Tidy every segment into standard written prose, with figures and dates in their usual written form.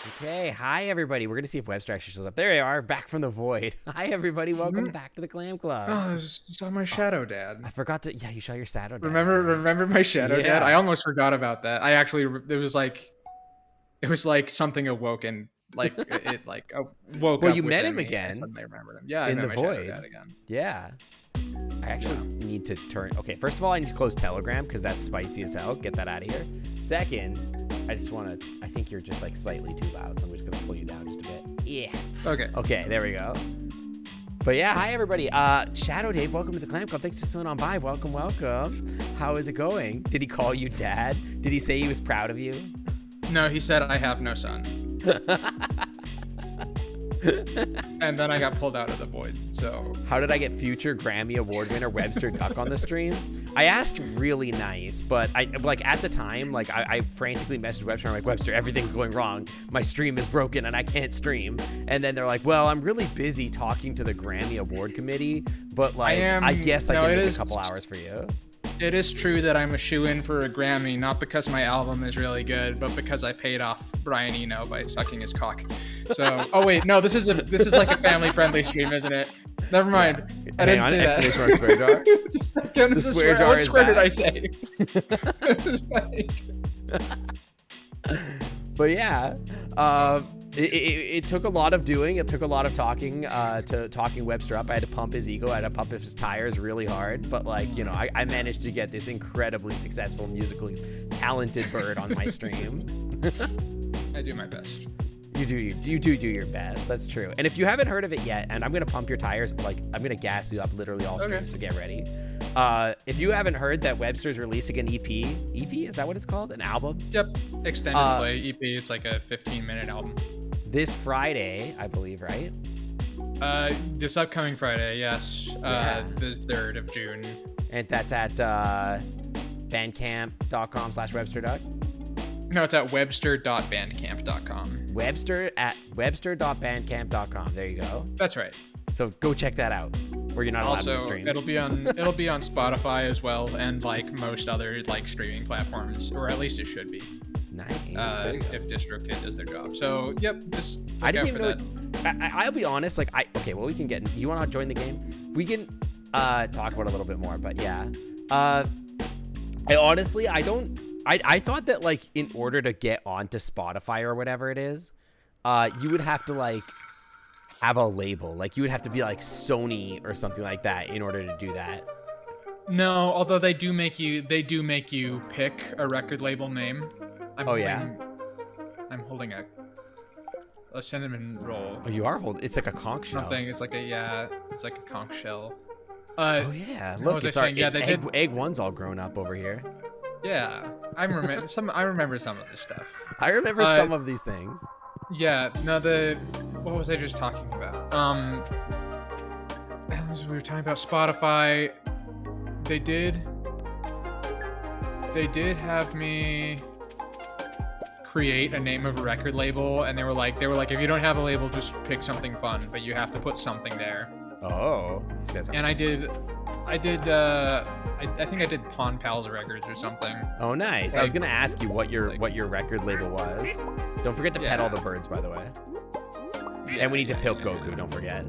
Okay, hi everybody. We're gonna see if Webster actually shows up. There you are, back from the void. Hi everybody, welcome back to the Clam Club. Oh, I saw my shadow dad. I forgot to. Yeah, you saw your shadow. Dad Remember my shadow Yeah. dad? I almost forgot about that. I actually, it was like something awoke and like it like woke Well, up you met within him me. again. I suddenly remembered him. Yeah, I in met the my void. shadow dad again. Yeah. I actually need to turn. Okay, first of all, I need to close Telegram because that's spicy as hell. Get that out of here. Second, I just want to. I think you're just like slightly too loud, so I'm just gonna pull you down just a bit. Yeah. Okay. Okay, there we go. But yeah, hi everybody. Shadow Dave, welcome to the Clam Club. Thanks for swinging on by. Welcome, welcome. How is it going? Did he call you dad? Did he say he was proud of you? No, he said I have no son. And then I got pulled out of the void. So how did I get future Grammy Award winner WebsterDuck on the stream? I asked really nice, but I like at the time, like I frantically messaged Webster. I'm like, Webster, everything's going wrong. My stream is broken and I can't stream. And then they're like, well, I'm really busy talking to the Grammy Award committee, but like I guess I can make a couple hours for you. It is true that I'm a shoe-in for a Grammy, not because my album is really good, but because I paid off Brian Eno by sucking his cock. So, oh wait, no, this is like a family-friendly stream, isn't it? Never mind. Yeah. I didn't say that. Swear jar. The swear jar what is swear back. did I say? But yeah, it took a lot of doing. It took a lot of talking to talking Webster up. I had to pump his ego. I had to pump his tires really hard. But like, you know, I managed to get this incredibly successful, musically talented bird on my stream. I do my best. You do your best. That's true. And if you haven't heard of it yet, and I'm gonna pump your tires, like I'm gonna gas you up literally all streams, so get ready. If you haven't heard that Webster's releasing an EP, is that what it's called? An album? Yep. Extended play EP. It's like a 15-minute album. This Friday, I believe, right? This upcoming Friday, yes. The 3rd of June. And that's at bandcamp.com/WebsterDuck. No, it's at webster.bandcamp.com. Webster.bandcamp.com. There you go. That's right. So go check that out. Or you're not allowed to Also, stream. it'll be on Spotify as well, and like most other like streaming platforms, or at least it should be. Nice. If DistroKid does their job. So yep, just look I didn't out even for know. I'll be honest. Like okay, well we can get. Do you want to join the game? We can talk about it a little bit more. But yeah, I honestly don't. I thought that like in order to get onto Spotify or whatever it is, you would have to like have a label. Like you would have to be like Sony or something like that in order to do that. No, although they do make you pick a record label name. I'm holding a cinnamon roll. Oh, you are holding. It's like a conch shell. Something. It's like a conch shell. Oh yeah, look, it's egg one's all grown up over here. Yeah, I remember some of this stuff. I remember some of these things. Yeah, no, what was I just talking about? We were talking about Spotify. They did have me create a name of a record label, and they were like, if you don't have a label, just pick something fun, but you have to put something there. Oh, these guys are. And I think I did Pawn Pals Records or something. Oh, nice. I was gonna ask you what your record label was. Don't forget to pet all the birds, by the way. And we need to pilk Goku. Don't forget.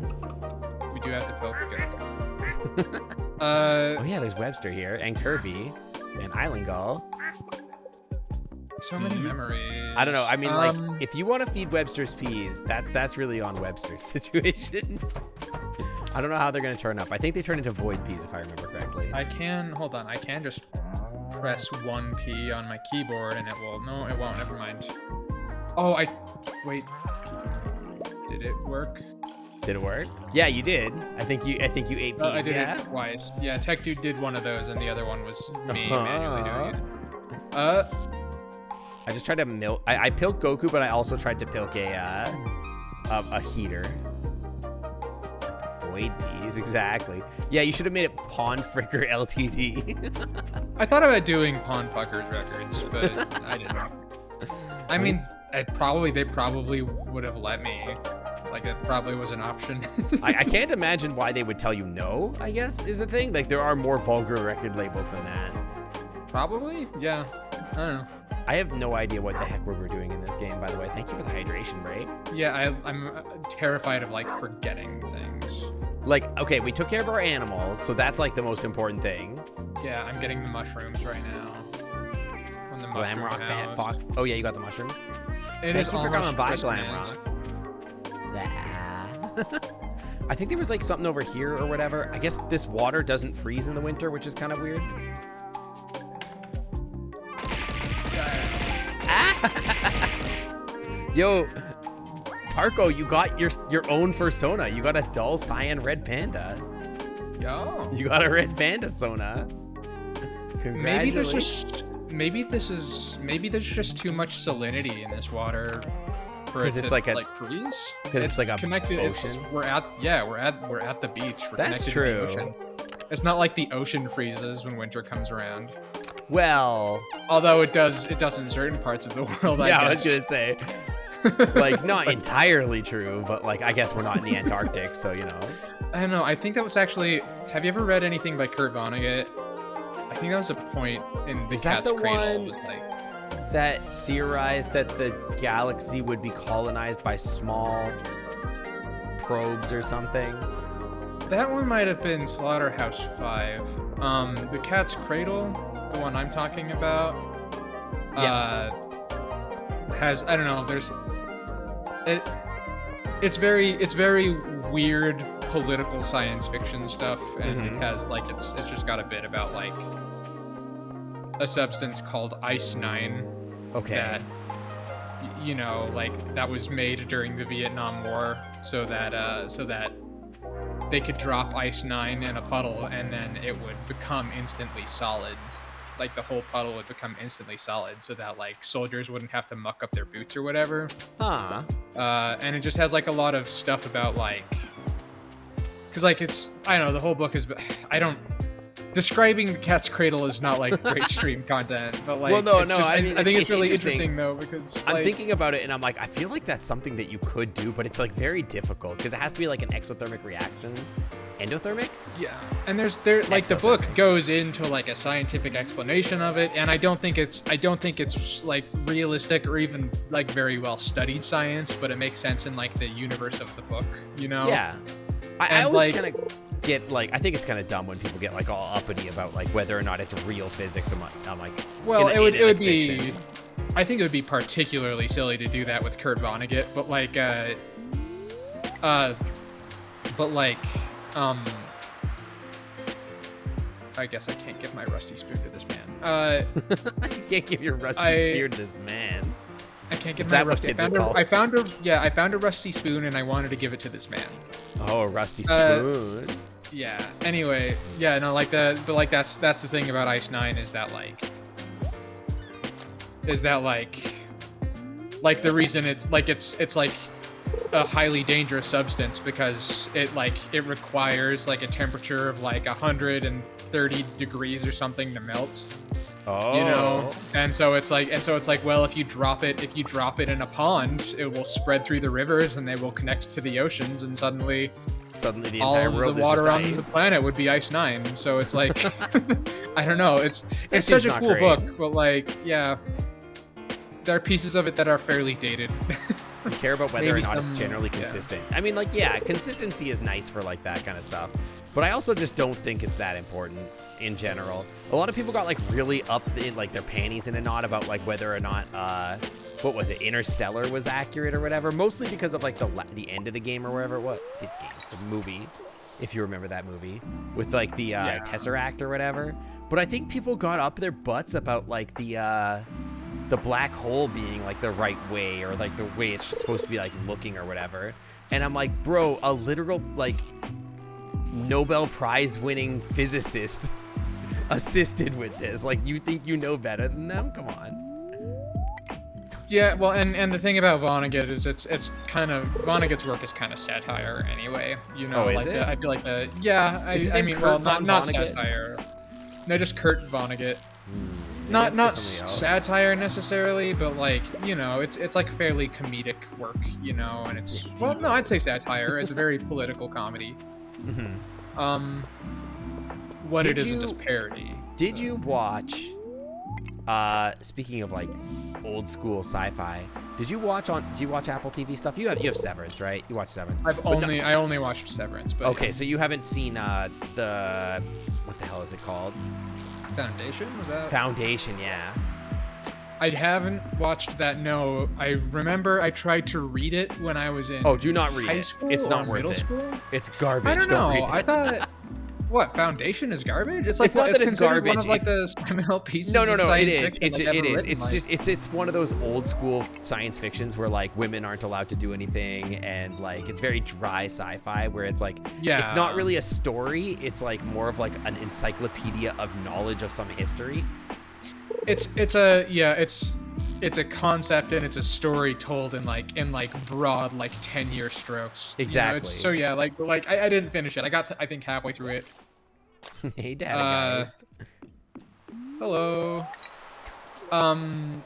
We do have to pilk Goku. Oh yeah, there's Webster here, and Kirby, and Eilingull. So many memories. I don't know. I mean, like, if you want to feed Webster's peas, that's really on Webster's situation. I don't know how they're gonna turn up. I think they turn into void peas, if I remember correctly. Hold on. I can just press 1P on my keyboard, and it will. No, it won't. Never mind. Oh, wait. Did it work? Did it work? Yeah, you did. I think you ate peas. I did it twice. Yeah, Tech Dude did one of those, and the other one was me manually doing it. I just tried to milk. I pilked Goku, but I also tried to pilk a heater. Void peas, exactly. Yeah, you should have made it Pawn Fricker Ltd. I thought about doing Pawn Fuckers Records, but I didn't. I mean, they probably would have let me. Like, it probably was an option. I can't imagine why they would tell you no, I guess, is the thing. Like, there are more vulgar record labels than that. Probably? Yeah. I don't know. I have no idea what the heck we're doing in this game, by the way. Thank you for the hydration, Ray. Yeah, I'm terrified of like forgetting things. Like, okay, we took care of our animals, so that's like the most important thing. Yeah, I'm getting the mushrooms right now. On the Glamrock fan fox. Oh yeah, you got the mushrooms. Thank you for coming by, Glamrock. I think there was like something over here or whatever. I guess this water doesn't freeze in the winter, which is kind of weird. Yo, Tarko, you got your own fursona. You got a dull cyan red panda. Yo. You got a red panda sona. Maybe there's just too much salinity in this water for it to like freeze. Because it's like a connected ocean. We're at the beach. That's true. To the ocean. It's not like the ocean freezes when winter comes around. Well, although it does in certain parts of the world. Yeah, I was gonna say, like, not entirely true, but like I guess we're not in the Antarctic, so you know. I don't know. I think that was actually. Have you ever read anything by Kurt Vonnegut? I think that was a point in the Cat's Cradle. Was like, that theorized that the galaxy would be colonized by small probes or something? That one might have been Slaughterhouse-5. The Cat's Cradle, the one I'm talking about, has, I don't know, it's very weird political science fiction stuff, and it has like it's just got a bit about like a substance called Ice-9. Okay. That, you know, like that was made during the Vietnam War so that they could drop Ice-9 in a puddle and then it would become instantly solid. Like the whole puddle would become instantly solid so that like soldiers wouldn't have to muck up their boots or whatever. Huh. And it just has like a lot of stuff about like, cause like it's, I don't know, the whole book is, describing the Cat's Cradle is not like great stream content, but like, I think it's really interesting though, because I'm thinking about it and I'm like, I feel like that's something that you could do, but it's like very difficult because it has to be like an exothermic reaction. Endothermic? Yeah. And there like the book goes into like a scientific explanation of it, and I don't think it's like realistic or even like very well studied science, but it makes sense in like the universe of the book, you know? Yeah. I always kind of get like, I think it's kind of dumb when people get like all uppity about like whether or not it's real physics. I'm like, well, it would be, I think it would be particularly silly to do that with Kurt Vonnegut, but like, I guess I can't give my rusty spoon to this man. You can't give your rusty spoon to this man. I can't give my rusty. I found a rusty spoon and I wanted to give it to this man. Oh, a rusty spoon. Yeah. Anyway, yeah, no, like but like that's the thing about Ice-9 is that like the reason it's like a highly dangerous substance because it requires like a temperature of like 130 degrees or something to melt. Oh. You know, and so it's like, well, if you drop it in a pond, it will spread through the rivers and they will connect to the oceans, and suddenly the all entire of world the water on is the planet would be Ice-9. So it's like, I don't know. It's such a cool great. book, but like, yeah, there are pieces of it that are fairly dated. You care about whether or not it's generally consistent. Yeah. I mean, like, yeah, consistency is nice for like that kind of stuff, but I also just don't think it's that important in general. A lot of people got like really up in like their panties in a knot about like whether or not what was it, Interstellar was accurate or whatever, mostly because of like the end of the game or wherever it was, the movie, if you remember that movie with like the Tesseract or whatever. But I think people got up their butts about like the black hole being like the right way or like the way it's supposed to be like looking or whatever. And I'm like, bro, a literal like Nobel Prize winning physicist assisted with this. Like, you think you know better than them? Come on. Yeah, well, and the thing about Vonnegut is it's kind of, Vonnegut's work is kind of satire anyway. You know, is like it? I feel like I mean, well, not satire. No, just Kurt Vonnegut. Not satire necessarily, but like, you know, it's like fairly comedic work, you know, and it's, well, no, I'd say satire. It's a very political comedy. Mm-hmm. What it isn't just parody. Did you watch speaking of like old school sci-fi, did you watch Apple TV stuff? You have Severance, right? You watch Severance. I only watched Severance. But okay, so you haven't seen the what the hell is it called? Foundation? Was that? Foundation, yeah. I haven't watched that. No, I remember I tried to read it when I was in. Oh, do not read high it. School It's not or worth middle it. School? It's garbage. I don't read know. it. I thought. What, Foundation is garbage? It's like It's not that it's considered one garbage, of like the seminal pieces. No, of it science is. fiction It's like it ever is. written, It's like- just it's one of those old school science fictions where like women aren't allowed to do anything, and like it's very dry sci-fi where it's like it's not really a story. It's like more of like an encyclopedia of knowledge of some history. It's a concept and it's a story told in broad 10-year strokes. Exactly. So yeah, like I didn't finish it. I got I think halfway through it. Hey, Data Geist. Hello. And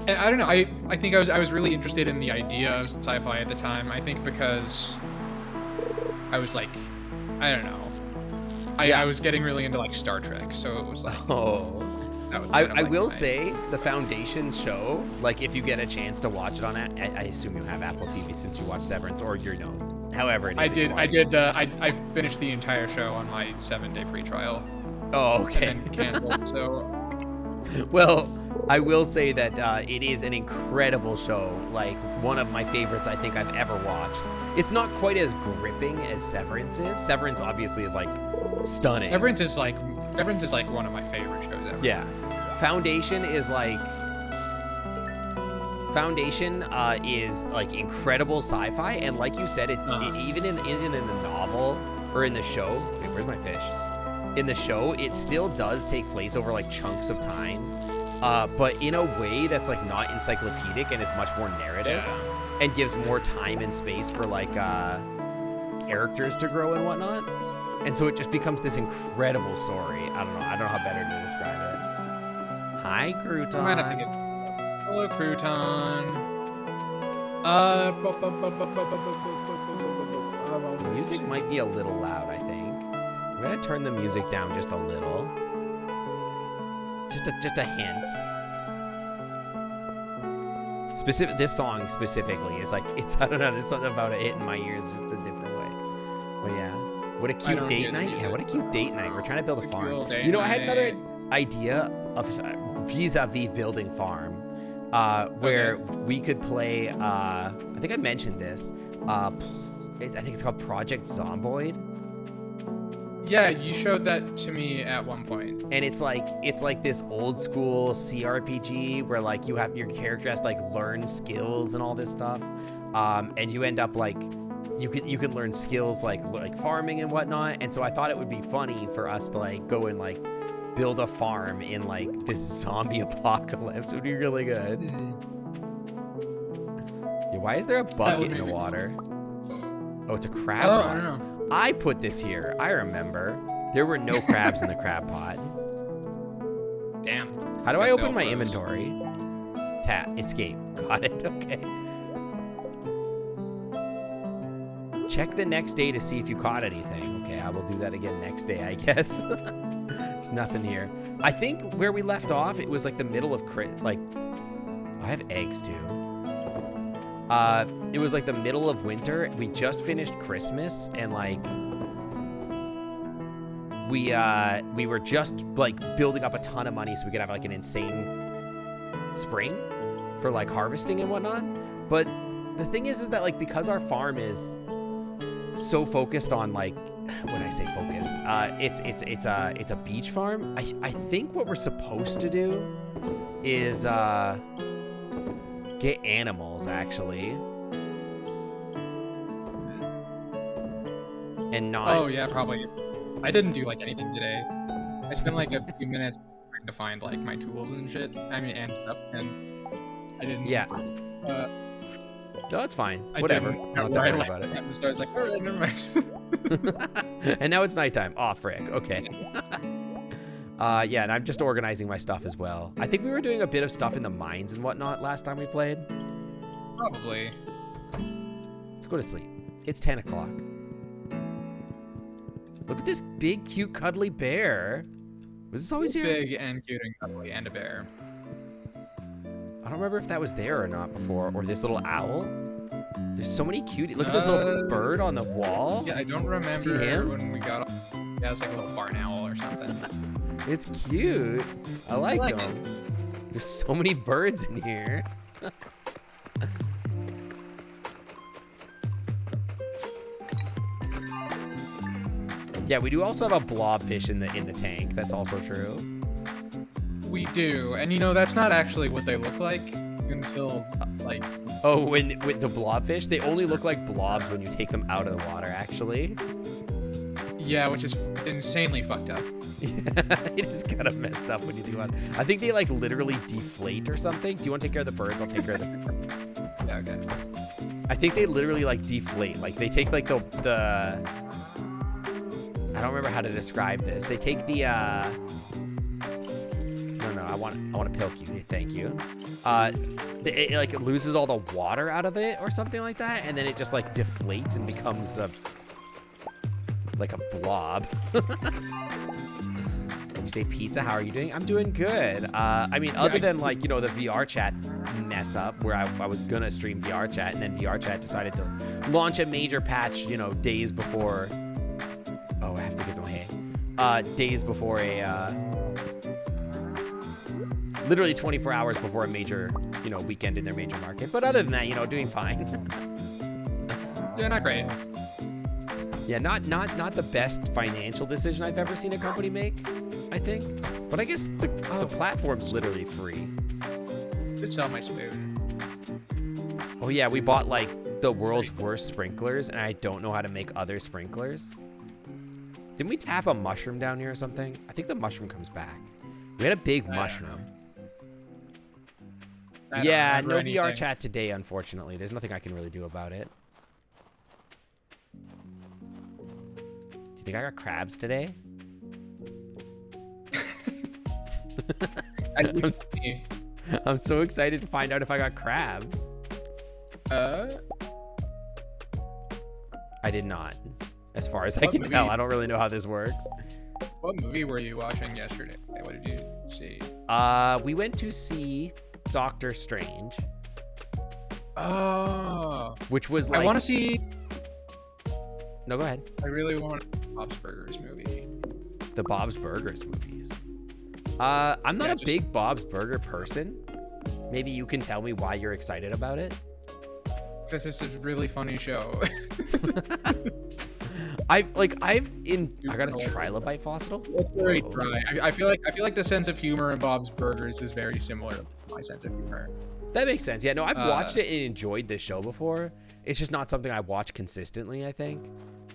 I don't know. I think I was really interested in the idea of sci-fi at the time. I think because I was like, I don't know. I was getting really into like Star Trek, so it was like. Oh. That was I will say the Foundation show, like if you get a chance to watch it on it, I assume you have Apple TV since you watch Severance, or you're however it is. I finished the entire show on my 7-day free trial. Oh, okay. And then canceled, so. Well, I will say that it is an incredible show, like one of my favorites I think I've ever watched. It's not quite as gripping as Severance is. Severance obviously is like stunning. Severance is like one of my favorite shows ever. Yeah. Foundation is like incredible sci-fi, and like you said, it even in the novel or in the show. Wait, where's my fish? In the show, it still does take place over like chunks of time, but in a way that's like not encyclopedic and is much more narrative, and gives more time and space for like characters to grow and whatnot. And so it just becomes this incredible story. I don't know how better to describe it. Hi, Crouton. I might have to get. Hello, Crouton. The music might be a little loud, I think. I'm gonna turn the music down just a little. Just a hint. This song specifically is like, I don't know, there's something about it hitting my ears just a different way. But yeah. What a cute date night. Yeah, what a cute date night. We're trying to build a farm. You know, I had another idea of vis-a-vis building farm, where we could play, I think I mentioned this, I think it's called Project Zomboid. Yeah, you showed that to me at one point. And it's like this old school CRPG where like your character has to like learn skills and all this stuff. And you end up like, you can learn skills like farming and whatnot. And so I thought it would be funny for us to like go and like build a farm in like this zombie apocalypse. It would be really good. Yeah, why is there a bucket in the water? Oh, it's a crab pot. I don't know. I put this here. I remember. There were no crabs in the crab pot. Damn. How do I open my inventory? Tap. Escape. Got it. Okay. Check the next day to see if you caught anything. Okay, I will do that again next day, I guess. There's nothing here. I think where we left off, it was like the middle of I have eggs too. It was like the middle of winter. We just finished Christmas, and like we were just like building up a ton of money so we could have like an insane spring for like harvesting and whatnot. But the thing is that like because our farm is so focused on like, when I say focused, it's a beach farm. I think what we're supposed to do is get animals actually, and not. Oh yeah, probably. I didn't do like anything today. I spent like a few minutes trying to find like my tools and shit. I mean, and stuff, and I didn't. Yeah. No, it's fine. Whatever. I'm not worried about it. So I was like, all right, never mind. And now it's nighttime. Aw, frick. Okay. Yeah, and I'm just organizing my stuff as well. I think we were doing a bit of stuff in the mines and whatnot last time we played. Probably. Let's go to sleep. It's 10 o'clock. Look at this big, cute, cuddly bear. Was this always here? Big and cute and cuddly, and a bear. I don't remember if that was there or not before, or this little owl. There's so many cute. Look at this little bird on the wall. Yeah, I don't remember See him? when we got. Yeah, it was like a little barn owl or something. It's cute. I like like them. There's so many birds in here. Yeah, we do also have a blobfish in the tank. That's also true. We do, and you know that's not actually what they look like until like. Oh, with the blobfish, they only look like blobs when you take them out of the water. Actually. Yeah, which is insanely fucked up. It is kind of messed up when you think about it. I think they like literally deflate or something. Do you want to take care of the birds? I'll take care of the. Yeah, okay. I think they literally like deflate. Like they take like the. I don't remember how to describe this. They take the. No, I want to pilk you. Thank you. It like loses all the water out of it or something like that, and then it just like deflates and becomes like a blob. You say pizza, how are you doing? I'm doing good. I mean, other than like, you know, the VR chat mess up where I was gonna stream VR chat and then VR chat decided to launch a major patch, you know, days before. Oh, I have to give them a hey. Days before literally 24 hours before a major, you know, weekend in their major market. But other than that, you know, doing fine. Yeah, not great. Yeah, not the best financial decision I've ever seen a company make, I think. But I guess the platform's literally free. Could sell my spoon. Oh yeah, we bought like the world's worst sprinklers, and I don't know how to make other sprinklers. Didn't we tap a mushroom down here or something? I think the mushroom comes back. We had a big mushroom. Yeah, no VR chat today, unfortunately. There's nothing I can really do about it. Do you think I got crabs today? I'm so excited to find out if I got crabs. I did not. As far as I can tell, I don't really know how this works. What movie were you watching yesterday? What did you see? We went to see Doctor Strange. Oh. Which was like... I want to see... No, go ahead. I really want Bob's Burgers movie. The Bob's Burgers movies. I'm not a big Bob's Burger person. Maybe you can tell me why you're excited about it. Because it's a really funny show. I got a trilobite fossil. It's very dry. I feel like the sense of humor in Bob's Burgers is very similar to my sense of humor. That makes sense. Yeah, no, I've watched it and enjoyed this show before. It's just not something I watch consistently, I think.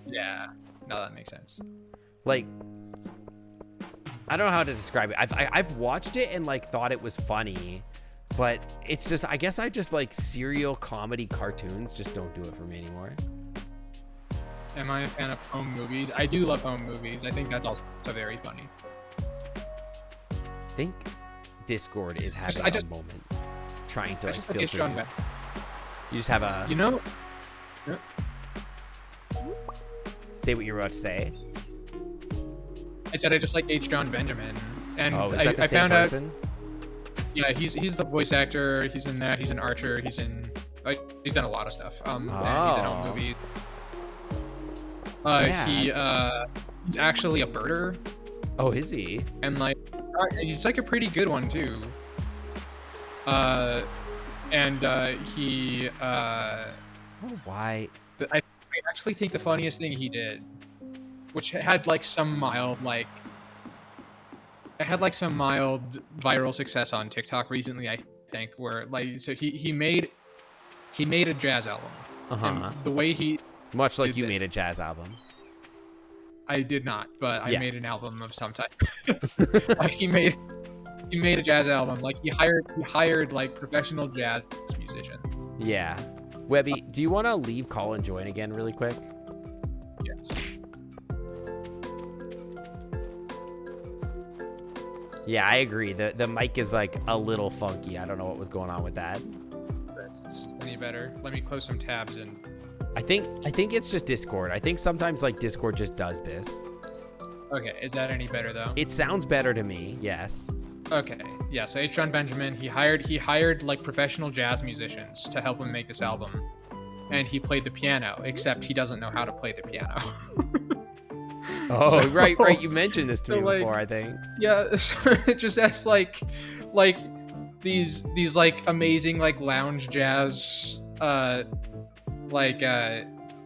Yeah. No, that makes sense. Like, I don't know how to describe it. I've watched it and like thought it was funny, but it's just, I guess I just like serial comedy cartoons just don't do it for me anymore. Am I a fan of home movies? I do love home movies. I think that's also very funny. I think Discord is having a moment trying to like filter you. You just have a... You know... Say what you were about to say. I said I just like H. John Benjamin. And is that the same person? Yeah, he's the voice actor. He's in that. He's an Archer. He's in... he's done a lot of stuff. And he's in home movies. He's actually a birder. Oh, is he? And like, he's like a pretty good one too. He. Why? I actually think the funniest thing he did, which had like some mild viral success on TikTok recently, I think, where like he made a jazz album. And the way he. Much like you made a jazz album. I did not, but I made an album of some type. He made a jazz album. Like he hired like professional jazz musician. Yeah. Webby, do you want to leave call and join again really quick? Yes. Yeah, I agree. The mic is like a little funky. I don't know what was going on with that. Any better? Let me close some tabs and. I think it's just Discord. I think sometimes like Discord just does this. Okay, is that any better though? It sounds better to me. Yes. Okay, yeah. So H. John Benjamin, he hired like professional jazz musicians to help him make this album, and he played the piano. Except he doesn't know how to play the piano. Oh, So- right. You mentioned this to so, me like, before, I think. Yeah, so it just has like these like amazing like lounge jazz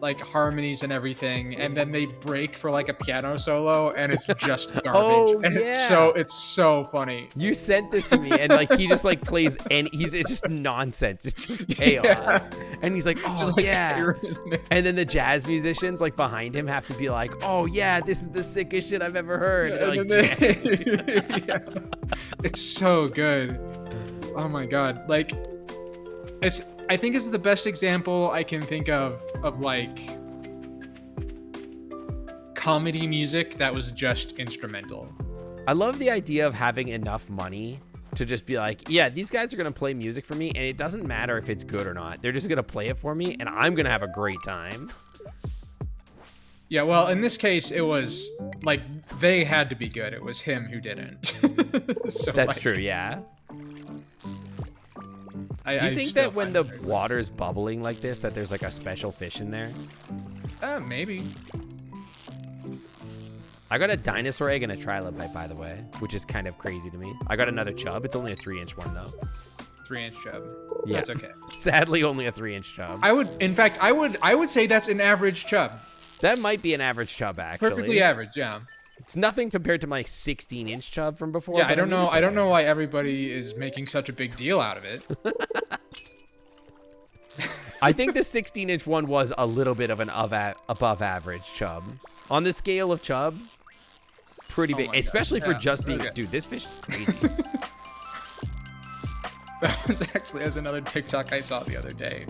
like harmonies and everything, and then they break for like a piano solo, and it's just garbage. Oh, and yeah. it's so funny. You sent this to me, and like he just like plays, and it's just nonsense. It's just chaos. Yeah. And he's like, oh Just, like, yeah. arrhythmic. And then the jazz musicians like behind him have to be like, oh yeah, this is the sickest shit I've ever heard. Yeah, And, and like, then yeah. It's so good. Oh my god. Like I think it's the best example I can think of like comedy music that was just instrumental. I love the idea of having enough money to just be like, yeah, these guys are gonna play music for me, and it doesn't matter if it's good or not. They're just gonna play it for me, and I'm gonna have a great time. Yeah, well, in this case, it was like they had to be good. It was him who didn't. So, That's like, true, yeah. I Do you think still that when find the it very good. water's bubbling like this, that there's like a special fish in there? Maybe. I got a dinosaur egg and a trilobite, by the way, which is kind of crazy to me. I got another chub. It's only a 3-inch one, though. 3-inch chub. Yeah. That's okay. Sadly, only a 3-inch chub. I would say that's an average chub. That might be an average chub, actually. Perfectly average, yeah. It's nothing compared to my 16-inch chub from before. Yeah, but I don't mean, know. it's I don't okay. know why everybody is making such a big deal out of it. I think the 16-inch one was a little bit of an above average chub. On the scale of chubs, pretty big, my God, especially for yeah, just being, okay. dude, this fish is crazy. That was actually as another TikTok I saw the other day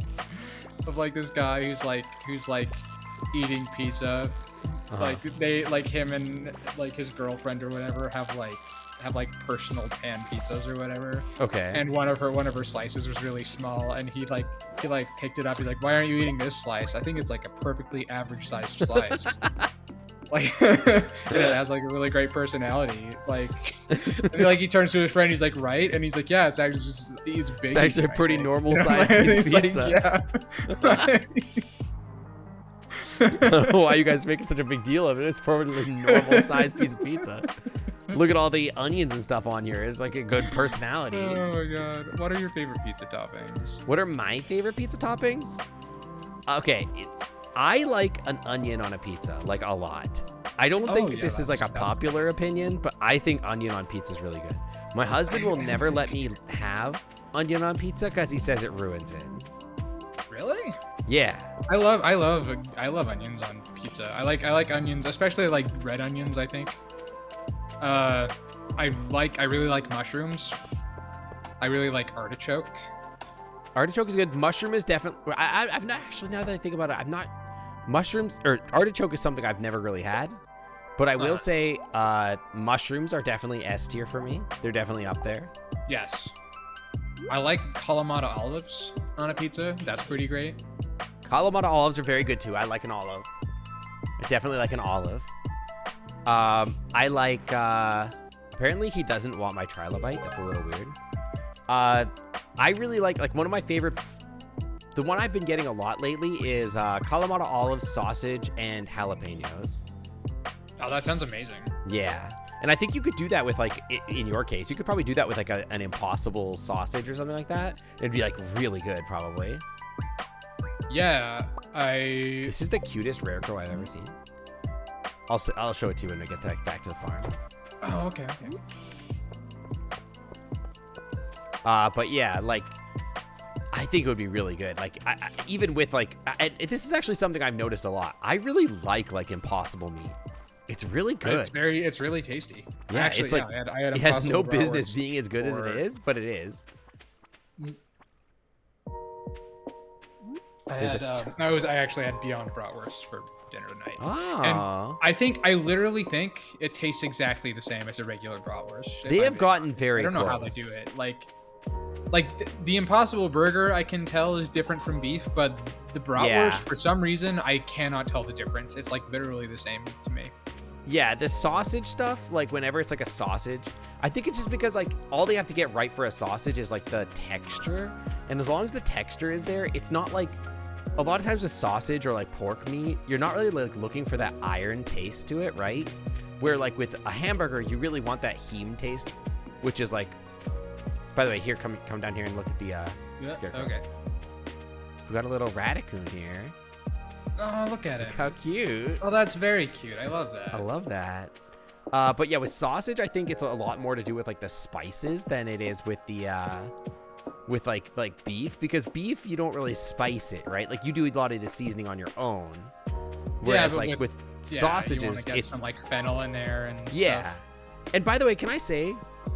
of like this guy who's like eating pizza. Like they like him and like his girlfriend or whatever have like personal pan pizzas or whatever. Okay. And one of her slices was really small, and he picked it up. He's like, "Why aren't you eating this slice? I think it's like a perfectly average sized slice." Like, and it has like a really great personality. Like, and, like he turns to his friend. He's like, "Right?" And he's like, "Yeah, it's actually it's big. It's actually a I pretty think." normal You know, sized like, piece of he's pizza. Like, yeah. I don't know why you guys making such a big deal of it. It's probably a normal sized piece of pizza. Look at all the onions and stuff on here. It's like a good personality. Oh my god. What are your favorite pizza toppings? What are my favorite pizza toppings? Okay, I like an onion on a pizza, like a lot. I don't think yeah, this is like a that's popular opinion, but I think onion on pizza is really good. My husband will never let me have onion on pizza because he says it ruins it. Really? Yeah. I love onions on pizza. I like onions, especially like red onions, I think. I really like mushrooms. I really like artichoke. Artichoke is good. Mushroom is definitely. I've not actually. Now that I think about it, I've not. Mushrooms or artichoke is something I've never really had, but I will say mushrooms are definitely S tier for me. They're definitely up there. Yes. I like Kalamata olives on a pizza. That's pretty great. Kalamata olives are very good too. I like an olive. I definitely like an olive. I like. Apparently, he doesn't want my trilobite. That's a little weird. I really like one of my favorite. The one I've been getting a lot lately is Kalamata olives, sausage, and jalapenos. Oh, that sounds amazing. Yeah. And I think you could do that with, like, in your case, you could probably do that with, like, an Impossible sausage or something like that. It'd be, like, really good, probably. Yeah, This is the cutest rare crow I've ever seen. I'll show it to you when we get back to the farm. Oh, okay. But yeah, like, I think it would be really good. Like, even with, like, this is actually something I've noticed a lot. I really like Impossible meat. It's really good. It's really tasty. Yeah, Actually, it's like I had it has no Impossible business bratwurst being as good as it for- is, but it is. I actually had Beyond Bratwurst for dinner tonight. Oh. And I literally think it tastes exactly the same as a regular bratwurst. They have gotten very I don't know how they close. do it. Like the Impossible Burger, I can tell is different from beef, but the bratwurst, Yeah. for some reason, I cannot tell the difference. It's like literally the same to me. Yeah, the sausage stuff, like whenever it's like a sausage, I think it's just because like all they have to get right for a sausage is like the texture. And as long as the texture is there, it's not like a lot of times with sausage or like pork meat, you're not really like looking for that iron taste to it, right? Where like with a hamburger, you really want that heme taste, which is like, by the way, here, come down here and look at the scarecrow. Okay. We got a little raccoon here. Oh, look at it. Look how cute. Oh, that's very cute. I love that. I love that. But yeah, with sausage, I think it's a lot more to do with like the spices than it is with the with like beef, because beef you don't really spice it, right? Like you do a lot of the seasoning on your own. Whereas like with sausages, you want to get it's some like fennel in there and yeah. stuff. And by the way, can I say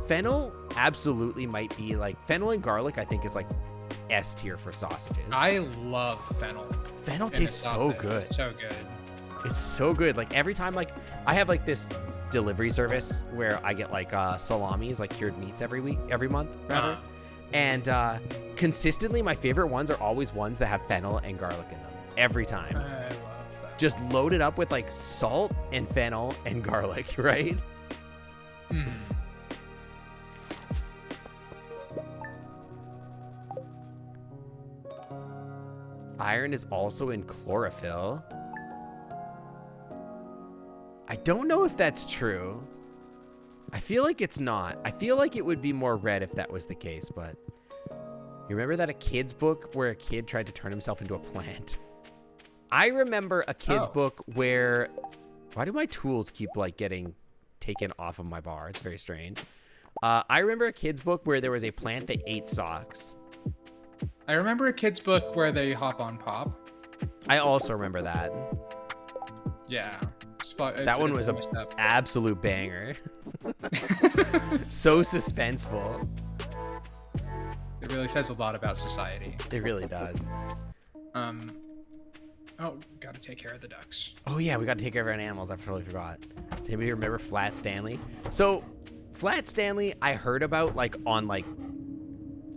fennel absolutely might be like fennel and garlic, I think is like S tier for sausages. I love fennel. Fennel tastes so good. It's so good. It's so good. Like every time, like I have like this delivery service where I get like salamis, like cured meats every month rather. And consistently my favorite ones are always ones that have fennel and garlic in them every time. I love that. Just load it up with like salt and fennel and garlic, right? Mm. Iron is also in chlorophyll. I don't know if that's true. I feel like it's not. I feel like it would be more red if that was the case, but you remember that a kid's book where a kid tried to turn himself into a plant? I remember a kid's book where... Why do my tools keep like getting taken off of my bar? It's very strange. I remember a kid's book where there was a plant that ate socks. I remember a kid's book where they hop on pop. I also remember that. Yeah. That one was an absolute banger. So suspenseful. It really says a lot about society. It really does. Oh, gotta take care of the ducks. Oh yeah, we gotta take care of our animals. I totally forgot. Does anybody remember Flat Stanley? So, Flat Stanley, I heard about like on like,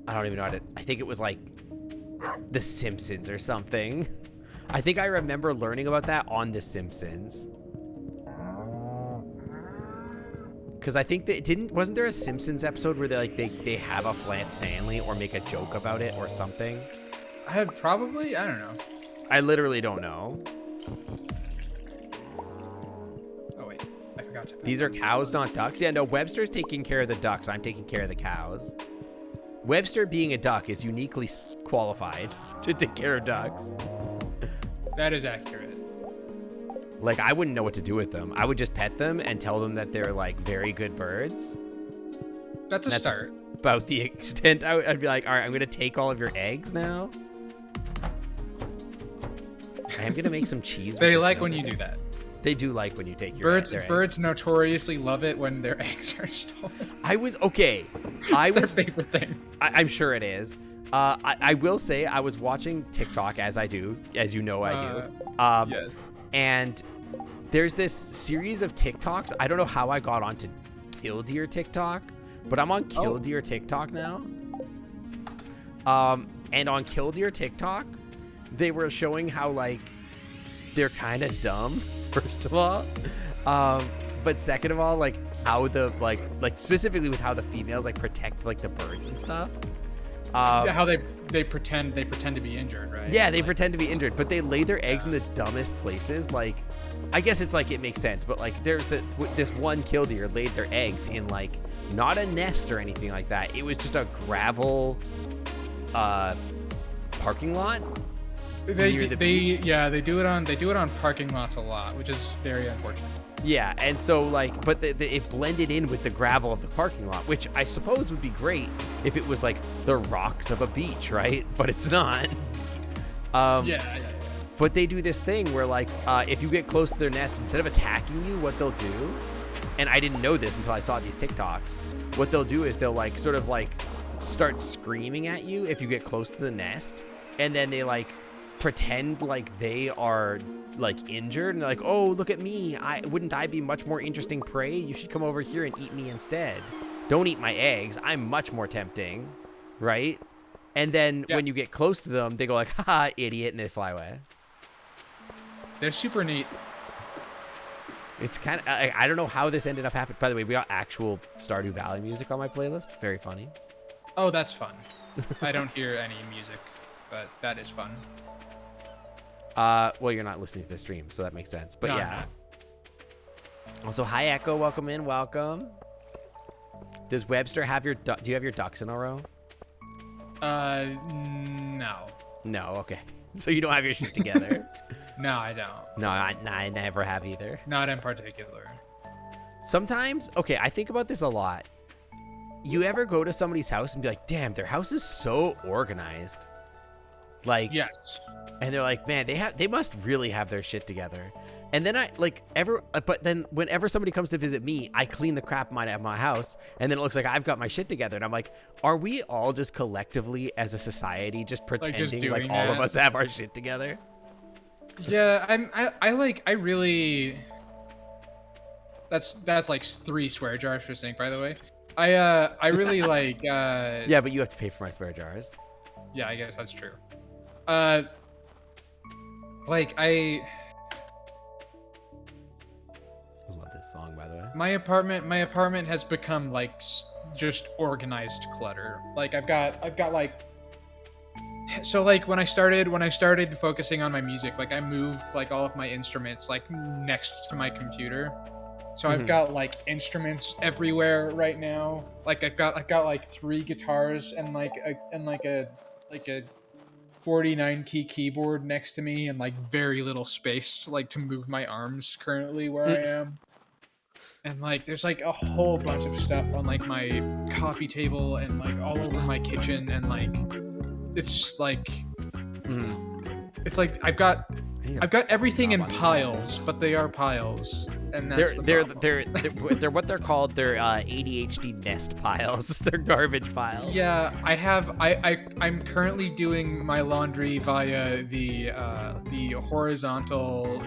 I don't even know how to, I think it was like The Simpsons or something. I think I remember learning about that on The Simpsons. Because I think that wasn't there a Simpsons episode where they have a Flat Stanley or make a joke about it or something? I don't know. I literally don't know. Oh wait, I forgot to. These are cows, not ducks. Yeah, no, Webster's taking care of the ducks. I'm taking care of the cows. Webster, being a duck, is uniquely qualified to take care of ducks. That is accurate. Like, I wouldn't know what to do with them. I would just pet them and tell them that they're, like, very good birds. That's start. About the extent I'd be like, all right, I'm going to take all of your eggs now. I am going to make some cheese. They like when you do that. They do like when you take your birds. Their Birds eggs. Notoriously love it when their eggs are stolen. It's their favorite thing. I'm sure it is. I will say I was watching TikTok as I do, as you know I do. Yes. And there's this series of TikToks. I don't know how I got onto Killdeer TikTok, but I'm on Killdeer TikTok now. And on Killdeer TikTok, they were showing how like they're kind of dumb, first of all, but second of all, like how the like specifically with how the females like protect like the birds and stuff. How they pretend to be injured, right? Yeah, they pretend to be injured, but they lay their eggs in the dumbest places. Like, I guess it's like it makes sense, but like there's this one killdeer laid their eggs in like not a nest or anything like that. It was just a gravel parking lot. They do it on parking lots a lot, which is very unfortunate. Yeah, and so like, but it blended in with the gravel of the parking lot, which I suppose would be great if it was like the rocks of a beach, right? But it's not. Yeah. But they do this thing where like, if you get close to their nest, instead of attacking you, what they'll do, and I didn't know this until I saw these TikToks, what they'll do is they'll like sort of like start screaming at you if you get close to the nest, and then they like pretend like they are like injured and they're like, oh, look at me, wouldn't I be much more interesting prey? You should come over here and eat me instead. Don't eat my eggs, I'm much more tempting, right? And then when you get close to them, they go like, haha, idiot, and they fly away. They're super neat. It's kind of, I don't know how this ended up happening. By the way, we got actual Stardew Valley music on my playlist. Very funny. Oh, that's fun. I don't hear any music, but that is fun. Well, you're not listening to the stream, so that makes sense. But No, yeah. Also, hi Echo, welcome in, welcome. Does Webster have your? Do you have your ducks in a row? No. No. Okay. So you don't have your shit together. No, I don't. No, I never have either. Not in particular. Sometimes, okay, I think about this a lot. You ever go to somebody's house and be like, damn, their house is so organized. Like, Yes. and they're like, man, they must really have their shit together. And then but then whenever somebody comes to visit me, I clean the crap out of my house, and then it looks like I've got my shit together. And I'm like, are we all just collectively as a society just pretending like all of us have our shit together? Yeah, I really. That's like 3 swear jars for sync, by the way. I really like. Yeah, but you have to pay for my swear jars. Yeah, I guess that's true. Like I love this song, by the way. my apartment has become like just organized clutter. Like I've got like. So like when I started focusing on my music, like I moved like all of my instruments like next to my computer. So I've got like instruments everywhere right now. Like I've got like 3 guitars and like a 49 key keyboard next to me, and like very little space to move my arms currently where I am. And like there's like a whole bunch of stuff on like my coffee table and like all over my kitchen, and like it's like it's like I've got everything in piles, but they are piles, and that's they're what they're called. They're ADHD nest piles. They're garbage piles. Yeah, I'm currently doing my laundry via the horizontal.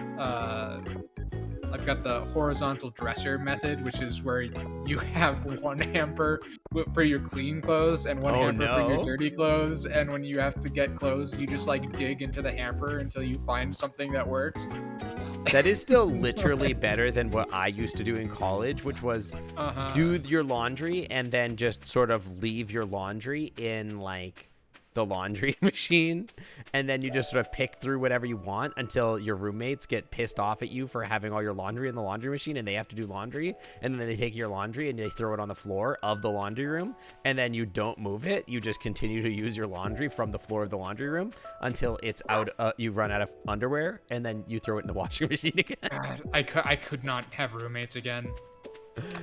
I've got the horizontal dresser method, which is where you have one hamper for your clean clothes and one hamper for your dirty clothes. And when you have to get clothes, you just like dig into the hamper until you find something that works. That is still literally better than what I used to do in college, which was do your laundry and then just sort of leave your laundry in like the laundry machine, and then you just sort of pick through whatever you want until your roommates get pissed off at you for having all your laundry in the laundry machine, and they have to do laundry, and then they take your laundry and they throw it on the floor of the laundry room, and then you don't move it. You just continue to use your laundry from the floor of the laundry room until it's out. You run out of underwear, and then you throw it in the washing machine again. God, I could not have roommates again.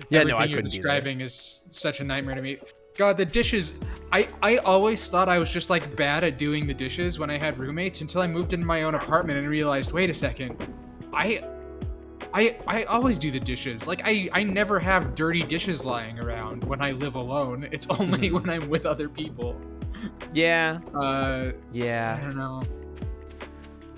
Yeah, Everything no, I you're couldn't describing is such a nightmare to me. God, the dishes. I always thought I was just like bad at doing the dishes when I had roommates until I moved into my own apartment and realized, wait a second, I always do the dishes. Like I never have dirty dishes lying around when I live alone. It's only when I'm with other people. Yeah. Yeah. I don't know.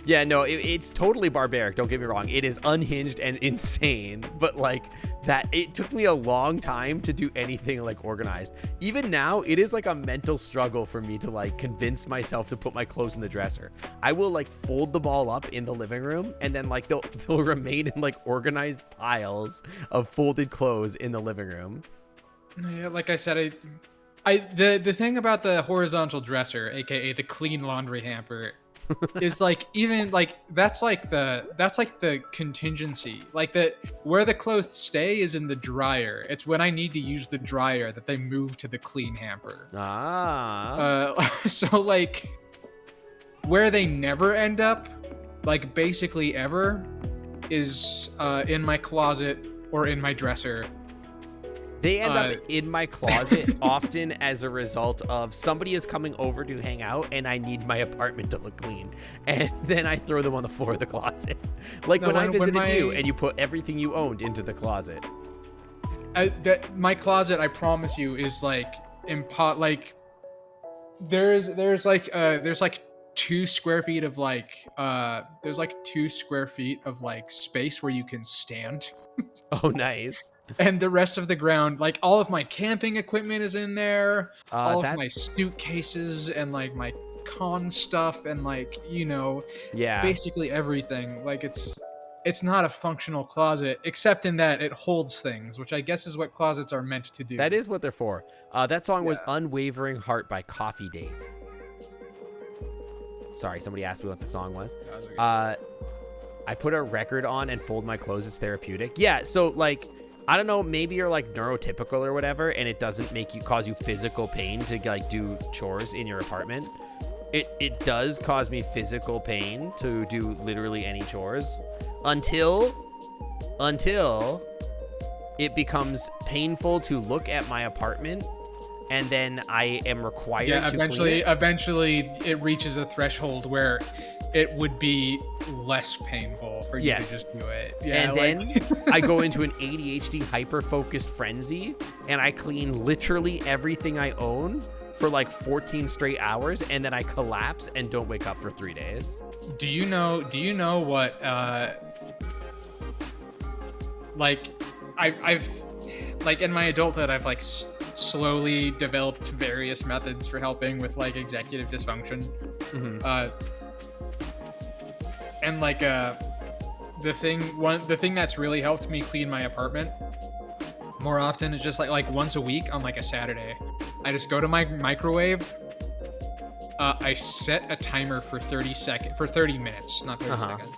Yeah, no, it's totally barbaric. Don't get me wrong. It is unhinged and insane, but like that, it took me a long time to do anything like organized. Even now, it is like a mental struggle for me to like convince myself to put my clothes in the dresser. I will like fold them all up in the living room, and then like they'll remain in like organized piles of folded clothes in the living room. Yeah, like I said, the thing about the horizontal dresser, aka the clean laundry hamper, is like even like that's like the contingency. Like the where the clothes stay is in the dryer. It's when I need to use the dryer that they move to the clean hamper. So like where they never end up, like basically ever, is in my closet or in my dresser. They end up in my closet often as a result of somebody is coming over to hang out and I need my apartment to look clean. And then I throw them on the floor of the closet. Like when I visited you and you put everything you owned into the closet. My closet, I promise you, is like like there's like 2 square feet of like there's like 2 square feet of like space where you can stand. Oh, nice. And the rest of the ground, like all of my camping equipment is in there, all of my suitcases and like my con stuff and like, you know, yeah, basically everything. Like it's it's not a functional closet, except in that it holds things, which I guess is what closets are meant to do. That is what they're for. That song was Yeah. Unwavering Heart by Coffee Date. Sorry, somebody asked me what the song was. I put a record on and fold my clothes. It's therapeutic. Yeah, so like, I don't know, maybe you're like neurotypical or whatever, and it doesn't cause you physical pain to like do chores in your apartment. It does cause me physical pain to do literally any chores until it becomes painful to look at my apartment, and then I am required to clean it. Eventually it reaches a threshold where it would be less painful for you to just do it. Yeah, and then I go into an ADHD hyper-focused frenzy, and I clean literally everything I own for like 14 straight hours, and then I collapse and don't wake up for 3 days. Do you know what like I've like in my adulthood I've like slowly developed various methods for helping with like executive dysfunction. And like the thing that's really helped me clean my apartment more often is just like once a week on like a Saturday, I just go to my microwave. I set a timer for 30 minutes, not 30 seconds.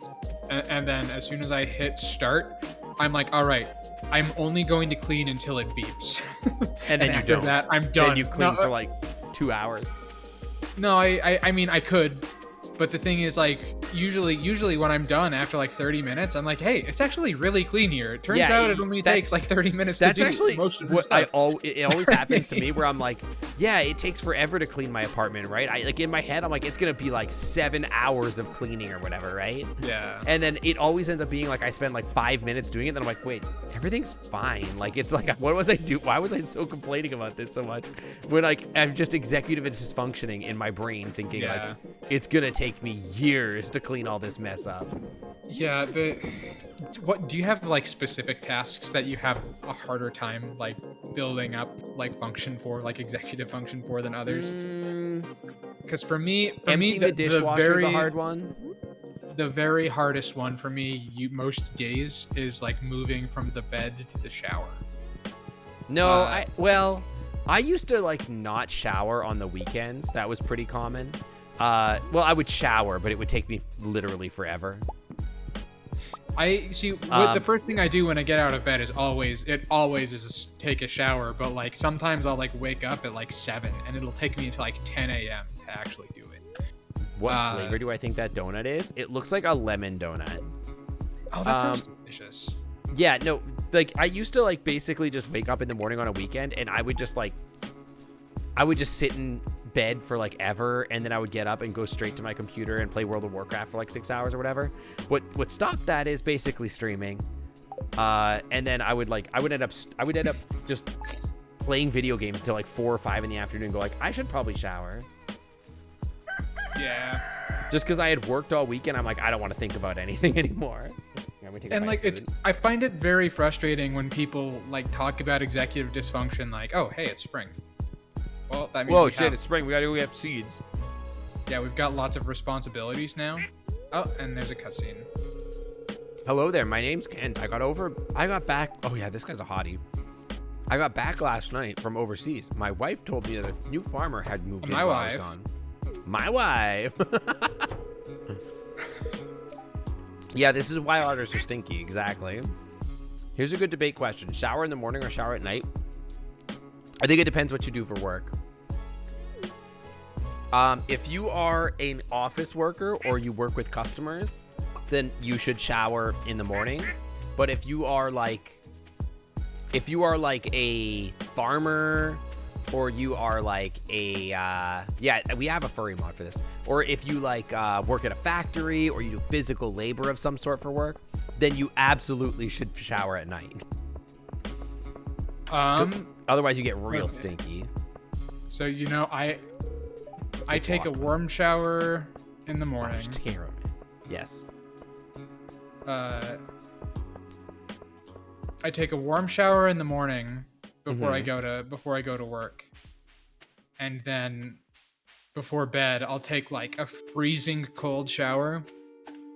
And then as soon as I hit start, I'm like, all right, I'm only going to clean until it beeps. And then after that, I'm done. Then you clean for like 2 hours. No, I mean, I could. But the thing is, like, usually when I'm done after like 30 minutes, I'm like, hey, it's actually really clean here. It turns out it only takes like 30 minutes to do actually most of the what stuff. It always happens to me where I'm like, yeah, it takes forever to clean my apartment, right? I like in my head, I'm like, it's gonna be like 7 hours of cleaning or whatever, right? Yeah. And then it always ends up being like I spend like 5 minutes doing it, then I'm like, wait, everything's fine. Like it's like, what was I do? Why was I so complaining about this so much? When like I'm just executive dysfunctioning in my brain, thinking like it's gonna take me years to clean all this mess up. Yeah, what do you have like specific tasks that you have a harder time like building up like function for, like executive function for than others? Because for me, the dishwasher is a hard one. The very hardest one for me, most days, is like moving from the bed to the shower. No, I used to like not shower on the weekends. That was pretty common. Well, I would shower, but it would take me literally forever. I see. The first thing I do when I get out of bed is always take a shower. But like sometimes I'll like wake up at like 7, and it'll take me until like 10 a.m. to actually do it. What flavor do I think that donut is? It looks like a lemon donut. Oh, that sounds delicious. Yeah, no, like I used to like basically just wake up in the morning on a weekend, and I would just sit in bed for like ever, and then I would get up and go straight to my computer and play World of Warcraft for like 6 hours or whatever. What stopped that is basically streaming, and then I would end up just playing video games until like 4 or 5 in the afternoon and go like, I should probably shower. Yeah, just because I had worked all weekend, I'm like, I don't want to think about anything anymore. And like I find it very frustrating when people like talk about executive dysfunction like, oh hey, it's spring. Well, that means it's spring. We have seeds. Yeah, we've got lots of responsibilities now. Oh, and there's a cutscene. Hello there. My name's Kent. I got back. Oh yeah, this guy's a hottie. I got back last night from overseas. My wife told me that a new farmer had moved in while I was gone. My wife. Yeah, this is why otters are stinky. Exactly. Here's a good debate question: shower in the morning or shower at night? I think it depends what you do for work. If you are an office worker or you work with customers, then you should shower in the morning. But if you are like a farmer, or you are like a we have a furry mod for this. Or if you like work at a factory, or you do physical labor of some sort for work, then you absolutely should shower at night. Otherwise, you get real stinky. So I take a warm shower in the morning. Just take care of it. Yes. I take a warm shower in the morning before I go to work, and then before bed I'll take like a freezing cold shower,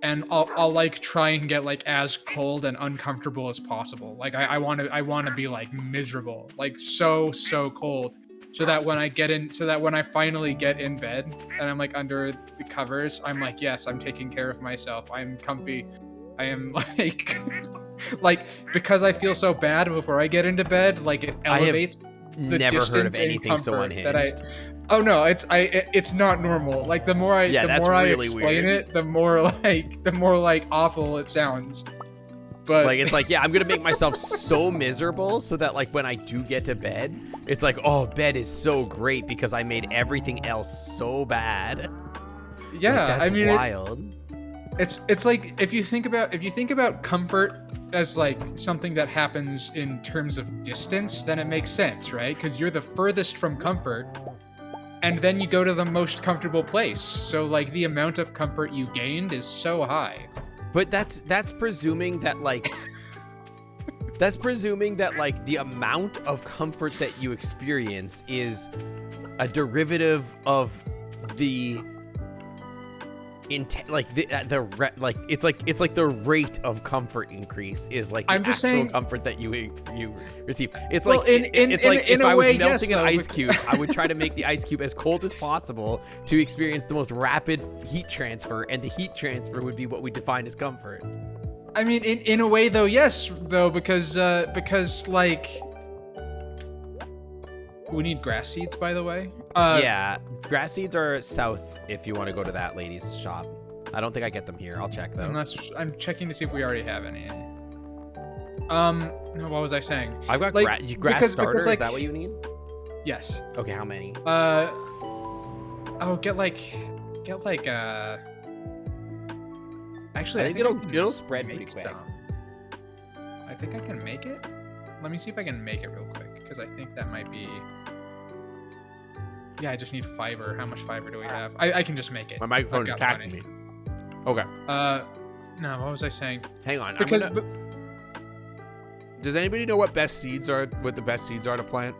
and I'll like try and get like as cold and uncomfortable as possible. Like I want to be like miserable, like so cold, so that when I finally get in bed and I'm like under the covers, I'm like, yes, I'm taking care of myself. I'm comfy. I am like like because I feel so bad before I get into bed, like it elevates the Never heard of distance and anything so comfort unhinged. that I. Oh no, it's not normal. Like the more I explain it, the more like awful it sounds. But like it's like, yeah, I'm gonna make myself so miserable so that like when I do get to bed, it's like, oh, bed is so great because I made everything else so bad. Yeah, like, that's I mean, wild. It's like if you think about comfort as like something that happens in terms of distance, then it makes sense, right? Because you're the furthest from comfort, and then you go to the most comfortable place. So like the amount of comfort you gained is so high. But that's presuming that like the amount of comfort that you experience is a derivative of the it's like the rate of comfort increase is like the I'm just actual saying, comfort that you receive. It's well, like in if a I was way, melting yes, an though, ice cube, I would try to make the ice cube as cold as possible to experience the most rapid heat transfer, and the heat transfer would be what we define as comfort. I mean, in a way, though, yes, though, because like we need grass seeds, by the way. Yeah, grass seeds are south if you want to go to that lady's shop. I don't think I get them here. I'll check though. Unless I'm checking to see if we already have any. No, what was I saying? I've got like, grass starter. like, is that what you need? Yes. Okay, how many? Oh, get like. Actually, I think it'll spread pretty quick. I think I can make it. Let me see if I can make it real quick, because I think that might be. Yeah, I just need fiber. How much fiber do we have? I can just make it. My microphone is attacking me. Okay. No, what was I saying? Hang on. Because does anybody know what best seeds are? What the best seeds are to plant?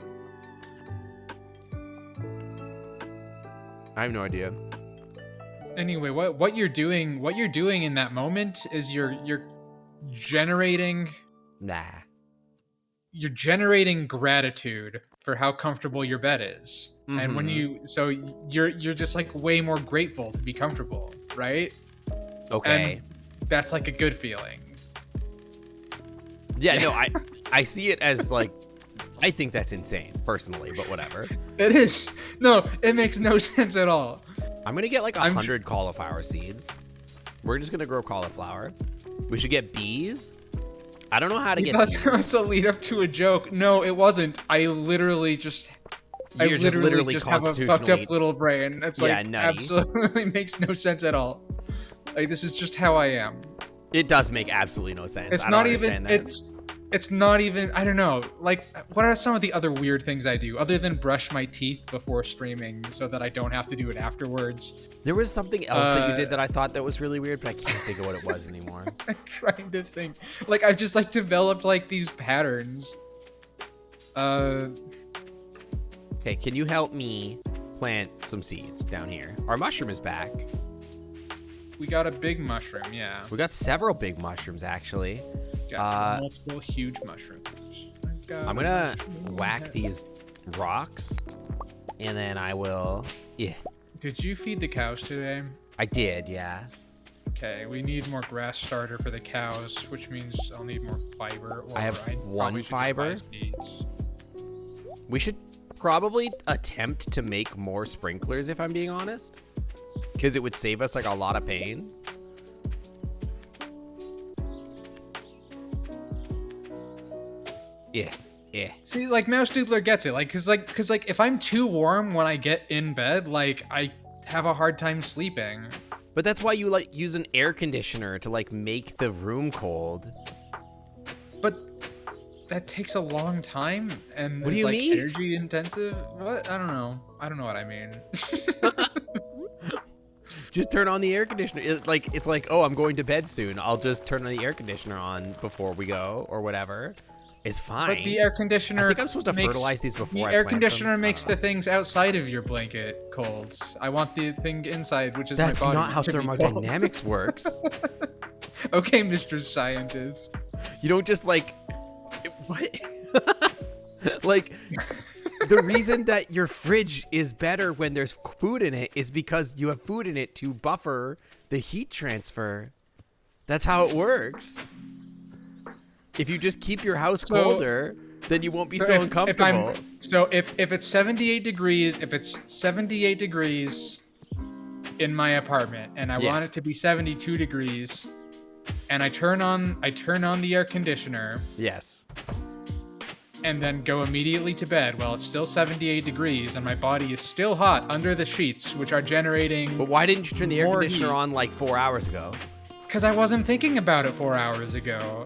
I have no idea. Anyway, what you're doing in that moment is you're generating. Nah. You're generating gratitude for how comfortable your bed is. Mm-hmm. And when you're just like way more grateful to be comfortable, right? Okay. And that's like a good feeling. Yeah, no, I see it as like, I think that's insane personally, but whatever. It is. No, it makes no sense at all. I'm gonna get like 100 cauliflower seeds. We're just gonna grow cauliflower. We should get bees. I don't know how to get bees. That was a lead up to a joke. No, it wasn't. I literally just have a fucked up little brain. It's like absolutely makes no sense at all. Like this is just how I am. It does make absolutely no sense. It's not even. It's not even. I don't know. Like, what are some of the other weird things I do other than brush my teeth before streaming so that I don't have to do it afterwards? There was something else that you did that I thought that was really weird, but I can't think of what it was anymore. I'm trying to think. Like, I've just like developed like these patterns. Okay, can you help me plant some seeds down here? Our mushroom is back. We got a big mushroom, yeah. We got several big mushrooms, actually. Got multiple huge mushrooms. I'm gonna whack these rocks, and then I will. Yeah. Did you feed the cows today? I did, yeah. Okay, we need more grass starter for the cows, which means I'll need more fiber. Or I have one fiber. We should probably attempt to make more sprinklers, if I'm being honest, because it would save us like a lot of pain. Yeah. See, like Mouse Doodler gets it, like, cause if I'm too warm when I get in bed, like I have a hard time sleeping. But that's why you like use an air conditioner to like make the room cold. But that takes a long time, and what do you mean? Energy intensive? What? I don't know what I mean. Just turn on the air conditioner. It's like, oh, I'm going to bed soon. I'll just turn the air conditioner on before we go or whatever. is fine. But the air conditioner. I think I'm supposed to fertilize these before I The air plant conditioner them. makes the things outside of your blanket cold. I want the thing inside, which is That's my body. not how to be cold. thermodynamics works. Okay, Mr. Scientist. You don't just like what? Like the reason that your fridge is better when there's food in it is because you have food in it to buffer the heat transfer. That's how it works. If you just keep your house colder, then you won't be so uncomfortable. If it's 78 degrees, in my apartment and I want it to be 72 degrees and I turn on the air conditioner. Yes. And then go immediately to bed while it's still 78 degrees and my body is still hot under the sheets, which are generating. But why didn't you turn the air conditioner heat on like 4 hours ago? Because I wasn't thinking about it 4 hours ago.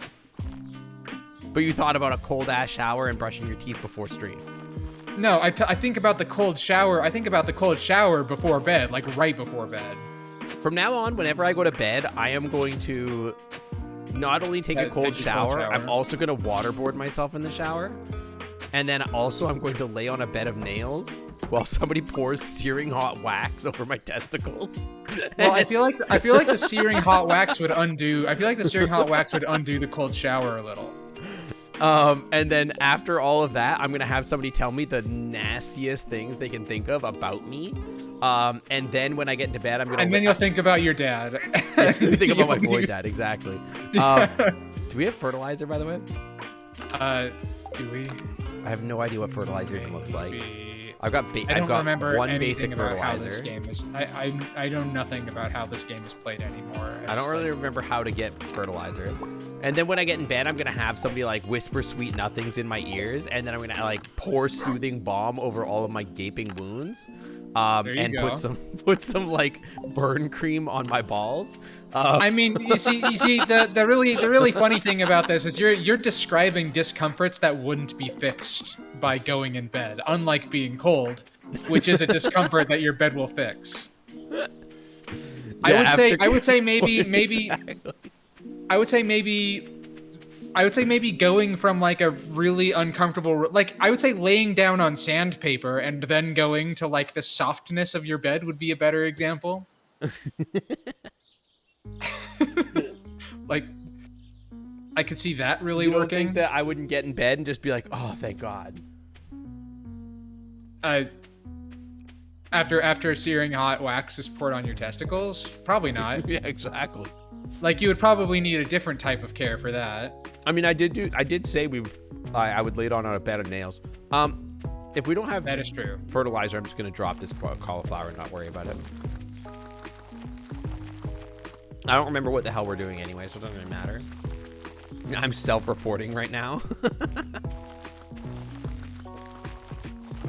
But you thought about a cold ass shower and brushing your teeth before stream. No, I think about the cold shower. I think about the cold shower before bed, like right before bed. From now on, whenever I go to bed, I am going to not only take a cold shower, I'm also going to waterboard myself in the shower. And then also I'm going to lay on a bed of nails while somebody pours searing hot wax over my testicles. Well, I feel like the searing hot wax would undo. I feel like the searing hot wax would undo the cold shower a little. And then after all of that, I'm going to have somebody tell me the nastiest things they can think of about me. And then when I get into bed, I'm going to... And then you'll think about your dad. Yeah, think about my void dad, exactly. Do we have fertilizer, by the way? Do we? I have no idea what fertilizer even looks like. I've got one basic fertilizer. This game is. I know nothing about how this game is played anymore. I don't really remember how to get fertilizer. And then when I get in bed, I'm gonna have somebody like whisper sweet nothings in my ears, and then I'm gonna like pour soothing balm over all of my gaping wounds, and put some like burn cream on my balls. I mean, you see, the really funny thing about this is you're describing discomforts that wouldn't be fixed by going in bed, unlike being cold, which is a discomfort that your bed will fix. Yeah, I would say maybe exactly. I would say maybe going from like a really uncomfortable, like I would say laying down on sandpaper and then going to like the softness of your bed would be a better example. Like I could see that really working. working. Think that I wouldn't get in bed and just be like, oh, thank God. After searing hot wax is poured on your testicles? Probably not. Yeah, exactly. Like you would probably need a different type of care for that. I mean, I did say I would lay it on a bed of nails. If we don't have that is true fertilizer, I'm just gonna drop this cauliflower and not worry about it. I don't remember what the hell we're doing anyway, so it doesn't really matter. I'm self-reporting right now.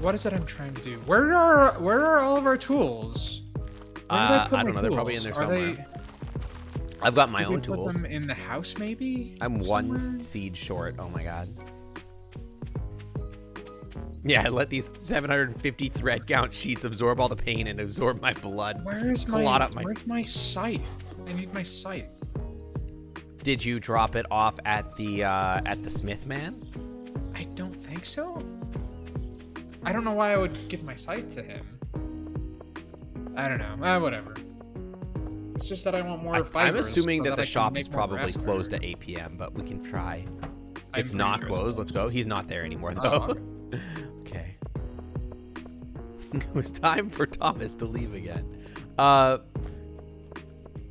What is it I'm trying to do? Where are all of our tools? Where did I put my don't know. tools? They're probably in there somewhere. I've got my own tools. Put them in the house, maybe? I'm somewhere? one seed short. Oh my God. Yeah, let these 750 thread count sheets absorb all the pain and absorb my blood. Where's my scythe? I need my scythe. Did you drop it off at the Smith man? I don't think so. I don't know why I would give my scythe to him. I don't know. Whatever. It's just that I want more fibers. I'm assuming so that the I shop can is make more probably grass closed fiber. at 8 p.m., but we can try. I'm It's not pretty sure closed. it's Let's go. He's not there anymore, Oh, though. Okay. It was time for Thomas to leave again. I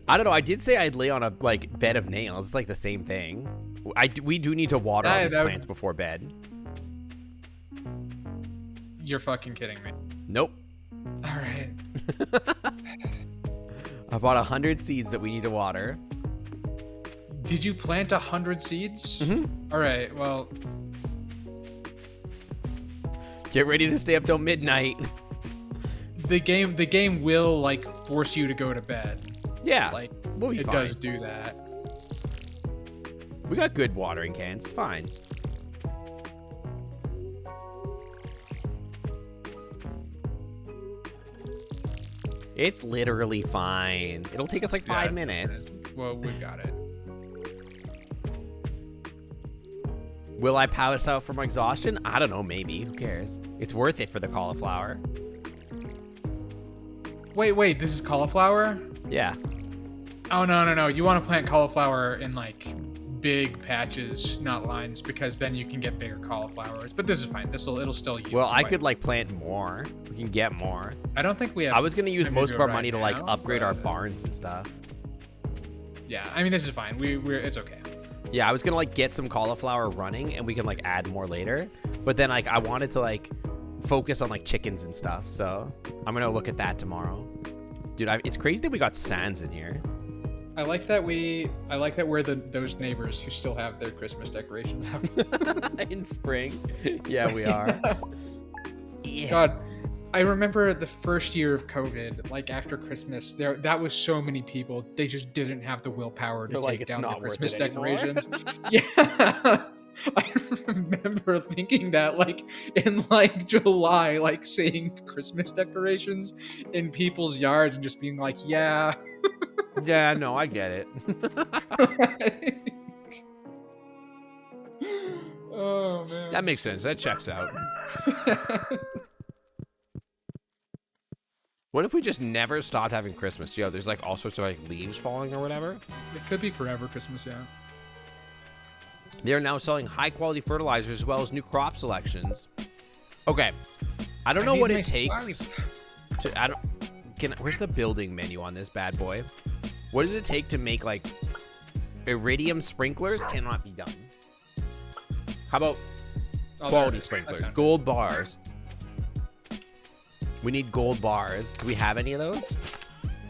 don't know. I did say I'd lay on a bed of nails. It's like the same thing. We do need to water all these plants before bed. You're fucking kidding me. Nope. All right. I bought 100 seeds that we need to water. Did you plant 100 seeds? Mm-hmm. All right. Well, get ready to stay up till midnight. the game will like force you to go to bed. Yeah. Like we'll be it fine. does do that. We got good watering cans. It's fine. It's literally fine. It'll take us like 5 minutes. Well, we got it. Will I pass out from exhaustion? I don't know, maybe. Who cares? It's worth it for the cauliflower. Wait, this is cauliflower? Yeah. Oh, no. You want to plant cauliflower in, like, big patches, not lines, because then you can get bigger cauliflowers. But this is fine. It'll still use. Well, I could, like, plant more. We can get more. I don't think we have... I was going to use most of our money to, like, now, upgrade our barns and stuff. Yeah, I mean, this is fine. It's okay. Yeah, I was going to, like, get some cauliflower running, and we can, like, add more later. But then, like, I wanted to, like, focus on, like, chickens and stuff. So I'm going to look at that tomorrow. Dude, it's crazy that we got Sans in here. I like that we're those neighbors who still have their Christmas decorations up. In spring. Yeah, we are. Yeah. God, I remember the first year of COVID, like after Christmas, that was so many people. They just didn't have the willpower to take down their Christmas decorations. Yeah. I remember thinking that, like, in, like, July, like, seeing Christmas decorations in people's yards and just being like, yeah. Yeah, no, I get it. Oh, man. That makes sense. That checks out. What if we just never stopped having Christmas? Yo, there's, like, all sorts of, like, leaves falling or whatever. It could be forever Christmas, yeah. They are now selling high-quality fertilizers as well as new crop selections. Okay. I don't know what it takes to... Where's the building menu on this bad boy? What does it take to make, like, iridium sprinklers? Cannot be done. How about quality sprinklers? Gold bars. We need gold bars. Do we have any of those?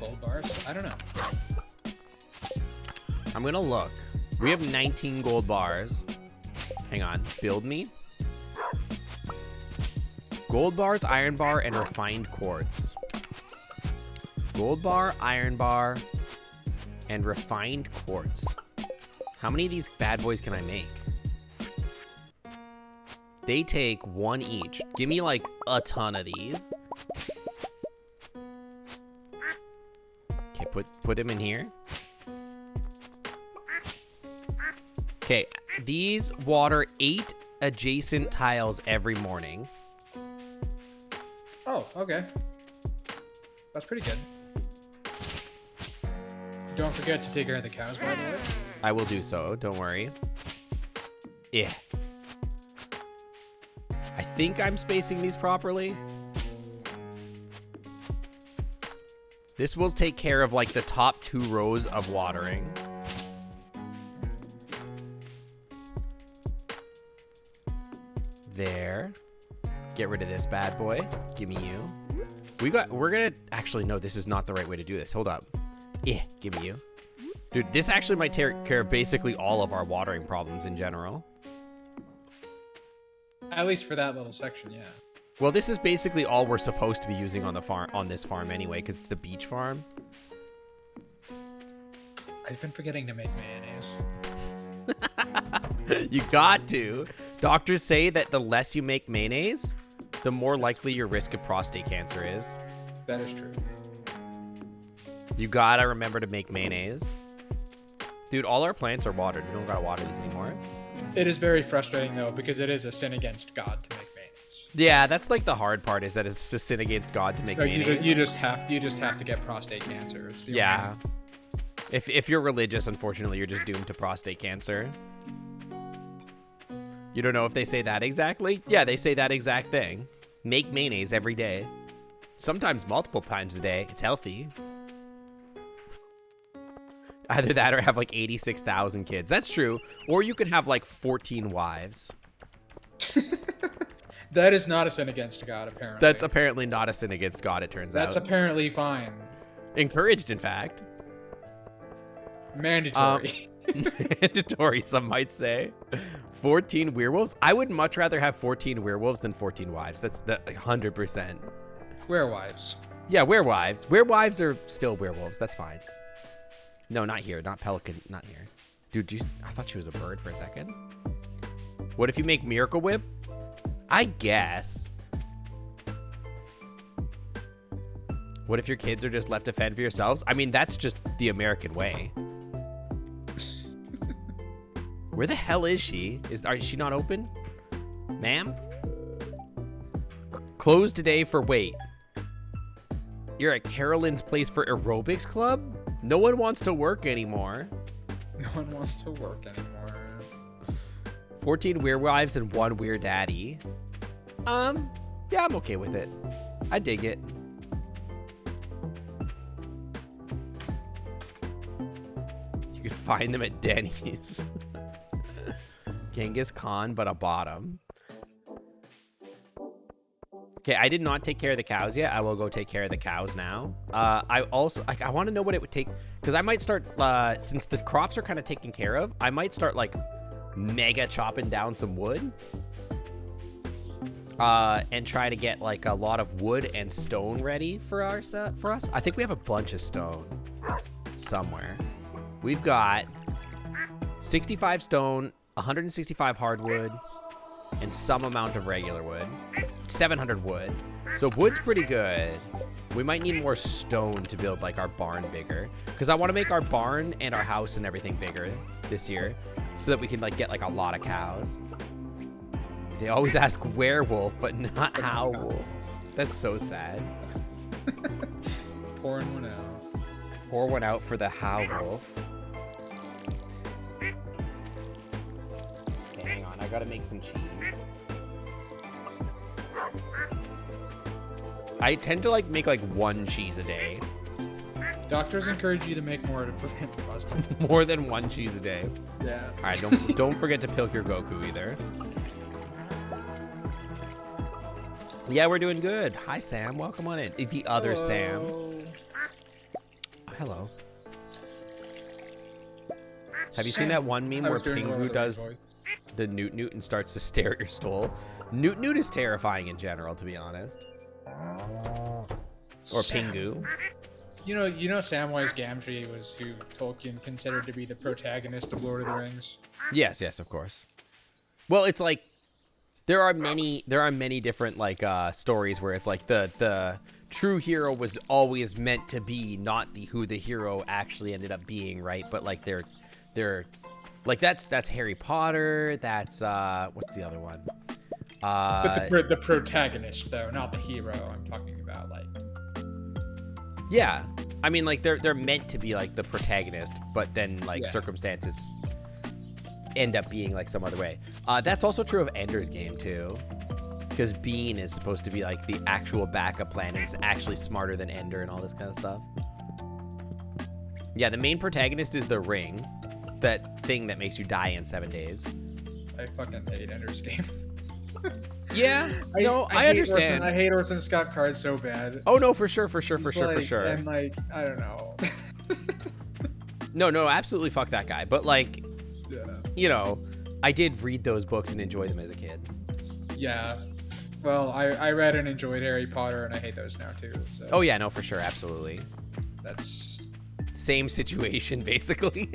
Gold bars? I don't know. I'm gonna look. We have 19 gold bars. Hang on. Build me. Gold bars, iron bar, and refined quartz. Gold bar, iron bar, and refined quartz. How many of these bad boys can I make? They take one each. Give me, like, a ton of these. Okay, put them in here. Okay, these water 8 adjacent tiles every morning. Oh, okay. That's pretty good. Don't forget to take care of the cows, by the way. I will do so, don't worry. Yeah. I think I'm spacing these properly. This will take care of, like, the top 2 rows of watering. There. Get rid of this bad boy. Give me you. We're gonna, actually, no, this is not the right way to do this. Hold up. Yeah, give me you. Dude, this actually might take care of basically all of our watering problems in general. At least for that little section, yeah. Well, this is basically all we're supposed to be using on the farm, on this farm anyway, because it's the beach farm. I've been forgetting to make mayonnaise. You got to. Doctors say that the less you make mayonnaise, the more likely your risk of prostate cancer is. That is true. You gotta remember to make mayonnaise. Dude, all our plants are watered. We don't gotta water these anymore. It is very frustrating, though, because it is a sin against God to make mayonnaise. Yeah, that's like the hard part, is that it's a sin against God to make mayonnaise. You just have to get prostate cancer. It's the yeah. If you're religious, unfortunately, you're just doomed to prostate cancer. You don't know if they say that exactly? Yeah, they say that exact thing. Make mayonnaise every day. Sometimes multiple times a day. It's healthy. Either that or have like 86,000 kids. That's true. Or you could have like 14 wives. That is not a sin against God, apparently. That's apparently not a sin against God, it turns out. That's apparently fine. Encouraged, in fact. Mandatory. Mandatory, some might say. 14 werewolves? I would much rather have 14 werewolves than 14 wives. That's the 100%. Werewives. Yeah, werewives. Werewives are still werewolves. That's fine. No, not here. Not pelican. Not here. Dude, I thought she was a bird for a second. What if you make Miracle Whip? I guess. What if your kids are just left to fend for yourselves? I mean, that's just the American way. Where the hell is she? Is she not open? Ma'am? Closed today for wait. You're at Carolyn's place for aerobics club? No one wants to work anymore. No one wants to work anymore. 14 weird wives and 1 weird daddy. Yeah, I'm okay with it. I dig it. You can find them at Denny's. Genghis Khan, but a bottom. Okay, I did not take care of the cows yet. I will go take care of the cows now. I also, I want to know what it would take, because I might start, since the crops are kind of taken care of, I might start like mega chopping down some wood. And try to get like a lot of wood and stone ready for us. I think we have a bunch of stone somewhere. We've got 65 stone, 165 hardwood, and some amount of regular wood. 700 wood. So wood's pretty good. We might need more stone to build like our barn bigger, because I want to make our barn and our house and everything bigger this year, so that we can like get like a lot of cows. They always ask werewolf, but not owl. That's so sad. Pouring one out. Pour one out for the wolf. Okay, hang on. I gotta make some cheese. I tend to like make like 1 cheese a day. Doctors encourage you to make more to prevent busting. More than 1 cheese a day. Yeah. All right, don't forget to pilk your Goku either. Yeah, we're doing good. Hi, Sam. Welcome on in. The other Hello. Sam. Hello. Have you seen that one meme where Pingu does the Newt Newt and starts to stare at your stool? Newt Newt is terrifying in general, to be honest. Or Sam. Pingu. You know Samwise Gamgee was who Tolkien considered to be the protagonist of Lord of the Rings. Yes, of course. Well, it's like there are many different like stories where it's like the true hero was always meant to be not who the hero actually ended up being, right? But like they're like that's Harry Potter. That's what's the other one? But the protagonist though, not the hero. I'm talking about like. Yeah, I mean like they're meant to be like the protagonist, but then like circumstances end up being like some other way. That's also true of Ender's Game too, because Bean is supposed to be like the actual backup plan and is actually smarter than Ender and all this kind of stuff. Yeah, the main protagonist is the ring, that thing that makes you die in 7 days. I fucking hate Ender's Game. Yeah, I understand. I hate Orson Scott Card so bad. Oh no, for sure. And like, I don't know. No, absolutely fuck that guy. But like, Yeah. you know, I did read those books and enjoy them as a kid. Yeah. Well, I read and enjoyed Harry Potter, and I hate those now too. So. Oh yeah, no, for sure, absolutely. That's same situation basically.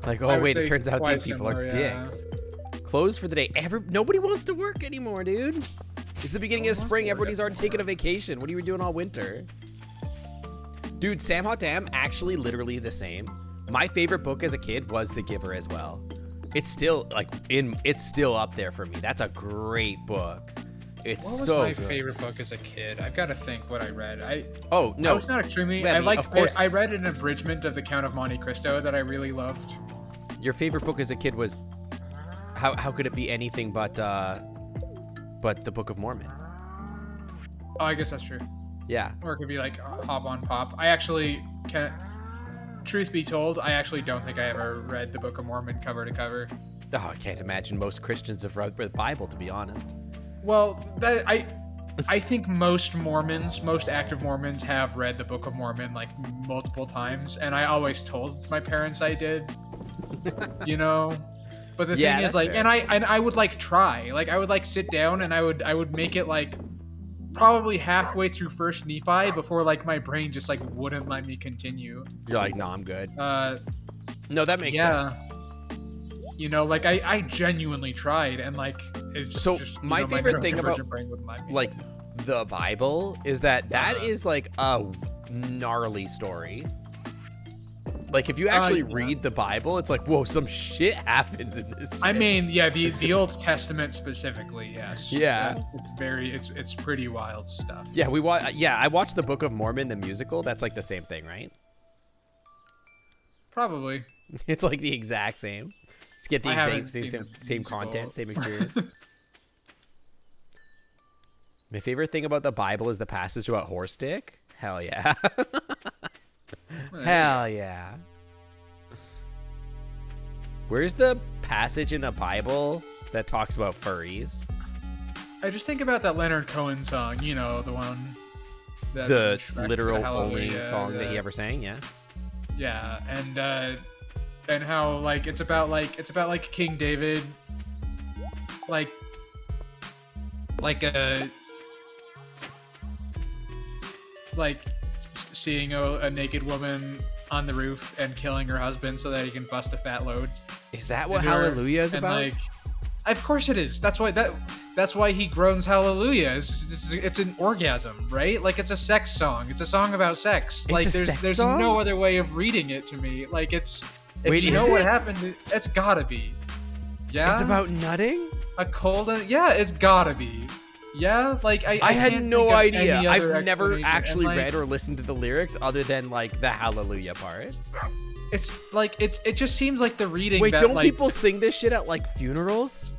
Like, oh wait, it turns out these people are dicks. Closed for the day. Nobody wants to work anymore, dude. It's the beginning of spring. Everybody's already taking a vacation. What are you doing all winter? Dude, Sam Hot Damn, actually literally the same. My favorite book as a kid was The Giver as well. It's still like it's still up there for me. That's a great book. It's so good. What was my favorite book as a kid? I've got to think what I read. Oh no, it's not extremely. I read an abridgment of The Count of Monte Cristo that I really loved. Your favorite book as a kid was how could it be anything but the Book of Mormon? Oh, I guess that's true. Yeah. Or it could be like Hop on Pop. I actually can. Truth be told, I actually don't think I ever read the Book of Mormon cover to cover. Oh, I can't imagine most Christians have read the Bible, to be honest. Well, I think most active Mormons have read the Book of Mormon like multiple times, and I always told my parents I did. You know? But the thing is, like, fair. and I would like try, like, I would like sit down and I would make it like probably halfway through First Nephi before like my brain just like wouldn't let me continue. You're like, no, I'm good. No, that makes sense. You know, like I genuinely tried, and like it's just, so my favorite thing about like the Bible is that is like a gnarly story. Like, if you actually Yeah. read the Bible, it's like, whoa, some shit happens in this shit. I mean, yeah, the Old Testament specifically, yes. Yeah. It's pretty wild stuff. Yeah, I watched the Book of Mormon, the musical. That's like the same thing, right? Probably. It's like the exact same. Just get the I haven't same seen the musical. content, same experience. My favorite thing about the Bible is the passage about horse dick. Hell yeah. Hell yeah. Where's the passage in the Bible that talks about furries? I just think about that Leonard Cohen song, you know, the one that The was in Shrek, literal the only Hallelujah, song that he ever sang, yeah. Yeah, and how like it's about like King David, like seeing a naked woman on the roof and killing her husband so that he can bust a fat load. Is that what into her. Hallelujah is And, about? like, of course it is. That's why he groans hallelujah. It's an orgasm, right? Like, it's a sex song. It's a song about sex. It's Like a there's sex song? no other way of reading it to me. Like, it's if Wait, you is know what it? happened, it's gotta be. Yeah. It's about nutting? a cold. Yeah, it's gotta be. Yeah, like I had can't no think of idea. any other I've never explanation. actually And, like, read or listened to the lyrics other than like the Hallelujah part. It's like it just seems like the reading. Wait, that, don't like, people sing this shit at like funerals?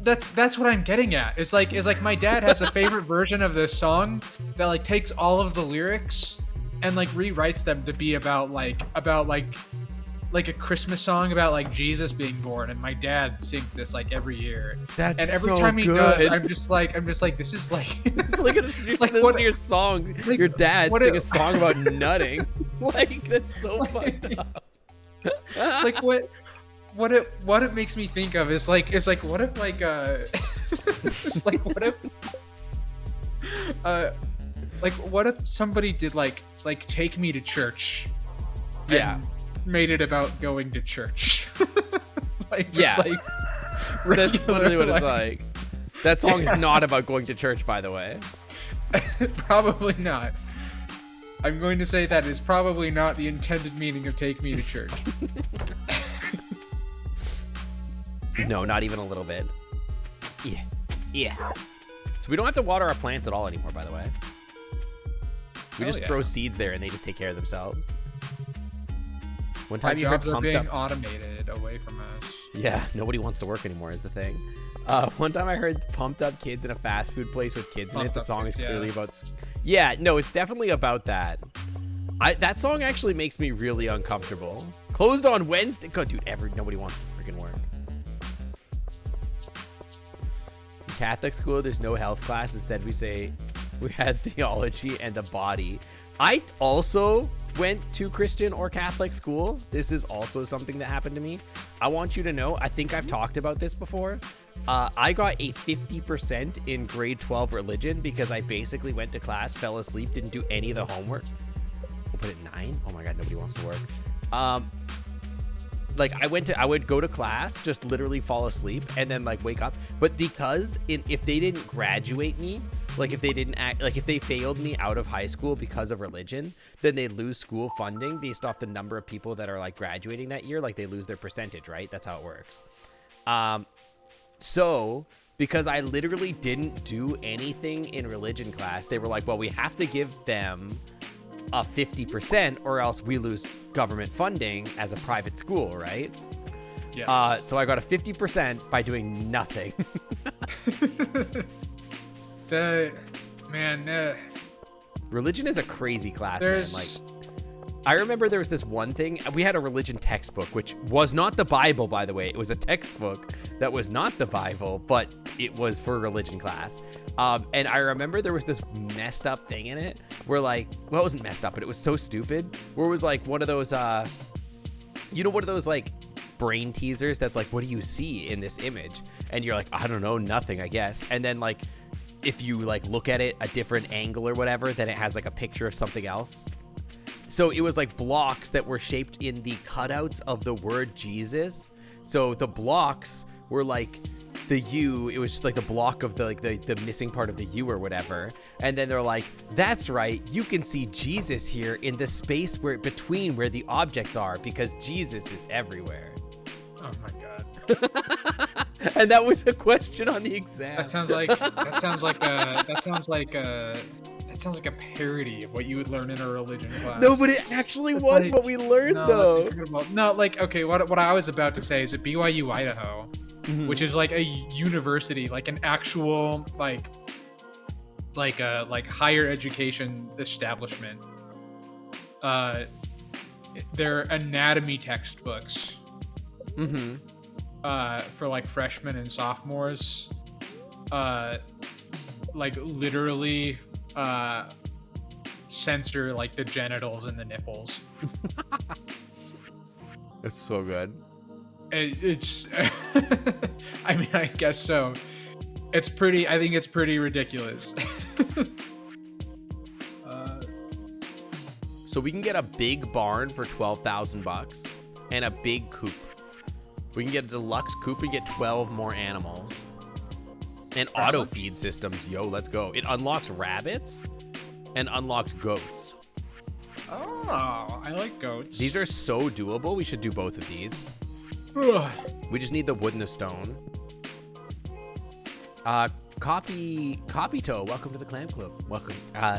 That's what I'm getting at. It's like my dad has a favorite version of this song that like takes all of the lyrics and like rewrites them to be about a Christmas song about like Jesus being born, and my dad sings this like every year. That's And every so time he good. does, I'm just like this is like It's like Like, what- your song. like, Your dad what sing it- a song about nutting. Like that's so fucked up. like what it makes me think of is like what if like it's like what if somebody did like Take Me to Church, Yeah. and made it about going to church. Like, just, Yeah. like, That's regular, literally what it's like. That song is not about going to church, by the way. Probably not. I'm going to say that is probably not the intended meaning of Take Me to Church. No, not even a little bit. Yeah. Yeah. So we don't have to water our plants at all anymore, by the way. We Hell just yeah. throw seeds there and they just take care of themselves. One Our time you heard jobs are pumped being up. automated away from us. Yeah, nobody wants to work anymore is the thing. One time I heard Pumped Up Kids in a fast food place with kids in it. Pumped The Up song Kids, is clearly yeah. about... Yeah, no, it's definitely about that. That song actually makes me really uncomfortable. Closed on Wednesday. God, dude, nobody wants to freaking work. In Catholic school, there's no health class. Instead, we had theology and the body. I also went to Christian or Catholic school. This is also something that happened to me. I want you to know, I think I've talked about this before. I got a 50% in grade 12 religion because I basically went to class, fell asleep, didn't do any of the homework. We'll put it 9. Oh my God, nobody wants to work. Like I would go to class, just literally fall asleep and then like wake up. But because if they didn't graduate me, like if they failed me out of high school because of religion, then they lose school funding based off the number of people that are like graduating that year. Like they lose their percentage, right? That's how it works. So because I literally didn't do anything in religion class, they were like, well, we have to give them a 50% or else we lose government funding as a private school, right? Yes. So I got a 50% by doing nothing. Religion is a crazy class, man. Like, I remember there was this one thing. We had a religion textbook, which was not the Bible, by the way. It was a textbook that was not the Bible, but it was for religion class. And I remember there was this messed up thing in it where like, well, it wasn't messed up, but it was so stupid where it was like one of those, one of those like brain teasers that's like, what do you see in this image? And you're like, I don't know, nothing, I guess. And then like, if you like look at it a different angle or whatever, then it has like a picture of something else. So it was like blocks that were shaped in the cutouts of the word Jesus. So the blocks were like the U, it was just like the block of the missing part of the U or whatever. And then they're like, that's right, you can see Jesus here in the space between where the objects are because Jesus is everywhere. Oh my god. And that was a question on the exam. That sounds like a parody of what you would learn in a religion class. No, but it actually was like, what we learned, though. No, like, okay, what I was about to say is at BYU, Idaho, which is like a university, like an actual, like higher education establishment. Their anatomy textbooks, for like freshmen and sophomores, like literally censor like the genitals and the nipples. It's so good. It's I mean, I guess so. I think it's pretty ridiculous. So we can get a big barn for $12,000 and a big coop. We can get a deluxe coop and get 12 more animals. And auto feed systems, yo, let's go. It unlocks rabbits and unlocks goats. Oh, I like goats. These are so doable. We should do both of these. We just need the wood and the stone. Copy Toe, welcome to the Clam Club. Welcome.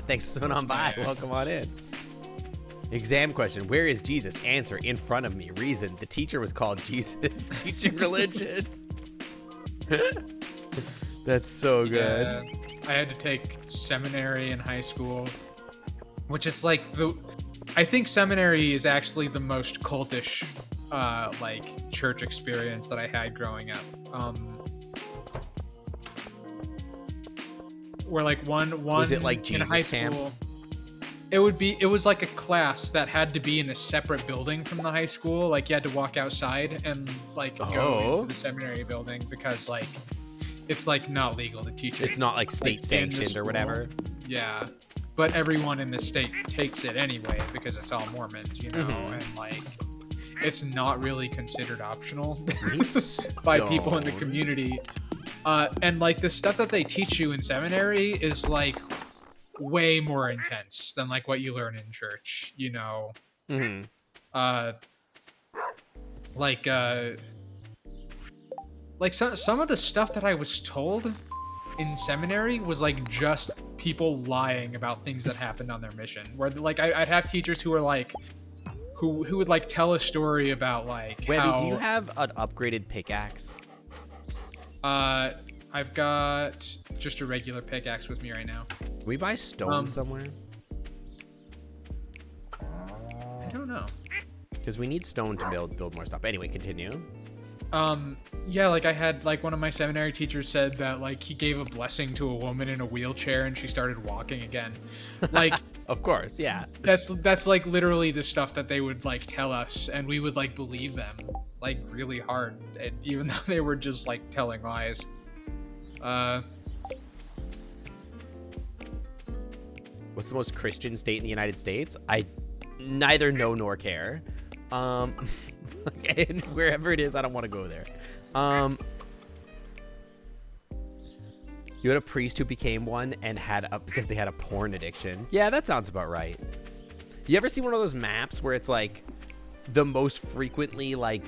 Thanks for coming on by. Welcome on in. Exam question: where is Jesus? Answer: in front of me. Reason: the teacher was called Jesus, teaching religion. That's so good. Yeah, I had to take seminary in high school, which is like I think seminary is actually the most cultish, like church experience that I had growing up. Where like one was it like Jesus in high camp? School, it was like a class that had to be in a separate building from the high school. Like you had to walk outside and like go into the seminary building because like it's like not legal to teach it. It's not like state sanctioned or whatever. Yeah, but everyone in the state takes it anyway because it's all Mormons, you know, and like it's not really considered optional by people in the community. And like the stuff that they teach you in seminary is like way more intense than like what you learn in church, you know. Like some of the stuff that I was told in seminary was like just people lying about things that happened on their mission. Where like I'd have teachers who were like who would like tell a story about like Webby, do you have an upgraded pickaxe? I've got just a regular pickaxe with me right now. Can we buy stone somewhere? I don't know. Because we need stone to build more stuff. Anyway, continue. Yeah, like I had like one of my seminary teachers said that like he gave a blessing to a woman in a wheelchair and she started walking again. Like of course, yeah. That's like literally the stuff that they would like tell us and we would like believe them like really hard, even though they were just like telling lies. What's the most Christian state in the United States? I neither know nor care. And wherever it is, I don't want to go there. You had a priest who became one and because they had a porn addiction. Yeah, that sounds about right. You ever see one of those maps where it's like the most frequently like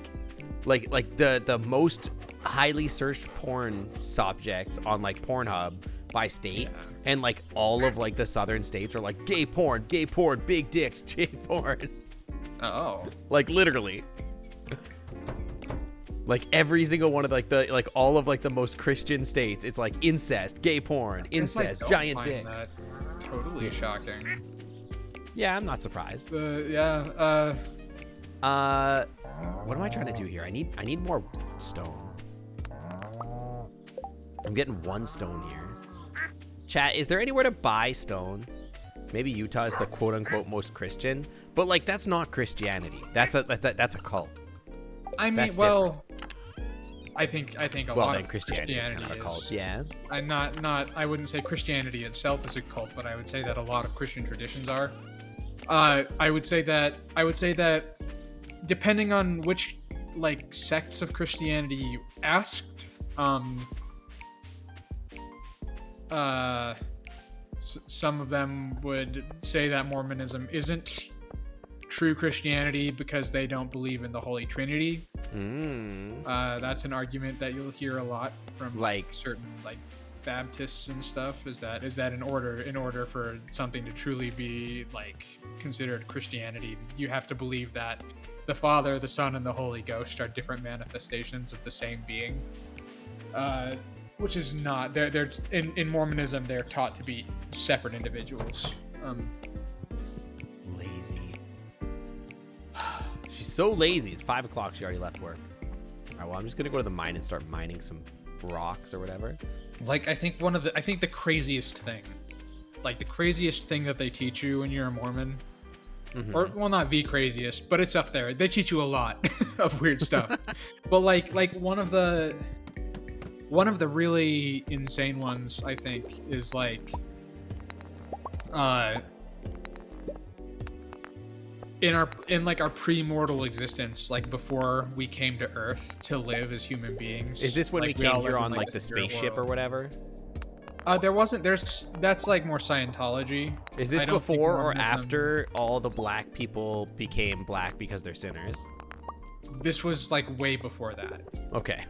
the most highly searched porn subjects on like Pornhub by state, and like all of like the southern states are like gay porn, big dicks, gay porn. Oh, like literally. Like every single one of like all of like the most Christian states, it's like incest, gay porn, incest, giant dicks. That totally shocking. Yeah, I'm not surprised. Yeah. What am I trying to do here? I need more stone. I'm getting one stone here. Chat, is there anywhere to buy stone? Maybe Utah is the quote unquote most Christian, but like that's not Christianity. That's a cult. I mean, that's well, I think a lot of Christianity is kind of a cult. Yeah. I'm not. I wouldn't say Christianity itself is a cult, but I would say that a lot of Christian traditions are. I would say that depending on which like sects of Christianity you asked, some of them would say that Mormonism isn't true Christianity because they don't believe in the Holy Trinity. That's an argument that you'll hear a lot from like certain like Baptists and stuff. Is that in order for something to truly be like considered Christianity, you have to believe that the Father, the Son, and the Holy Ghost are different manifestations of the same being. Which is not. They're in Mormonism, they're taught to be separate individuals. Lazy. She's so lazy. It's 5 o'clock. She already left work. All right. Well, I'm just gonna go to the mine and start mining some rocks or whatever. Like I think the craziest thing, like the craziest thing that they teach you when you're a Mormon, or well, not the craziest, but it's up there. They teach you a lot of weird stuff. But like one of the really insane ones, I think, is like in our pre-mortal existence, like before we came to Earth to live as human beings. Is this when like, we came here lived on in, like the spaceship or whatever? That's like more Scientology. Is this before or after all the black people became black because they're sinners? This was like way before that. Okay.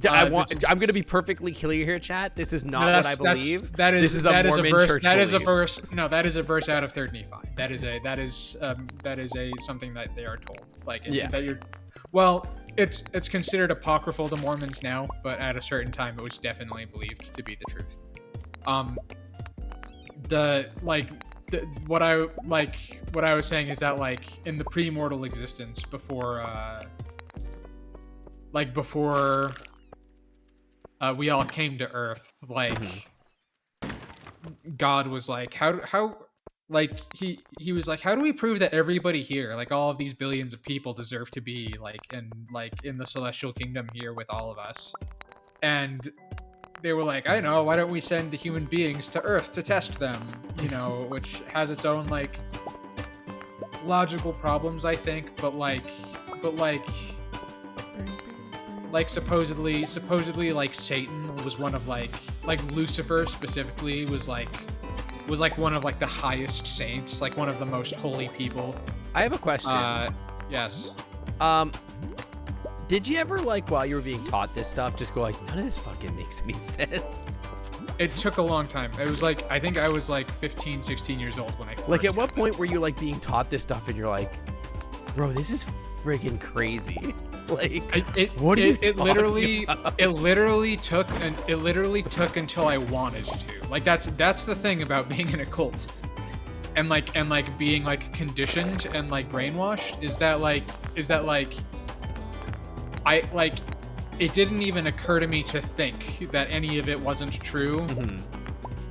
I'm going to be perfectly clear here, chat. This is not what I believe. This is a Mormon church That is a belief. verse. No, that is a verse out of 3rd Nephi. That is something that they are told. Like, that you're. Well, it's considered apocryphal to Mormons now, but at a certain time, it was definitely believed to be the truth. What I was saying is that like in the pre-mortal existence before we all came to Earth, like God was like, how like he was like, how do we prove that everybody here, like all of these billions of people, deserve to be like in the celestial kingdom here with all of us? And they were like, I know, why don't we send the human beings to Earth to test them? You know, which has its own like logical problems, I think, but supposedly like Satan was one of like Lucifer specifically was like one of like the highest saints, like one of the most holy people. I have a question. Yes. Did you ever, like, while you were being taught this stuff, just go like, none of this fucking makes any sense? It took a long time. It was like, I think I was like 15, 16 years old when I first like, at what point were you like being taught this stuff and you're like, bro, this is friggin' crazy? Like, what are you talking about? It literally took until I wanted to. Like, that's the thing about being in a cult. And being like conditioned and like brainwashed is that it didn't even occur to me to think that any of it wasn't true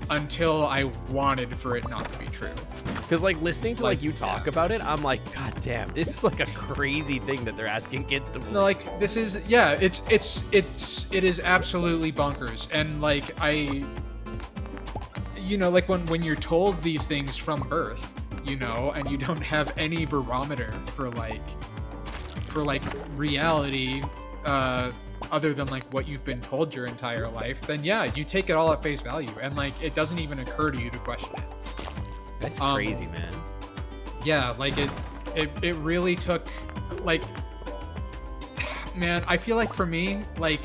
until I wanted for it not to be true. Because like listening to like you talk about it, I'm like, God damn, this is like a crazy thing that they're asking kids to believe. No, like this is it is absolutely bonkers. And like like when you're told these things from birth, and you don't have any barometer for reality other than like what you've been told your entire life, then you take it all at face value, and like it doesn't even occur to you to question it. That's crazy, man. Yeah, like it really took like, man, I feel like for me, like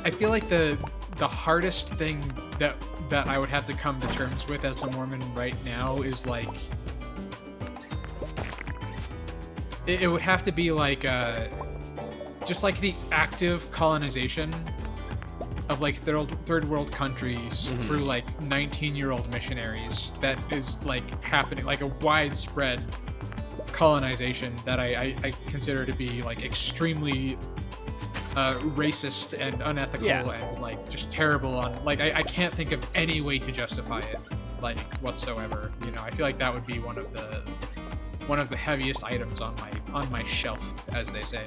I feel like the hardest thing that I would have to come to terms with as a Mormon right now is like it would have to be like just like the active colonization of like third world countries through like 19-year-old missionaries that is like happening, like a widespread colonization that I consider to be like extremely racist and unethical and like just terrible on like I can't think of any way to justify it like whatsoever. I feel like that would be one of the heaviest items on my shelf, as they say.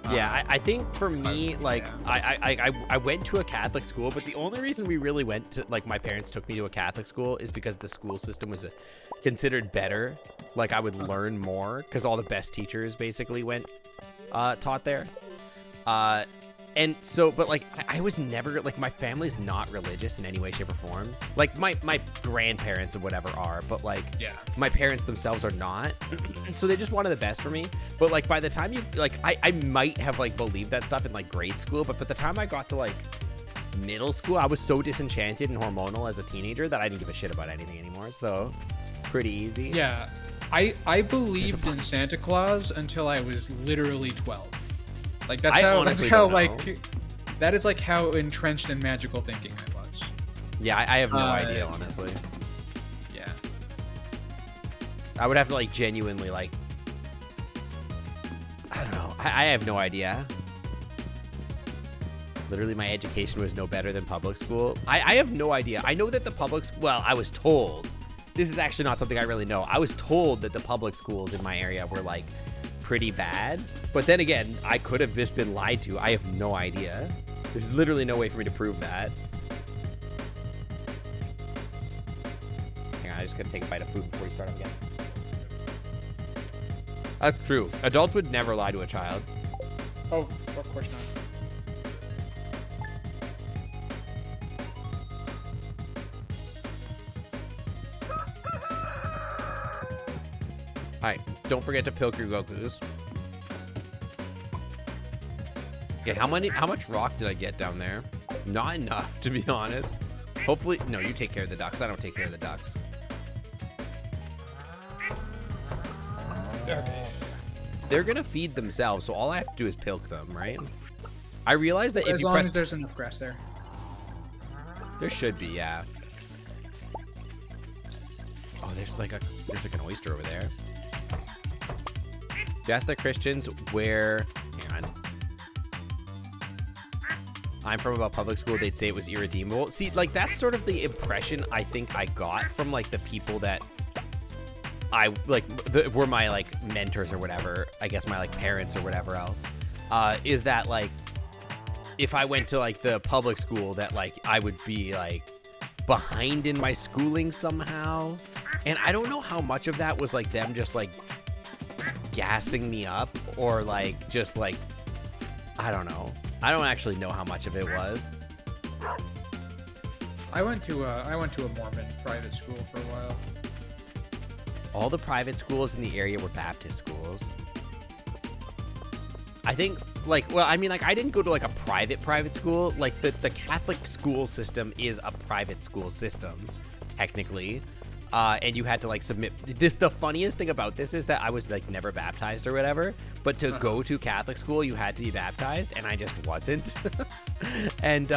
I think for me, I went to a Catholic school, but the only reason we really went to, like, my parents took me to a Catholic school is because the school system was considered better. Like, I would learn more because all the best teachers basically taught there. And so, but like, I was never, like, my family's not religious in any way, shape, or form. Like, my grandparents and whatever are, but like, Yeah. my parents themselves are not. So they just wanted the best for me. But like, by the time you, like, I might have like believed that stuff in like grade school, but by the time I got to like middle school, I was so disenchanted and hormonal as a teenager that I didn't give a shit about anything anymore. So pretty easy. Yeah. I believed in Santa Claus until I was literally 12. Like that is like how entrenched in magical thinking I was. Yeah, I have no idea, honestly. Yeah. I would have to like genuinely like, I don't know. I have no idea. Literally, my education was no better than public school. I have no idea. I know that the public school, well, I was told, this is actually not something I really know. I was told that the public schools in my area were like pretty bad. But then again, I could have just been lied to. I have no idea. There's literally no way for me to prove that. Hang on, I just gotta take a bite of food before we start up again. That's true. Adults would never lie to a child. Oh, of course not. Alright, don't forget to pilk your Gokus. Okay, how much rock did I get down there? Not enough, to be honest. Hopefully, no, you take care of the ducks. I don't take care of the ducks. Okay. They're gonna feed themselves, so all I have to do is pilk them, right? I realize that if As you long press... as there's enough grass there. There should be, yeah. Oh, there's like an oyster over there. If you ask the Christians where... Hang on. I'm from about public school, they'd say it was irredeemable. See, like, that's sort of the impression I think I got from, like, the people that I, like, were my, like, mentors or whatever, I guess my, like, parents or whatever else, is that, like, if I went to, like, the public school, that, like, I would be, like, behind in my schooling somehow. And I don't know how much of that was, like, them just, like, gassing me up or, like, just, like, I don't know. I don't actually know how much of it was. I went to a Mormon private school for a while. All the private schools in the area were Baptist schools. I think, like, well, I mean, like, I didn't go to, like, a private school. Like, the Catholic school system is a private school system, technically. And you had to, like, submit this. The funniest thing about this is that I was, like, never baptized or whatever, but to go to Catholic school you had to be baptized, and I just wasn't. And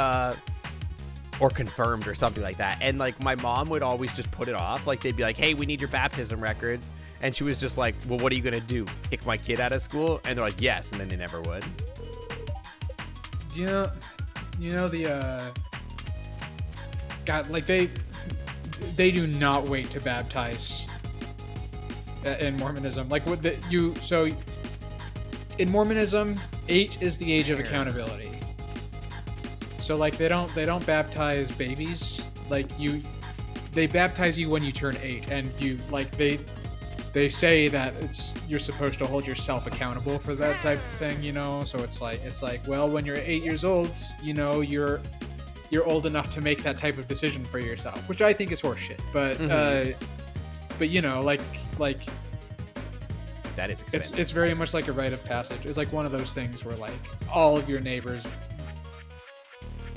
or confirmed or something like that. And like, my mom would always just put it off. Like, they'd be like, hey, we need your baptism records, and she was just like, well, what are you gonna do, kick my kid out of school? And they're like, yes. And then they never would. Do you know the God, like, they do not wait to baptize in Mormonism. Like, what so in Mormonism, 8 is the age of accountability. So, like, they don't baptize babies. Like, they baptize you when you turn 8, and you, like, they say that you're supposed to hold yourself accountable for that type of thing, you know. So it's like, well, when you're 8 years old, you know, you're old enough to make that type of decision for yourself, which I think is horseshit. But you know, like that is expensive. It's very much like a rite of passage. It's like one of those things where, like, all of your neighbors,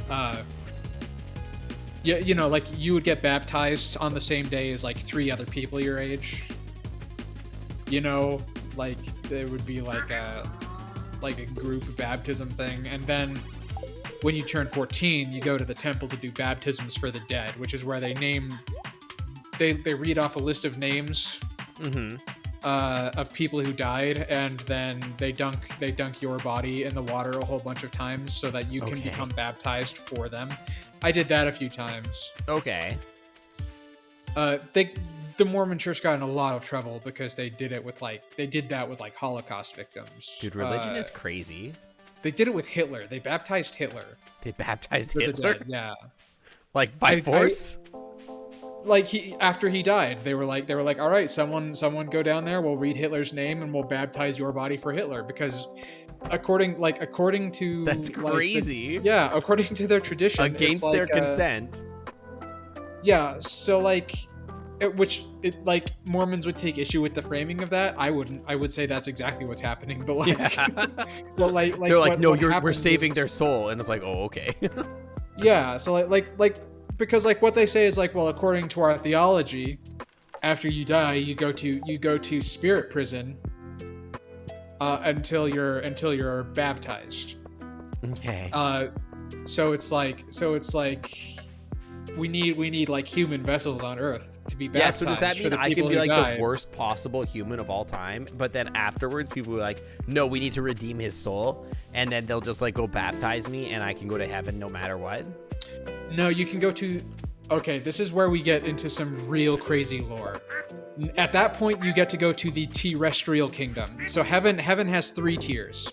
yeah, you know, like, you would get baptized on the same day as like 3 other people your age. You know, like, there would be like a group baptism thing, and then when you turn 14, you go to the temple to do baptisms for the dead, which is where they read off a list of names of people who died, and then they dunk your body in the water a whole bunch of times so that you can become baptized for them. I did that a few times. Okay. The Mormon Church got in a lot of trouble because they did that with Holocaust victims. Dude, religion is crazy. They did it with Hitler. They baptized Hitler. They baptized Hitler? Dead, yeah. Like, by force? Like, after he died, they were like, all right, someone go down there, we'll read Hitler's name, and we'll baptize your body for Hitler, because according to That's crazy. according to their tradition, Against their consent. Yeah, so Mormons would take issue with the framing of that. I wouldn't. I would say that's exactly what's happening. But They're like, no, we're saving their soul, and it's like, oh, okay. Yeah, so because what they say is well, according to our theology, after you die, you go to spirit prison until you're baptized. Okay. So it's like we need human vessels on Earth to be baptized. Yeah, so does that mean I can be died. the worst possible human of all time, but then afterwards people are like, no, we need to redeem his soul, and then they'll just go baptize me and I can go to heaven no matter what? No, you can go to... Okay, this is where we get into some real crazy lore. At that point, you get to go to the terrestrial kingdom. So heaven has 3 tiers.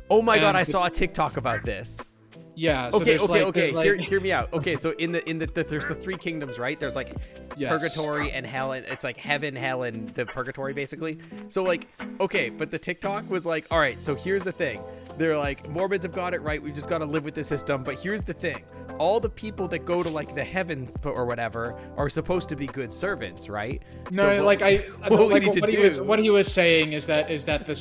Oh my god, I saw a TikTok about this. Yeah. So okay. Hear me out. Okay, so in the there's the 3 kingdoms, right? There's yes. purgatory and hell, and it's heaven, hell, and the purgatory basically. So okay, but the TikTok was all right, so here's the thing. They're Mormons have got it right. We've just got to live with the system. But here's the thing. All the people that go to the heavens or whatever are supposed to be good servants, right? No, so, what he was saying is that the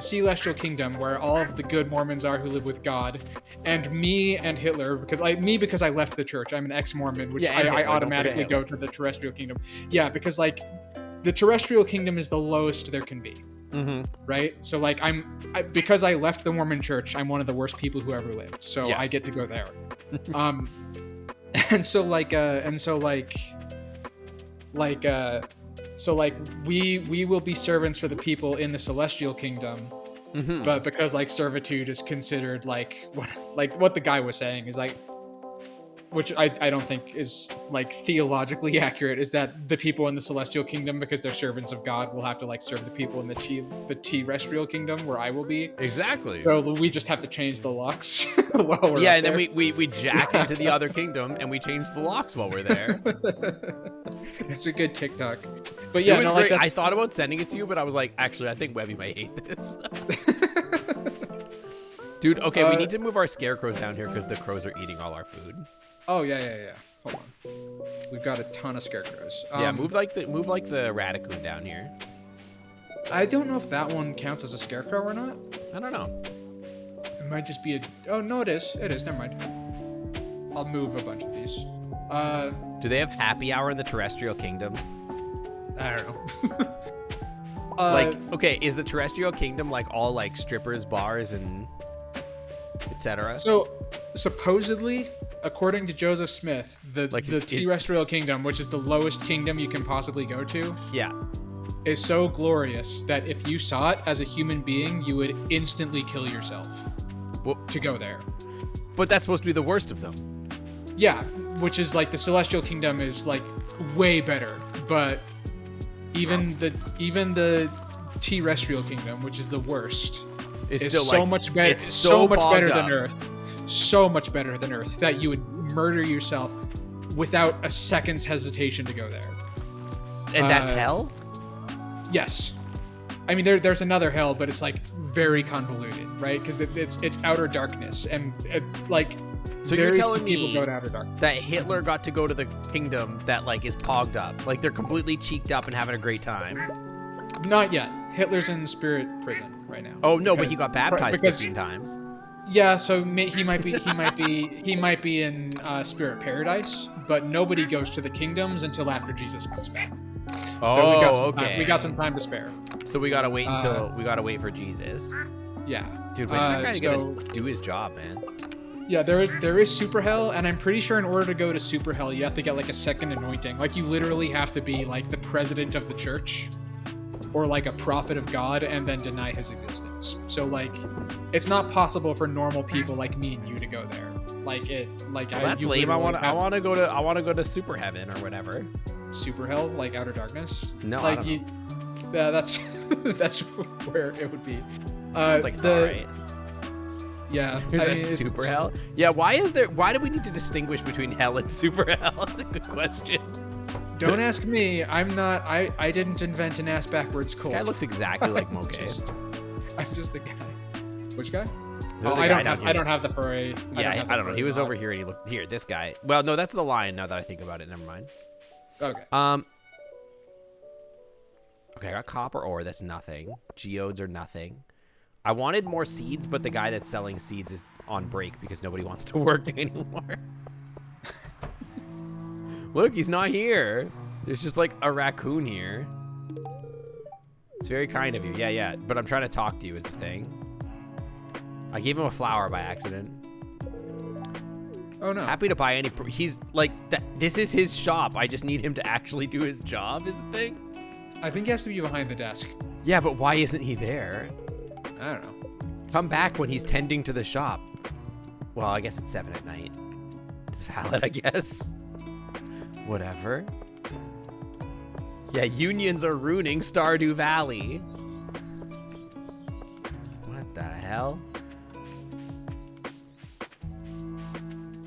celestial kingdom, where all of the good Mormons are who live with God, and me and Hitler, because I left the church. I'm an ex-Mormon, which I automatically go to the terrestrial kingdom. Yeah, because the terrestrial kingdom is the lowest there can be. Mm-hmm. Right, so because I left the Mormon church, I'm one of the worst people who ever lived, so yes. I get to go there. We will be servants for the people in the celestial kingdom. Mm-hmm. But because servitude is considered what the guy was saying is which I don't think is theologically accurate, is that the people in the celestial kingdom, because they're servants of God, will have to serve the people in the terrestrial kingdom where I will be. Exactly. So we just have to change the locks while we're and there. then we jack into the other kingdom and we change the locks while we're there. That's a good TikTok. But yeah, it was great. I thought about sending it to you, but I was actually, I think Webby might hate this. Dude, okay, we need to move our scarecrows down here because the crows are eating all our food. Oh yeah. Hold on. We've got a ton of scarecrows. Move the raccoon down here. I don't know if that one counts as a scarecrow or not. I don't know. It might just be a... Oh, no, it is. It is. Never mind. I'll move a bunch of these. Do they have happy hour in the terrestrial kingdom? I don't know. Okay, is the terrestrial kingdom all strippers, bars, and etc.? So, supposedly, according to Joseph Smith, the terrestrial kingdom, which is the lowest kingdom you can possibly go to, is so glorious that if you saw it as a human being, you would instantly kill yourself to go there. But that's supposed to be the worst of them. Yeah, which is the celestial kingdom is way better, but even the terrestrial kingdom, which is the worst, is still so much better. It's so much better than Earth. So much better than Earth that you would murder yourself without a second's hesitation to go there. And that's hell? Yes. I mean, there's another hell, but it's very convoluted, right? Because it's outer darkness, and so you're telling me people go to outer darkness. That Hitler got to go to the kingdom that is pogged up, they're completely cheeked up and having a great time? Not yet. Hitler's in spirit prison right now. Oh no, but he got baptized 15 times. Yeah, so he might be in spirit paradise, but nobody goes to the kingdoms until after Jesus comes back. Oh, so we got some time to spare. So we gotta wait for Jesus. Yeah, dude, when's that guy gonna do his job, man? Yeah, there is super hell, and I'm pretty sure in order to go to super hell, you have to get a second anointing. You literally have to be the president of the church, or a prophet of God, and then deny his existence. So it's not possible for normal people like me and you to go there. That's lame. I want to go to super heaven or whatever. Super hell, outer darkness. No, yeah, that's that's where it would be. Sounds like it's alright. Yeah. There's a super hell? Yeah, why do we need to distinguish between hell and super hell? That's a good question. Don't ask me. I didn't invent an ass backwards cult. This guy looks exactly like Moke. I'm just a guy. Which guy? There's a I guy don't down have. here. I don't have the furry. Yeah, I don't know. He was over here and he looked here. This guy. Well, no, that's the lion. Now that I think about it, never mind. Okay. Okay, I got copper ore. That's nothing. Geodes are nothing. I wanted more seeds, but the guy that's selling seeds is on break because nobody wants to work anymore. Look, he's not here. There's just like a raccoon here. It's very kind of you. Yeah. But I'm trying to talk to you is the thing. I gave him a flower by accident. Oh no. Happy to buy any. He's like, this is his shop. I just need him to actually do his job is the thing. I think he has to be behind the desk. Yeah, but why isn't he there? I don't know. Come back when he's tending to the shop. Well, I guess it's 7 at night. It's valid, I guess. Whatever. Yeah, unions are ruining Stardew Valley. What the hell?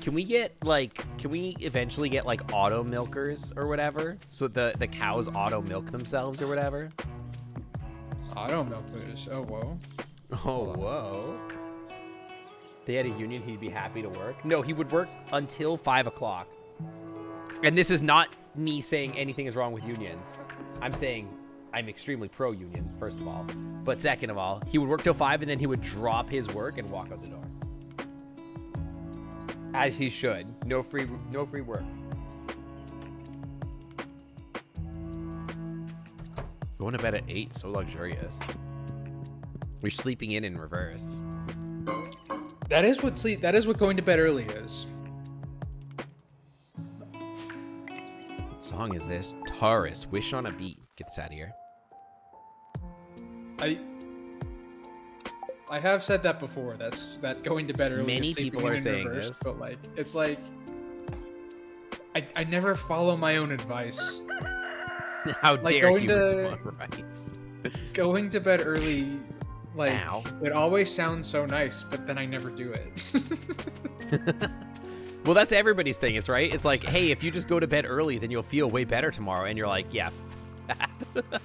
Can we eventually get like auto milkers or whatever? So the cows auto milk themselves or whatever? Auto milkers. Oh, whoa. Oh, whoa. They had a union, he'd be happy to work. No, he would work until 5 o'clock. And this is not me saying anything is wrong with unions. I'm saying I'm extremely pro-union, first of all. But second of all, he would work till 5 and then he would drop his work and walk out the door. As he should. No free work. Going to bed at 8, so luxurious. We're sleeping in reverse. That is what going to bed early is. What song is this? Taurus, Wish on a Beat. Get this out of here. I have said that before. That going to bed early. Many is people sleeping are in saying reverse, this. But like, it's like I never follow my own advice. How Like dare going you to- with my rights? Going to bed early, like Ow. it always sounds so nice, but then I never do it. Well, that's everybody's thing. It's right. It's like, hey, if you just go to bed early, then you'll feel way better tomorrow. And you're like, yeah, that.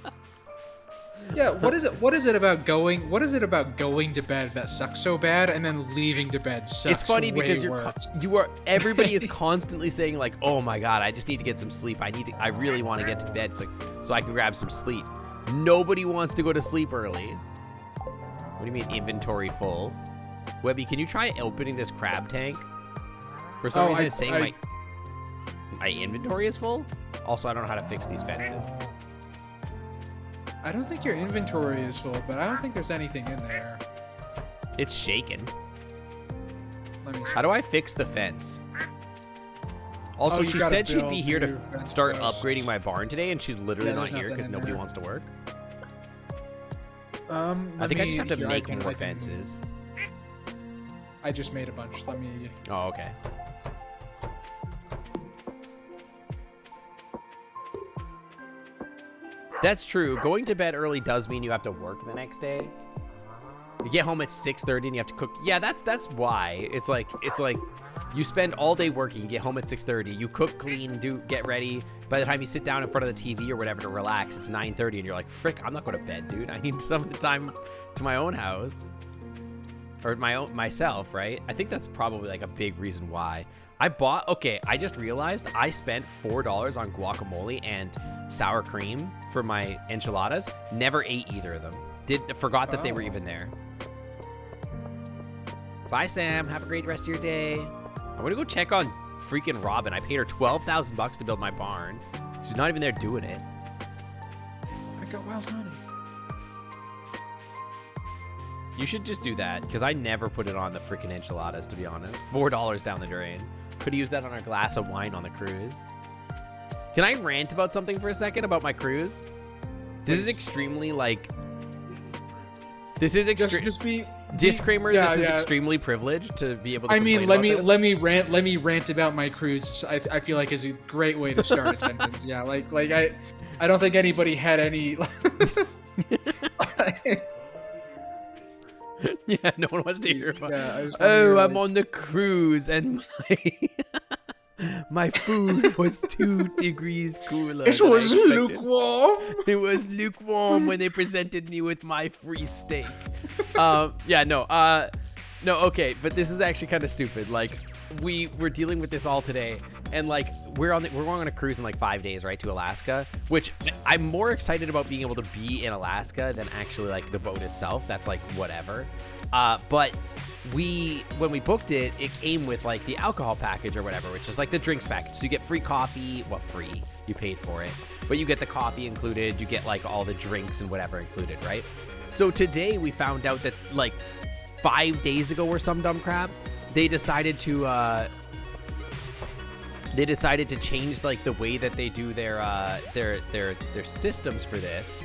Yeah, what is it about going to bed that sucks so bad and then leaving to bed sucks? It's funny because way worse. everybody is constantly saying like, oh my god, I just need to get some sleep. I really want to get to bed so I can grab some sleep. Nobody wants to go to sleep early. What do you mean inventory full? Webby, can you try opening this crab tank? For some reason it's saying my inventory is full. Also, I don't know how to fix these fences. I don't think your inventory is full, but I don't think there's anything in there. It's shaken. Let me How do I fix the fence? Also, you she gotta said she'd build be here to new fence start posts. upgrading my barn today, and she's literally Yeah, not there's here nothing because in nobody there. wants to work. I I just have to make more fences. I just made a bunch. Let me. Oh, okay. That's true. Going to bed early does mean you have to work the next day. You get home at 6:30 and you have to cook. Yeah, that's why. It's like you spend all day working, you get home at 6:30, you cook, clean, get ready. By the time you sit down in front of the TV or whatever to relax, it's 9:30 and you're like, frick, I'm not going to bed, dude. I need some of the time to my own house. Or myself, right? I think that's probably like a big reason why. I just realized I spent $4 on guacamole and sour cream for my enchiladas. Never ate either of them. Forgot that they were even there. Bye, Sam. Have a great rest of your day. I'm gonna go check on freaking Robin. I paid her $12,000 to build my barn. She's not even there doing it. I got wild honey. You should just do that, because I never put it on the freaking enchiladas, to be honest. $4 down the drain. Could have used that on a glass of wine on the cruise. Can I rant about something for a second about my cruise? This is extremely, like... This is extreme. Just be Disclaimer, yeah, this is yeah. extremely privileged to be able to I mean, complain about let me rant about my cruise. I feel like is a great way to start a sentence. Yeah, like I don't think anybody had any. Yeah, no one wants to hear about Yeah, I'm on the cruise and my food was 2 degrees cooler. It than I was expected. lukewarm. It was lukewarm when they presented me with my free steak. Yeah, no, no, okay, but this is actually kind of stupid. Like, we're dealing with this all today, and like we're going on a cruise in like 5 days, right, to Alaska, which I'm more excited about being able to be in Alaska than actually like the boat itself. That's like whatever. But when we booked it, it came with like the alcohol package or whatever, which is like the drinks package. So you get free coffee, well, free, you paid for it, but you get the coffee included, you get like all the drinks and whatever included, right? So today we found out that like 5 days ago or some dumb crap, they decided to change like the way that they do their systems for this,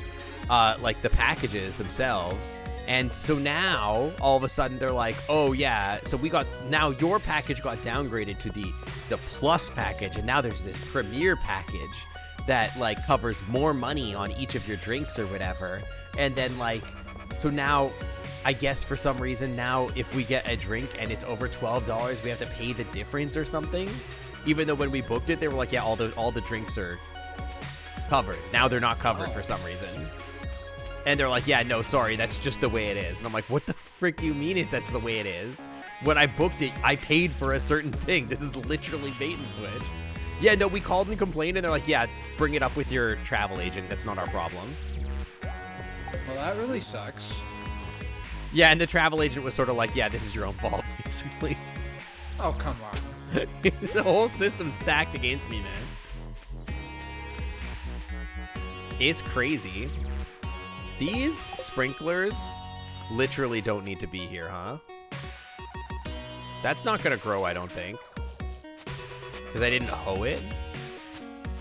like the packages themselves. And so now all of a sudden they're like, oh yeah, so now your package got downgraded to the plus package, and now there's this premier package that like covers more money on each of your drinks or whatever. And then like, so now I guess for some reason now if we get a drink and it's over $12, we have to pay the difference or something. Even though when we booked it, they were like, yeah, all the drinks are covered. Now they're not covered for some reason. And they're like, yeah, no, sorry, that's just the way it is. And I'm like, what the frick do you mean that's the way it is? When I booked it, I paid for a certain thing. This is literally bait and switch. Yeah, no, we called and complained, and they're like, yeah, bring it up with your travel agent. That's not our problem. Well, that really sucks. Yeah, and the travel agent was sort of like, yeah, this is your own fault, basically. Oh, come on. The whole system's stacked against me, man. It's crazy. These sprinklers literally don't need to be here, huh? That's not gonna grow, I don't think. Because I didn't hoe it?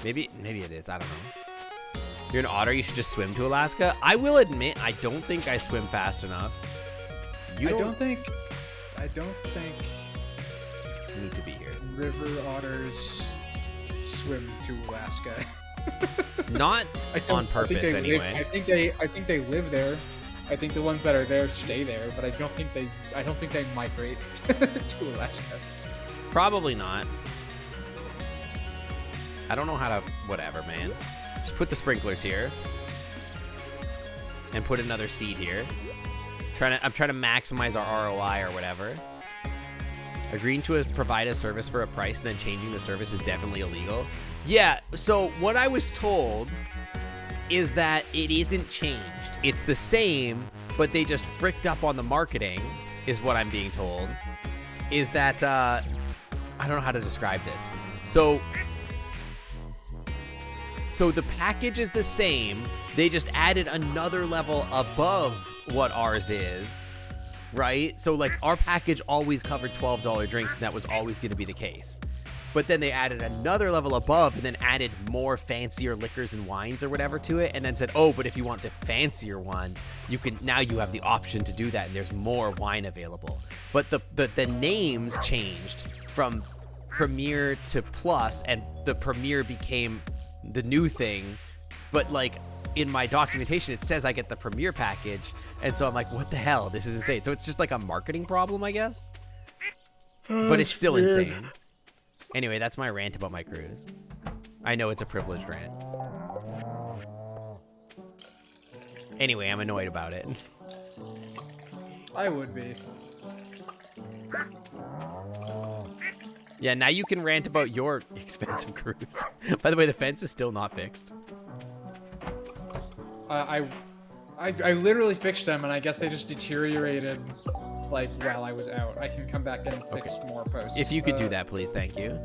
Maybe it is, I don't know. You're an otter, you should just swim to Alaska? I will admit, I don't think I swim fast enough. I don't think you need to be here. River otters swim to Alaska. Not on purpose, anyway. I think they live there. I think the ones that are there stay there, but I don't think they migrate to Alaska. Probably not. I don't know how to. Whatever, man. Just put the sprinklers here, and put another seed here. I'm trying to maximize our ROI or whatever. Agreeing to provide a service for a price and then changing the service is definitely illegal. Yeah, so what I was told is that it isn't changed. It's the same, but they just fricked up on the marketing, is what I'm being told. Is that, I don't know how to describe this. So the package is the same. They just added another level above what ours is, right? So like our package always covered $12 drinks, and that was always going to be the case. But then they added another level above and then added more fancier liquors and wines or whatever to it, and then said, oh, but if you want the fancier one, you have the option to do that, and there's more wine available. But the names changed from Premier to Plus, and the Premier became the new thing. But like in my documentation, it says I get the Premier package, and so I'm like, what the hell? This is insane. So it's just like a marketing problem, I guess. But it's still insane. Anyway, that's my rant about my cruise. I know it's a privileged rant. Anyway, I'm annoyed about it. I would be. Yeah, now you can rant about your expensive cruise. By the way, the fence is still not fixed. I literally fixed them, and I guess they just deteriorated like while I was out. I can come back and fix more posts. If you could do that, please. Thank you.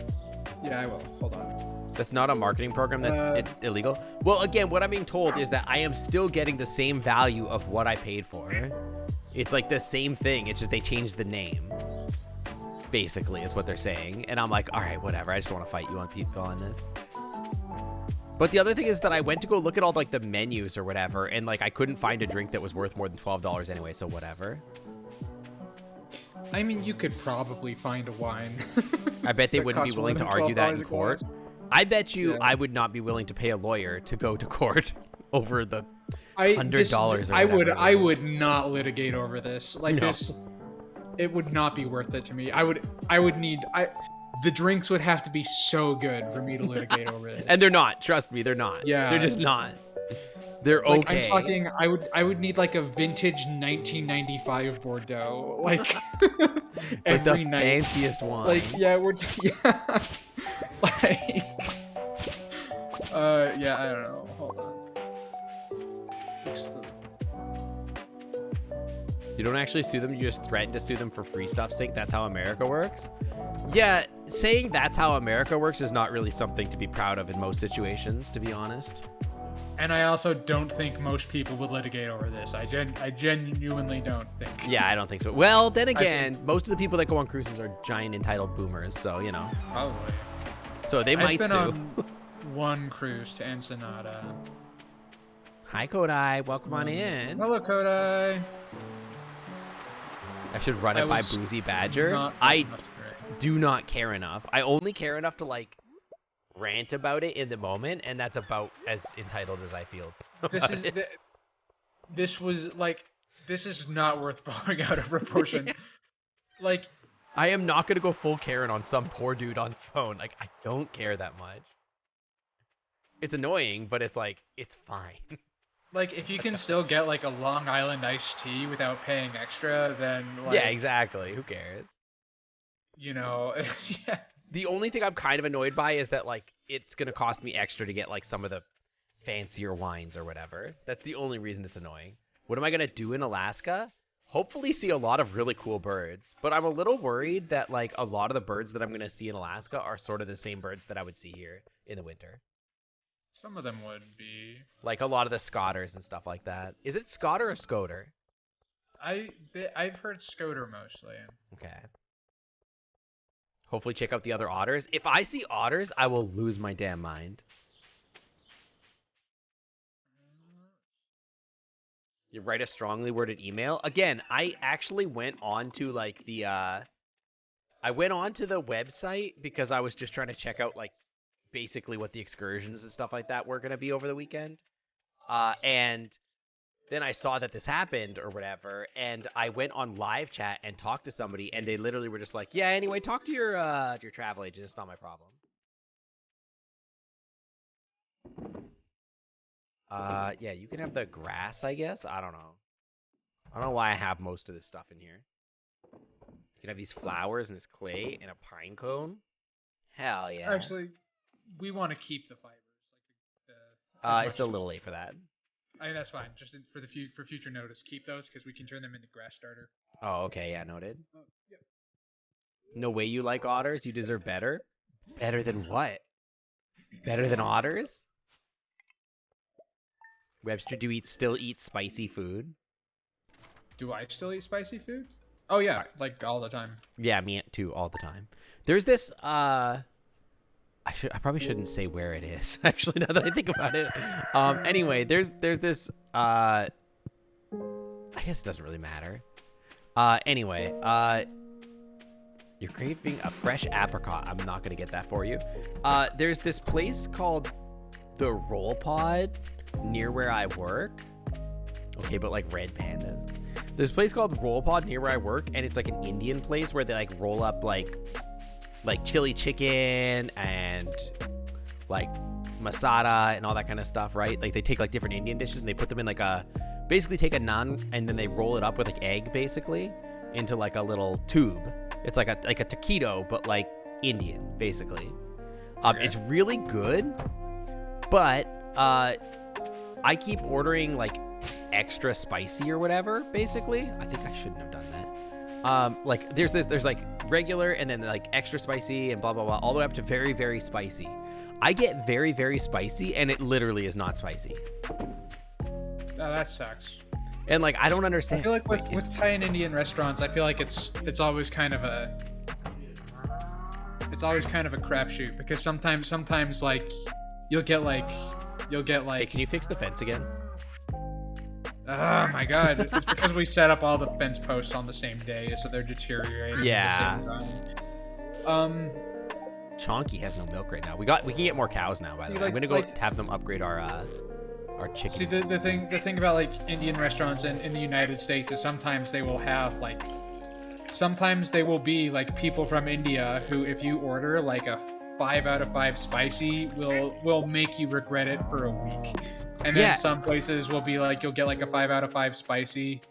Yeah, I will. Hold on. That's not a marketing program. That's illegal. Well, again, what I'm being told is that I am still getting the same value of what I paid for. It's like the same thing. It's just they changed the name, basically, is what they're saying. And I'm like, all right, whatever. I just don't want to fight you on people on this. But the other thing is that I went to go look at all like the menus or whatever, and like I couldn't find a drink that was worth more than $12 anyway, so whatever. I mean, you could probably find a wine. I bet they wouldn't be willing to argue that in court. I bet you I would not be willing to pay a lawyer to go to court over the $100 or whatever. I would not litigate over this. Like this, it would not be worth it to me. The drinks would have to be so good for me to litigate over this. And they're not. Trust me, they're not. Yeah. They're just not. They're Like, okay. I'm talking, I would need like a vintage 1995 Bordeaux, like It's like the every night. fanciest wine. Like, yeah, yeah. Like, yeah, I don't know. Hold on. Fix the- You don't actually sue them, you just threaten to sue them for free stuff sync. That's how America works. Yeah, saying that's how America works is not really something to be proud of in most situations, to be honest. And I also don't think most people would litigate over this. I genuinely don't think. Yeah, I don't think so. Well, then again, most of the people that go on cruises are giant entitled boomers, so, you know. Probably. So they might I've been sue. on one cruise to Ensenada. Hi, Kodai. Welcome on in. Hello, Kodai. I should run it by Boozy Badger. I do not care enough. I only care enough to, like, rant about it in the moment, and that's about as entitled as I feel. This is not worth blowing out of proportion. Like, I am not gonna go full Karen on some poor dude on the phone. Like, I don't care that much. It's annoying, but it's like, it's fine. like, if you can still get like a Long Island iced tea without paying extra, then like, Yeah, exactly. Who cares? You know, yeah. The only thing I'm kind of annoyed by is that, like, it's going to cost me extra to get, like, some of the fancier wines or whatever. That's the only reason it's annoying. What am I going to do in Alaska? Hopefully see a lot of really cool birds. But I'm a little worried that, like, a lot of the birds that I'm going to see in Alaska are sort of the same birds that I would see here in the winter. Some of them would be. Like, a lot of the scotters and stuff like that. Is it scotter or scoter? I've heard scoter mostly. Okay. Hopefully check out the other otters. If I see otters, I will lose my damn mind. You write a strongly worded email. Again, I actually went on to, like, the, I went on to the website because I was just trying to check out, like, basically what the excursions and stuff like that were going to be over the weekend. And then I saw that this happened or whatever, and I went on live chat and talked to somebody, and they literally were just like, yeah, anyway, talk to your travel agent. It's not my problem. Yeah, you can have the grass, I guess. I don't know. I don't know why I have most of this stuff in here. You can have these flowers and this clay and a pine cone. Hell yeah. Actually, we want to keep the fibers. It's a little late for that. I mean, that's fine. Just for future notice, keep those because we can turn them into grass starter. Oh, okay, yeah, noted. Yep. No way you like otters. You deserve better. Better than what? Better than otters? Webster, do you still eat spicy food? Do I still eat spicy food? Oh yeah, like all the time. Yeah, me too, all the time. There's this I probably shouldn't say where it is, actually, now that I think about it. Anyway, there's this I guess it doesn't really matter. Anyway, you're craving a fresh apricot. I'm not gonna get that for you. There's this place called the Roll Pod near where I work. Okay, but like red pandas. There's a place called Roll Pod near where I work, and it's like an Indian place where they like roll up like chili chicken and like masala and all that kind of stuff, right? Like they take like different Indian dishes and they put them in like basically take a naan and then they roll it up with like egg basically into like a little tube. It's like a taquito, but like Indian basically. Okay. It's really good, but I keep ordering like extra spicy or whatever, basically. I think I shouldn't have done that. Like there's like regular and then like extra spicy and blah blah blah all the way up to very very spicy. I get very very spicy and it literally is not spicy. Oh, that sucks. And like I don't understand. I feel like with Thai and Indian restaurants, I feel like it's always kind of a crapshoot because sometimes like you'll get like Hey, can you fix the fence again? Oh my god, it's because we set up all the fence posts on the same day, so they're deteriorating. Yeah. At the same time. Chonky has no milk right now. We can get more cows now, by the way. I'm gonna go have them upgrade our chicken. See, the thing about like Indian restaurants in the United States is sometimes they will be like people from India who, if you order like a 5 out of 5 spicy will make you regret it for a week. And then some places will be like, you'll get like a 5 out of 5 spicy.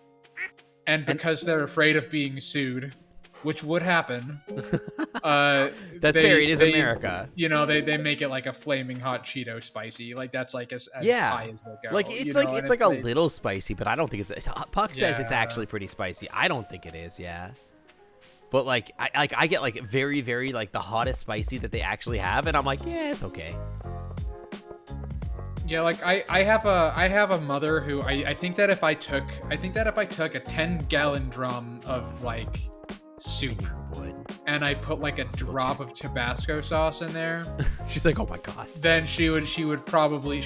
And because they're afraid of being sued, which would happen. That's fair. It is America. You know, they make it like a flaming hot Cheeto spicy. Like that's like as high as they go. Like it's like a little spicy, but I don't think it's. Puck says it's actually pretty spicy. I don't think it is. Yeah. But like I get like very, very like the hottest spicy that they actually have, and I'm like, yeah, it's okay. Yeah, like I have a mother who I think that if I took a 10-gallon drum of like soup and I put like a drop of Tabasco sauce in there, she's like, oh my god. Then she would probably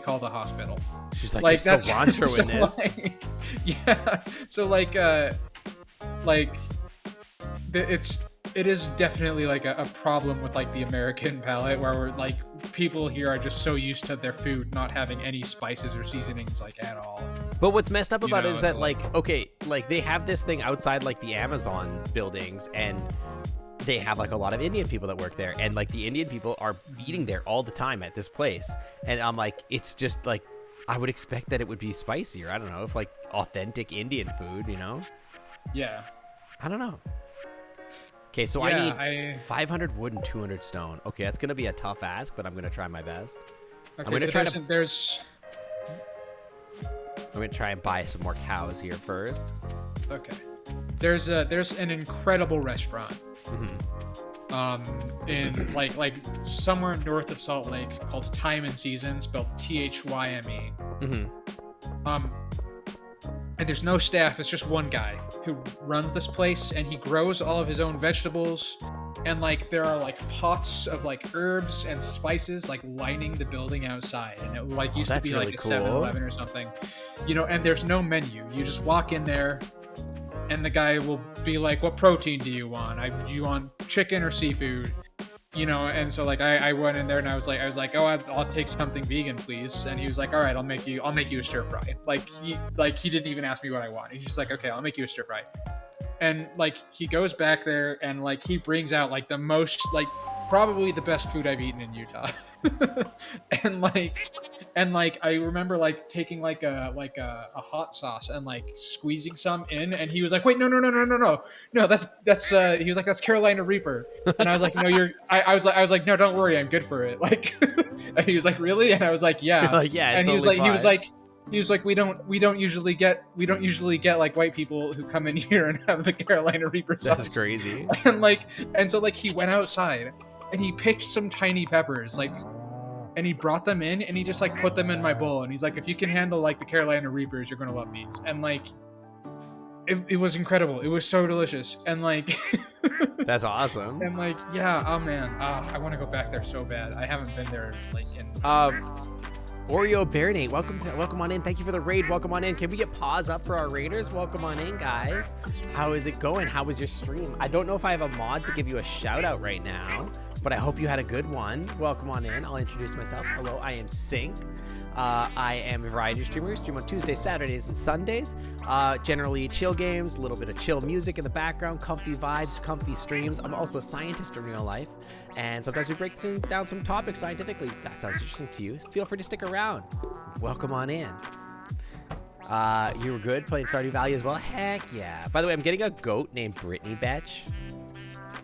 call the hospital. She's like that's cilantro in this. Like, yeah. So it is definitely like a problem with like the American palate where we're like people here are just so used to their food not having any spices or seasonings like at all. But what's messed up about it is that like okay, like they have this thing outside like the Amazon buildings and they have like a lot of Indian people that work there and like the Indian people are eating there all the time at this place. And I'm like, it's just like I would expect that it would be spicier. I don't know, if like authentic Indian food, you know? Yeah. I don't know. Okay, so I need 500 wood and 200 stone. Okay, that's gonna be a tough ask, but I'm gonna try my best. Okay, I'm gonna try and buy some more cows here first. Okay, there's an incredible restaurant, in like somewhere north of Salt Lake called Time and Season, spelled Thyme. And there's no staff, it's just one guy who runs this place and he grows all of his own vegetables. And like there are like pots of like herbs and spices like lining the building outside. And it like used to be really like a cool 7-Eleven or something. You know, and there's no menu. You just walk in there and the guy will be like, what protein do you want? Do you want chicken or seafood? You know, and so like I went in there and I was like, oh, I'll take something vegan, please. And he was like, all right, I'll make you a stir fry. Like he didn't even ask me what I want. He's just like, okay, I'll make you a stir fry. And like he goes back there and like he brings out like the most like probably the best food I've eaten in Utah. and like I remember like taking like a hot sauce and like squeezing some in, and he was like, wait, no, that's he was like, that's Carolina Reaper. And I was like, no, I was like, no, don't worry, I'm good for it. Like and he was like, really? And I was like, yeah. Yeah. And he was like, we don't usually get like white people who come in here and have the Carolina Reaper sauce. That's crazy. And so like he went outside and he picked some tiny peppers, like, and he brought them in and he just like put them in my bowl. And he's like, if you can handle like the Carolina Reapers, you're gonna love these. And like, it was incredible. It was so delicious. And like, that's awesome. And like, yeah, oh man, I want to go back there so bad. I haven't been there like in. Oreo Baronate, welcome on in. Thank you for the raid. Welcome on in. Can we get pause up for our raiders? Welcome on in, guys. How is it going? How was your stream? I don't know if I have a mod to give you a shout out right now, but I hope you had a good one. Welcome on in. I'll introduce myself. Hello, I am Sync. I am a variety streamer. Stream on Tuesdays, Saturdays, and Sundays. Generally chill games, a little bit of chill music in the background, comfy vibes, comfy streams. I'm also a scientist in real life, and sometimes we break down some topics scientifically. If that sounds interesting to you, feel free to stick around. Welcome on in. You were good playing Stardew Valley as well? Heck yeah. By the way, I'm getting a goat named Brittany Betch.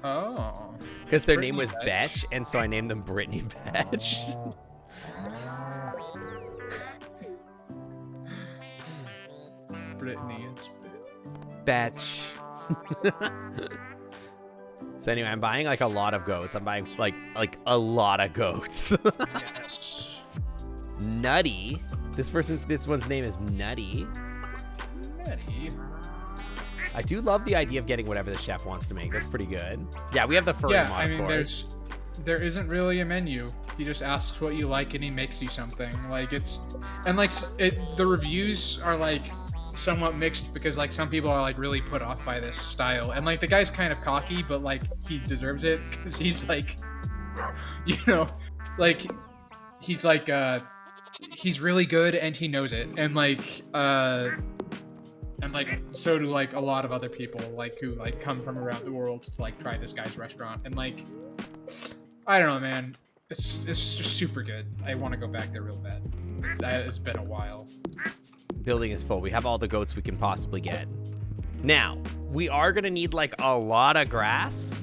Oh. Because their name was Betch, and so I named them Brittany Betch. Brittany, it's Betch. So anyway, I'm buying like a lot of goats. I'm buying like a lot of goats. yes. Nutty. This one's name is Nutty. Nutty. I do love the idea of getting whatever the chef wants to make. That's pretty good. Yeah, we have the furry mod, I mean, of course. there isn't really a menu. He just asks what you like and he makes you something. Like the reviews are like somewhat mixed because like some people are like really put off by this style, and like the guy's kind of cocky, but like he deserves it because he's like, you know, like he's like he's really good and he knows it, and like so do like a lot of other people like who like come from around the world to like try this guy's restaurant, and like I don't know, man. It's just super good. I want to go back there real bad. It's been a while. Building is full. We have all the goats we can possibly get. Now, we are going to need, like, a lot of grass.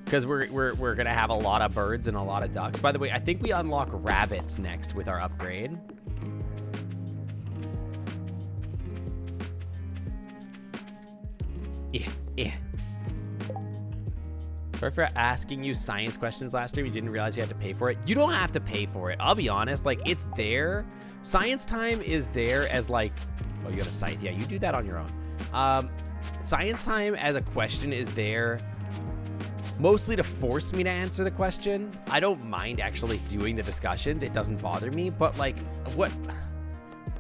Because we're going to have a lot of birds and a lot of ducks. By the way, I think we unlock rabbits next with our upgrade. Yeah. Sorry for asking you science questions last stream. You didn't realize you had to pay for it. You don't have to pay for it. I'll be honest. Like, it's there. Science time is there as, like... Oh, you have a scythe. Yeah, you do that on your own. Science time as a question is there mostly to force me to answer the question. I don't mind actually doing the discussions. It doesn't bother me. But, like,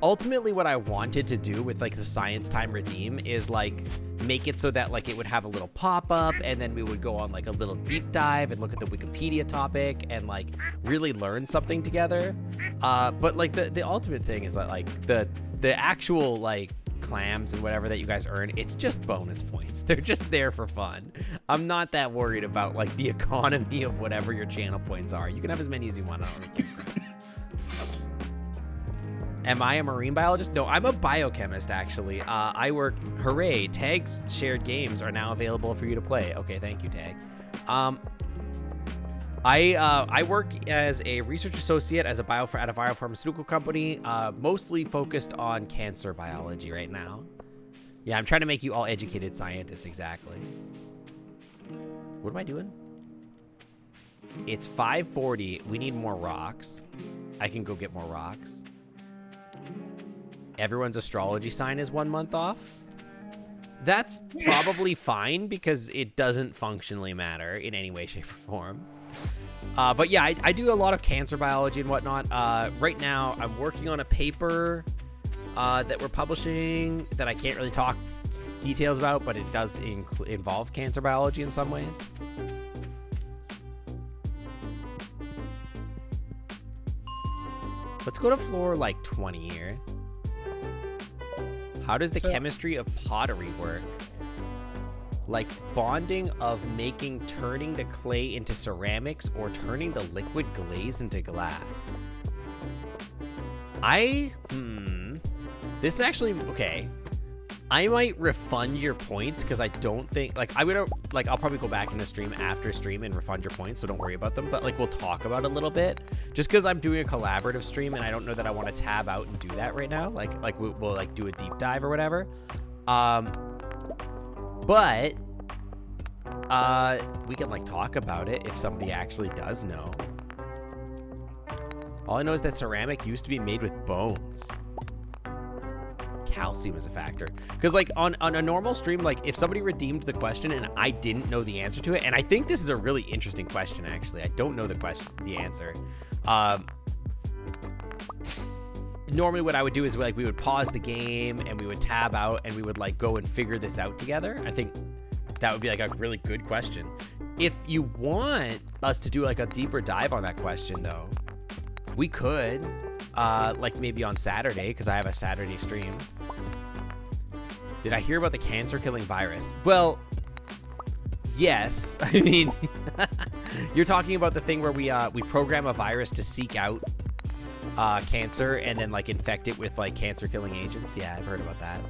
ultimately what I wanted to do with, like, the science time redeem is, like, make it so that, like, it would have a little pop-up, and then we would go on, like, a little deep dive and look at the Wikipedia topic and, like, really learn something together. But, like, the ultimate thing is that, like, the actual, like, clams and whatever that you guys earn, it's just bonus points. They're just there for fun. I'm not that worried about, like, the economy of whatever your channel points are. You can have as many as you want. I don't really care. Am I a marine biologist? No, I'm a biochemist, actually. I work... Hooray, Tag's shared games are now available for you to play. Okay, thank you, Tag. I work as a research associate at a biopharmaceutical company, mostly focused on cancer biology right now. Yeah, I'm trying to make you all educated scientists, exactly. What am I doing? It's 5:40. We need more rocks. I can go get more rocks. Everyone's astrology sign is 1 month off. That's probably fine because it doesn't functionally matter in any way, shape, or form. But yeah, I do a lot of cancer biology and whatnot. Right now, I'm working on a paper that we're publishing that I can't really talk details about, but it does involve cancer biology in some ways. Let's go to floor, like, 20 here. How does the chemistry of pottery work? Like bonding of turning the clay into ceramics or turning the liquid glaze into glass. This is actually, okay. I might refund your points because I don't think, like, I'll probably go back in the stream after stream and refund your points, so don't worry about them. But, like, we'll talk about it a little bit. Just because I'm doing a collaborative stream and I don't know that I want to tab out and do that right now. Like we'll like, do a deep dive or whatever. But we can, like, talk about it if somebody actually does know. All I know is that ceramic used to be made with bones. Calcium is a factor. Because, like, on a normal stream, like, if somebody redeemed the question and I didn't know the answer to it, and I think this is a really interesting question, actually. I don't know the answer. Normally what I would do is, like, we would pause the game and we would tab out and we would, like, go and figure this out together. I think that would be, like, a really good question. If you want us to do, like, a deeper dive on that question, though, we could, like, maybe on Saturday, because I have a Saturday stream. Did I hear about the cancer-killing virus? Well, yes. I mean, you're talking about the thing where we program a virus to seek out cancer and then, like, infect it with, like, cancer-killing agents. Yeah, I've heard about that.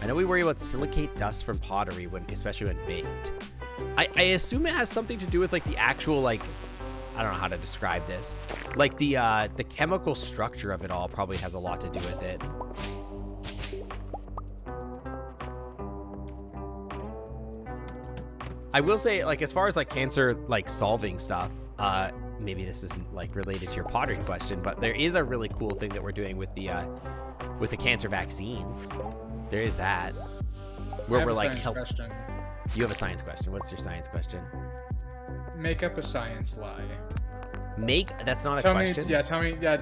I know we worry about silicate dust from pottery, especially when baked. I assume it has something to do with, like, the actual, like, I don't know how to describe this. Like, the chemical structure of it all probably has a lot to do with it. I will say, like, as far as, like, cancer, like, solving stuff, maybe this isn't, like, related to your pottery question, but there is a really cool thing that we're doing with the cancer vaccines. There is that. Where we're, like, help. You have a science question. What's your science question? Make up a science lie. That's not a question. Tell me. Yeah,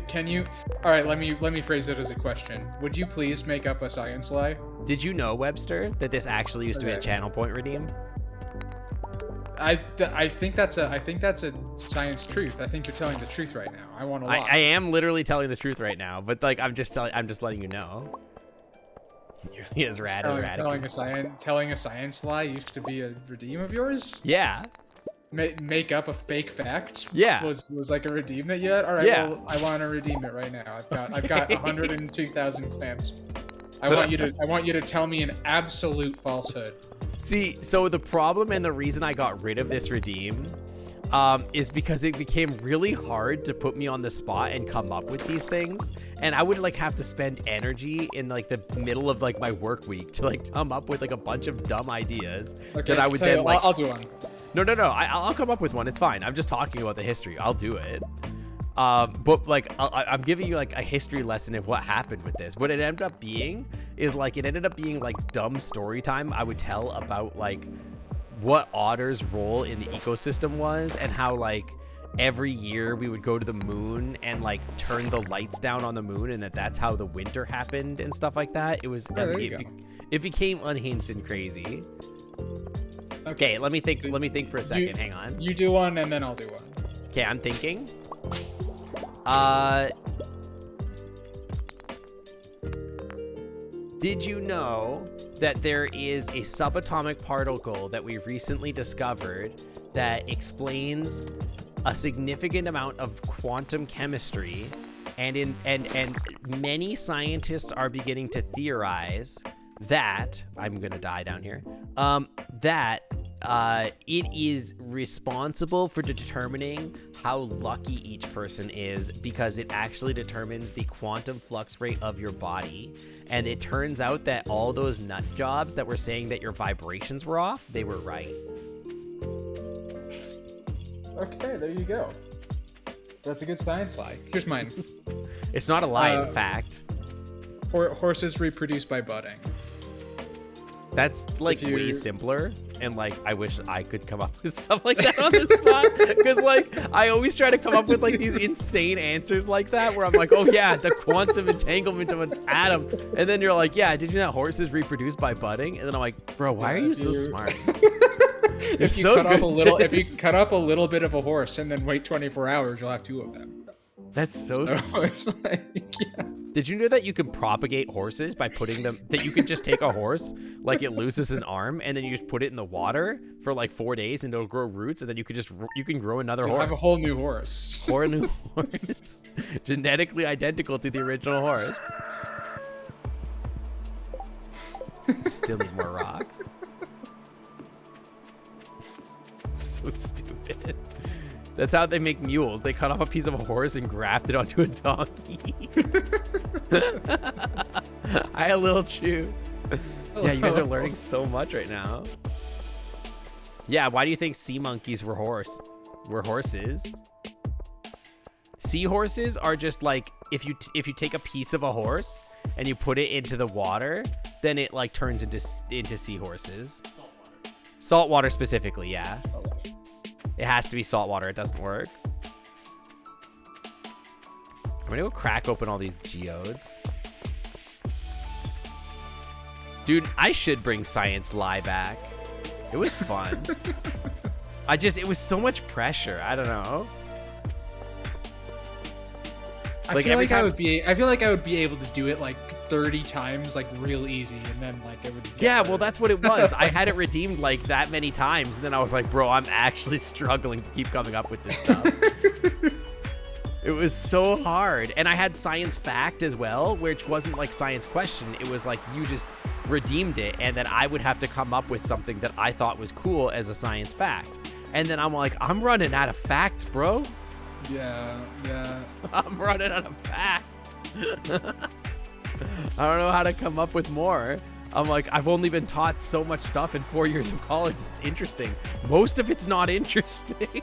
can you? All right, let me phrase it as a question. Would you please make up a science lie? Did you know, Webster, that this actually used to be a channel point redeem? I think that's a science truth. I think you're telling the truth right now. I want to lie. I am literally telling the truth right now, but, like, I'm just letting you know. Nearly as rad as Radical. Telling a science lie used to be a redeem of yours? Yeah. Make up a fake fact? Yeah. Was like a redeem that you had? All right, Yeah. well, I want to redeem it right now. I've got 102,000 clams. I want you to tell me an absolute falsehood. See, so the problem and the reason I got rid of this redeem is because it became really hard to put me on the spot and come up with these things, and I would like have to spend energy in like the middle of like my work week to like come up with like a bunch of dumb ideas that I would then like. I'll do one. No. I'll come up with one. It's fine. I'm just talking about the history. I'll do it. But like I'm giving you like a history lesson of what happened with this. What it ended up being is like dumb story time I would tell about like what otters' role in the ecosystem was, and how like every year we would go to the moon and like turn the lights down on the moon, and that's how the winter happened and stuff like that. It was it became unhinged and crazy. Okay, let me think for a second. Hang on. You do one and then I'll do one. Okay, I'm thinking. Did you know that there is a subatomic particle that we recently discovered that explains a significant amount of quantum chemistry, and many scientists are beginning to theorize that I'm gonna die down here. That it is responsible for determining how lucky each person is, because it actually determines the quantum flux rate of your body. And it turns out that all those nut jobs that were saying that your vibrations were off, they were right. Okay, there you go. That's a good science lie. Here's mine. It's not a lie, it's a fact. Horses reproduce by budding. That's like way simpler, and like I wish I could come up with stuff like that on the spot, because like I always try to come up with like these insane answers like that where I'm like, oh yeah, the quantum entanglement of an atom, and then you're like, yeah, did you know horses reproduce by budding? And then I'm like, bro, why are you so smart? If you cut up a little bit of a horse and then wait 24 hours, you'll have two of them. That's so it's like, yeah. Did you know that you can propagate horses by putting them, that you could just take a horse, like it loses an arm, and then you just put it in the water for like 4 days and it'll grow roots, and then you can grow another horse. Have a whole new horse. Whole new horse. Genetically identical to the original horse. Still need more rocks. So stupid. That's how they make mules. They cut off a piece of a horse and graft it onto a donkey. Hi, a little chew. Yeah, you guys are learning so much right now. Yeah, why do you think sea monkeys were horses? Seahorses are just like, if you take a piece of a horse and you put it into the water, then it like turns into seahorses. Saltwater specifically, yeah. It has to be saltwater. It doesn't work. I'm gonna go crack open all these geodes. Dude, I should bring Science Lie back. It was fun. It was so much pressure. I don't know. I feel like I would be able to do it like 30 times, like real easy, and then like it would get better. Well, that's what it was. I had it redeemed like that many times, and then I was like, bro, I'm actually struggling to keep coming up with this stuff. It was so hard. And I had science fact as well, which wasn't like science question. It was like you just redeemed it, and then I would have to come up with something that I thought was cool as a science fact. And then I'm like, I'm running out of facts, bro. Yeah. I'm running out of facts. I don't know how to come up with more. I'm like, I've only been taught so much stuff in 4 years of college that's interesting. Most of it's not interesting.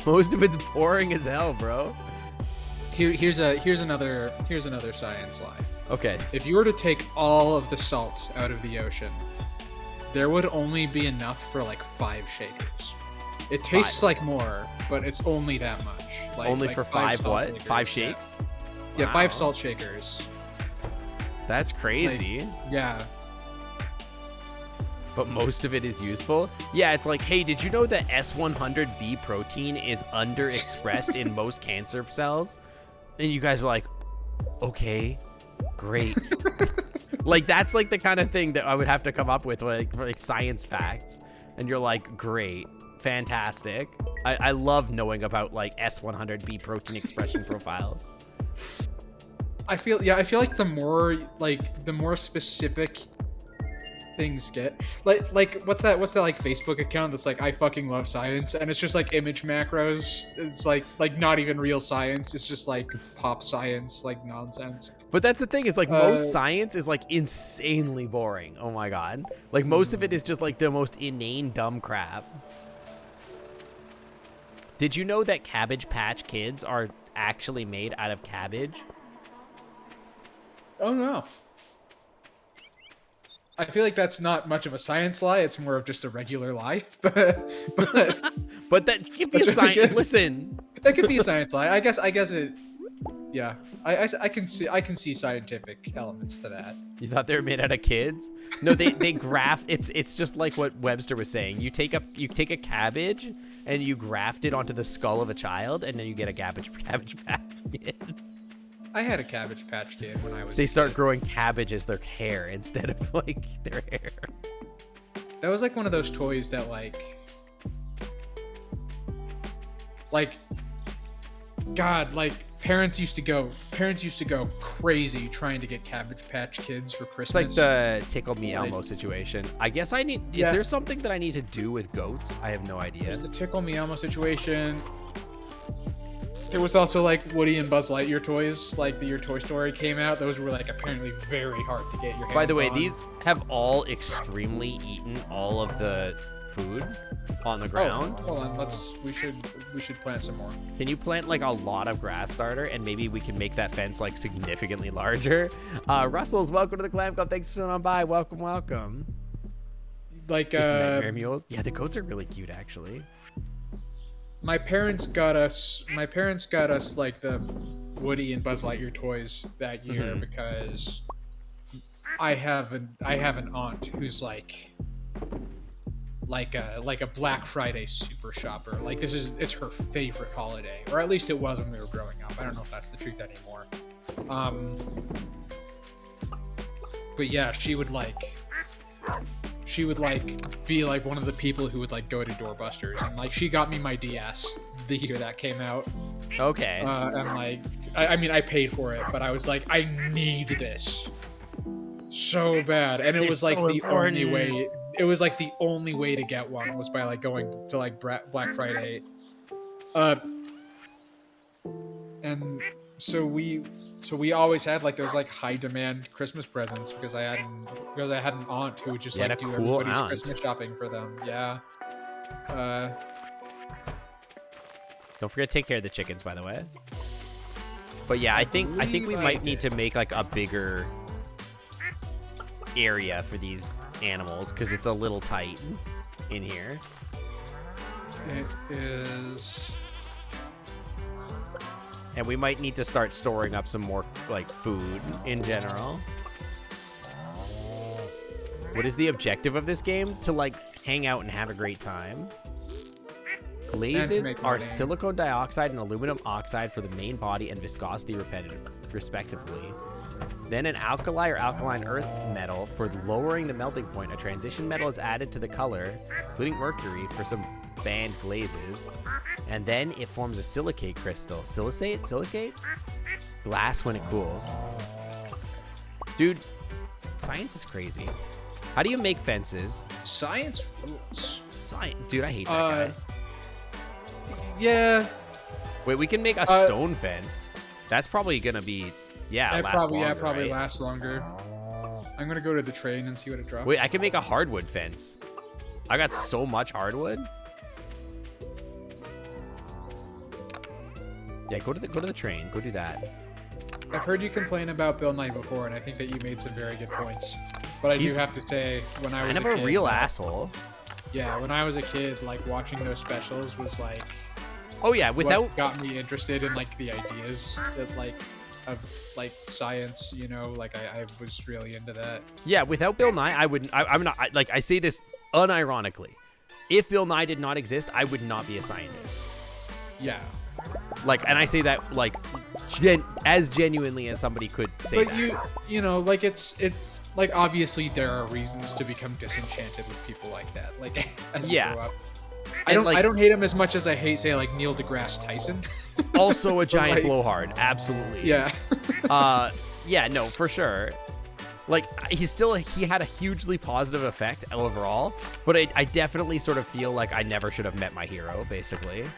Most of it's boring as hell, bro. Here's another science lie. Okay. If you were to take all of the salt out of the ocean, there would only be enough for like 5 shakers. It tastes like more, but it's only that much. Only for 5 what? Shakers. 5 shakes? Yeah, 5 salt shakers. That's crazy. Yeah. But most of it is useful? Yeah, it's like, hey, did you know that S100B protein is underexpressed in most cancer cells? And you guys are like, okay, Great. Like, that's like the kind of thing that I would have to come up with, like science facts. And you're like, great, fantastic. I love knowing about like S100B protein expression profiles. I feel like the more specific things get, like what's that like Facebook account that's like, I fucking love science, and it's just like image macros. It's like not even real science. It's just like pop science, like nonsense. But that's the thing, is like most science is like insanely boring. Oh my god. Like most of it is just like the most inane dumb crap. Did you know that Cabbage Patch Kids are actually made out of cabbage? Oh no. I feel like that's not much of a science lie. It's more of just a regular lie. But that could be a science. Really, listen, that could be a science lie. I guess it. Yeah, I can see scientific elements to that. You thought they were made out of kids? No, they graft. It's just like what Webster was saying. You take a cabbage and you graft it onto the skull of a child, and then you get a cabbage patch kid. I had a Cabbage Patch Kid when I was. They start growing cabbage as their hair instead of like their hair. That was like one of those toys that God, like parents used to go crazy trying to get Cabbage Patch Kids for Christmas. It's like the Tickle Me Elmo situation. I guess I need. Is there something that I need to do with goats? I have no idea. There's the Tickle Me Elmo situation. There was also like Woody and Buzz Lightyear toys, like the year Toy Story came out. Those were like apparently very hard to get your hands on. By the way, these have all extremely eaten all of the food on the ground. Oh, hold on, we should plant some more. Can you plant like a lot of grass starter, and maybe we can make that fence like significantly larger? Russell's, welcome to the Clam Club. Thanks for sitting on by. Welcome. Like just nightmare mules. Yeah, the goats are really cute actually. My parents got us like the Woody and Buzz Lightyear toys that year because I have an aunt who's like a Black Friday super shopper. Like it's her favorite holiday, or at least it was when we were growing up. I don't know if that's the truth anymore. But yeah, she would be like one of the people who would like go to Doorbusters, and like she got me my DS the year that came out. Okay. And like I mean I paid for it, but I was like, I need this so bad, and it was like so the only way. It was like the only way to get one was by like going to like Black Friday. And so we always had like those like high demand Christmas presents because I had an aunt who would just like do everybody's Christmas shopping for them. Yeah. Don't forget to take care of the chickens, by the way. But yeah, I think we might need to make like a bigger area for these animals because it's a little tight in here. It is. And we might need to start storing up some more like food in general. What is the objective of this game? To like hang out and have a great time. Glazes are silicon dioxide and aluminum oxide for the main body and viscosity respectively. Then an alkali or alkaline earth metal for lowering the melting point. A transition metal is added to the color, including mercury, for some band glazes. And then it forms a silicate crystal. Silicate? Glass when it cools. Dude, science is crazy. How do you make fences? Science rules. Dude, I hate that guy. Yeah. Wait, we can make a stone fence. That's probably gonna be probably lasts longer. I'm gonna go to the train and see what it drops. Wait, I can make a hardwood fence. I got so much hardwood. Yeah, go to the train. Go do that. I've heard you complain about Bill Nye before, and I think that you made some very good points. But I do have to say, when I was kind of a real asshole. Yeah, when I was a kid, like watching those specials was like, oh yeah, what got me interested in like the ideas that like of like science, you know, like I was really into that. Yeah, without Bill Nye, I'm not like, I say this unironically. If Bill Nye did not exist, I would not be a scientist. Yeah. Like, and I say that like as genuinely as somebody could say But that. you know, like like obviously there are reasons to become disenchanted with people like that. Like as we Yeah. grow up. And, like, I don't hate him as much as I hate, say, like Neil deGrasse Tyson. Also a giant like, blowhard, absolutely. Yeah. Yeah, no, for sure. Like, he had a hugely positive effect overall, but I definitely sort of feel like I never should have met my hero, basically.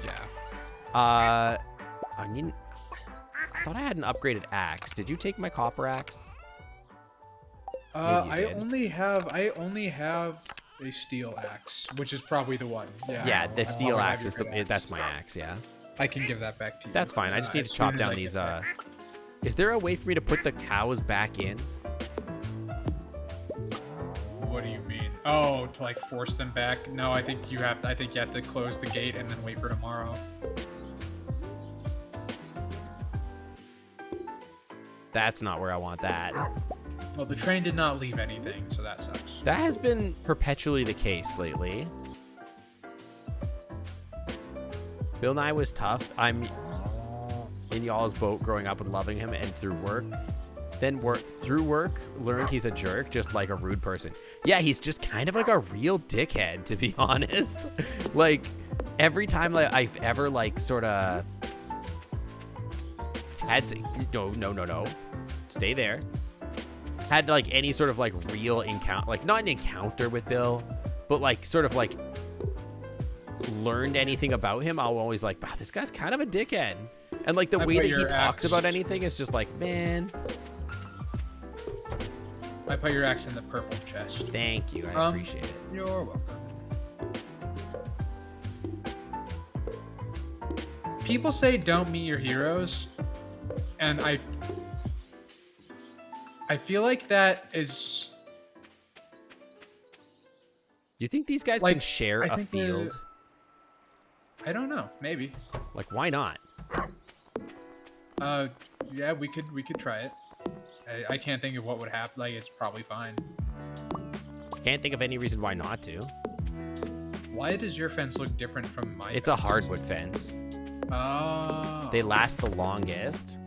Yeah. I thought I had an upgraded axe. Did you take my copper axe? I only have a steel axe, which is probably the one. Yeah. Yeah, the steel probably axe have is your good axe. that's my axe, yeah. I can give that back to you. That's fine. I just need as to chop soon as down I these get back. Is there a way for me to put the cows back in? What do you mean? Oh, to like force them back? No, I think you have to close the gate and then wait for tomorrow. That's not where I want that. Well, the train did not leave anything, so that sucks. That has been perpetually the case lately. Bill Nye was tough. I'm in y'all's boat growing up and loving him, and through work, learned he's a jerk, just like a rude person. Yeah, he's just kind of like a real dickhead, to be honest. Like, every time I've ever like sort of had no, stay there. Had like any sort of like real encounter, like not an encounter with Bill, but like sort of like learned anything about him, I'll always like, wow, this guy's kind of a dickhead. And like the way that he talks about anything is just like, man. I put your axe in the purple chest. Thank you, I appreciate it. You're welcome. People say don't meet your heroes, and I feel like that is. Do you think these guys Like, can share a field? I don't know. Maybe. Like, why not? Yeah, we could try it. I can't think of what would happen. Like, it's probably fine. Can't think of any reason why not to. Why does your fence look different from my It's fence? a hardwood fence. Oh. They last the longest.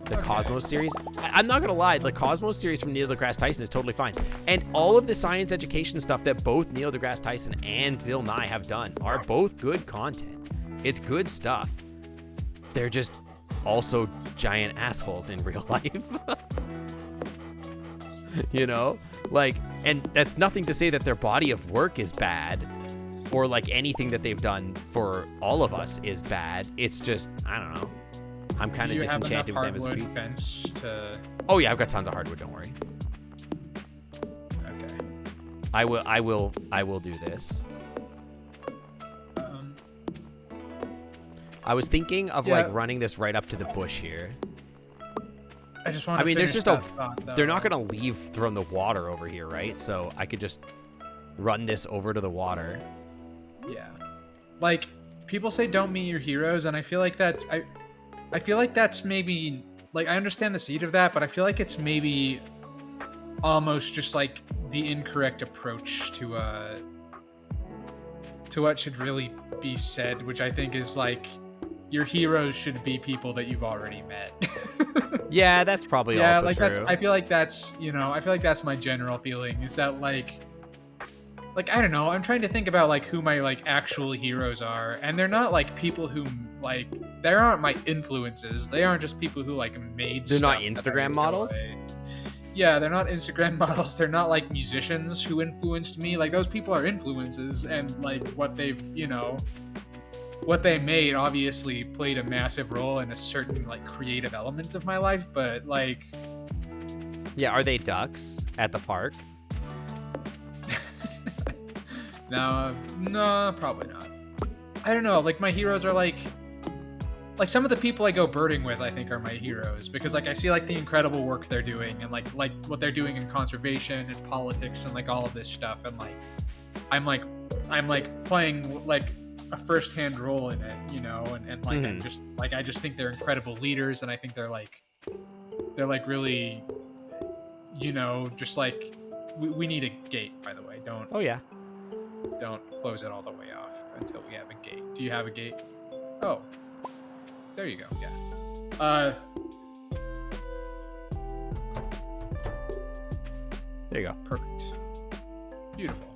The Okay. Cosmos series. I'm not gonna lie, the Cosmos series from Neil deGrasse Tyson is totally fine. And all of the science education stuff that both Neil deGrasse Tyson and Bill Nye have done are both good content. It's good stuff. They're just also giant assholes in real life. You know? Like, and that's nothing to say that their body of work is bad or like anything that they've done for all of us is bad. It's just, I don't know. I'm kind of disenchanted with them as hardwood people. fence to. Oh yeah, I've got tons of hardwood. Don't worry. Okay. I will do this. I was thinking of like running this right up to the bush here. I just want. I mean, there's just a. Thought, They're not gonna leave from the water over here, right? So I could just run this over to the water. Yeah. Like, people say don't meet your heroes, and I feel like that. I feel like that's maybe like I understand the seed of that, but I feel like it's maybe almost just like the incorrect approach to what should really be said, which I think is like your heroes should be people that you've already met. Yeah, that's probably yeah, also like true. that's. I feel like that's my general feeling is that like I don't know. I'm trying to think about like who my like actual heroes are, and they're not like people who like they aren't my influences. They aren't just people who like made. They're not stuff that I Instagram enjoy. models? Yeah, they're not Instagram models. They're not like musicians who influenced me. Like those people are influences, and like what they've what they made obviously played a massive role in a certain like creative element of my life. But like, Yeah, are they ducks at the park? No, probably not. I don't know. Like my heroes are like some of the people I go birding with, I think are my heroes because like I see like the incredible work they're doing and like what they're doing in conservation and politics and like all of this stuff and like I'm playing like a first-hand role in it, and like I just think they're incredible leaders and I think they're like really, just like we need a gate, by the way. Oh yeah. Don't close it all the way off until we have a gate. Do you have a gate? Oh. There you go. Yeah. There you go. Perfect. Beautiful.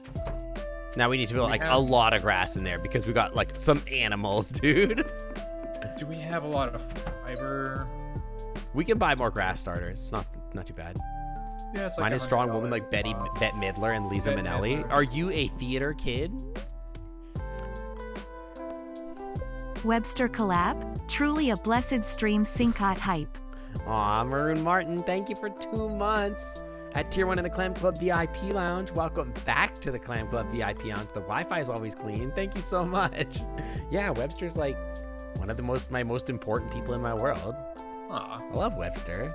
Now we need to build like a lot of grass in there because we got like some animals, dude. Do we have a lot of fiber? We can buy more grass starters. It's not too bad. Yeah, it's like Find a strong woman like Bette Midler and Lisa Bette Minnelli. Midler. Are you a theater kid? Webster collab? Truly a blessed stream syncot hype. Aw, Maroon Martin, thank you for 2 months at Tier 1 in the Clam Club VIP Lounge. Welcome back to the Clam Club VIP Lounge. The Wi-Fi is always clean. Thank you so much. Yeah, Webster's like one of the my most important people in my world. Aw. I love Webster.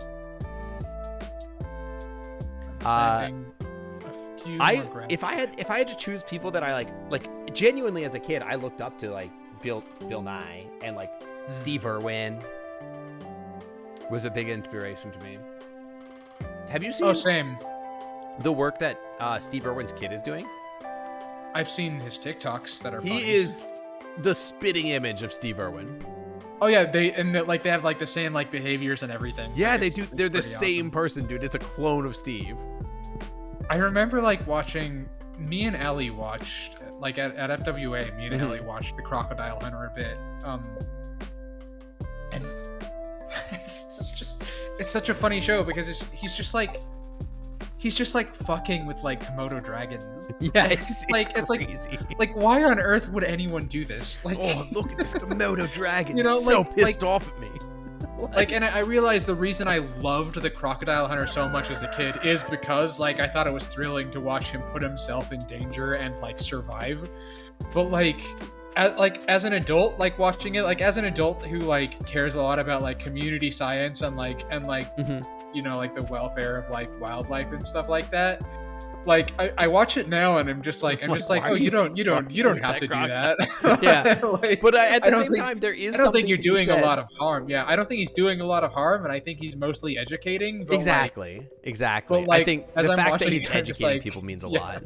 If I had to choose people that I like genuinely as a kid, I looked up to like Bill Nye and like Steve Irwin was a big inspiration to me. Have you seen same. the work that Steve Irwin's kid is doing? I've seen his TikToks that are funny. He is the spitting image of Steve Irwin. Oh yeah, they have like the same like behaviors and everything. Yeah, Like, they it's do. They're the pretty same awesome. person, dude. It's a clone of Steve. I remember like watching. Me and Ellie watched like at FWA. Me and Ellie watched the Crocodile Hunter a bit. And it's such a funny show because he's just like fucking with like Komodo dragons. Yeah, it's crazy. like why on earth would anyone do this? Like, Oh, look at this Komodo dragon. You know, He's so like- pissed off at me. and I realized the reason I loved the Crocodile Hunter so much as a kid is because like I thought it was thrilling to watch him put himself in danger and like survive. But like as an adult, like watching it, like as an adult who like cares a lot about like community science and like you know, like the welfare of like wildlife and stuff like that. Like I watch it now and I'm just like why oh are you don't with have to do crocodile? that. Yeah. Like, But at the I don't same think- time, there is I don't something think you're to be doing a said. lot of harm. Yeah, I don't think he's doing a lot of harm, and I think he's mostly educating. But Exactly. But, I like, think as the I'm fact that watching he's it, I'm just educating like, people means a yeah. lot.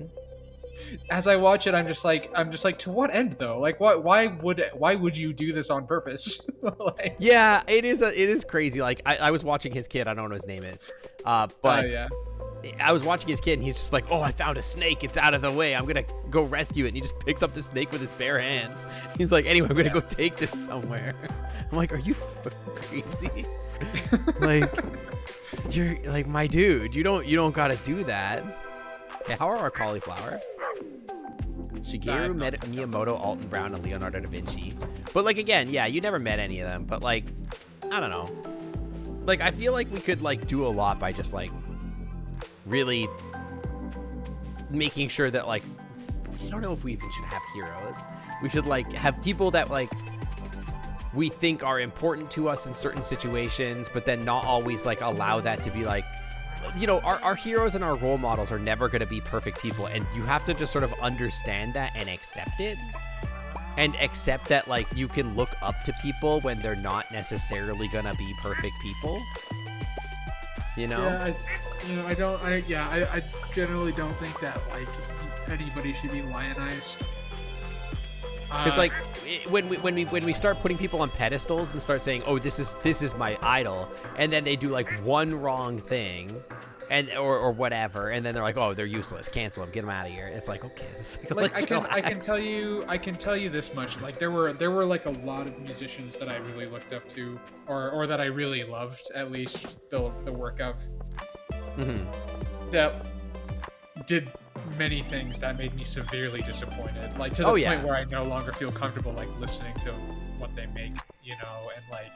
as I watch it, I'm just like, to what end though? Like, why would you do this on purpose? Like, Yeah, it is crazy. Like I was watching his kid. I don't know what his name is. But yeah. I was watching his kid, and he's just like, "Oh, I found a snake. It's out of the way. I'm gonna go rescue it." And he just picks up the snake with his bare hands. He's like, "Anyway, I'm gonna go take this somewhere." I'm like, "Are you fucking crazy? Like, you're like my dude. You don't gotta do that." Okay, how are our cauliflower? Shigeru Miyamoto, Alton Brown, and Leonardo da Vinci. But like again, yeah, you never met any of them. But like, I don't know. Like I feel like we could like do a lot by just like really making sure that like I don't know if we even should have heroes. We should like have people that like we think are important to us in certain situations, but then not always like allow that to be like, you know, our heroes and our role models are never going to be perfect people, and you have to just sort of understand that and accept it, and accept that like you can look up to people when they're not necessarily going to be perfect people, you know? Yeah, I generally don't think that like anybody should be lionized. Because like when we start putting people on pedestals and start saying, oh, this is my idol, and then they do like one wrong thing, and or whatever, and then they're like, oh, they're useless, cancel them, get them out of here. It's like, okay, Like I can tell you this much. Like there were like a lot of musicians that I really looked up to, or that I really loved, at least the work of, that did many things that made me severely disappointed, like to the point where I no longer feel comfortable like listening to what they make, you know. And like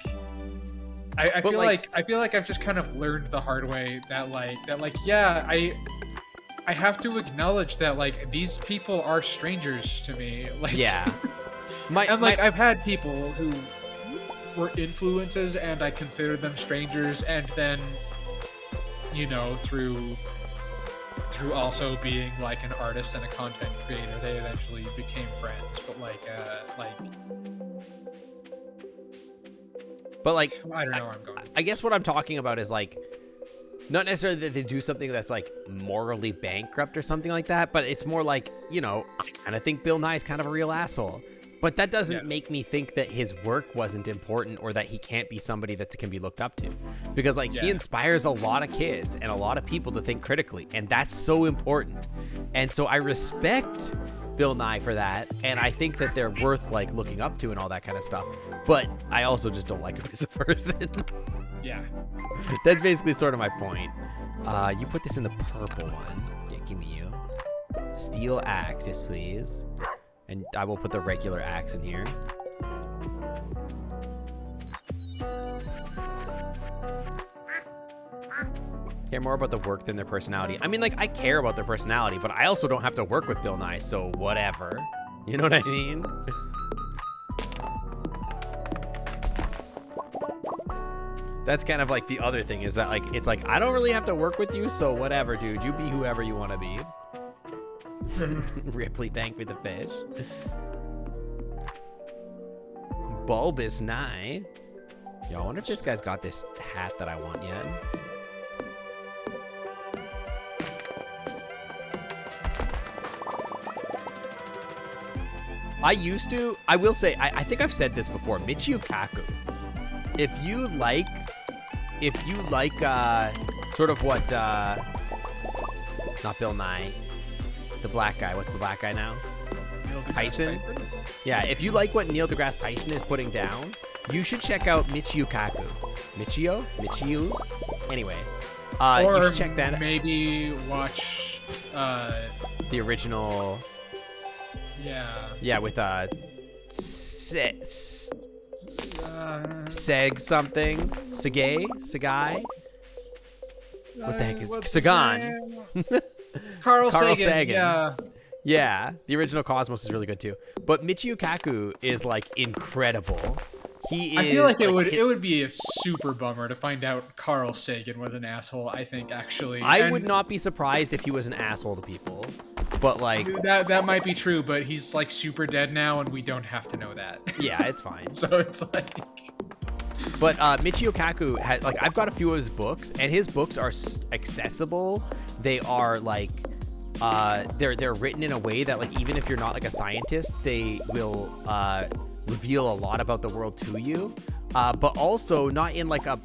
I feel like I've just kind of learned the hard way that yeah, I have to acknowledge that like these people are strangers to me, like yeah. I've had people who were influences and I considered them strangers, and then, you know, through also being like an artist and a content creator, they eventually became friends. But I don't know where I'm going. I guess what I'm talking about is like not necessarily that they do something that's like morally bankrupt or something like that, but it's more like, you know, I kind of think Bill Nye's kind of a real asshole. But that doesn't make me think that his work wasn't important or that he can't be somebody that can be looked up to. Because, like, he inspires a lot of kids and a lot of people to think critically, and that's so important. And so I respect Bill Nye for that, and I think that they're worth, like, looking up to and all that kind of stuff. But I also just don't like him as a person. Yeah. That's basically sort of my point. You put this in the purple one. Yeah, give me you. Steel axe, yes, please. And I will put the regular axe in here. Care more about the work than their personality. I mean, like, I care about their personality, but I also don't have to work with Bill Nye, so whatever. You know what I mean? That's kind of like the other thing is that, like, it's like, I don't really have to work with you, so whatever, dude. You be whoever you want to be. Ripley, thank for the fish. Bulbous Nye. Yo, I wonder if this guy's got this hat that I want yet. I will say, I think I've said this before, Michio Kaku. If you like, sort of what, not Bill Nye, the black guy, what's the black guy now? Tyson? Yeah, if you like what Neil deGrasse Tyson is putting down, you should check out Michio Kaku. Michio? Anyway, you should check that out. Maybe watch, the original. Yeah, with Seg something. Segai? What the heck is Sagan? Carl Sagan. Yeah, the original Cosmos is really good too. But Michio Kaku is like incredible. I feel like it would be a super bummer to find out Carl Sagan was an asshole. I think actually, I would not be surprised if he was an asshole to people. But like that might be true, but he's like super dead now, and we don't have to know that. Yeah, it's fine. So it's like. But Michio Kaku had, like, I've got a few of his books, and his books are accessible. They are like, they're written in a way that, like, even if you're not like a scientist, they will reveal a lot about the world to you. But also not in like a,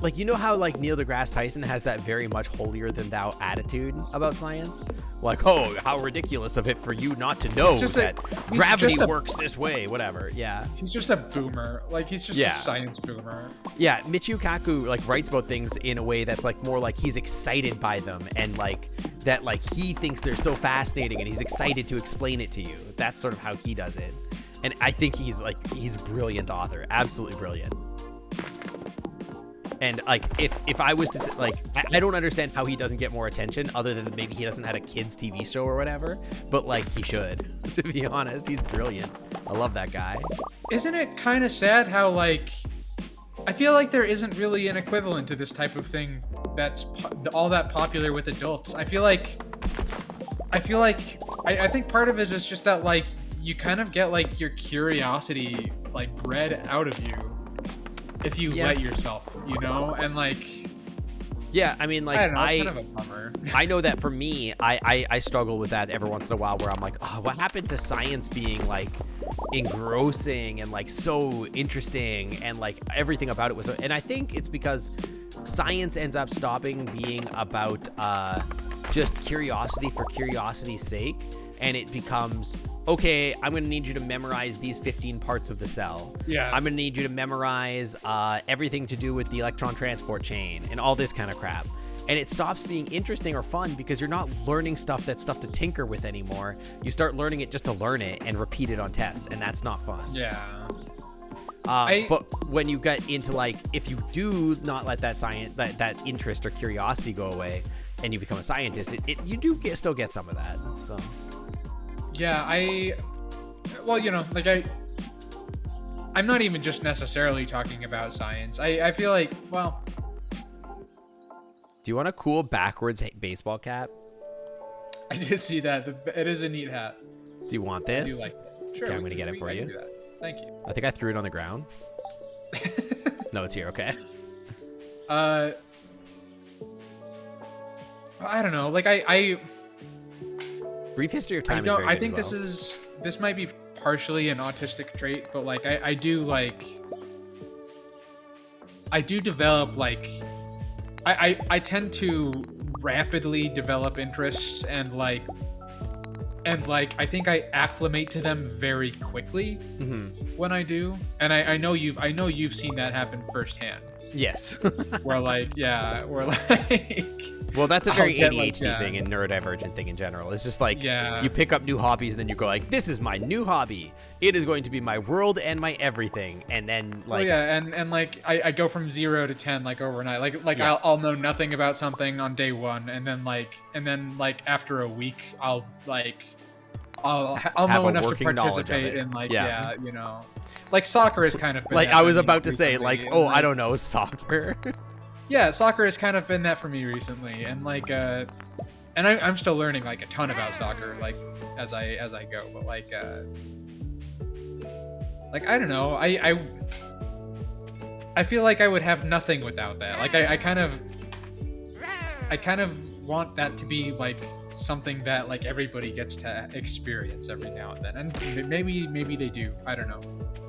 like, you know how like Neil deGrasse Tyson has that very much holier than thou attitude about science? Like, oh, how ridiculous of it for you not to know that gravity works this way, whatever. Yeah. He's just a boomer. Like, he's just a science boomer. Yeah, Michio Kaku like writes about things in a way that's like more like he's excited by them, and like that, like, he thinks they're so fascinating and he's excited to explain it to you. That's sort of how he does it. And I think he's a brilliant author, absolutely brilliant. And like, if I was to, like, I don't understand how he doesn't get more attention, other than maybe he doesn't have a kids TV show or whatever, but like, he should, to be honest. He's brilliant. I love that guy. Isn't it kind of sad how, like, I feel like there isn't really an equivalent to this type of thing that's all that popular with adults. I think part of it is just that, like, you kind of get like your curiosity like bred out of you if you let yourself, you know? And like, yeah, I mean, like, I don't know, it's kind of a bummer. I know that for me, I struggle with that every once in a while, where I'm like, oh, what happened to science being like engrossing and like so interesting, and like everything about it was, and I think it's because science ends up stopping being about just curiosity for curiosity's sake, and it becomes, okay, I'm going to need you to memorize these 15 parts of the cell. Yeah. I'm going to need you to memorize everything to do with the electron transport chain and all this kind of crap. And it stops being interesting or fun because you're not learning stuff that's stuff to tinker with anymore. You start learning it just to learn it and repeat it on tests, and that's not fun. Yeah. But when you get into, like, if you do not let that that interest or curiosity go away and you become a scientist, you do still get some of that. So. Yeah, well, you know, like, I'm not even just necessarily talking about science. I feel like, well. Do you want a cool backwards baseball cap? I did see that. It is a neat hat. Do you want this? I do like it. Sure. Okay, I'm going to get it for you. Do that. Thank you. I think I threw it on the ground. No, it's here. Okay. I don't know. Like, Brief history of time. I think this might be partially an autistic trait, but like I do develop like I tend to rapidly develop interests and like I think I acclimate to them very quickly when I do. And I know you've seen that happen firsthand. Yes. Where like well, that's a very I'll ADHD get, like, thing and neurodivergent thing in general. It's just like Yeah. you pick up new hobbies and then you go like, this is my new hobby. It is going to be my world and my everything. And then like, and like I go from 0 to 10 like overnight. Like Yeah. I'll know nothing about something on day 1, and then like after a week I'll know Have a enough to working knowledge of participate it. in like Yeah. you know, like soccer has kind of been like that I for was me about to say like, recently, oh, and, I don't know, soccer. Yeah, soccer has kind of been that for me recently, and like and I'm still learning like a ton about soccer like as I go, but like I don't know, I feel like I would have nothing without that. Like I kind of want that to be like something that like everybody gets to experience every now and then, and maybe they do. I don't know.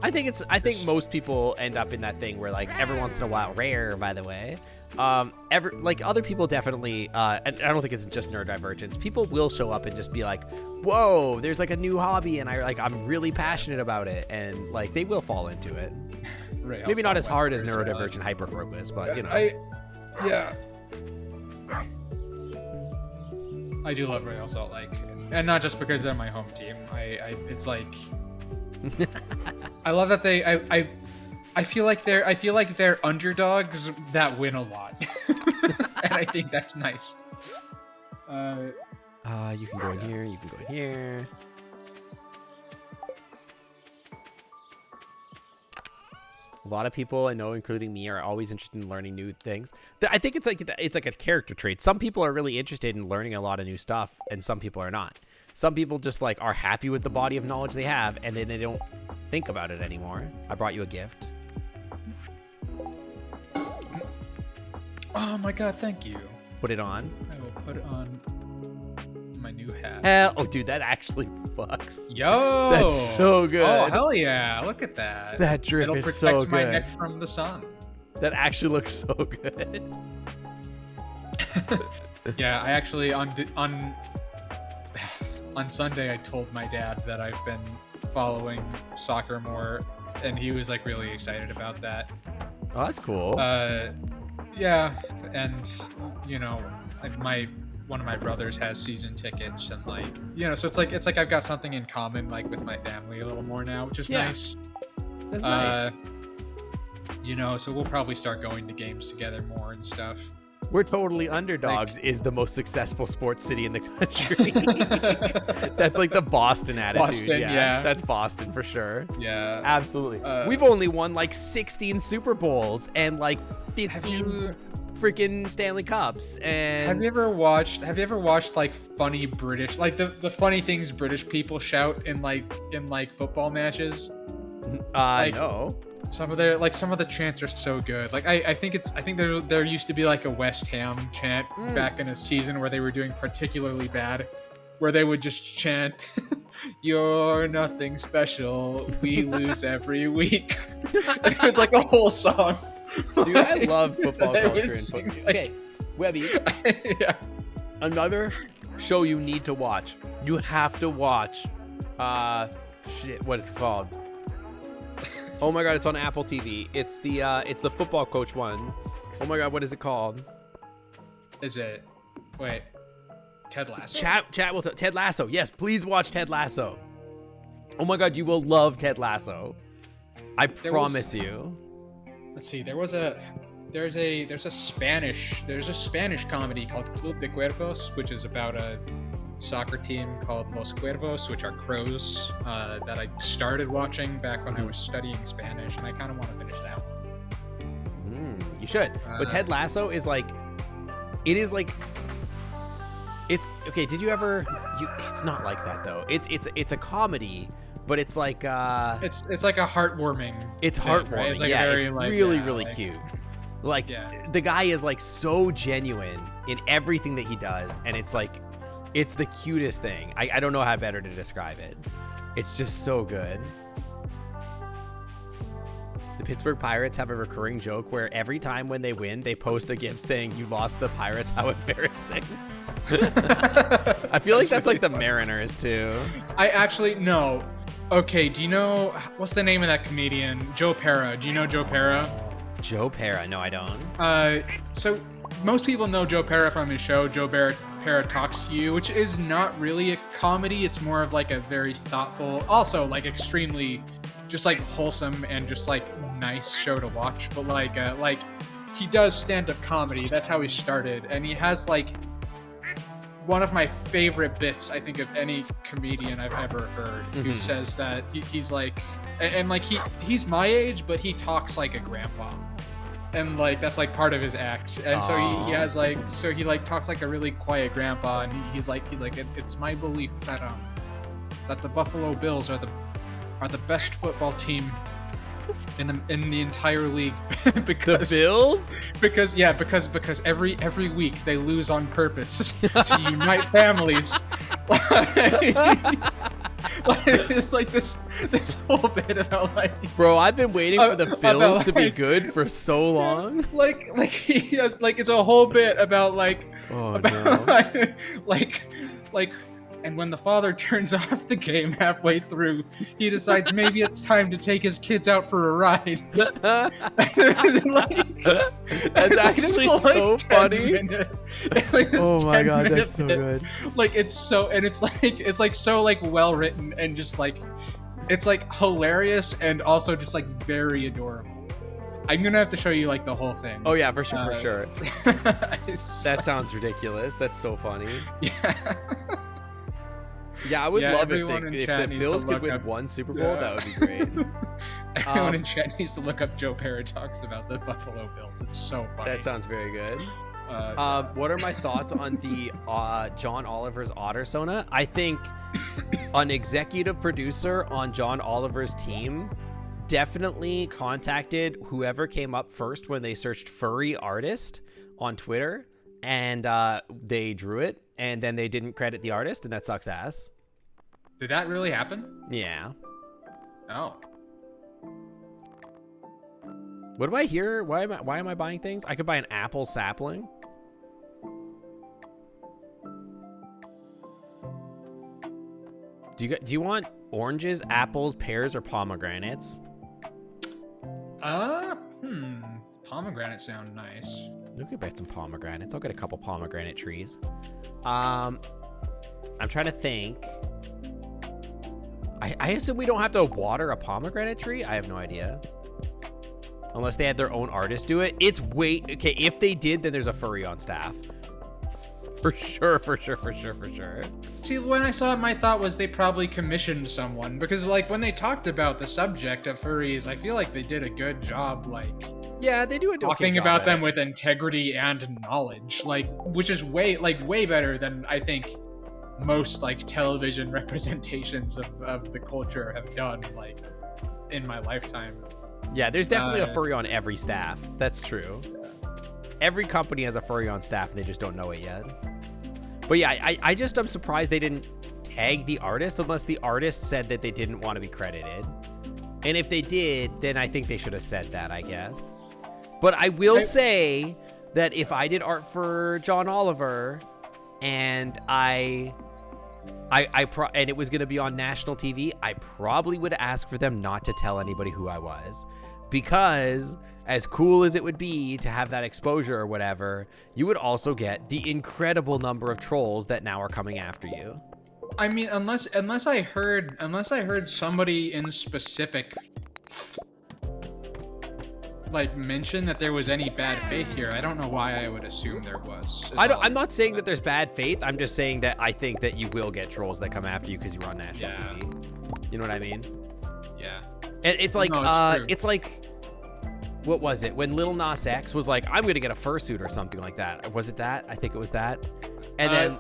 I think most people end up in that thing where like every once in a while, rare by the way, like other people definitely, and I don't think it's just neurodivergence. People will show up and just be like, whoa, there's like a new hobby and I'm really passionate about it, and like they will fall into it. Right, Maybe not as hard as neurodivergent neurodivergent hyperfocus, but you know. I do love Real Salt Lake, and not just because they're my home team. It's like I love that I feel like they're underdogs that win a lot, and I think that's nice. You can go in here. You can go in here. A lot of people I know, including me, are always interested in learning new things. I think it's like a character trait. Some people are really interested in learning a lot of new stuff, and some people are not. Some people just like are happy with the body of knowledge they have, and then they don't think about it anymore. I brought you a gift. Oh my god, thank you. Put it on. I will put it on my new hat. Oh, dude, that actually fucks. Yo! That's so good. Oh, hell yeah. Look at that. That drip It'll is protect so my good. neck from the sun. That actually looks so good. Yeah, I actually on Sunday I told my dad that I've been following soccer more, and he was like really excited about that. Oh, that's cool. Yeah, and you know, one of my brothers has season tickets, and like, you know, so it's like I've got something in common like with my family a little more now, which is nice. That's nice. You know, so we'll probably start going to games together more and stuff. We're totally underdogs is the most successful sports city in the country. That's like the Boston attitude. Boston, yeah. That's Boston for sure. Yeah. Absolutely. We've only won like 16 Super Bowls and like 15 freaking Stanley Cups. And have you ever watched like funny British, like the funny things British people shout in football matches? No. Some of the chants are so good. Like I think there used to be like a West Ham chant back in a season where they were doing particularly bad, where they would just chant, "You're nothing special. We lose every week." And it was like a whole song. Dude, I love football They culture. would And sing, okay, Webby. Yeah. Another show you need to watch. You have to watch. What is it called? Oh my god, it's on Apple TV. It's the football coach one. Oh my god, what is it called? Is it? Wait. Ted Lasso. Chat will Ted Lasso. Yes, please watch Ted Lasso. Oh my god, you will love Ted Lasso. I promise you. Let's see. There's a Spanish comedy called Club de Cuervos, which is about a soccer team called Los Cuervos, which are crows, that I started watching back when I was studying Spanish, and I kind of want to finish that one. You should. But Ted Lasso is like, it's okay. Did you ever? It's not like that though. It's a comedy, but it's like it's like a heartwarming. It's thing, heartwarming. Right? It's like yeah, very, it's like, really cute. Like the guy is like so genuine in everything that he does, and it's like, it's the cutest thing. I don't know how better to describe it. It's just so good. The Pittsburgh Pirates have a recurring joke where every time when they win, they post a GIF saying, "You lost the Pirates, how embarrassing." I feel like that's like the Mariners too. I actually no. Okay, do you know what's the name of that comedian? Joe Pera. Do you know Joe Pera? Joe Pera. No, I don't. So most people know Joe Pera from his show, Pera Talks to You, which is not really a comedy. It's more of like a very thoughtful, also like extremely just like wholesome and just like nice show to watch. But like he does stand-up comedy. That's how he started. And he has like one of my favorite bits, I think, of any comedian I've ever heard, who says that he's like, and like he's my age, but he talks like a grandpa, and like that's like part of his act, and so he has like, so he like talks like a really quiet grandpa, and he's like it's my belief that the Buffalo Bills are the best football team in the entire league because The Bills? because every week they lose on purpose to unite families. It's like this whole bit about like, Bro, I've been waiting for the Bills about, to be good for so long. like he has like, it's a whole bit about like, Oh, about no. like and when the father turns off the game halfway through, he decides maybe it's time to take his kids out for a ride. That's actually so funny. Oh my god, that's so good. Like it's so, and it's like so like well written and just like it's like hilarious and also just like very adorable. I'm gonna have to show you like the whole thing. Oh yeah, for sure. That like, sounds ridiculous. That's so funny. yeah. Yeah, I would love if the chat Bills could win up, one Super Bowl. That would be great. Everyone in chat needs to look up Joe Pera Talks about the Buffalo Bills. It's so funny. That sounds very good. What are my thoughts on the John Oliver's Ottersona? I think an executive producer on John Oliver's team definitely contacted whoever came up first when they searched furry artist on Twitter, and they drew it, and then they didn't credit the artist, and that sucks ass. Did that really happen? Yeah. Oh. What do I hear? Why am I buying things? I could buy an apple sapling. Do you want oranges, apples, pears, or pomegranates? Pomegranates sound nice. We could buy some pomegranates. I'll get a couple pomegranate trees. I'm trying to think. I assume we don't have to water a pomegranate tree? I have no idea. Unless they had their own artist do it. Okay, if they did, then there's a furry on staff. For sure. See, when I saw it, my thought was they probably commissioned someone, because like when they talked about the subject of furries, I feel like they did a good job, like, yeah, they do a talking about them with integrity and knowledge, like, which is way better than I think most like television representations of the culture have done, like, in my lifetime. Yeah, there's definitely a furry on every staff. That's true. Every company has a furry on staff and they just don't know it yet. But yeah, I'm surprised they didn't tag the artist unless the artist said that they didn't want to be credited. And if they did, then I think they should have said that, I guess. But I will say that if I did art for John Oliver and and it was going to be on national TV, I probably would ask for them not to tell anybody who I was. Because as cool as it would be to have that exposure or whatever, you would also get the incredible number of trolls that now are coming after you. I mean, unless I heard somebody in specific like mention that there was any bad faith here, I don't know why I would assume there was. I'm not saying that there's bad faith. I'm just saying that I think that you will get trolls that come after you because you're on national TV. You know what I mean? Yeah. And it's like, No, it's like, what was it? When Lil Nas X was like, I'm going to get a fursuit or something like that. Was it that? I think it was that. And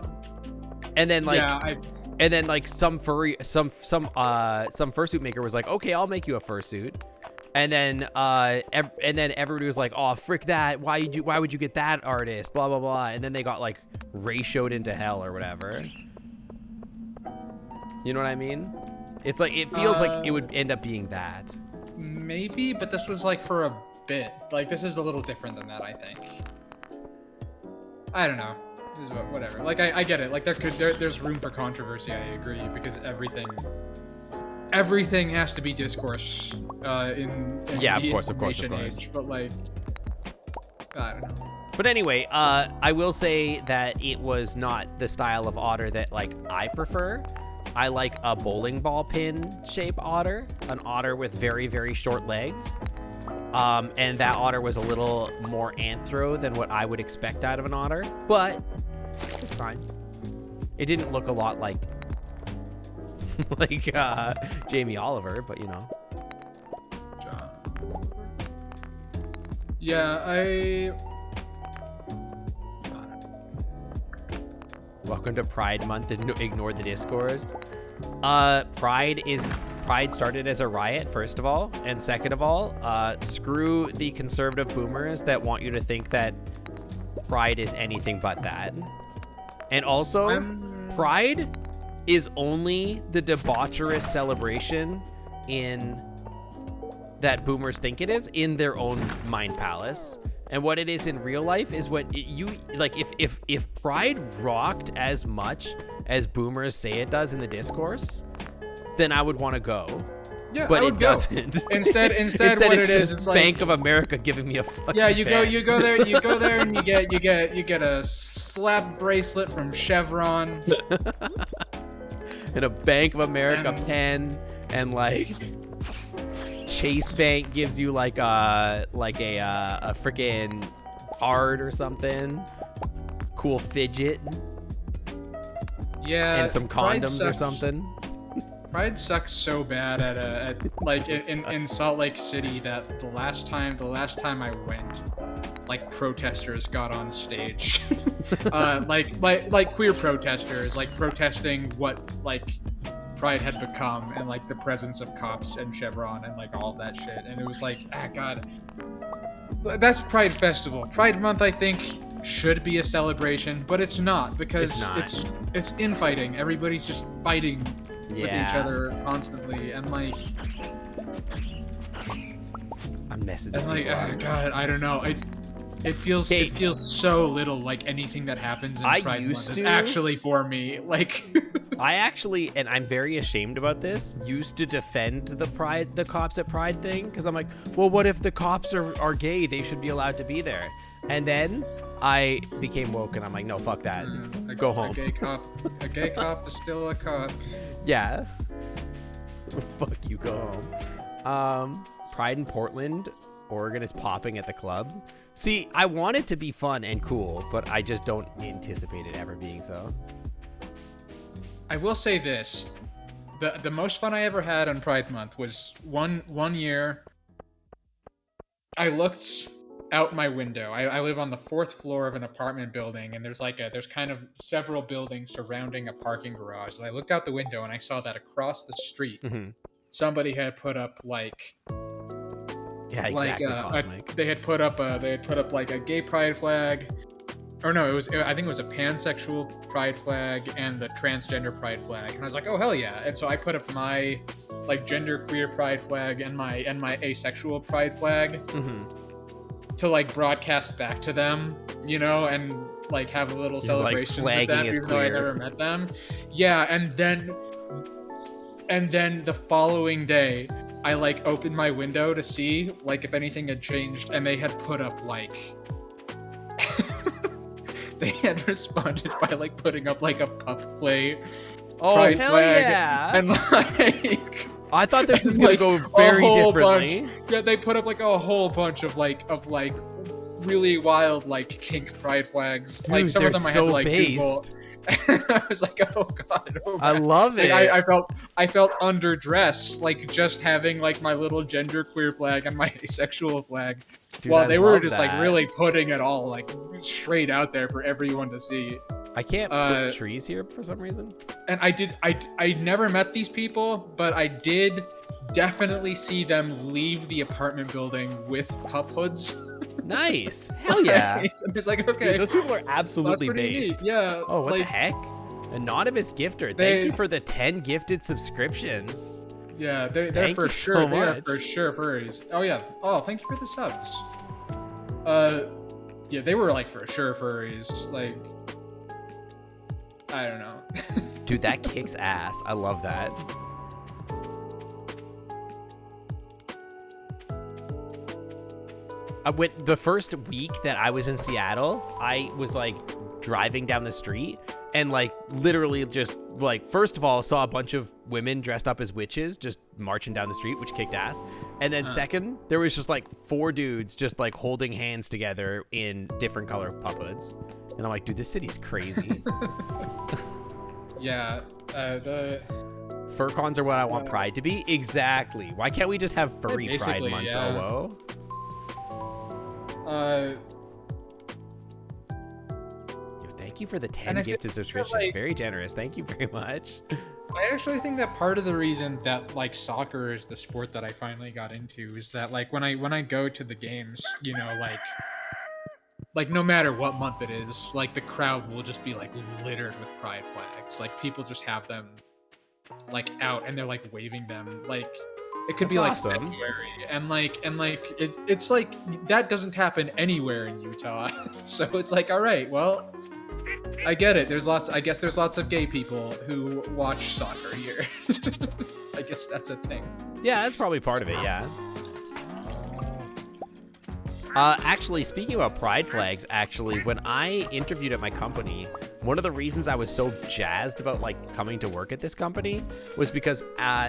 then like, yeah, and then like some fursuit maker was like, okay, I'll make you a fursuit. And then everybody was like, oh, frick that. Why would you get that artist? Blah, blah, blah. And then they got like ratioed into hell or whatever. You know what I mean? It's like, it feels like it would end up being that. Maybe, but this was like for a bit. Like, this is a little different than that, I think. I don't know. This is whatever. Like, I get it. Like, there's room for controversy. I agree, because everything has to be discourse in Yeah, the of course. information age. But like, I don't know. But anyway, I will say that it was not the style of otter that, like, I prefer. I like a bowling ball pin shape otter, an otter with very, very short legs. And that otter was a little more anthro than what I would expect out of an otter, but it's fine. It didn't look a lot like Jamie Oliver, but you know. Yeah, Welcome to Pride Month and ignore the discourse. Pride started as a riot, first of all, and second of all, screw the conservative boomers that want you to think that Pride is anything but that. And also, Pride is only the debaucherous celebration that boomers think it is in their own mind palace. And what it is in real life is what if Pride rocked as much as boomers say it does in the discourse, then I would want to go. Yeah, but I would it go. doesn't. Instead what it is, it's like Bank of America giving me a fucking you go there and you get a slap bracelet from Chevron and a Bank of America pen, and like Chase Bank gives you like a freaking card or something. Cool fidget. Yeah. And some condoms or something. Pride sucks so bad in Salt Lake City that the last time I went, like, protesters got on stage, like queer protesters, like protesting what like Pride had become, and like the presence of cops and Chevron and like all of that shit, and it was like, God, that's Pride Festival. Pride Month, I think, should be a celebration, but it's not, because it's infighting. Everybody's just fighting with each other constantly, and like I'm messing. And like, God, I don't know. It feels so little like anything that happens in Pride Month is actually for me. Like, I actually, and I'm very ashamed about this, used to defend the cops at Pride thing, because I'm like, well, what if the cops are gay? They should be allowed to be there. And then I became woke, and I'm like, no, fuck that. Go home. A gay cop is still a cop. Yeah. Fuck you, go home. Pride in Portland, Oregon is popping at the clubs. See, I want it to be fun and cool, but I just don't anticipate it ever being so. I will say this. The most fun I ever had on Pride Month was one year. I looked out my window. I live on the 4th floor of an apartment building, and there's kind of several buildings surrounding a parking garage. And I looked out the window and I saw that across the street, somebody had put up like, yeah, exactly, cosmic. They had put up like a gay pride flag, or no, I think it was a pansexual pride flag and the transgender pride flag. And I was like, oh hell yeah! And so I put up my like genderqueer pride flag and my asexual pride flag. To like broadcast back to them, you know, and like have a little celebration with them, even though I never met them. Yeah, and then the following day, I like opened my window to see like if anything had changed, and they had put up like they had responded by like putting up like a pup play. Oh pride hell flag, yeah! And like, I thought this was gonna go very differently. Yeah, they put up like a whole bunch of like really wild like kink pride flags. Dude, like some of them I had to like based. Google. I was like, oh god, oh I love it. I felt underdressed, like just having like my little genderqueer flag and my asexual flag. Dude, while they were just like really putting it all like straight out there for everyone to see. I can't put trees here for some reason. And I never met these people, but I did definitely see them leave the apartment building with pup hoods. Nice. Hell yeah. I'm just like, okay. Dude, those people are absolutely that's pretty based. neat. Yeah. Oh, what the heck? Anonymous gifter, thank you for the 10 gifted subscriptions. Yeah, they're Thank for you sure. so They are much. for sure furries. Oh yeah. Oh, thank you for the subs. Yeah, they were like for sure furries. Like, I don't know. Dude, that kicks ass. I love that. With the first week that I was in Seattle, I was like driving down the street and like literally just like, first of all, saw a bunch of women dressed up as witches just marching down the street, which kicked ass. And then second, there was just like 4 dudes just like holding hands together in different color pup hoods. And I'm like, dude, this city's crazy. Yeah, the Fur cons are what I want Pride to be. Exactly. Why can't we just have furry Pride basically, month yeah. solo? Thank you for the 10 I gifted feel subscriptions. like- Very generous. Thank you very much. I actually think that part of the reason that like soccer is the sport that I finally got into is that like when I go to the games, you know, like no matter what month it is, like the crowd will just be like littered with pride flags. Like people just have them like out and they're like waving them. Like it could That's be like awesome. February and it's like that doesn't happen anywhere in Utah. So it's like, all right, well, I get it. I guess there's lots of gay people who watch soccer here. I guess that's a thing. Yeah, that's probably part of it, yeah. Actually, speaking about pride flags, actually, when I interviewed at my company, one of the reasons I was so jazzed about like coming to work at this company was because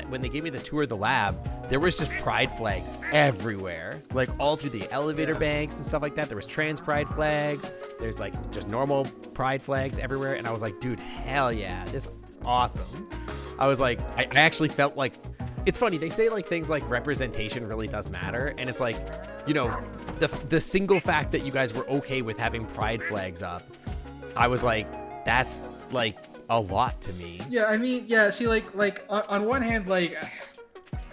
when they gave me the tour of the lab, there was just pride flags everywhere, like all through the elevator banks and stuff like that. There was trans pride flags. There's like just normal pride flags everywhere. And I was like, dude, hell yeah, this is awesome. I was like, I actually felt like, it's funny, they say like things like representation really does matter, and it's like, you know, the single fact that you guys were okay with having pride flags up, I was like, that's like a lot to me. Yeah, I mean, yeah. See, like on one hand, like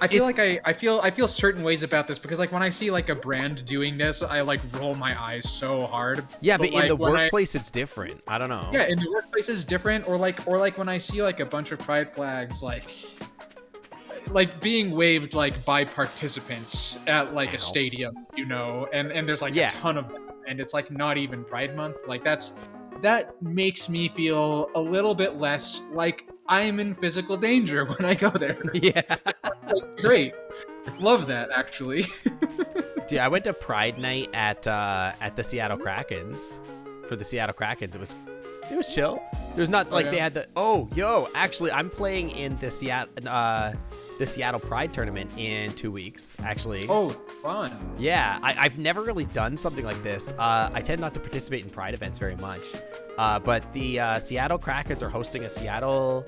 I feel like I feel certain ways about this because like when I see like a brand doing this, I like roll my eyes so hard. Yeah, but in like, the when workplace, it's different. I don't know. Yeah, in the workplace is different, or like when I see like a bunch of pride flags, like being waved like by participants at like a stadium, you know, and there's like a ton of them, and it's like not even Pride Month. Like that makes me feel a little bit less like I'm in physical danger when I go there. Yeah. Like, great, love that actually. Dude, I went to Pride Night at the Seattle Krakens. For the Seattle Krakens, it was chill. There's not like they had the actually I'm playing in the Seattle Pride tournament in 2 weeks, actually. Oh, fun. Yeah, I've never really done something like this. I tend not to participate in Pride events very much. But the Seattle Krakens are hosting a Seattle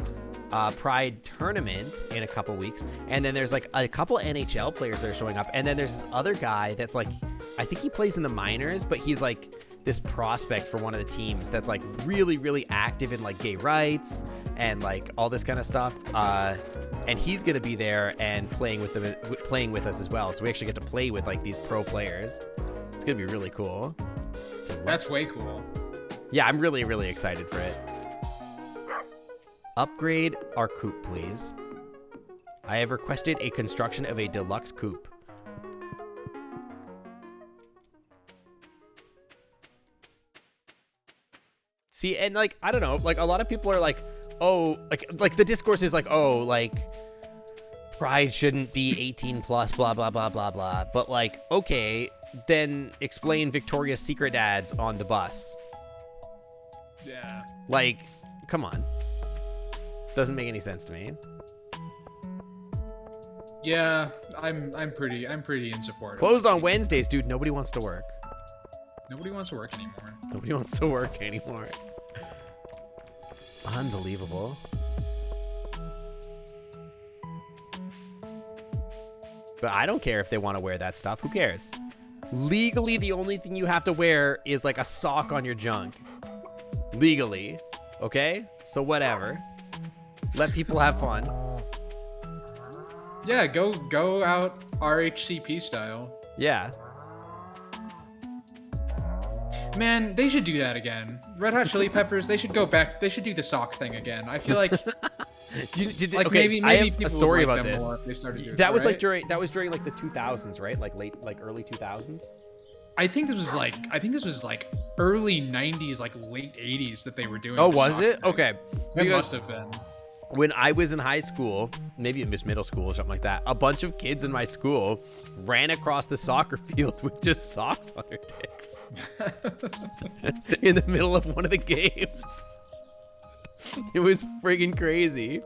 Pride tournament in a couple weeks. And then there's like a couple NHL players that are showing up. And then there's this other guy that's like, I think he plays in the minors, but he's like this prospect for one of the teams that's like really, really active in like gay rights and like all this kind of stuff. And he's gonna be there and playing with us as well. So we actually get to play with like these pro players. It's gonna be really cool. That's way cool. Yeah, I'm really, really excited for it. Upgrade our coupe, please. I have requested a construction of a deluxe coupe. See, and like, I don't know, like a lot of people are like, oh, like the discourse is like, oh, like Pride shouldn't be 18 plus, blah, blah, blah, blah, blah. But like, okay, then explain Victoria's Secret ads on the bus. Yeah. Like, come on. Doesn't make any sense to me. Yeah, I'm pretty in support. Closed on Wednesdays, dude. Nobody wants to work. Nobody wants to work anymore. Nobody wants to work anymore. Unbelievable. But I don't care if they want to wear that stuff. Who cares? Legally, the only thing you have to wear is like a sock on your junk. Legally. Okay? So whatever. Let people have fun. Yeah, go out RHCP style. Yeah. Man, they should do that again. Red Hot Chili Peppers, they should go back. They should do the sock thing again. I feel like like okay, maybe I have people a story would like about them this. more if they started doing That was right? that was during like the 2000s, right? Like early 2000s. I think this was like early 90s, like late 80s that they were doing. Oh, the was sock it? thing. Okay. It Because must have been. when I was in high school, maybe in middle school or something like that, a bunch of kids in my school ran across the soccer field with just socks on their dicks in the middle of one of the games. It was friggin' crazy.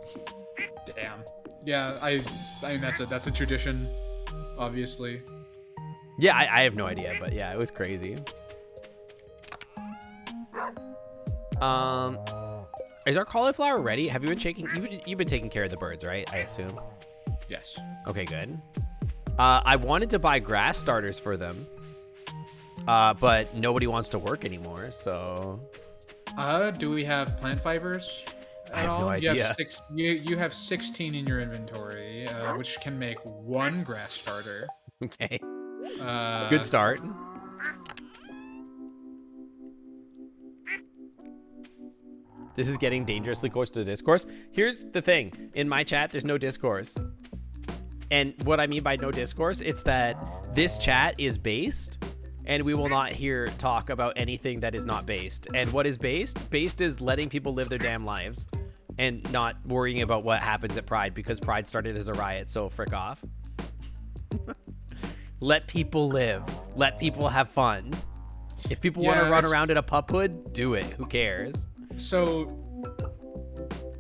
Damn. Yeah, I mean that's a tradition, obviously. Yeah, I have no idea, but yeah, it was crazy. Is our cauliflower ready? Have you been you've been taking care of the birds, right? I assume. Yes. Okay, good. I wanted to buy grass starters for them, but nobody wants to work anymore, so. Do we have plant fibers? I have no idea. You have 16 in your inventory, which can make one grass starter. Okay. Good start. This is getting dangerously close to the discourse. Here's the thing. In my chat, there's no discourse. And what I mean by no discourse, it's that this chat is based, and we will not hear talk about anything that is not based. And what is based? Based is letting people live their damn lives and not worrying about what happens at Pride, because Pride started as a riot, so frick off. Let people live. Let people have fun. If people want to run around in a pup hood, do it. Who cares? So,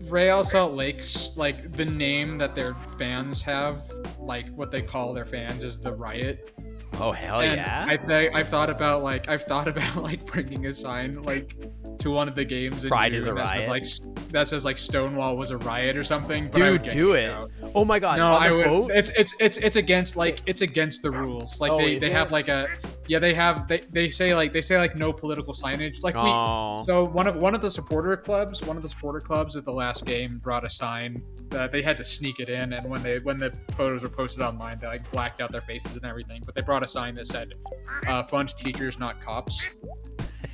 Real Salt Lake's, like, the name that their fans have, like, what they call their fans is the Riot. Oh, hell And yeah. I've thought about bringing a sign, like, to one of the games in Pride June is a riot. that says like Stonewall was a riot or something. But I would Dude, get do kicked it. out. Oh my god. No, on the I would. boat? It's against the rules. Like Oh, is they it? have like a they say like no political signage. Like Oh. so one of the supporter clubs at the last game brought a sign that they had to sneak it in, and when the photos were posted online, they like blacked out their faces and everything. But they brought a sign that said, "Fund teachers, not cops."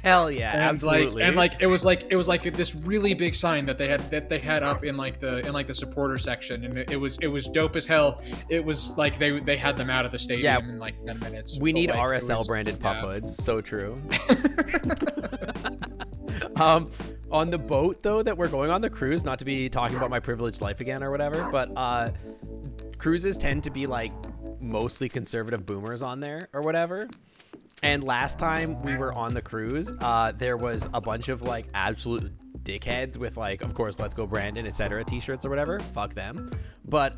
Hell yeah, And absolutely. it was like this really big sign that they had up in the supporter section, and it was dope as hell. It was like they had them out of the stadium in like 10 minutes. We need But, like, RSL branded pup hoods. So true. On the boat though that we're going on, the cruise, not to be talking about my privileged life again or whatever, but cruises tend to be like mostly conservative boomers on there or whatever. And last time we were on the cruise, there was a bunch of like absolute dickheads with like, of course, Let's Go Brandon, etc. t-shirts or whatever. Fuck them. But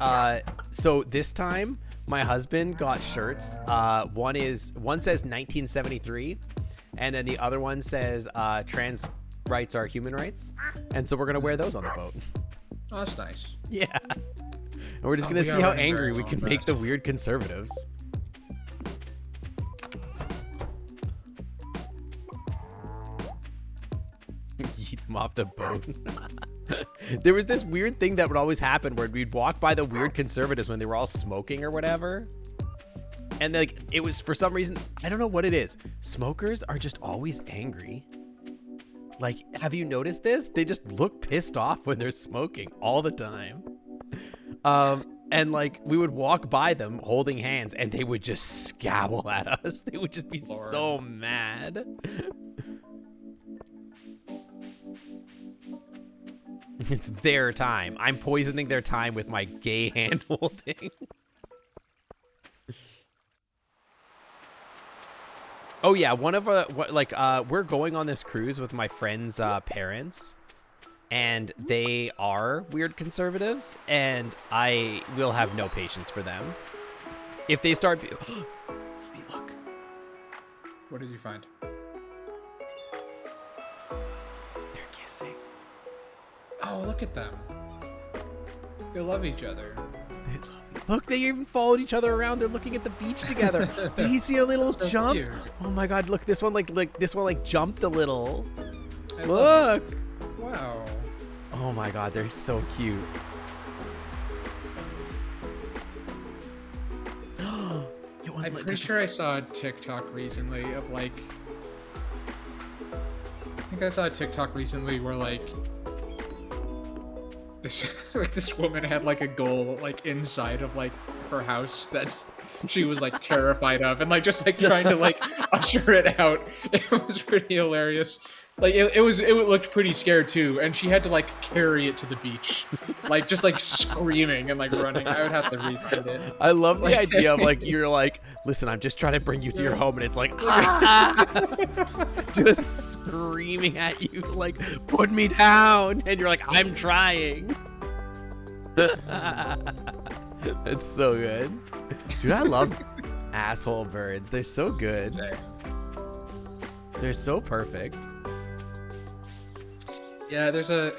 so this time my husband got shirts. One says 1973, and then the other one says trans rights are human rights. And so we're gonna wear those on the boat. Oh, that's nice. Yeah. And we're just gonna we see are how running angry very we long can rest. make the weird conservatives. Yeet them off the boat. There was this weird thing that would always happen where we'd walk by the weird conservatives when they were all smoking or whatever. And like, it was for some reason, I don't know what it is. Smokers are just always angry. Like, have you noticed this? They just look pissed off when they're smoking all the time. And like, we would walk by them holding hands and they would just scowl at us. They would just be so mad. It's their time. I'm poisoning their time with my gay hand holding. Oh yeah, one of we're going on this cruise with my friend's parents, and they are weird conservatives, and I will have no patience for them. If they start look. What did you find? They're kissing. Oh, look at them. They love each other. They love it. Look, they even followed each other around. They're looking at the beach together. Did you see a little So jump? cute. Oh my god, look, this one like jumped a little. I love Look. it. Wow. Oh my god, they're so cute. I'm pretty sure I saw a TikTok recently of like think I saw a TikTok recently where like this woman had like a goal like inside of like her house that she was like terrified of, and like just like trying to like usher it out. It was pretty hilarious. Like it looked pretty scared too, and she had to like carry it to the beach, like just like screaming and like running. I would have to refind it. I love the idea of like you're like, listen, I'm just trying to bring you to your home, and it's like, ah! Just screaming at you, like, put me down, and you're like, I'm trying. That's so good, dude. I love asshole birds. They're so good. They're so perfect. Yeah, there's a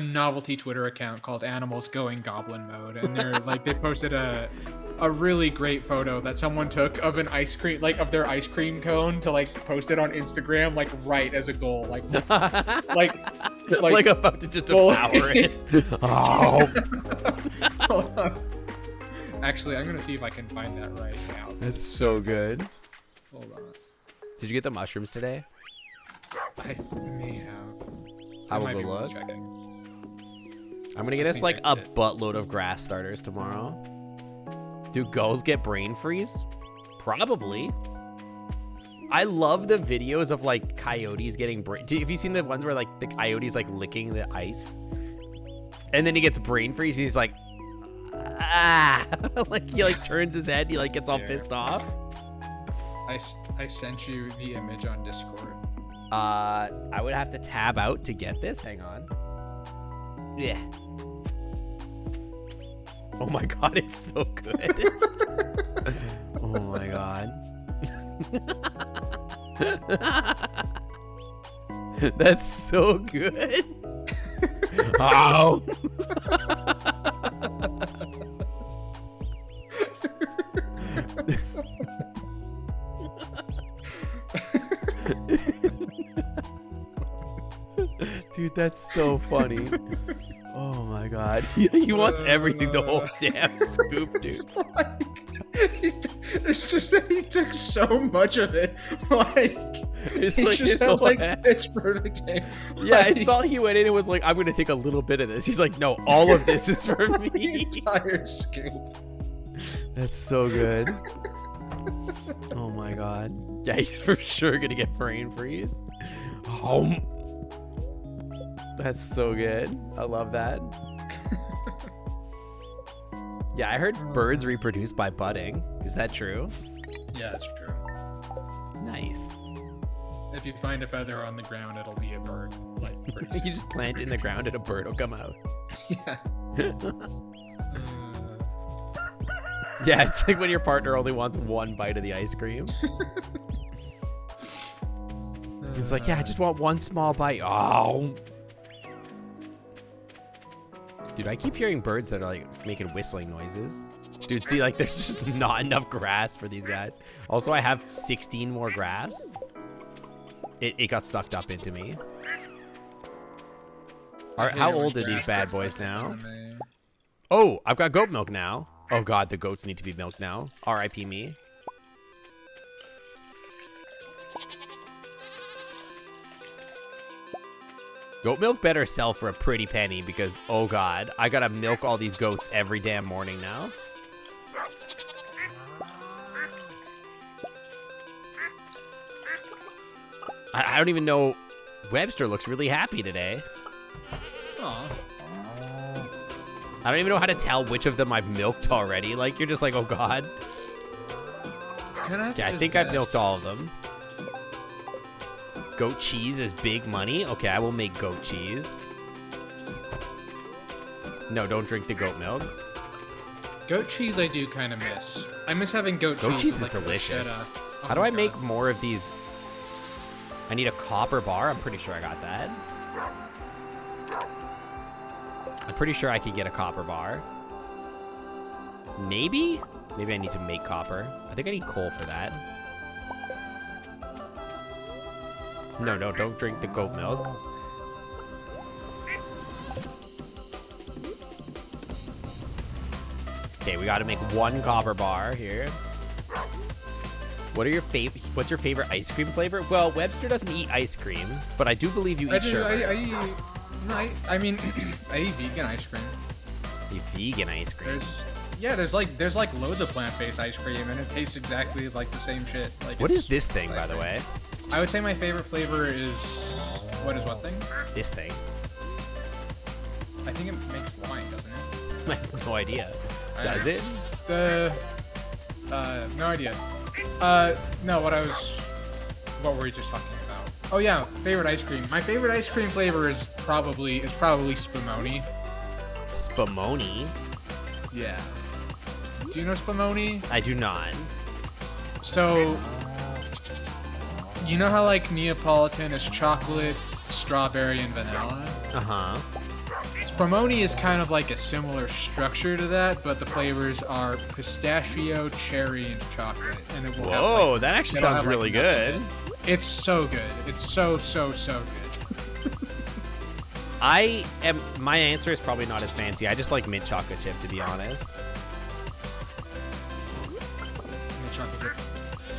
novelty Twitter account called Animals Going Goblin Mode, and they're like they posted a really great photo that someone took of an ice cream, like of their ice cream cone, to like post it on Instagram, like right as a goal, like about to just devour it. Oh. Hold on. Actually, I'm gonna see if I can find that right now. That's so good. Hold on. Did you get the mushrooms today? I may have. I will go look. I'm gonna get us like a buttload of grass starters tomorrow. Do gulls get brain freeze? Probably. I love the videos of like coyotes getting brain. Have you seen the ones where like the coyote's like licking the ice, and then he gets brain freeze? And he's like, ah, like he like turns his head. He like gets all pissed off. I sent you the image on Discord. I would have to tab out to get this. Hang on. Yeah. Oh my god, it's so good. Oh my god. That's so good. Oh. Dude, that's so funny. Oh my god. He wants everything, the whole damn scoop, dude. It's just that he took so much of it. Like, it's he like just his has whole like head. pitch perfect game. Yeah, it's not like he went in and was like, I'm gonna take a little bit of this. He's like, no, all of this is for The me. entire scoop. That's so good. Oh my god. Yeah, he's for sure gonna get brain freeze. Oh. That's so good. I love that. Yeah, I heard birds reproduce by budding. Is that true? Yeah, that's true. Nice. If you find a feather on the ground, it'll be a bird. Like, pretty soon. You just plant it in the ground and a bird will come out. Yeah. Yeah, it's like when your partner only wants one bite of the ice cream. It's like, yeah, I just want one small bite. Oh. Dude, I keep hearing birds that are like making whistling noises. Dude, see, like there's just not enough grass for these guys. Also, I have 16 more grass. It got sucked up into me. All right, how old are these bad boys now? Oh, I've got goat milk now. Oh god, the goats need to be milked now. R.I.P. me. Goat milk better sell for a pretty penny because, oh god, I gotta milk all these goats every damn morning now. I don't even know. Webster looks really happy today. Aw. I don't even know how to tell which of them I've milked already. Like, you're just like, oh god. Yeah, I think I've milked all of them. Goat cheese is big money? Okay, I will make goat cheese. No, don't drink the goat milk. Goat cheese I do kind of miss. I miss having goat cheese. Goat cheese is like delicious. Oh How do my I make God. more of these? I need a copper bar. I'm pretty sure I got that. I'm pretty sure I could get a copper bar. Maybe? Maybe I need to make copper. I think I need coal for that. No, don't drink the goat milk. Okay, we gotta make one copper bar here. What's your favorite ice cream flavor? Well, Webster doesn't eat ice cream, but I do believe you eat sherbet. I mean, I eat vegan ice cream. You vegan ice cream? There's like loads of plant-based ice cream, and it tastes exactly like the same shit. Like, what is this thing, by the way? I would say my favorite flavor is what thing? This thing. I think it makes wine, doesn't it? I have no idea. Does it? No idea. No, what were we just talking about? Oh yeah, favorite ice cream. My favorite ice cream flavor is probably Spumoni. Spumoni? Yeah. Do you know Spumoni? I do not. So, you know how like Neapolitan is chocolate, strawberry, and vanilla? Uh-huh. Spumoni is kind of like a similar structure to that, but the flavors are pistachio, cherry, and chocolate. And it will Whoa, have, that actually sounds really good. It's so good. It's so good. My answer is probably not as fancy. I just like mint chocolate chip, to be honest. Mint chocolate chip.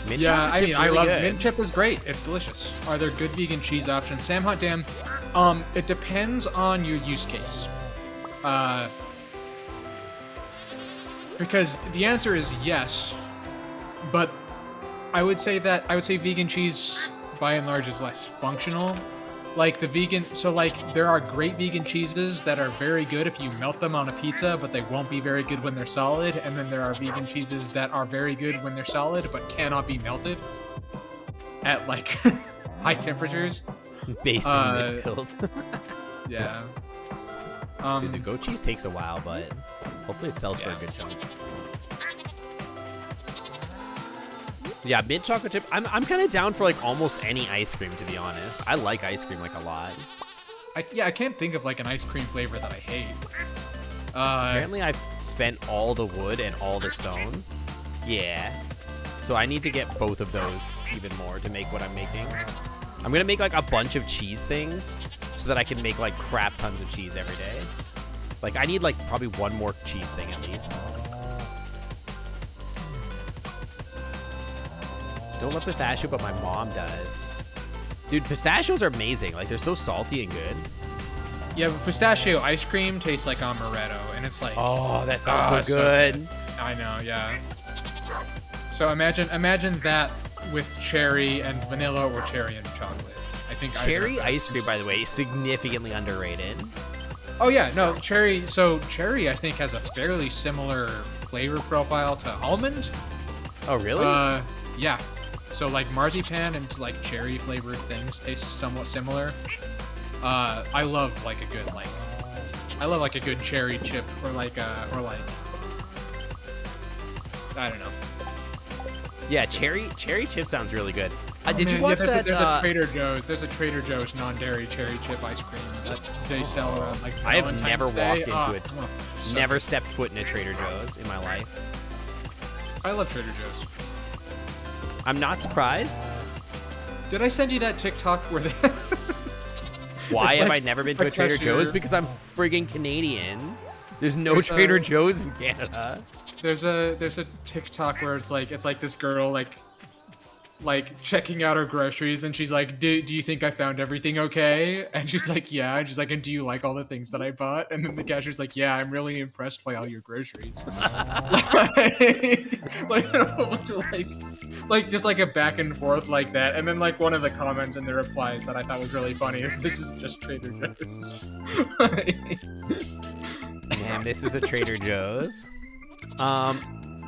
Mint chocolate chip's really good. Mint chip is great. It's delicious. Are there good vegan cheese options? Sam Hot Damn. It depends on your use case. Because the answer is yes, but I would say vegan cheese by and large is less functional. Like there are great vegan cheeses that are very good if you melt them on a pizza, but they won't be very good when they're solid. And then there are vegan cheeses that are very good when they're solid, but cannot be melted at like high temperatures. Based on mid-build. Yeah. Dude, the goat cheese takes a while, but hopefully it sells for a good chunk. Yeah, mint chocolate chip. I'm kind of down for like almost any ice cream, to be honest. I like ice cream like a lot. I can't think of like an ice cream flavor that I hate. Apparently I've spent all the wood and all the stone. Yeah. So I need to get both of those even more to make what I'm making. I'm gonna make like a bunch of cheese things so that I can make like crap tons of cheese every day. Like I need like probably one more cheese thing at least. Don't love pistachio, but my mom does. Dude, pistachios are amazing. Like they're so salty and good. Yeah, but pistachio ice cream tastes like amaretto, and it's like, oh, that sounds so good. I know, yeah. So imagine that with cherry and vanilla or cherry and chocolate. I think cherry ice cream, by the way, is significantly underrated. Oh yeah, no, cherry. So cherry, I think, has a fairly similar flavor profile to almond. Oh really? Yeah. So like marzipan and like cherry flavored things taste somewhat similar. I love like a good cherry chip or like I don't know. Yeah, cherry chip sounds really good. Oh, did you watch that? There's a Trader Joe's non-dairy cherry chip ice cream that they sell around like I have never walked into it. So never stepped foot in a Trader Joe's in my life. I love Trader Joe's. I'm not surprised. Did I send you that TikTok where they... Why have I never been to a Trader Joe's? Because I'm friggin' Canadian. There's no Trader Joe's in Canada. There's a TikTok where it's like this girl like checking out her groceries, and she's like, do you think I found everything okay? And she's like, yeah. And she's like, and do you like all the things that I bought? And then the cashier's like, yeah, I'm really impressed by all your groceries. like a whole bunch of like just like a back and forth like that. And then like one of the comments in the replies that I thought was really funny is, this is just Trader Joe's. Man, this is a Trader Joe's.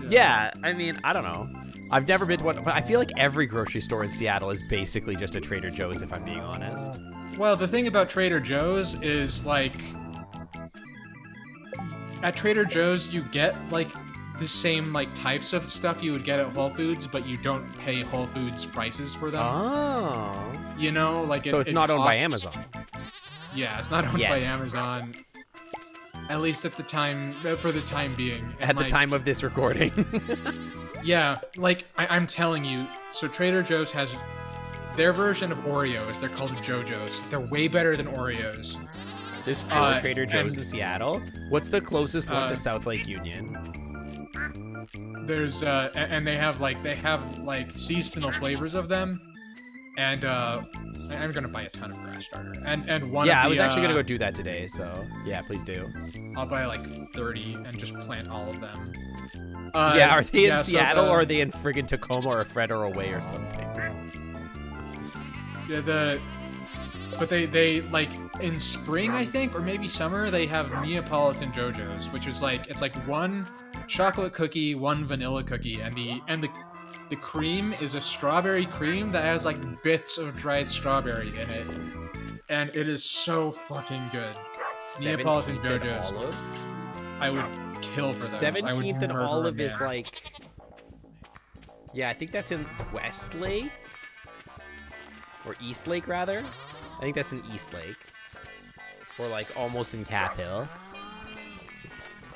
Yeah, I mean, I don't know. I've never been to one, but I feel like every grocery store in Seattle is basically just a Trader Joe's, if I'm being honest. Well, the thing about Trader Joe's is, like, at Trader Joe's, you get, like, the same, like, types of stuff you would get at Whole Foods, but you don't pay Whole Foods prices for them. Oh. You know, like, so it's not owned by Amazon. Yeah, it's not owned by Amazon. At least at the time, for the time being. At the time of this recording. Yeah, like, I'm telling you, so Trader Joe's has their version of Oreos. They're called JoJo's. They're way better than Oreos. There's 4 Trader Joe's in Seattle. What's the closest one to South Lake Union? There's and they have like seasonal flavors of them, and I'm gonna buy a ton of grass starter. And one. Yeah, of the, I was actually gonna go do that today. So yeah, please do. I'll buy like 30 and just plant all of them. Yeah, are they in so Seattle or are they in friggin' Tacoma or Fred or away or something? Yeah, but they like in spring, I think, or maybe summer, they have Neapolitan JoJo's, which is like it's like one chocolate cookie, one vanilla cookie, and the cream is a strawberry cream that has like bits of dried strawberry in it, and it is so fucking good. Neapolitan JoJo's, I would kill for those. 17th and Olive is like, yeah, I think that's in Westlake or Eastlake rather. I think that's in Eastlake, or like almost in Cap Hill,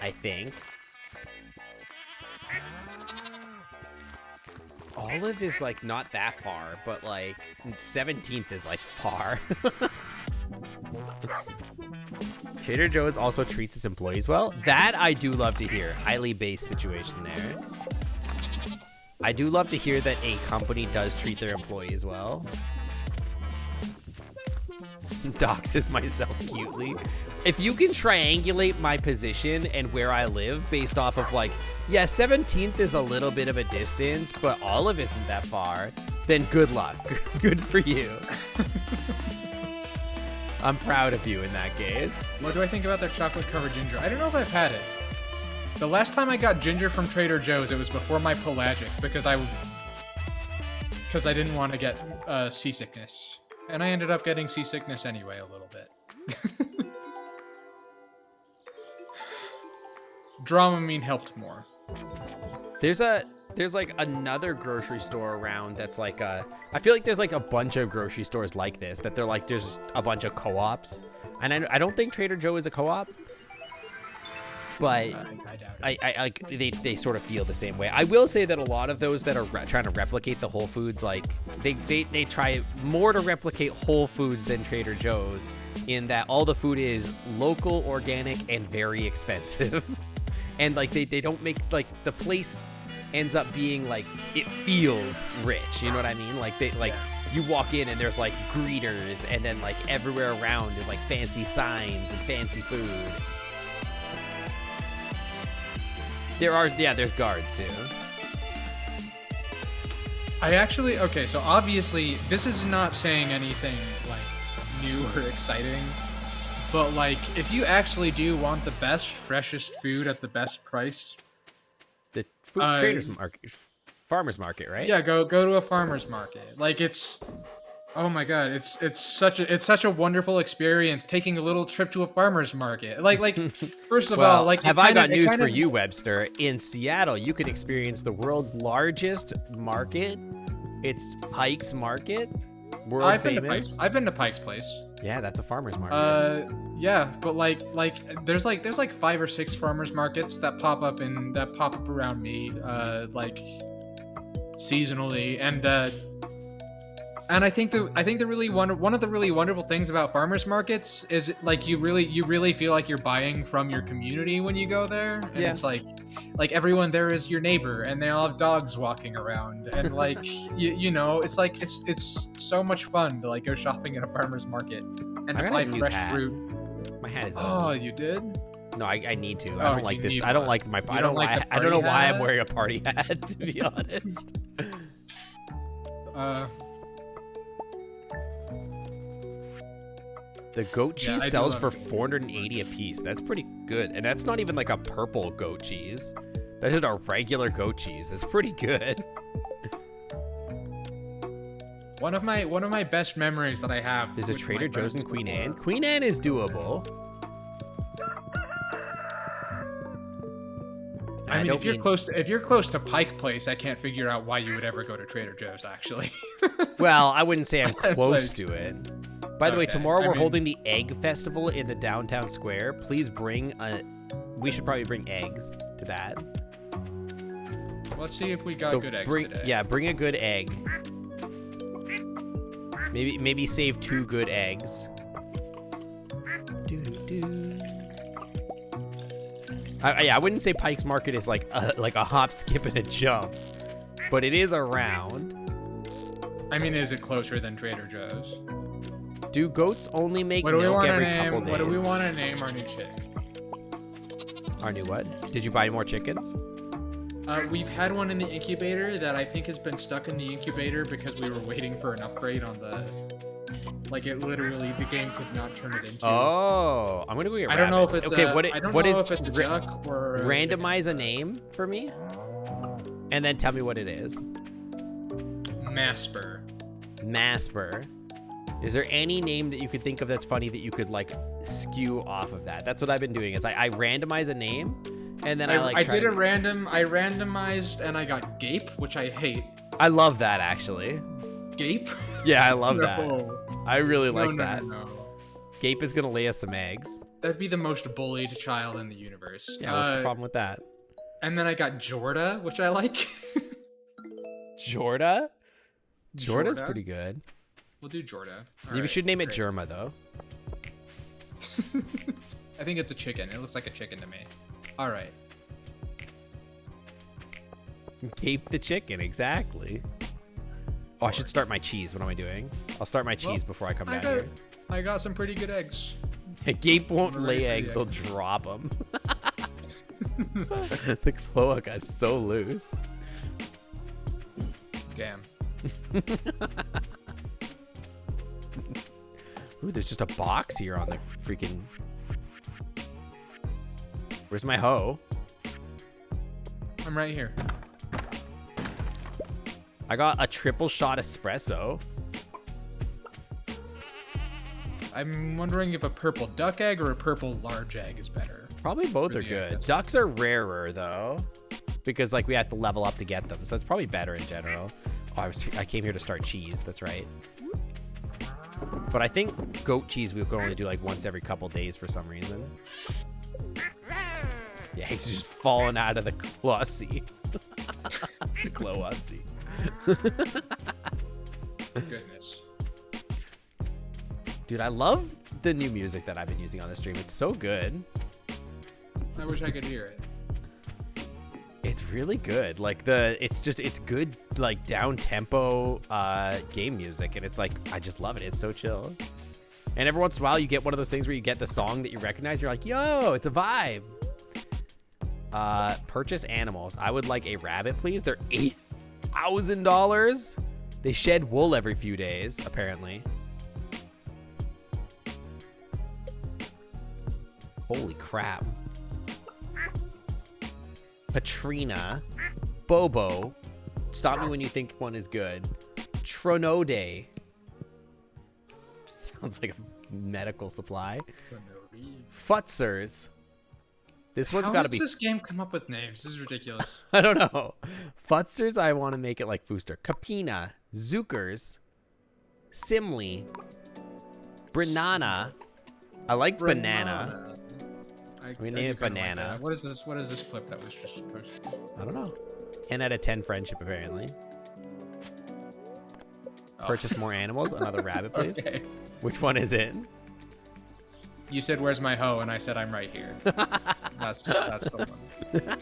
I think. Olive is like not that far, but like 17th is like far. Trader Joe's also treats its employees well. That I do love to hear. Highly based situation there. I do love to hear that a company does treat their employees well. Doxes myself cutely. If you can triangulate my position and where I live based off of like, yeah, 17th is a little bit of a distance, but Olive isn't that far, then good luck. Good for you. I'm proud of you in that case. What do I think about their chocolate covered ginger? I don't know if I've had it. The last time I got ginger from Trader Joe's, it was before my pelagic because I didn't want to get seasickness. And I ended up getting seasickness anyway a little bit. Dramamine helped more. There's like another grocery store around that's like I feel like there's like a bunch of grocery stores like this that they're like there's a bunch of co-ops, and I don't think Trader Joe is a co-op, but I they sort of feel the same way. I will say that a lot of those that are trying to replicate the Whole Foods, like they try more to replicate Whole Foods than Trader Joe's, in that all the food is local, organic, and very expensive. And like they don't make like the place ends up being like it feels rich, you know what I mean? Like you walk in and there's like greeters, and then like everywhere around is like fancy signs and fancy food. There's guards too. Okay, so obviously this is not saying anything like new or exciting. But, like, if you actually do want the best, freshest food at the best price... The food traders market, farmer's market, right? Yeah, go to a farmer's market. Like, it's... Oh my god, it's such a wonderful experience taking a little trip to a farmer's market. Like first of all, like... Have I got news for you, Webster? In Seattle, you can experience the world's largest market. It's Pike's Market. World famous. I've been to Pike's Place. Yeah, that's a farmer's market. Yeah, but like there's 5 or 6 farmers markets that pop up around me, like seasonally, and I think one of the really wonderful things about farmers markets is like you really feel like you're buying from your community when you go there, and it's like everyone there is your neighbor, and they all have dogs walking around, and like you know, it's like it's so much fun to like go shopping at a farmer's market and to buy fresh fruit. My hat is Oh, you did? No, I need to. I don't like this. I don't like my. I don't know why I'm wearing a party hat, to be honest. The goat cheese sells for $480 a piece. That's pretty good, and that's not even like a purple goat cheese. That's just a regular goat cheese. That's pretty good. One of my best memories that I have. There's a Trader Joe's in Queen Anne. Queen Anne is doable. I mean, if you're close to Pike Place, I can't figure out why you would ever go to Trader Joe's, actually. Well, I wouldn't say I'm close to it. By the way, tomorrow we're holding the Egg Festival in the downtown square. Please we should probably bring eggs to that. Let's see if we got good eggs today. Yeah, bring a good egg. Maybe save 2 good eggs. I wouldn't say Pike's Market is like a hop, skip, and a jump, but it is around. I mean, is it closer than Trader Joe's? Do goats only make What do we milk want to every couple name? days? What do we want to name our new chick? Our new what? Did you buy more chickens? We've had one in the incubator that I think has been stuck in the incubator because we were waiting for an upgrade on the. Like it literally, the game could not turn it into. Oh, I'm gonna go get I don't know if rabbits. it's okay. a, What I don't what know is if it's a duck or a randomize a chicken. name for me, and then tell me what it is. Masper. Masper. Is there any name that you could think of that's funny that you could like skew off of that? That's what I've been doing. Is I randomize a name, and then I did a random. I randomized and I got Gape, which I hate. I love that actually. Gape? Yeah, I love No. that. I really like that. No. Gape is gonna lay us some eggs. That'd be the most bullied child in the universe. Yeah, what's the problem with that? And then I got Jorda, which I like. Jorda? Jorda's Jorda? pretty good. We'll do Jorda. You should name it Germa though. I think it's a chicken. It looks like a chicken to me. All right. Gape the chicken, exactly. Oh, I should start my cheese. What am I doing? I'll start my cheese before I come down here. I got some pretty good eggs. Gape won't I'm lay ready for eggs, the they'll drop them. The cloaca is so loose. Damn. Ooh, there's just a box here on the freaking... Where's my hoe? I'm right here. I got a triple shot espresso. I'm wondering if a purple duck egg or a purple large egg is better. Probably both For are the good. eggs. Ducks are rarer though, because like we have to level up to get them. So it's probably better in general. Oh, I came here to start cheese. That's right. But I think goat cheese we could only do like once every couple days for some reason. Yeah, he's just falling out of the cloissy. The cloissy. Goodness. Dude, I love the new music that I've been using on the stream. It's so good. I wish I could hear it. It's really good. Like it's good like down tempo game music, and it's like I just love it. It's so chill. And every once in a while you get one of those things where you get the song that you recognize. You're like, yo, it's a vibe. Purchase animals. I would like a rabbit, please. They're $8,000. They shed wool every few days, apparently. Holy crap. Patrina. Bobo. Stop me when you think one is good. Tronode. Sounds like a medical supply. Futzers. This one's got to be... How does this game come up with names? This is ridiculous. I don't know. Futzers, I want to make it like Fooster. Capina. Zookers. Simli. Banana. I like banana. We name it banana. Like what is this? What is this clip that was just posted? I don't know. 10 out of 10 friendship, apparently. Oh. Purchase more animals. Another rabbit, please. Okay. Which one is it? You said, "Where's my hoe?" and I said, "I'm right here." That's the one.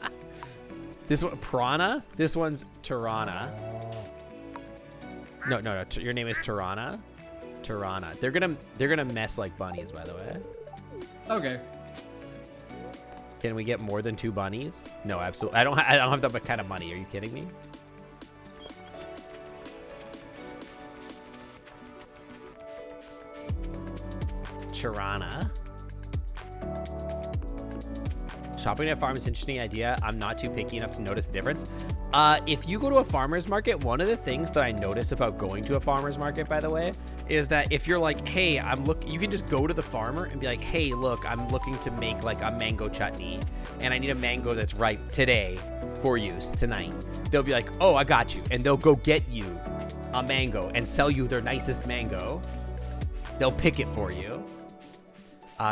This one, Prana. This one's Tirana. No. Your name is Tirana. Tirana. They're gonna mess like bunnies, by the way. Okay. Can we get more than 2 bunnies? No, absolutely. I don't have that kind of money. Are you kidding me? Tirana. Shopping at a farm is an interesting idea. I'm not too picky enough to notice the difference. If you go to a farmer's market, one of the things that I notice about going to a farmer's market, by the way, is that if you're like, hey, you can just go to the farmer and be like, hey, look, I'm looking to make like a mango chutney, and I need a mango that's ripe today for use tonight. They'll be like, oh, I got you. And they'll go get you a mango and sell you their nicest mango. They'll pick it for you.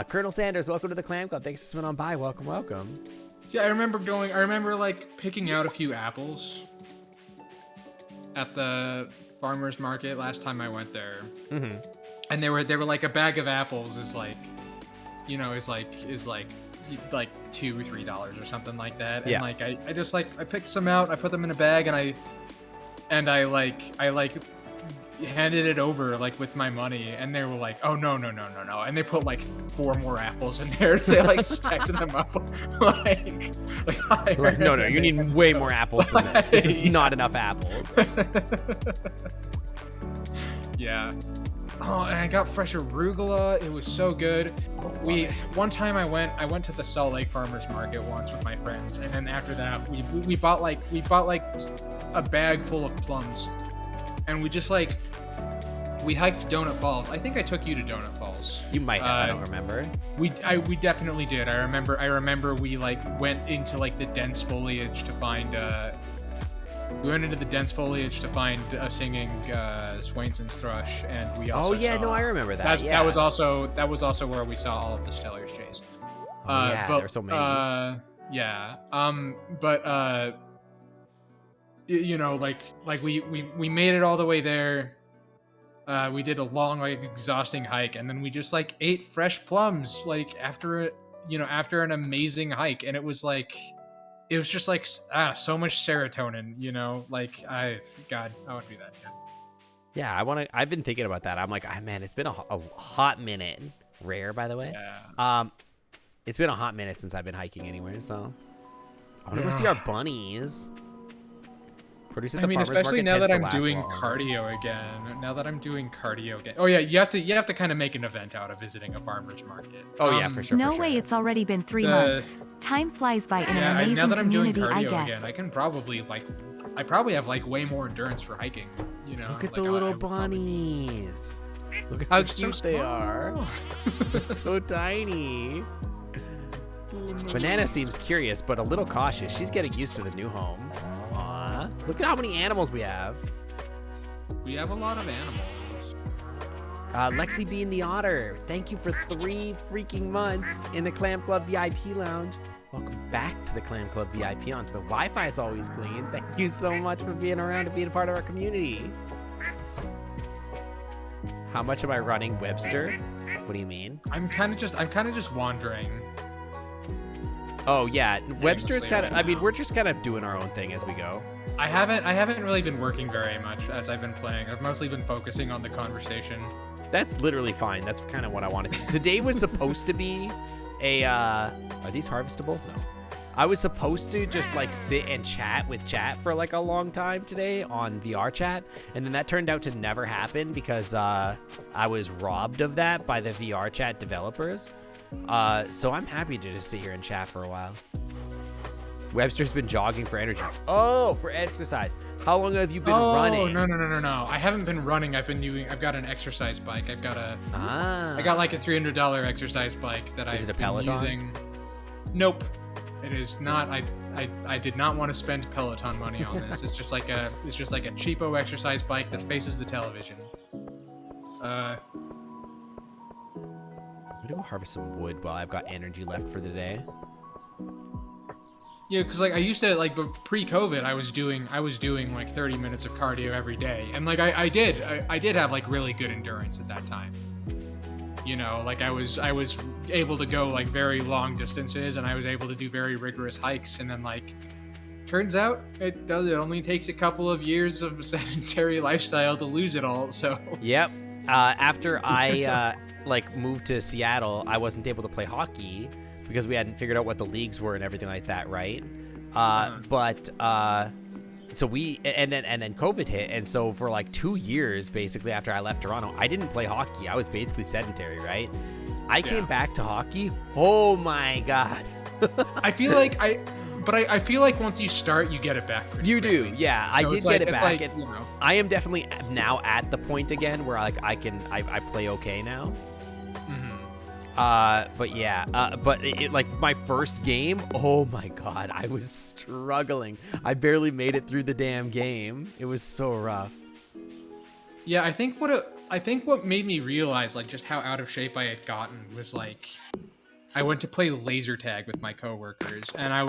Colonel Sanders, welcome to the Clam Club. Thanks for swinging on by. Welcome, welcome. Yeah, I remember like picking out a few apples at the farmer's market last time I went there. Mm-hmm. And they were like a bag of apples is like, you know, is like like $2 or $3 or something like that. And Yeah. like I just like I picked some out, I put them in a bag, and I handed it over like with my money, and they were like, oh no, and they put like 4 more apples in there. They like stacked them up like No, you need way more apples than this. This is not enough apples. Yeah. Oh, and I got fresh arugula. It was so good. One time I went to the Salt Lake Farmers Market once with my friends, and then after that we bought like a bag full of plums, and we hiked Donut Falls. I think I took you to Donut Falls. You might have. I don't remember. We definitely did. I remember we like went into like the dense foliage to find. We went into the dense foliage to find a singing Swainson's thrush, and we also. Oh yeah, saw, no, I remember that. That was also where we saw all of the Stellar's chase. Yeah, there were so many. Yeah. But you know, like we made it all the way there. We did a long, like, exhausting hike, and then we just like ate fresh plums, like after an amazing hike, and it was just like so much serotonin, you know, like I want to do that again. Yeah, I've been thinking about that. I'm like, man, it's been a hot minute. Rare, by the way. Yeah. It's been a hot minute since I've been hiking anywhere, so I want to go see our bunnies. I mean, especially now that I'm doing cardio again. Oh yeah, you have to kind of make an event out of visiting a farmer's market. Oh yeah, for sure. No for sure. way, it's already been 3 months. Time flies by in an amazing now that I'm doing community, cardio I guess. again, I can probably I probably have like way more endurance for hiking. You know, Look at the little bunnies. Look how cute they are. So tiny. Banana seems curious, but a little cautious. She's getting used to the new home. Aww. Look at how many animals we have. We have a lot of animals. Lexi Bean the Otter, thank you for 3 freaking months in the Clam Club VIP Lounge. Welcome back to the Clam Club VIP Lounge. The Wi-Fi is always clean. Thank you so much for being around and being a part of our community. How much am I running, Webster? What do you mean? I'm kind of just wandering. Oh yeah, Webster's kind of. I mean, we're just kind of doing our own thing as we go. I haven't really been working very much as I've been playing. I've mostly been focusing on the conversation. That's literally fine. That's kind of what I wanted. Today was supposed to be a. Are these harvestable? No. I was supposed to just like sit and chat with chat for like a long time today on VR chat, and then that turned out to never happen because I was robbed of that by the VR chat developers. So I'm happy to just sit here and chat for a while. Webster's been jogging for energy. Oh, for exercise. How long have you been running? Oh, no. I haven't been running. I've got an exercise bike. I got like a $300 exercise bike that Is it a Peloton? Using. Nope. It is not. I did not want to spend Peloton money on this. It's just like a cheapo exercise bike that faces the television. I'm gonna go harvest some wood while I've got energy left for the day. Yeah, because like I used to like pre-COVID, I was doing like 30 minutes of cardio every day, and like I did have like really good endurance at that time. You know, like I was able to go like very long distances, and I was able to do very rigorous hikes, and then like turns out it only takes a couple of years of sedentary lifestyle to lose it all. So yep. After I like moved to Seattle, I wasn't able to play hockey because we hadn't figured out what the leagues were and everything like that, right? So and then COVID hit, and so for like 2 years, basically after I left Toronto, I didn't play hockey. I was basically sedentary, right? I came back to hockey. Oh my god! I feel like once you start, you get it back. You quickly. do, yeah. So I did get it back. Like, and you know. I am definitely now at the point again where like I play okay now. But yeah, but it like my first game, oh my god, I was struggling. I barely made it through the damn game. It was so rough. Yeah, I think what made me realize like just how out of shape I had gotten was like I went to play laser tag with my coworkers, and I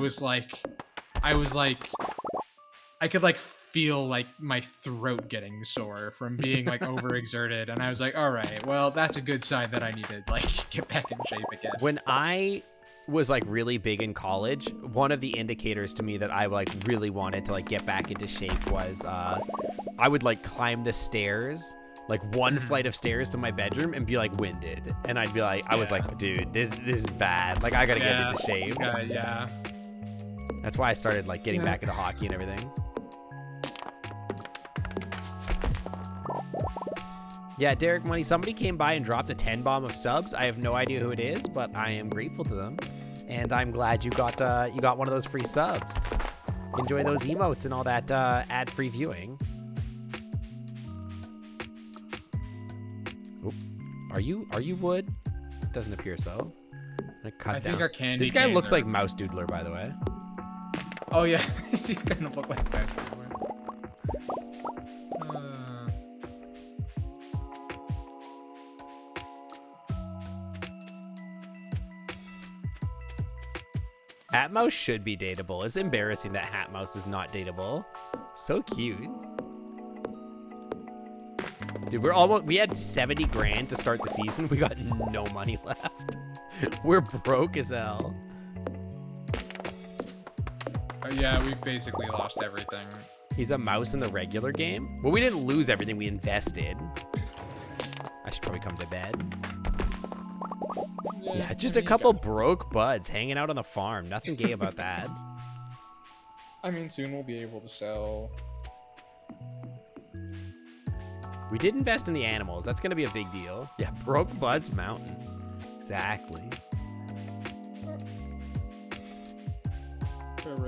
could like feel like my throat getting sore from being like overexerted, and I was like, all right, well, that's a good sign that I need to like get back in shape again. When I was like really big in college, one of the indicators to me that I like really wanted to like get back into shape was I would like climb the stairs, like one flight of stairs to my bedroom and be like winded. And I'd be like, I was like, dude, this is bad. Like I gotta get into shape. Yeah. That's why I started like getting back into hockey and everything. Yeah, Derek Money, somebody came by and dropped a 10 bomb of subs. I have no idea who it is, but I am grateful to them. And I'm glad you got one of those free subs. Enjoy those emotes and all that ad-free viewing. Oop. Are you wood? Doesn't appear so. I think our candy. This guy looks like Mouse Doodler, by the way. Oh yeah, you kind of look like Mouse Doodler. Hatmouse should be dateable. It's embarrassing that Hatmouse is not dateable. So cute. Dude, we had 70 grand to start the season. We got no money left. We're broke as hell. Yeah, we basically lost everything. He's a mouse in the regular game? Well, we didn't lose everything we invested. I should probably come to bed. Yeah, just a couple broke buds hanging out on the farm. Nothing gay about that. I mean, soon we'll be able to sell. We did invest in the animals. That's going to be a big deal. Yeah, broke buds mountain. Exactly.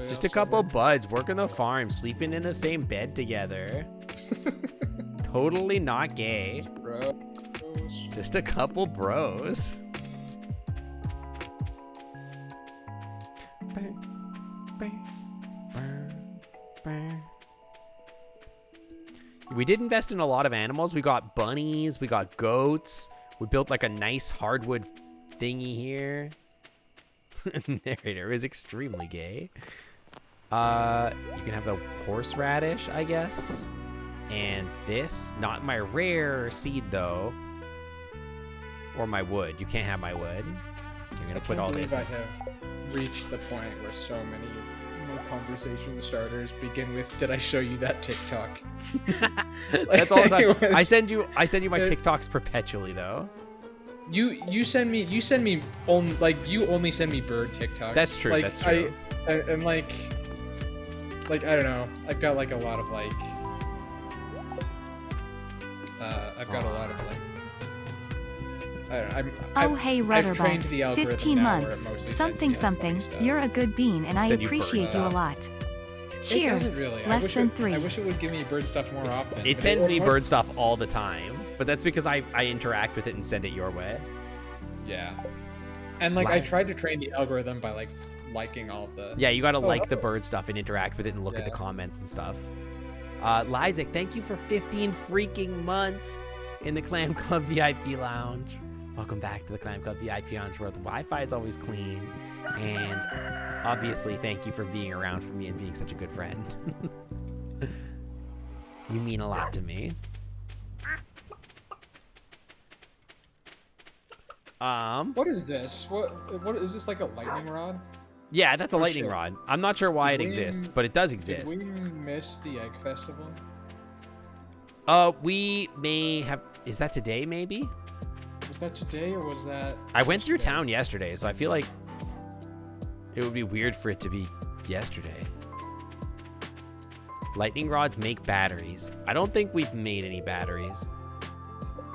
Just a couple buds working the farm, sleeping in the same bed together. Totally not gay. Bros. Just a couple bros. We did invest in a lot of animals. We got bunnies, we got goats. We built like a nice hardwood thingy here. Narrator is extremely gay. You can have the horseradish, I guess. And this, not my rare seed though. Or my wood. You can't have my wood. I'm gonna put all this. I have reached the point where so many conversation starters begin with, "Did I show you that TikTok?" That's all the time. I send you my TikToks perpetually though. You send me you only send me bird TikToks. That's true. Like, that's true. And like I don't know. I've got like a lot of like. I've got a lot of like. Hey, I've trained the Rudderbug, algorithm 15 now months, where it mostly something sends me, like, something, funny stuff. you're a good bean and I Send you bird appreciate you a stuff. lot. It Cheers, doesn't really. less than 3. I wish it would give me bird stuff more often. It sends me bird stuff all the time, but that's because I interact with it and send it your way. Yeah. And like I tried to train the algorithm by like liking all of the. Yeah, you gotta like the bird stuff and interact with it and look at the comments and stuff. Lysic, thank you for 15 freaking months in the Clam Club VIP Lounge. Welcome back to the Clam Club VIP Lounge where the Wi-Fi is always clean. And obviously, thank you for being around for me and being such a good friend. You mean a lot to me. What is this? What is this, like a lightning rod? Yeah, that's a lightning rod. I'm not sure why it exists, but it does exist. Did we miss the Egg Festival? We may have. Is that today? Maybe. Was that today or was that? I went through town yesterday, so I feel like it would be weird for it to be yesterday. Lightning rods make batteries. I don't think we've made any batteries.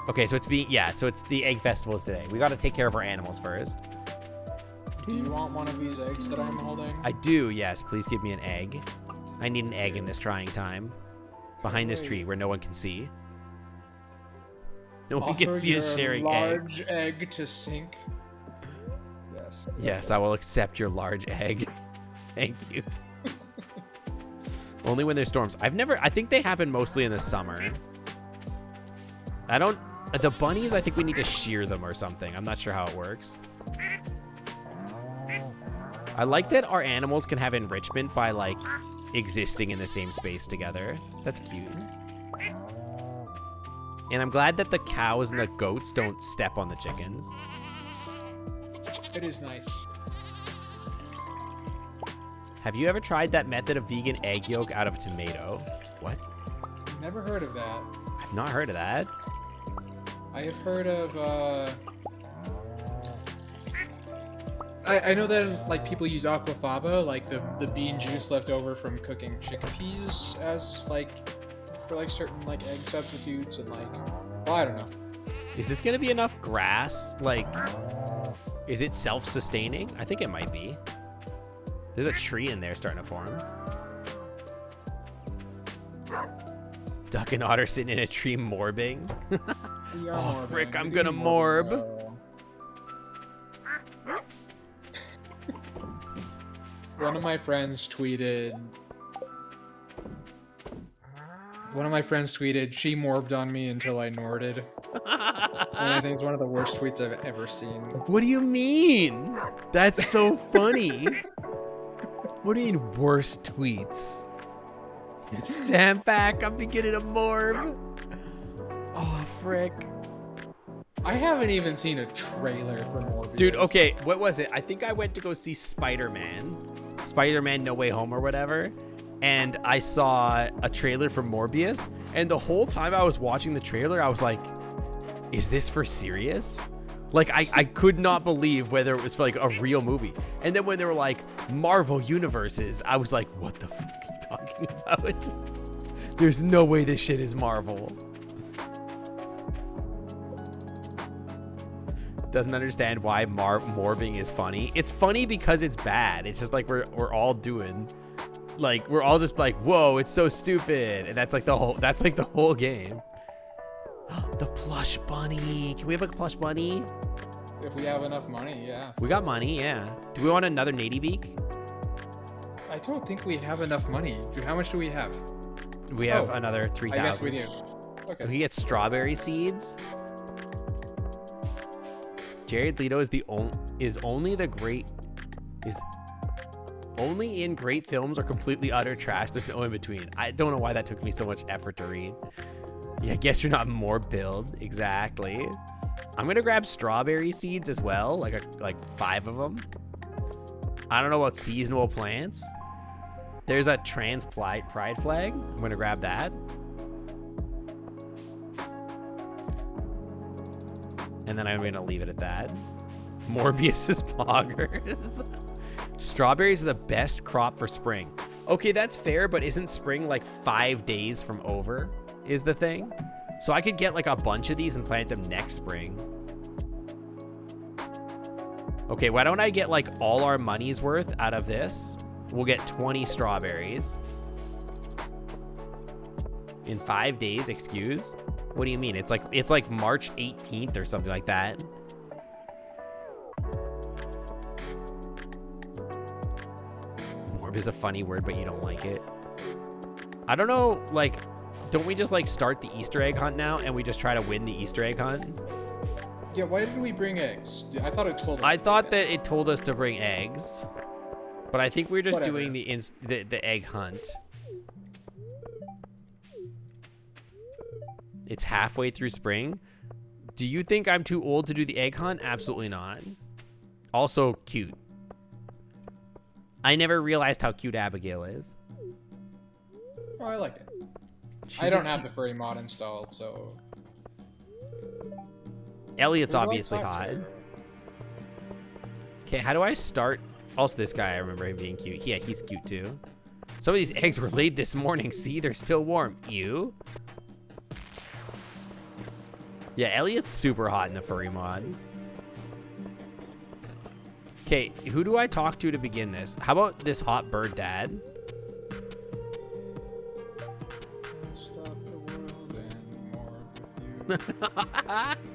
Okay, so it's the Egg Festival is today. We got to take care of our animals first. Do you want one of these eggs that I'm holding? I do, yes. Please give me an egg. I need an egg in this trying time. Behind this tree where no one can see. No one can see us sharing large egg to sink. Yes. Yes, I will accept your large egg. Thank you. Only when there's storms. I think they happen mostly in the summer. The bunnies, I think we need to shear them or something. I'm not sure how it works. I like that our animals can have enrichment by like existing in the same space together. That's cute. And I'm glad that the cows and the goats don't step on the chickens. It is nice. Have you ever tried that method of vegan egg yolk out of tomato? What? Never heard of that. I've not heard of that. I have heard of, I know that, like, people use aquafaba, like, the bean juice left over from cooking chickpeas as, like, for, like, certain, like, egg substitutes and, like, well, I don't know. Is this gonna be enough grass? Like, is it self-sustaining? I think it might be. There's a tree in there starting to form. Duck and otter sitting in a tree morbing. Oh, frick, I'm gonna morb. One of my friends tweeted, she morbed on me until I norted. And I think it's one of the worst tweets I've ever seen. What do you mean? That's so funny. What do you mean, worst tweets? Stand back, I'm beginning to morb. Oh, frick. I haven't even seen a trailer for Morbius. Dude, okay, what was it? I think I went to go see Spider-Man No Way Home or whatever, and I saw a trailer for Morbius, and the whole time I was watching the trailer, I was like, is this for serious? Like, I could not believe whether it was for, like, a real movie. And then when they were like, Marvel Universes, I was like, what the fuck are you talking about? There's no way this shit is Marvel. Doesn't understand why morbing is funny. It's funny because it's bad. It's just like we're all doing, like, we're all just like, whoa, it's so stupid, and that's like the whole game. The plush bunny. Can we have a plush bunny? If we have enough money, yeah. We got money, yeah. Do we want another Nady Beak? I don't think we have enough money. Dude, how much do we have? We have another 3,000. I guess we do. Okay. We get strawberry seeds. Jared Leto is only in great films or completely utter trash. There's no in between. I don't know why that took me so much effort to read. Yeah, guess you're not more build. Exactly. I'm gonna grab strawberry seeds as well, like 5 of them. I don't know about seasonal plants. There's a trans pride flag. I'm gonna grab that. And then I'm gonna leave it at that. Morbius's poggers. Strawberries are the best crop for spring. Okay, that's fair, but isn't spring like 5 days from over is the thing? So I could get like a bunch of these and plant them next spring. Okay, why don't I get like all our money's worth out of this? We'll get 20 strawberries. In 5 days, excuse? What do you mean? It's like March 18th or something like that. Morb is a funny word, but you don't like it. I don't know, like, don't we just like start the Easter egg hunt now and we just try to win the Easter egg hunt? Yeah, why did we bring eggs? I thought it told us. I thought that it told us to bring eggs, but I think we're just Whatever. doing the egg hunt. It's halfway through spring. Do you think I'm too old to do the egg hunt? Absolutely not. Also cute. I never realized how cute Abigail is. Oh, I like it. She's I don't have the furry mod installed, so. Elliot's Who do I obviously talk hot. to? Okay, how do I start? Also, this guy, I remember him being cute. Yeah, he's cute too. Some of these eggs were laid this morning. See, they're still warm. Ew. Yeah, Elliot's super hot in the furry mod. Okay, who do I talk to begin this? How about this hot bird dad? Stop the world and more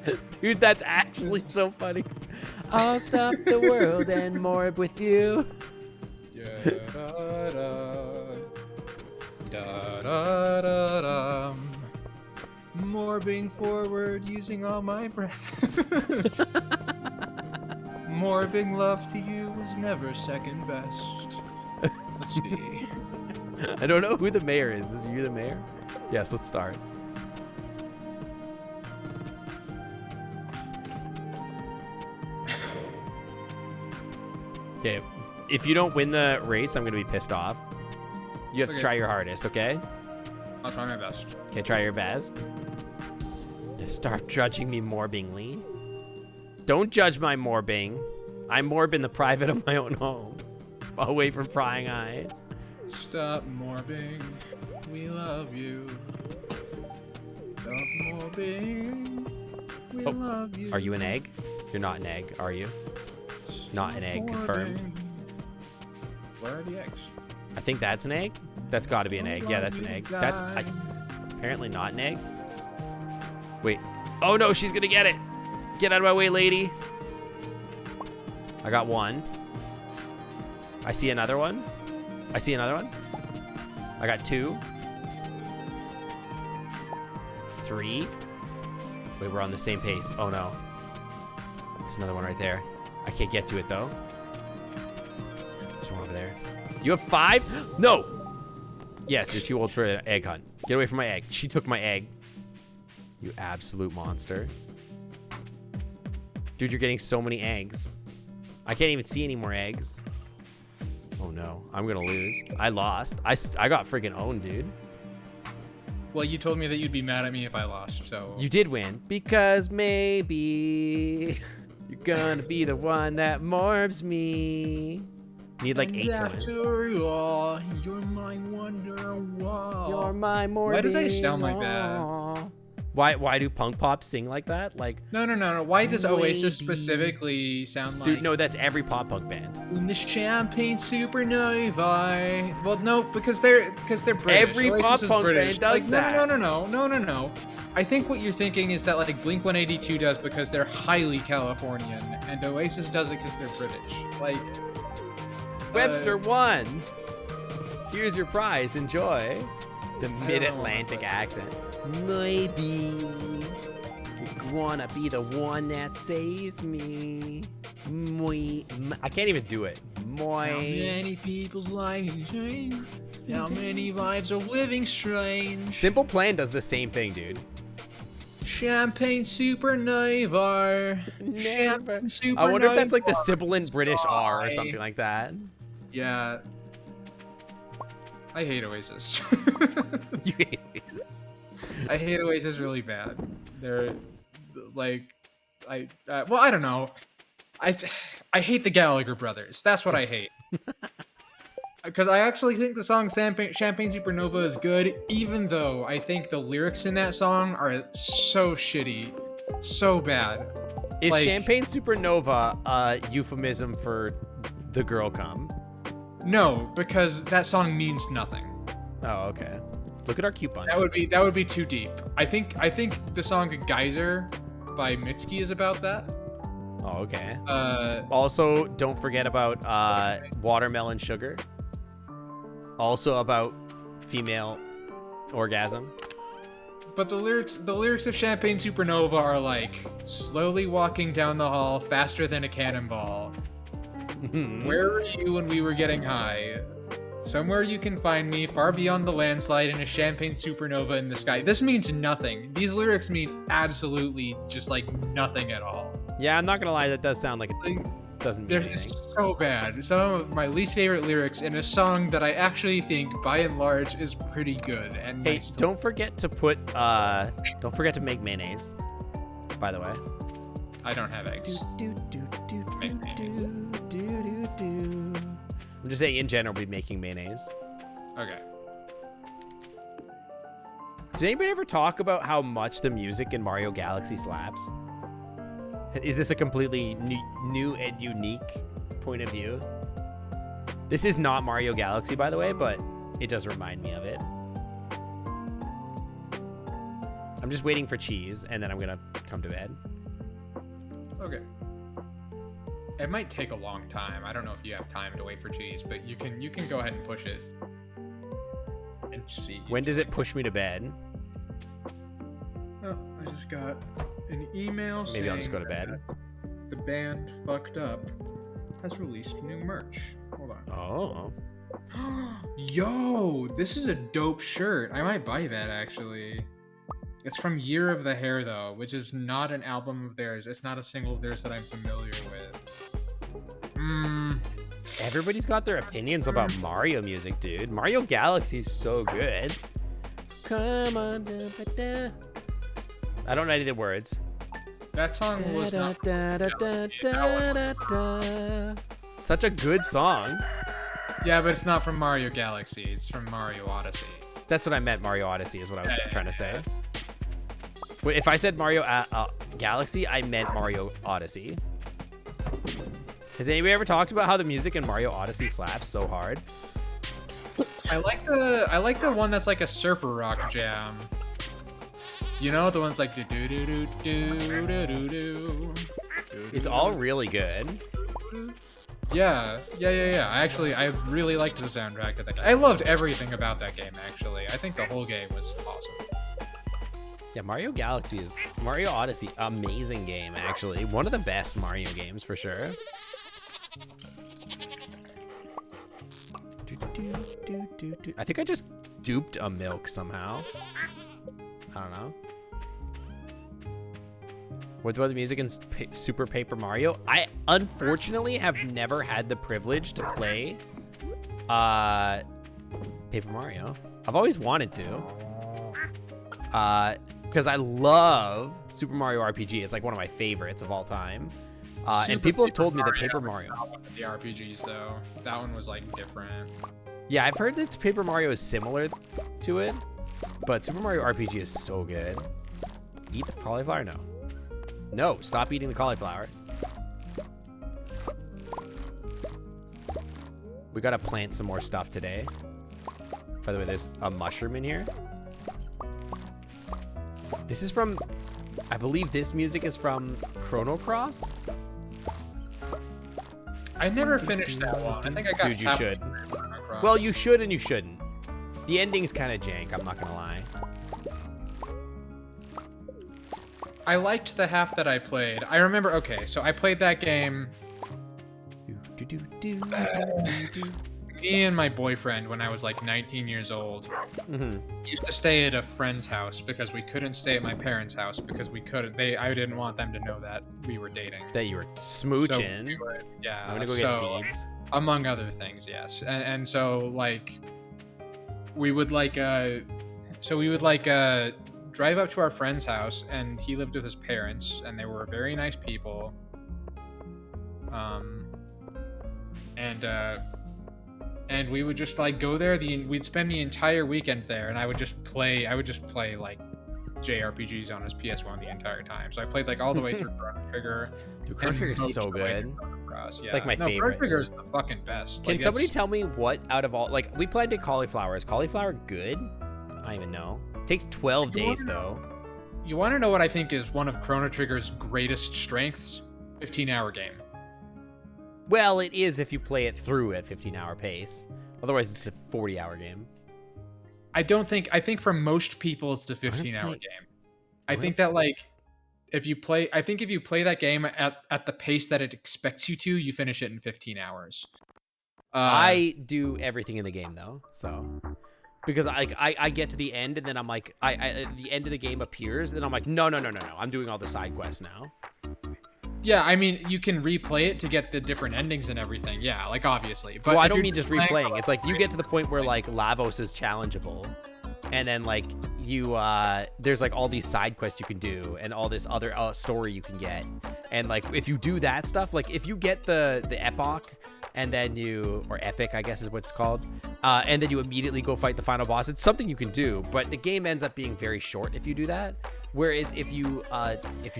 with you. Dude, that's actually so funny. I'll stop the world and morb with you. Da-da-da. Morbing forward using all my breath. Morbing love to you was never second best. Let's see. I don't know who the mayor is. Is you the mayor? Yes, let's start. Okay, if you don't win the race, I'm gonna be pissed off. You have to Okay. try your hardest, okay? I'll try my best. Okay, try your best. Start judging me morbingly. Don't judge my morbing. I morb in the private of my own home, away from prying eyes. Stop morbing. We love you. Stop morbing. We love you. Are you an egg? You're not an egg, are you? Not an egg, confirmed. Morbing. Where are the eggs? I think that's an egg. That's got to be an egg. Yeah, that's an egg. That's apparently not an egg. Wait. Oh no, she's gonna get it. Get out of my way, lady. I got one. I see another one. I see another one. I got two. Three. Wait, we're on the same pace. Oh no. There's another one right there. I can't get to it though. There's one over there. You have 5? No! Yes, you're too old for an egg hunt. Get away from my egg. She took my egg. You absolute monster. Dude, you're getting so many eggs. I can't even see any more eggs. Oh no, I'm gonna lose. I lost. I got freaking owned, dude. Well, you told me that you'd be mad at me if I lost, so... You did win. Because maybe you're gonna be the one that morbs me. Need like 8 to win. After all, you're my wonderwall. You're my morbing. Why do they sound like that? Why do punk pop sing like that? Like No. Why does Oasis maybe. specifically sound like... Dude, no, that's every pop punk band. In the champagne supernova. Well, no, because they're British. Every Oasis pop is punk British. band does that. No. I think what you're thinking is that like Blink-182 does because they're highly Californian, and Oasis does it because they're British. Like Webster won. Here's your prize. Enjoy. The know mid-Atlantic what accent. Maybe you wanna be the one that saves me. I can't even do it. How many people's lives change? How many lives are living strange? Simple Plan does the same thing, dude. Champagne supernova. Champagne supernova. I wonder if that's like the sibilant British R or something like that. Yeah. I hate Oasis. You hate Oasis. I hate Oasis really bad. They're like, well, I don't know. I hate the Gallagher brothers. That's what I hate. Because I actually think the song Champagne Supernova is good, even though I think the lyrics in that song are so shitty, so bad. Is Like- Champagne Supernova a euphemism for the girl come? No, because that song means nothing. Oh, okay. Look at our coupon. That would be too deep. I think the song Geyser by Mitski is about that. Oh, okay. Uh, Also, don't forget about Watermelon Sugar. Also about female orgasm. but the lyrics of Champagne Supernova are like slowly walking down the hall faster than a cannonball. Where were you when we were getting high? Somewhere you can find me, far beyond the landslide in a champagne supernova in the sky. This means nothing. These lyrics mean absolutely just like nothing at all. Yeah, I'm not gonna lie, that does sound like it Like, doesn't mean they're anything. just so bad. Some of my least favorite lyrics in a song that I actually think, by and large, is pretty good and Hey, nice to don't forget to put don't forget to make mayonnaise. By the way. I don't have eggs. Make I'm just saying in general we'll be making mayonnaise. Okay. Does anybody ever talk about how much the music in Mario Galaxy slaps? Is this a completely new and unique point of view? This is not Mario Galaxy, by the way, but it does remind me of it. I'm just waiting for cheese, and then I'm gonna come to bed. Okay. It might take a long time. I don't know if you have time to wait for cheese, but you can go ahead and push it. And see. When does it push me to bed? Oh, I just got an email saying Maybe I'll just go to bed. that the band Fucked Up has released new merch. Hold on. Oh. Yo, this is a dope shirt. I might buy that actually. It's from Year of the Hair though, which is not an album of theirs. It's not a single of theirs that I'm familiar with. Everybody's got their opinions about Mario music, dude. Mario Galaxy is so good. Come on, da, da, da. I don't know any of the words. That song was not. Such a good song. Yeah, but it's not from Mario Galaxy. It's from Mario Odyssey. That's what I meant. Mario Odyssey is what I was trying to say. But if I said Mario Galaxy, I meant Mario Odyssey. Has anybody ever talked about how the music in Mario Odyssey slaps so hard? I like the one that's like a surfer rock jam. You know, the one's like do do do do do do do do. It's all really good. Yeah. I really liked the soundtrack of that game. I loved everything about that game, actually. I think the whole game was awesome. Yeah, Mario Odyssey, amazing game, actually. One of the best Mario games, for sure. I think I just duped a milk somehow. I don't know. What about the music in Super Paper Mario? I unfortunately have never had the privilege to play Paper Mario. I've always wanted to. Because I love Super Mario RPG. It's like one of my favorites of all time. And people have told me that Paper Mario. Not one of the RPGs though. That one was like different. Yeah, I've heard that Paper Mario is similar to it, but Super Mario RPG is so good. Eat the cauliflower? No. No, stop eating the cauliflower. We gotta plant some more stuff today. By the way, there's a mushroom in here. This is from, I believe this music is from Chrono Cross. I never finished that one. I think I got. Dude, you should. Well, you should and you shouldn't. The ending's kind of jank, I'm not gonna lie. I liked the half that I played. I remember, okay, so I played that game. Me and my boyfriend, when I was like 19 years old, used to stay at a friend's house because we couldn't stay at my parents' house because we couldn't. I didn't want them to know that we were dating. That you were smooching. So yeah. I'm gonna go get seeds. Among other things, yes. And so like, we would like drive up to our friend's house, and he lived with his parents, and they were very nice people. And we would just like go there. We'd spend the entire weekend there, and I would just play like JRPGs on his PS1 the entire time. So I played like all the way through Chrono Trigger. Dude, Chrono Trigger is so good. It's like my favorite. Chrono Trigger is the fucking best. Can somebody tell me what out of all, like, we planted cauliflower. Is cauliflower good? I don't even know. It takes 12 days though. You want to know what I think is one of Chrono Trigger's greatest strengths? 15-hour game. Well, it is if you play it through at 15-hour pace. Otherwise, it's a 40-hour game. I think for most people, it's a 15-hour game. I think that like, if you play that game at the pace that it expects you to, you finish it in 15 hours. I do everything in the game though, so. Because I get to the end and then I'm like, the end of the game appears and then I'm like, no, I'm doing all the side quests now. Yeah, I mean, you can replay it to get the different endings and everything. Yeah, like obviously. But well, I don't mean just replaying. It's like you get to the point where like Lavos is challengeable, and then like you there's like all these side quests you can do and all this other story you can get, and like if you do that stuff, like if you get the epoch. And then or epic, I guess is what it's called. And then you immediately go fight the final boss. It's something you can do, but the game ends up being very short if you do that. Whereas if you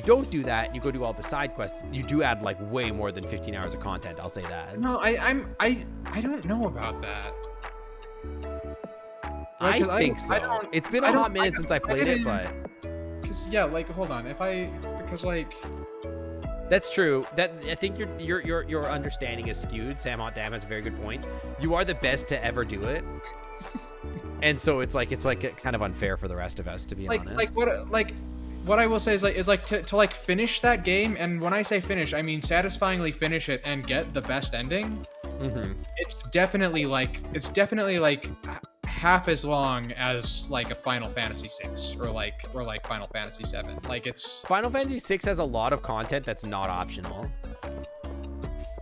don't do that, and you go do all the side quests, you do add like way more than 15 hours of content. I'll say that. No, I don't know about that. I think so. It's been a hot minute since I played it, but. Because yeah, like hold on, because like. That's true. I think your understanding is skewed. Sam Hot Dam has a very good point. You are the best to ever do it, and so it's like kind of unfair for the rest of us, to be honest. What I will say is to like finish that game, and when I say finish, I mean satisfyingly finish it and get the best ending. Mm-hmm. It's definitely like half as long as like a Final Fantasy 6 or like Final Fantasy 7. Like it's Final Fantasy 6 has a lot of content that's not optional.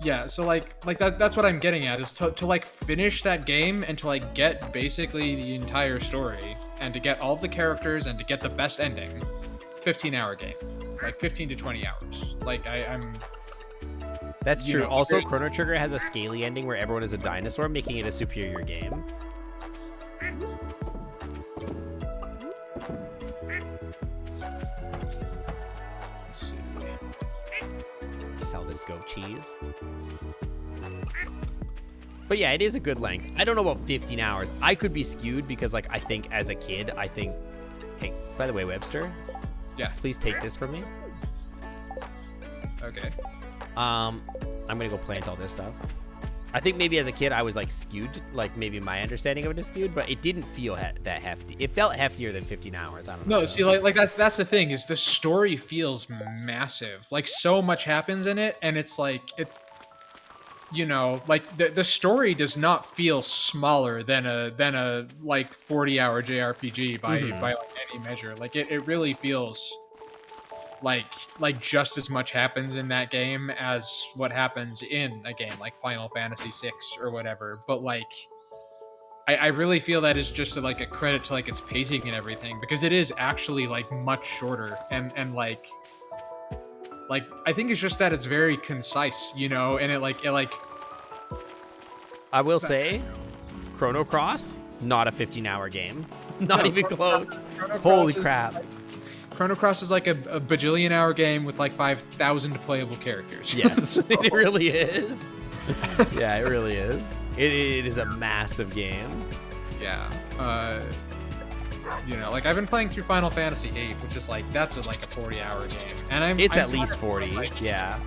Yeah, so like that's what I'm getting at, is to like finish that game and to like get basically the entire story and to get all of the characters and to get the best ending. 15-hour game, like 15 to 20 hours. Like I'm. That's You true. know, Also, very- Chrono Trigger has a scaly ending where everyone is a dinosaur, making it a superior game. Let's see. Sell this goat cheese. But yeah, it is a good length. I don't know about 15 hours. I could be skewed because, like, I think as a kid, hey, by the way, Webster, Yeah. please take this from me. Okay. I'm gonna go plant all this stuff. I think maybe as a kid I was like skewed, like maybe my understanding of it is skewed, but it didn't feel that hefty. It felt heftier than 15 hours. I don't know. No, see, like that's the thing, is the story feels massive. Like so much happens in it, and it's like you know, like the story does not feel smaller than a like 40-hour JRPG by like any measure. Like it really feels like just as much happens in that game as what happens in a game like Final Fantasy VI or whatever. But like I really feel that is just like a credit to like its pacing and everything, because it is actually like much shorter and like I think it's just that it's very concise, you know, and it I will say, Chrono Cross, not a 15-hour game. Not even close. Holy crap. Chrono Cross is like a bajillion-hour game with like 5,000 playable characters. Yes, it really is. Yeah, it really is. It is a massive game. Yeah. You know, like I've been playing through Final Fantasy VIII, which is like that's like a 40-hour game, and It's I'm at least 40. Yeah.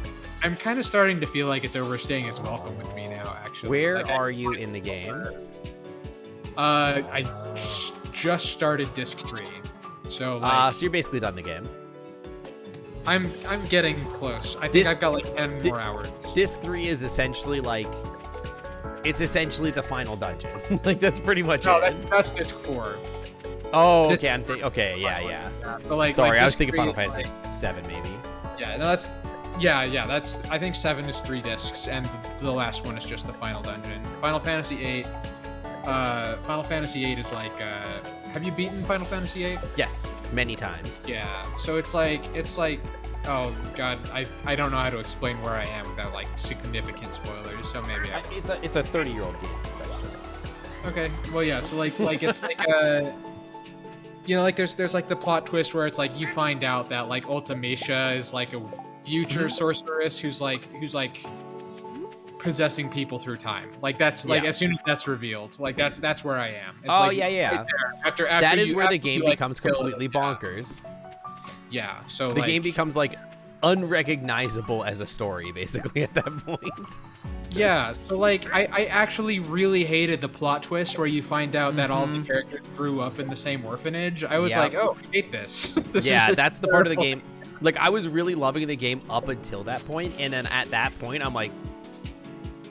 I'm kind of starting to feel like it's overstaying its welcome with me now. Actually, Where like, are you in the game? I just started disc 3, so like So you're basically done the game. I'm getting close. I think Disc- I've got like 10 more hours. Disc 3 is essentially like, it's essentially the final dungeon. Like that's pretty much No, it. that's disc 4. Oh, Disc- okay. Okay, yeah. But like, Sorry, like I was disc thinking 3 Final is, Fantasy like- 7 maybe. Yeah, no, that's yeah. That's I think 7 is 3 discs, and the last one is just the final dungeon. Final Fantasy 8. Final Fantasy 8 is like. Have you beaten Final Fantasy 8? Yes, many times. Yeah. So it's like. Oh god, I don't know how to explain where I am without like significant spoilers. So maybe I. It's a 30-year-old game. Okay. Well, yeah. So like it's like you know, like there's like the plot twist where it's like you find out that like Ultimacia is like a future sorceress who's like possessing people through time. Like that's like Yeah. as soon as that's revealed, like that's where I am. It's Oh, like, yeah. right there. After That is you- where the after game you, like, becomes kill- completely bonkers. Yeah. So The like, game becomes like unrecognizable as a story basically at that point. Yeah, so like I actually really hated the plot twist where you find out that all the characters grew up in the same orphanage. I was Yep. like, oh, I hate this. This is Yeah, just that's the part of the terrible. game. Like I was really loving the game up until that point, and then at that point I'm like,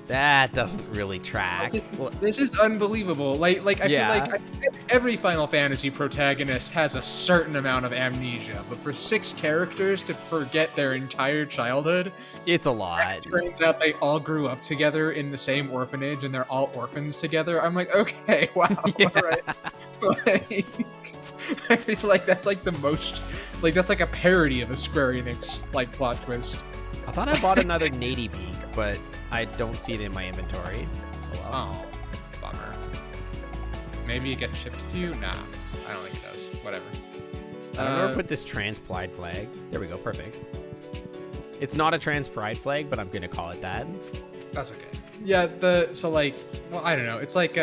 that doesn't really track. This is unbelievable. Like I Yeah. feel like every Final Fantasy protagonist has a certain amount of amnesia, but for 6 characters to forget their entire childhood, It's a lot. it turns out they all grew up together in the same orphanage and they're all orphans together. I'm like, okay, wow, Yeah. all right. Like, I feel like that's like the most, like that's like a parody of a Square Enix like plot twist. I thought I bought another Nady Beak, but I don't see it in my inventory. Oh, well. Oh, bummer. Maybe it gets shipped to you? Nah, I don't think it does. Whatever. I don't know where to put this trans pride flag. There we go, perfect. It's not a trans pride flag, but I'm gonna call it that. That's okay. Yeah, so like, well, I don't know. It's like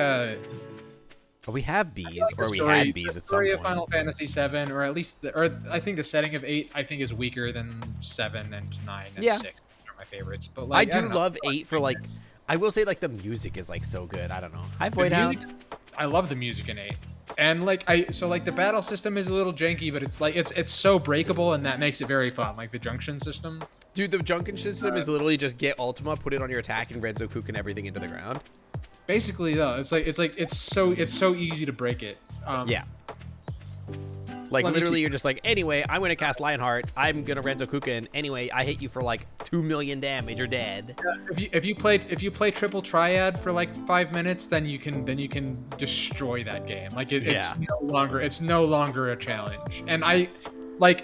Oh, we have bees, like the or we story- had bees the at some story point. of Final Fantasy 7, or at least, or I think the setting of 8, I think is weaker than 7 and 9 and Yeah. 6. They're my favorites, but I like, do don't know. love 8 for like, I will say like the music is like so good. I don't know. Hi, The Void Hound. music, I love the music in 8. And like so like the battle system is a little janky, but it's like it's so breakable, and that makes it very fun. Like the junction system. Dude, the junction system is literally just get Ultima, put it on your attack, and Renzo Kuken everything into the ground. Basically, though, it's so easy to break it. Yeah. Like, Let me literally, cheat. you're just like, anyway, I'm going to cast Lionheart. I'm going to Renzo Kuken. Anyway, I hit you for like 2 million damage. You're dead. If you play triple triad for like 5 minutes, then you can destroy that game. Like it's no longer a challenge. And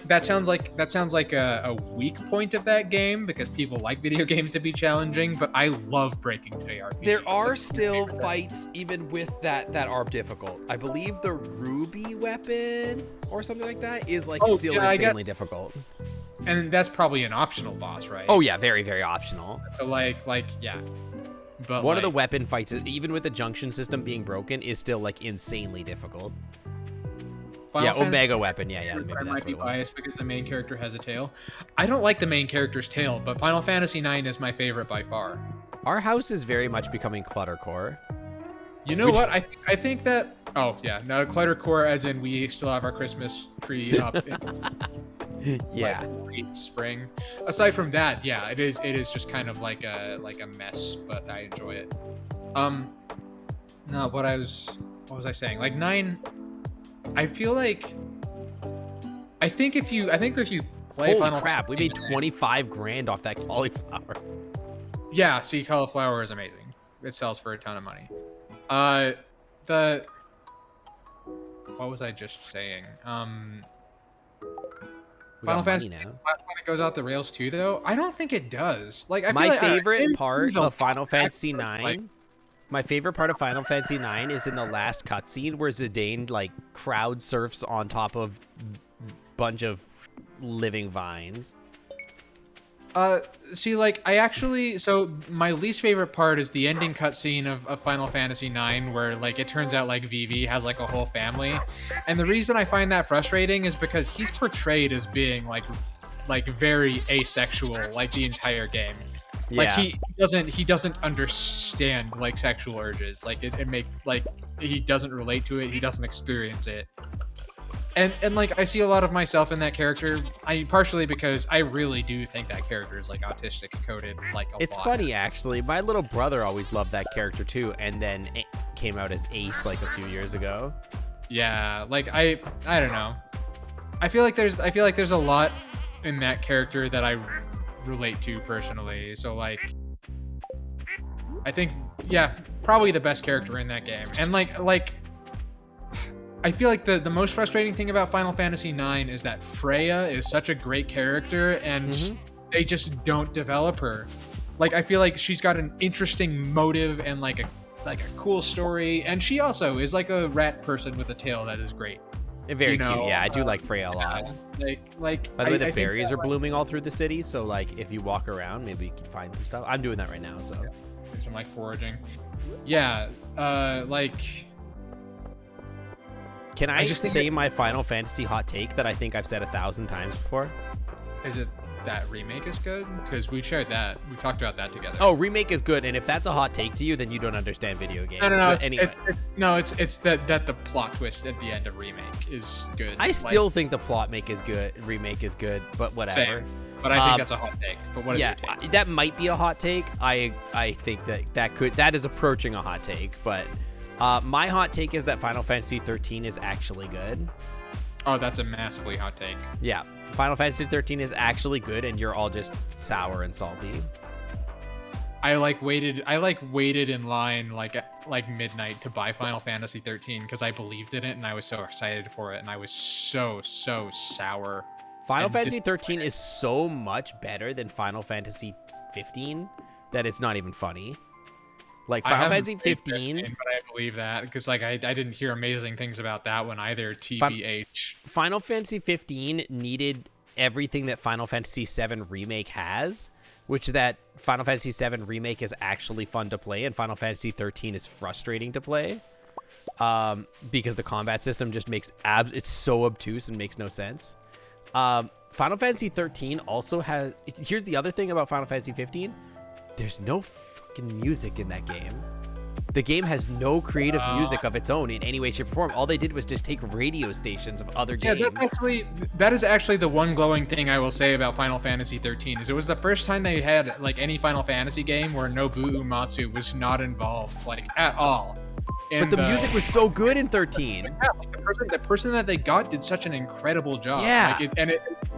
that sounds like a weak point of that game because people like video games to be challenging, but I love breaking JRPGs. There are still fights even with that are difficult. I believe the Ruby weapon or something like that is like still insanely difficult. And that's probably an optional boss, right? Oh yeah, very, very optional. So yeah. But one of the weapon fights, even with the junction system being broken, is still like insanely difficult. Omega weapon. Yeah. Maybe I that's might be what it was. biased because the main character has a tail. I don't like the main character's tail, but Final Fantasy IX is my favorite by far. Our house is very much becoming cluttercore. You know what? I think that. Oh yeah, no cluttercore, as in we still have our Christmas tree up. Yeah. Late spring. Aside from that, yeah, it is just kind of like a mess, but I enjoy it. No, what was I saying? Like 9. I feel like. I think if you play Holy Final crap! We Fantasy made 25 grand off that cauliflower. Yeah, see, cauliflower is amazing. It sells for a ton of money. What was I just saying? Final Fantasy now. when it goes out the rails too, though. I don't think it does. Like, I feel My like, favorite maybe part they'll of Final bounce back, Fantasy but, IX. like, My favorite part of Final Fantasy IX is in the last cutscene where Zidane like crowd surfs on top of bunch of living vines. See, like, so my least favorite part is the ending cutscene of Final Fantasy IX, where, like, it turns out, like, Vivi has, like, a whole family. And the reason I find that frustrating is because he's portrayed as being, like very asexual, like, the entire game. Yeah. Like, he doesn't understand, like, sexual urges. Like, it makes, like, he doesn't relate to it, he doesn't experience it. And like, I see a lot of myself in that character. Partially because I really do think that character is like autistic coded, like a It's lot. funny actually. My little brother always loved that character too, and then it came out as Ace like a few years ago. Yeah, like I don't know. I feel like there's a lot in that character that I relate to personally. So like, I think probably the best character in that game. And like. I feel like the most frustrating thing about Final Fantasy IX is that Freya is such a great character, and they just don't develop her. Like, I feel like she's got an interesting motive and like a cool story, and she also is like a rat person with a tail that is great. Very cute. Yeah, I do like Freya a lot. Like. By the way, the I think berries that, are blooming all through the city, so like if you walk around, maybe you can find some stuff. I'm doing that right now, so. Some like foraging. Yeah. Like. Can I just just think say my Final Fantasy hot take that I think I've said 1,000 times before? Is it that remake is good? Because we shared that. We talked about that together. Oh, remake is good, and if that's a hot take to you, then you don't understand video games. No. But anyway. It's that the plot twist at the end of remake is good. I still think the plot remake is good, but whatever. Same. But I think that's a hot take. But what is your take? That might be a hot take. I think that is approaching a hot take, but my hot take is that Final Fantasy 13 is actually good. Oh, that's a massively hot take. Yeah, Final Fantasy 13 is actually good, and you're all just sour and salty. I waited in line like midnight to buy Final Fantasy 13 because I believed in it and I was so excited for it, and I was so sour. Final Fantasy 13 is so much better than Final Fantasy 15 that it's not even funny. Like Final Fantasy 15, but I believe that because like I didn't hear amazing things about that one either. TBH. Final Fantasy 15 needed everything that Final Fantasy 7 Remake has, which that Final Fantasy 7 Remake is actually fun to play, and Final Fantasy 13 is frustrating to play, because the combat system just makes it's so obtuse and makes no sense. Final Fantasy 13 also has. Here's the other thing about Final Fantasy 15: there's no music in that game. The game has no creative music of its own in any way, shape, or form. All they did was just take radio stations of other games. Yeah, that is actually the one glowing thing I will say about Final Fantasy 13 is it was the first time they had like any Final Fantasy game where Nobuo Uematsu was not involved like at all. But the music was so good in 13. Yeah, like, the the person that they got did such an incredible job. Yeah.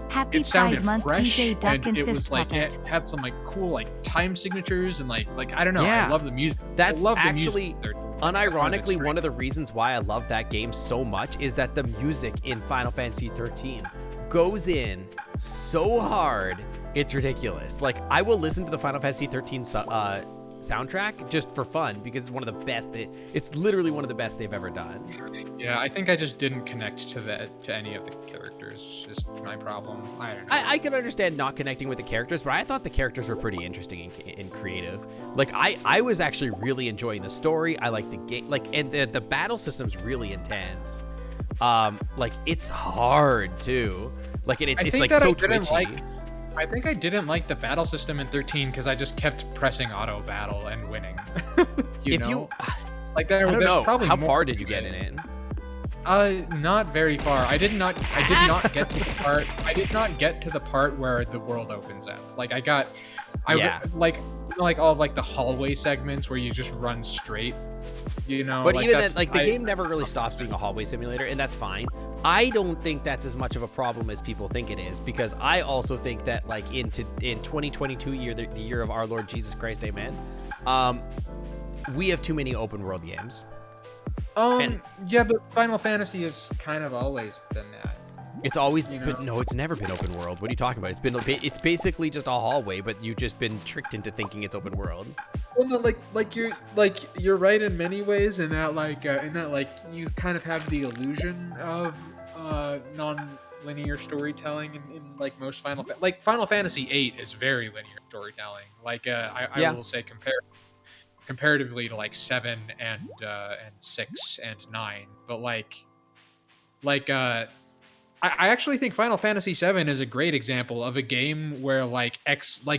Happy It sounded Pride Month, fresh, DJ Duck and it Fist was like Puppet. it had some like cool like time signatures and like I don't know. Yeah. I love the music. That's I love the actually, music. unironically, one of the reasons why I love that game so much is that the music in Final Fantasy 13 goes in so hard, it's ridiculous. Like, I will listen to the Final Fantasy 13 soundtrack just for fun because it's one of the best. It's literally one of the best they've ever done. Yeah, I think I just didn't connect to any of the characters. Just my problem. I don't know. I can understand not connecting with the characters, but I thought the characters were pretty interesting and creative. Like, I was actually really enjoying the story. I like the game, like, and the battle system's really intense. Like, it's hard too. Like, it's like so twitchy. I think I didn't like the battle system in 13 because I just kept pressing auto battle and winning. Like I don't there's know. probably How more far did you to get it. in? Not very far. I did not get to the part. I did not get to the part where the world opens up. Like like all of like the hallway segments where you just run straight. You know. But like, even then, like the game never really stops being a hallway simulator, and that's fine. I don't think that's as much of a problem as people think it is, because I also think that like in 2022 the year of our Lord Jesus Christ, amen. We have too many open world games. Yeah, but Final Fantasy has kind of always been that. It's always been, no, it's never been open world. What are you talking about? It's basically just a hallway, but you've just been tricked into thinking it's open world. Well, no, you're right in many ways in that you kind of have the illusion of non-linear storytelling in like most Final Fantasy VIII is very linear storytelling. Like I will say comparatively to like 7 and 6 and 9, but I actually think Final Fantasy VII is a great example of a game where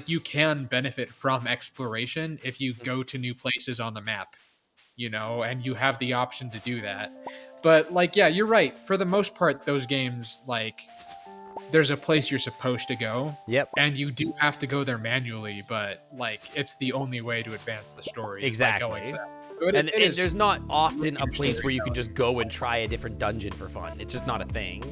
you can benefit from exploration if you go to new places on the map, and you have the option to do that. But you're right. For the most part, those games, there's a place you're supposed to go. Yep. And you do have to go there manually, but it's the only way to advance the story. Exactly. So and there's not often a place where you can just go and try a different dungeon for fun. It's just not a thing.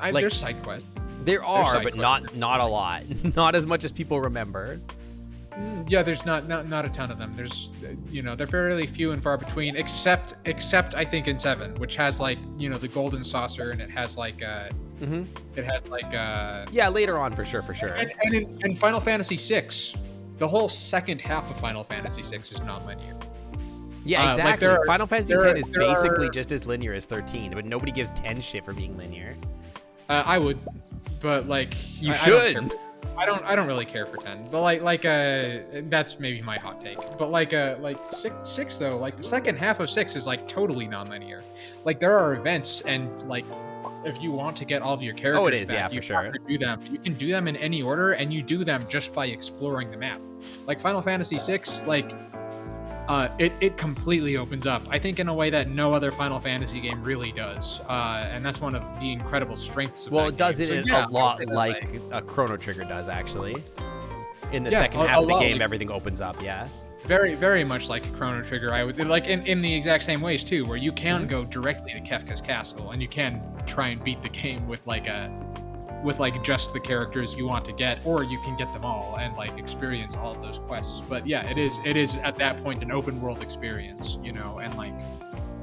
There's side quests. There are, but not a lot. Not as much as people remember. Yeah, there's not a ton of them. There's they're fairly few and far between, except I think in 7, which has the golden saucer, and it has yeah, later on for sure. And in Final Fantasy VI, the whole second half of Final Fantasy VI is non-linear. Yeah, exactly. Final Fantasy X is basically just as linear as 13, but nobody gives 10 shit for being linear. I would, but you should. I don't really care for 10, but that's maybe my hot take. But six though, the second half of 6 is totally non-linear. There are events, and if you want to get all of your characters back, you have to do them. You can do them in any order, and you do them just by exploring the map. Final Fantasy VI, it completely opens up, I think, in a way that no other Final Fantasy game really does, and that's one of the incredible strengths of it does game. it a lot like a Chrono Trigger does, actually. In the second half of the game, everything opens up, yeah. Very, very much like Chrono Trigger, I would in the exact same ways too, where you can go directly to Kefka's castle, and you can try and beat the game with just the characters you want to get, or you can get them all and experience all of those quests. But yeah, it is at that point an open world experience, and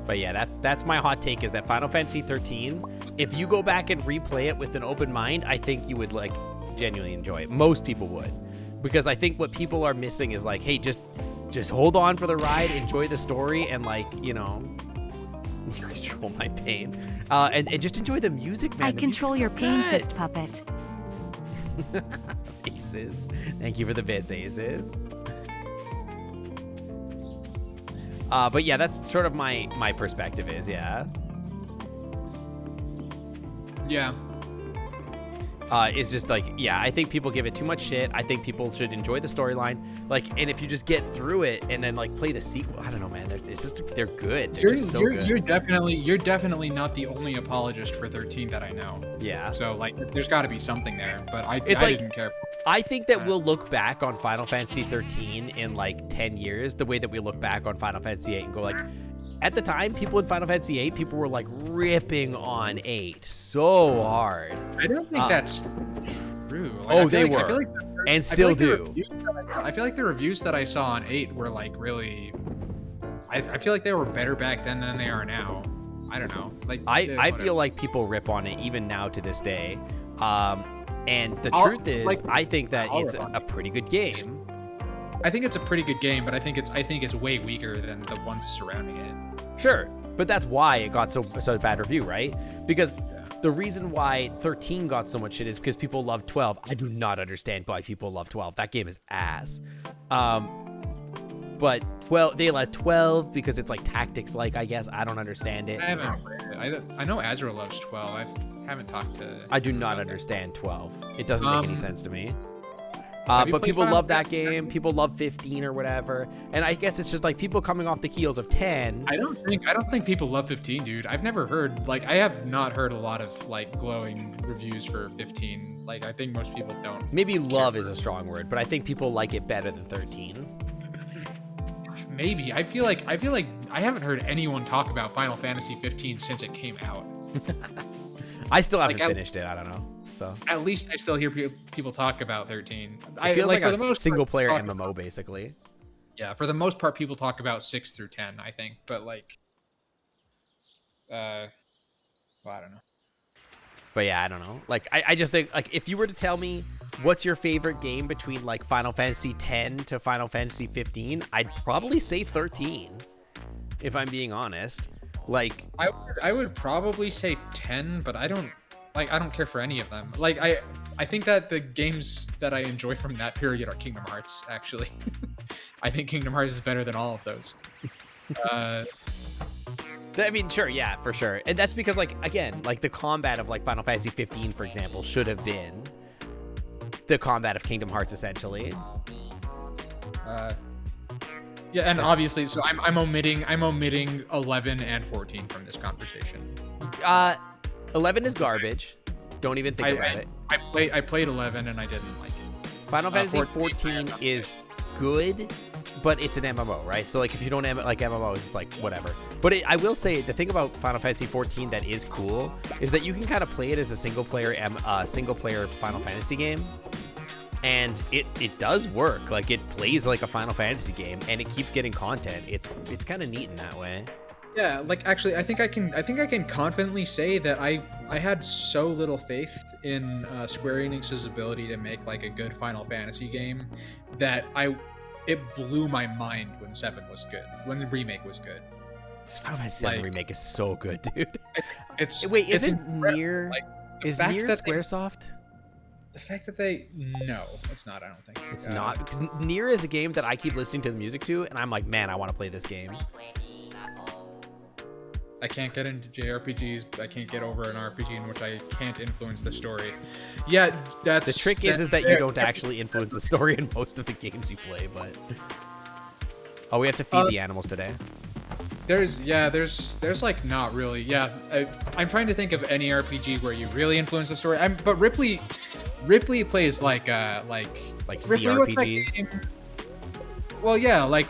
But yeah, that's my hot take, is that Final Fantasy 13, if you go back and replay it with an open mind, I think you would genuinely enjoy it. Most people would, because I think what people are missing is hey, just hold on for the ride, enjoy the story, and you control my pain, and just enjoy the music, man. I control your pain, fist puppet. Aces, thank you for the bits, Aces. But yeah, that's sort of my perspective is, yeah. It's just I think people give it too much shit. I think people should enjoy the storyline, and if you just get through it and then play the sequel, I don't know, man. They're good. They're just so good. You're definitely not the only apologist for 13 that I know. Yeah. So there's got to be something there, but I didn't care. I think that we'll look back on Final Fantasy 13 in like 10 years the way that we look back on Final Fantasy 8 and go like, at the time, people in Final Fantasy 8, people were like ripping on 8 so hard. I don't think that's true. Like, they were, and still do. I feel like the reviews that I saw on 8 were like really. I feel like they were better back then than they are now. I don't know. Like I feel like people rip on it even now to this day. And the truth is, like, I think that it's a pretty good game. I think it's a pretty good game, but I think it's way weaker than the ones surrounding it. Sure, but that's why it got such a bad review, right? Because the reason why 13 got so much shit is because people love 12. I do not understand why people love 12. That game is ass. But they love 12 because it's like tactics-like, I guess. I don't understand it. I haven't played it. I know Azra loves 12. I haven't talked to. I do not understand 12. It doesn't make any sense to me. But people love that game. People love 15 or whatever. And I guess it's just like people coming off the heels of 10. I don't think people love 15, dude. I've never heard, like, I have not heard a lot of like glowing reviews for 15. Like, I think most people don't. Maybe love is a strong word, but I think people like it better than 13. Maybe. I feel like I haven't heard anyone talk about Final Fantasy 15 since it came out. I still haven't finished it. I don't know. So at least I still hear people talk about 13. It feels like a single-player MMO, basically. Yeah, for the most part, people talk about 6 through 10, I think. But like, well, I don't know. But yeah, I don't know. Like, I just think, like, if you were to tell me what's your favorite game between like Final Fantasy 10 to Final Fantasy 15, I'd probably say 13. If I'm being honest, like, I would probably say 10, but I don't care for any of them. Like, I think that the games that I enjoy from that period are Kingdom Hearts, actually. I think Kingdom Hearts is better than all of those. I mean, sure, yeah, for sure. And that's because, like, again, like the combat of like Final Fantasy 15, for example, should have been the combat of Kingdom Hearts, essentially. Yeah, and obviously, so I'm omitting 11 and 14 from this conversation. 11 is garbage. Don't even think about it. I played 11 and I didn't like it. Final Fantasy 14 is good, but it's an MMO, right? So like if you don't like MMOs, it's like whatever. But I will say the thing about Final Fantasy 14 that is cool is that you can kind of play it as a single player Final Fantasy game. And it does work. Like, it plays like a Final Fantasy game, and it keeps getting content. It's kind of neat in that way. Yeah, like, actually, I think I can confidently say that I had so little faith in Square Enix's ability to make like a good Final Fantasy game that it blew my mind when 7 was good, when the remake was good. This Final Fantasy 7 remake is so good, dude. Wait, is it Nier? Like, is Nier Squaresoft? The fact that no, it's not. I don't think it's not, because Nier is a game that I keep listening to the music to, and I'm like, man, I want to play this game. I can't get into JRPGs. I can't get over an RPG in which I can't influence the story. Yeah, the trick is that you don't actually influence the story in most of the games you play. But we have to feed the animals today. There's like not really. Yeah, I'm trying to think of any RPG where you really influence the story. But Ripley plays like CRPGs. Well, yeah, like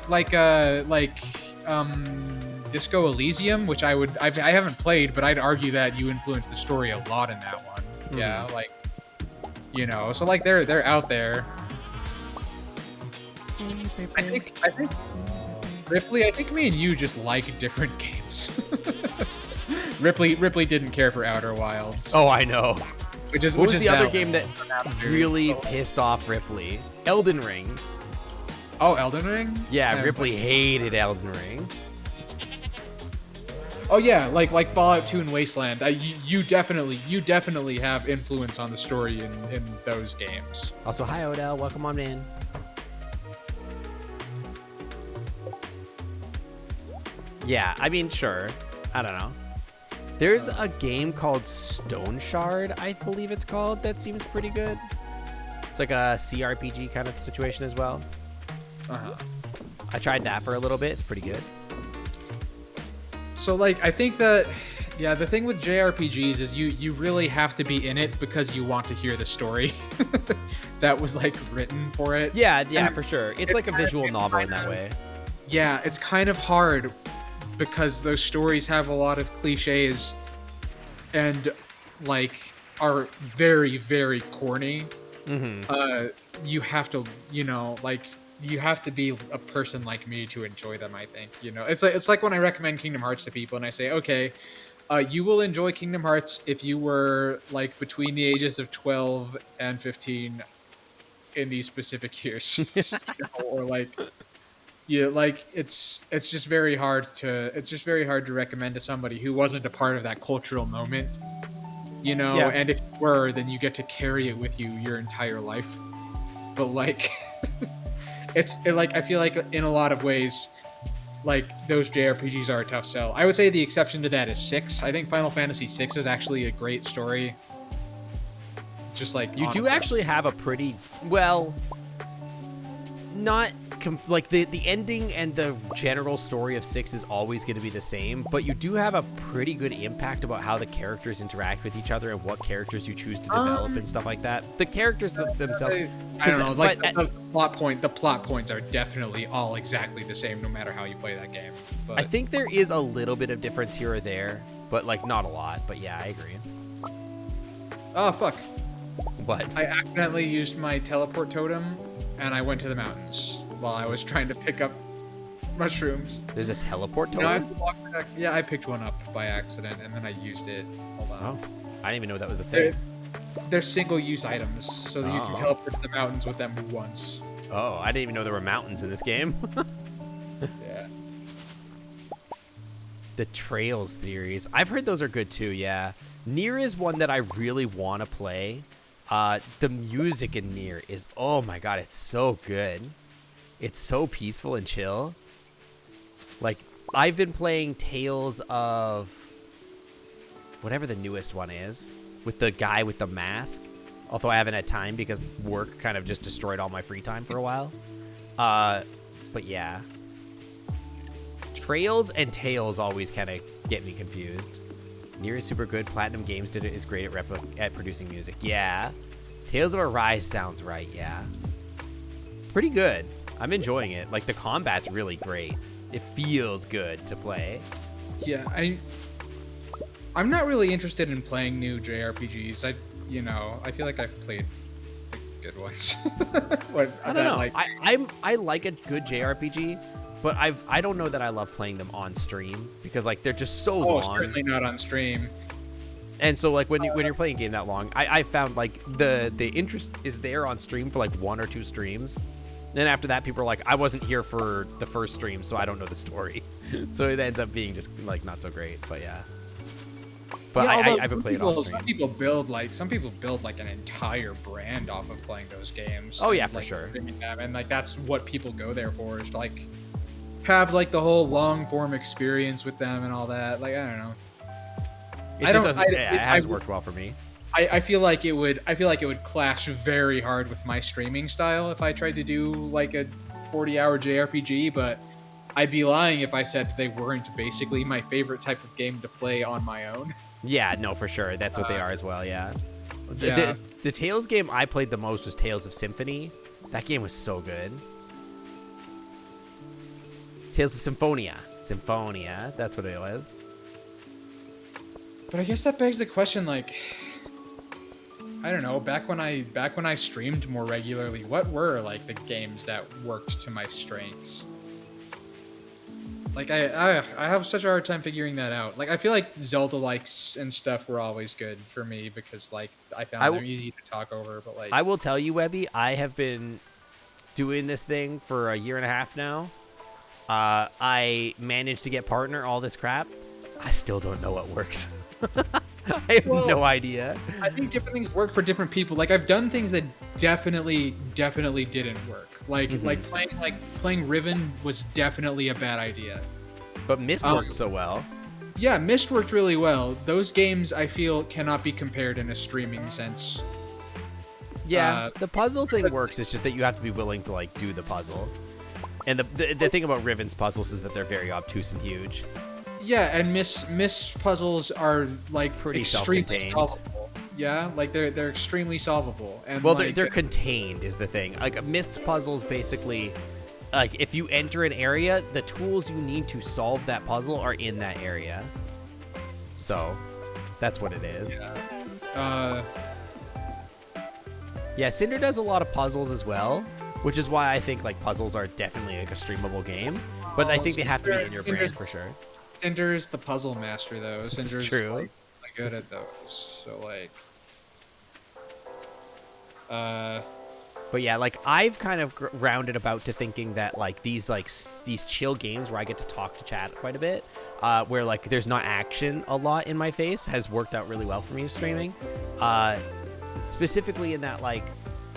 Disco Elysium, which I haven't played, but I'd argue that you influence the story a lot in that one. Mm-hmm. Yeah, like, you know, so like they're out there. I think Ripley, I think me and you just like different games. Ripley didn't care for Outer Wilds. Oh, I know. What was the other game that really pissed off Ripley? Elden Ring. Oh, Elden Ring? Yeah, Ripley hated Elden Ring. Oh yeah, like Fallout 2 and Wasteland. You definitely have influence on the story in those games. Also, hi Odell, welcome on in. Yeah, I mean, sure. I don't know. There's a game called Stone Shard, I believe it's called, that seems pretty good. It's like a CRPG kind of situation as well. I tried that for a little bit. It's pretty good. So, like, I think that Yeah, the thing with JRPGs is you really have to be in it because you want to hear the story that was like written for it. Yeah, And for sure. It's like a visual novel in that way. Yeah, it's kind of hard because those stories have a lot of cliches and like are very, very corny. You have to, you have to be a person like me to enjoy them, I think. It's like when I recommend Kingdom Hearts to people and I say, okay, you will enjoy Kingdom Hearts if you were like between the ages of 12 and 15 in these specific years, or like, yeah, like it's just very hard to recommend to somebody who wasn't a part of that cultural moment, Yeah. and if you were, then you get to carry it with you your entire life. But like, I feel like in a lot of ways, like those JRPGs are a tough sell. I would say the exception to that is 6. I think Final Fantasy 6 is actually a great story. Just like You do actually have a pretty well, not like the ending and the general story of 6 is always going to be the same, but you do have a pretty good impact about how the characters interact with each other and what characters you choose to develop and stuff like that. The characters themselves, I don't know, like the plot points are definitely all exactly the same no matter how you play that game. But I think there is a little bit of difference here or there, but like not a lot. But yeah, I agree. Oh fuck. What? I accidentally used my teleport totem and I went to the mountains while I was trying to pick up mushrooms. There's a teleport No, I totem? had to walk back. Yeah, I picked one up by accident and then I used it. Hold on. Oh, I didn't even know that was a thing. They're single-use items, so that you can Oh. teleport to the mountains with them once. Oh, I didn't even know there were mountains in this game. Yeah. The Trails series. I've heard those are good too, yeah. Nier is one that I really want to play. The music in Nier is, oh my god, it's so good. It's so peaceful and chill. Like, I've been playing Tales of whatever the newest one is, with the guy with the mask. Although I haven't had time because work kind of just destroyed all my free time for a while. But yeah. Trails and Tales always kind of get me confused. Nier is super good. Platinum Games is great at producing music. Yeah. Tales of Arise sounds right, yeah. Pretty good. I'm enjoying it. Like, the combat's really great. It feels good to play. Yeah, I'm not really interested in playing new JRPGs. I feel like I've played good ones. I don't know. I like a good JRPG, but I don't know that I love playing them on stream because like they're just so long. Certainly not on stream. And so like when you're playing a game that long, I found like the interest is there on stream for like 1 or 2 streams. Then after that, people are like, I wasn't here for the first stream, so I don't know the story. So it ends up being just like not so great. But yeah. But Yeah, I haven't played it off stream. Some people build like an entire brand off of playing those games. Oh, and, yeah, for like, sure. streaming them, and like that's what people go there for, is to like have like the whole long form experience with them and all that. Like, I don't know. It just doesn't. It hasn't worked well for me. I feel like it would clash very hard with my streaming style if I tried to do like a 40-hour JRPG, but I'd be lying if I said they weren't basically my favorite type of game to play on my own. Yeah, no, for sure. That's what they are as well, yeah. Yeah. The Tales game I played the most was Tales of Symphony. That game was so good. Tales of Symphonia. Symphonia, that's what it was. But I guess that begs the question, like, I don't know, back when I streamed more regularly, what were like the games that worked to my strengths? Like I have such a hard time figuring that out. Like I feel like Zelda likes and stuff were always good for me because like I found them easy to talk over. But like I will tell you, Webby, I have been doing this thing for 1.5 years now. I managed to get partner, all this crap. I still don't know what works. I have no idea. I think different things work for different people. Like I've done things that definitely didn't work. Like playing Riven was definitely a bad idea. But Myst worked so well. Yeah, Myst worked really well. Those games I feel cannot be compared in a streaming sense. Yeah, the puzzle thing works. It's just that you have to be willing to like do the puzzle. And the thing about Riven's puzzles is that they're very obtuse and huge. Yeah, and Miss puzzles are like Pretty extremely self-contained. solvable. Yeah, like they're extremely solvable. And Well, like, they're contained is the thing. Like Mist's puzzles basically, like if you enter an area, the tools you need to solve that puzzle are in that area. So, that's what it is. Yeah, Cinder does a lot of puzzles as well, which is why I think like puzzles are definitely like a streamable game. But I think they have to be in your brand for sure. Cinder's the puzzle master though. This Cinder's is true. like good at those. So like But yeah, like I've kind of rounded about to thinking that like these chill games where I get to talk to chat quite a bit, where like there's not action a lot in my face, has worked out really well for me streaming. Specifically in that like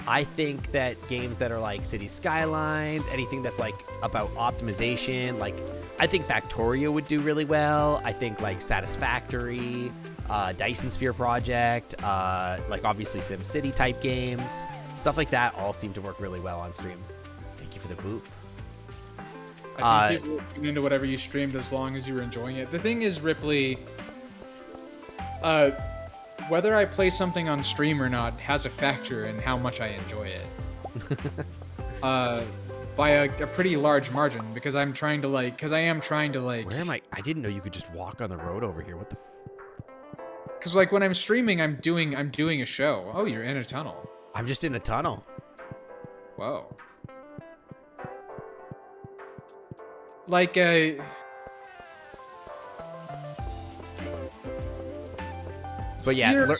I think that games that are like City Skylines, anything that's like about optimization, like I think Factorio would do really well. I think like Satisfactory, Dyson Sphere Project, like obviously SimCity type games, stuff like that all seem to work really well on stream. Thank you for the boop. I think people will tune into whatever you streamed as long as you were enjoying it. The thing is, Ripley, whether I play something on stream or not has a factor in how much I enjoy it. By a pretty large margin, because I am trying to like. Where am I? I didn't know you could just walk on the road over here. What the? Because like when I'm streaming, I'm doing a show. Oh, you're in a tunnel. I'm just in a tunnel. Whoa. Like But yeah,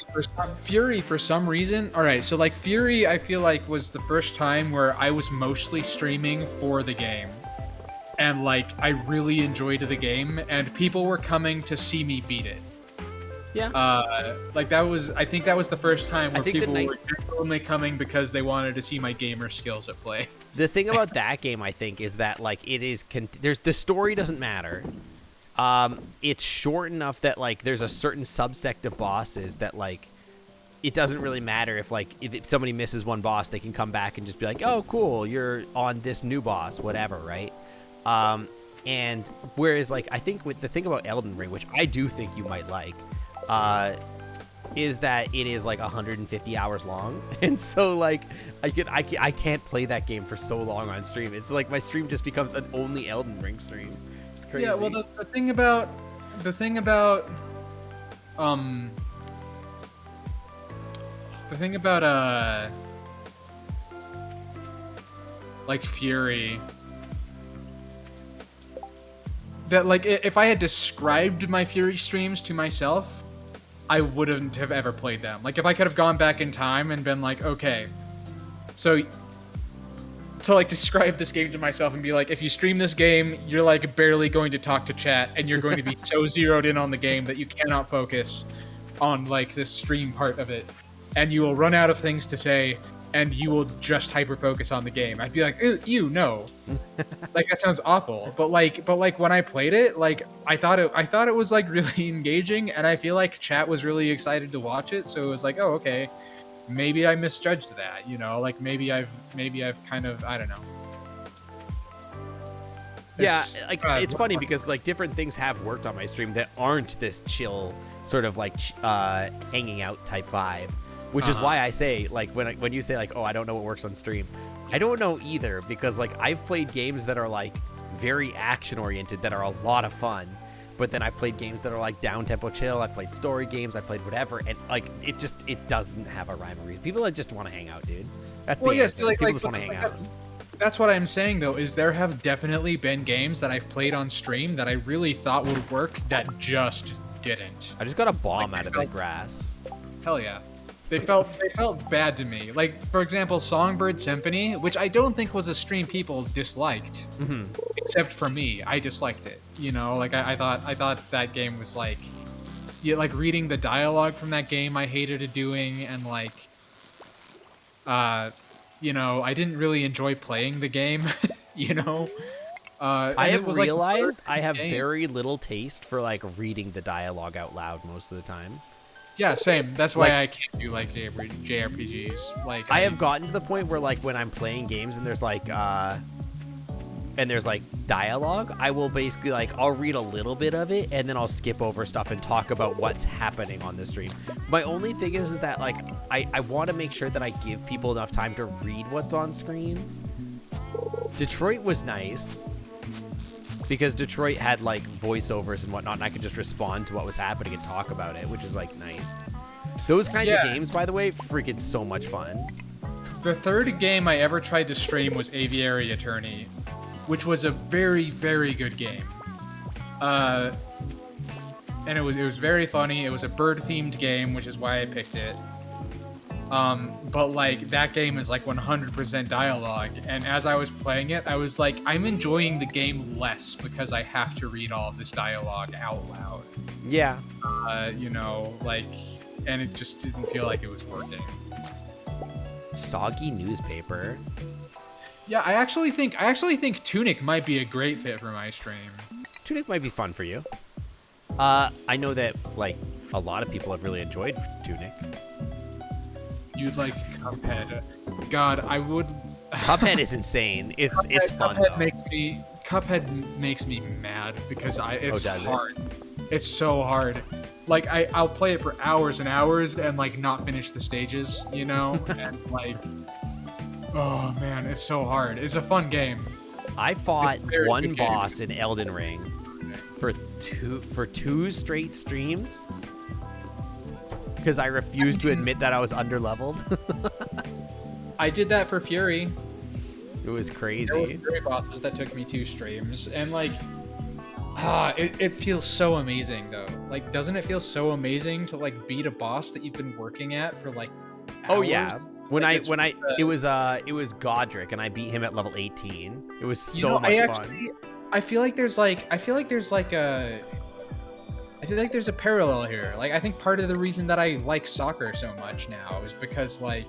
Fury for some reason. All right, so like Fury, I feel like was the first time where I was mostly streaming for the game, and like I really enjoyed the game, and people were coming to see me beat it. Yeah. Like that was, I think that was the first time where people were only coming because they wanted to see my gamer skills at play. The thing about that game, I think, is that like it is the story doesn't matter. It's short enough that like there's a certain subsect of bosses that like it doesn't really matter if like if somebody misses one boss, they can come back and just be like, oh cool, you're on this new boss, whatever, right? And whereas like I think with the thing about Elden Ring, which I do think you might like, is that it is like 150 hours long, and so like I can't play that game for so long on stream. It's like my stream just becomes an only Elden Ring stream. It's crazy. Yeah, well the thing about like Fury, that like if I had described my Fury streams to myself, I wouldn't have ever played them. Like if I could have gone back in time and been like, okay, so to like describe this game to myself and be like, if you stream this game, you're like barely going to talk to chat, and you're going to be so zeroed in on the game that you cannot focus on like this stream part of it, and you will run out of things to say, and you will just hyper focus on the game. I'd be like, ew, no, like that sounds awful. But like when I played it, like I thought it was like really engaging, and I feel like chat was really excited to watch it. So it was like, oh, okay, maybe I misjudged that, you know, like maybe I've kind of, I don't know. Yeah, like it's funny because like different things have worked on my stream that aren't this chill sort of like hanging out type vibe, which is why I say like when you say like, oh, I don't know what works on stream, I don't know either, because like I've played games that are like very action oriented that are a lot of fun, but then I've played games that are like down tempo chill. I've played story games. I've played whatever, and like it doesn't have a rhyme or reason. People that just want to hang out, dude. That's the answer. People just want to hang out. That's what I'm saying though, is there have definitely been games that I've played on stream that I really thought would work that just didn't. I just got a bomb out of the grass. Hell yeah. They felt bad to me. Like, for example, Songbird Symphony, which I don't think was a stream people disliked. Mm-hmm. Except for me. I disliked it. You know, like I thought that game was like, yeah, like reading the dialogue from that game I hated it doing, and like you know, I didn't really enjoy playing the game, you know? I have realized I have game. very little taste for like reading the dialogue out loud most of the time. Yeah, same. That's why I can't do like JRPGs. Like I have gotten to the point where like when I'm playing games and there's like and there's like dialogue, I will basically like I'll read a little bit of it and then I'll skip over stuff and talk about what's happening on the stream. My only thing is that like I want to make sure that I give people enough time to read what's on screen. Detroit was nice because Detroit had like voiceovers and whatnot, and I could just respond to what was happening and talk about it, which is like nice. Those kinds of games, by the way, freaking so much fun. The third game I ever tried to stream was Aviary Attorney, which was a very, very good game. And it was very funny. It was a bird-themed game, which is why I picked it. But like that game is like 100% dialogue, and as I was playing it, I was like, I'm enjoying the game less because I have to read all of this dialogue out loud. Yeah. You know, like, and it just didn't feel like it was working. Soggy newspaper. Yeah, I actually think Tunic might be a great fit for my stream. Tunic might be fun for you. I know that like a lot of people have really enjoyed Tunic. You'd like Cuphead. God, I would. Cuphead is insane. It's fun Cuphead though. Cuphead makes me mad because it's does it? hard. It's so hard. Like I'll play it for hours and hours and like not finish the stages, you know? And like, oh man, it's so hard. It's a fun game. I fought one good game. boss in Elden Ring for two straight streams because I refused to admit that I was underleveled. I did that for Fury. It was There were crazy. Fury bosses that took me 2 streams, and like, it feels so amazing though. Like, doesn't it feel so amazing to like beat a boss that you've been working at for like hours? Oh yeah. It was Godric and I beat him at level 18. It was so much fun. I feel like there's a parallel here. Like, I think part of the reason that I like soccer so much now is because like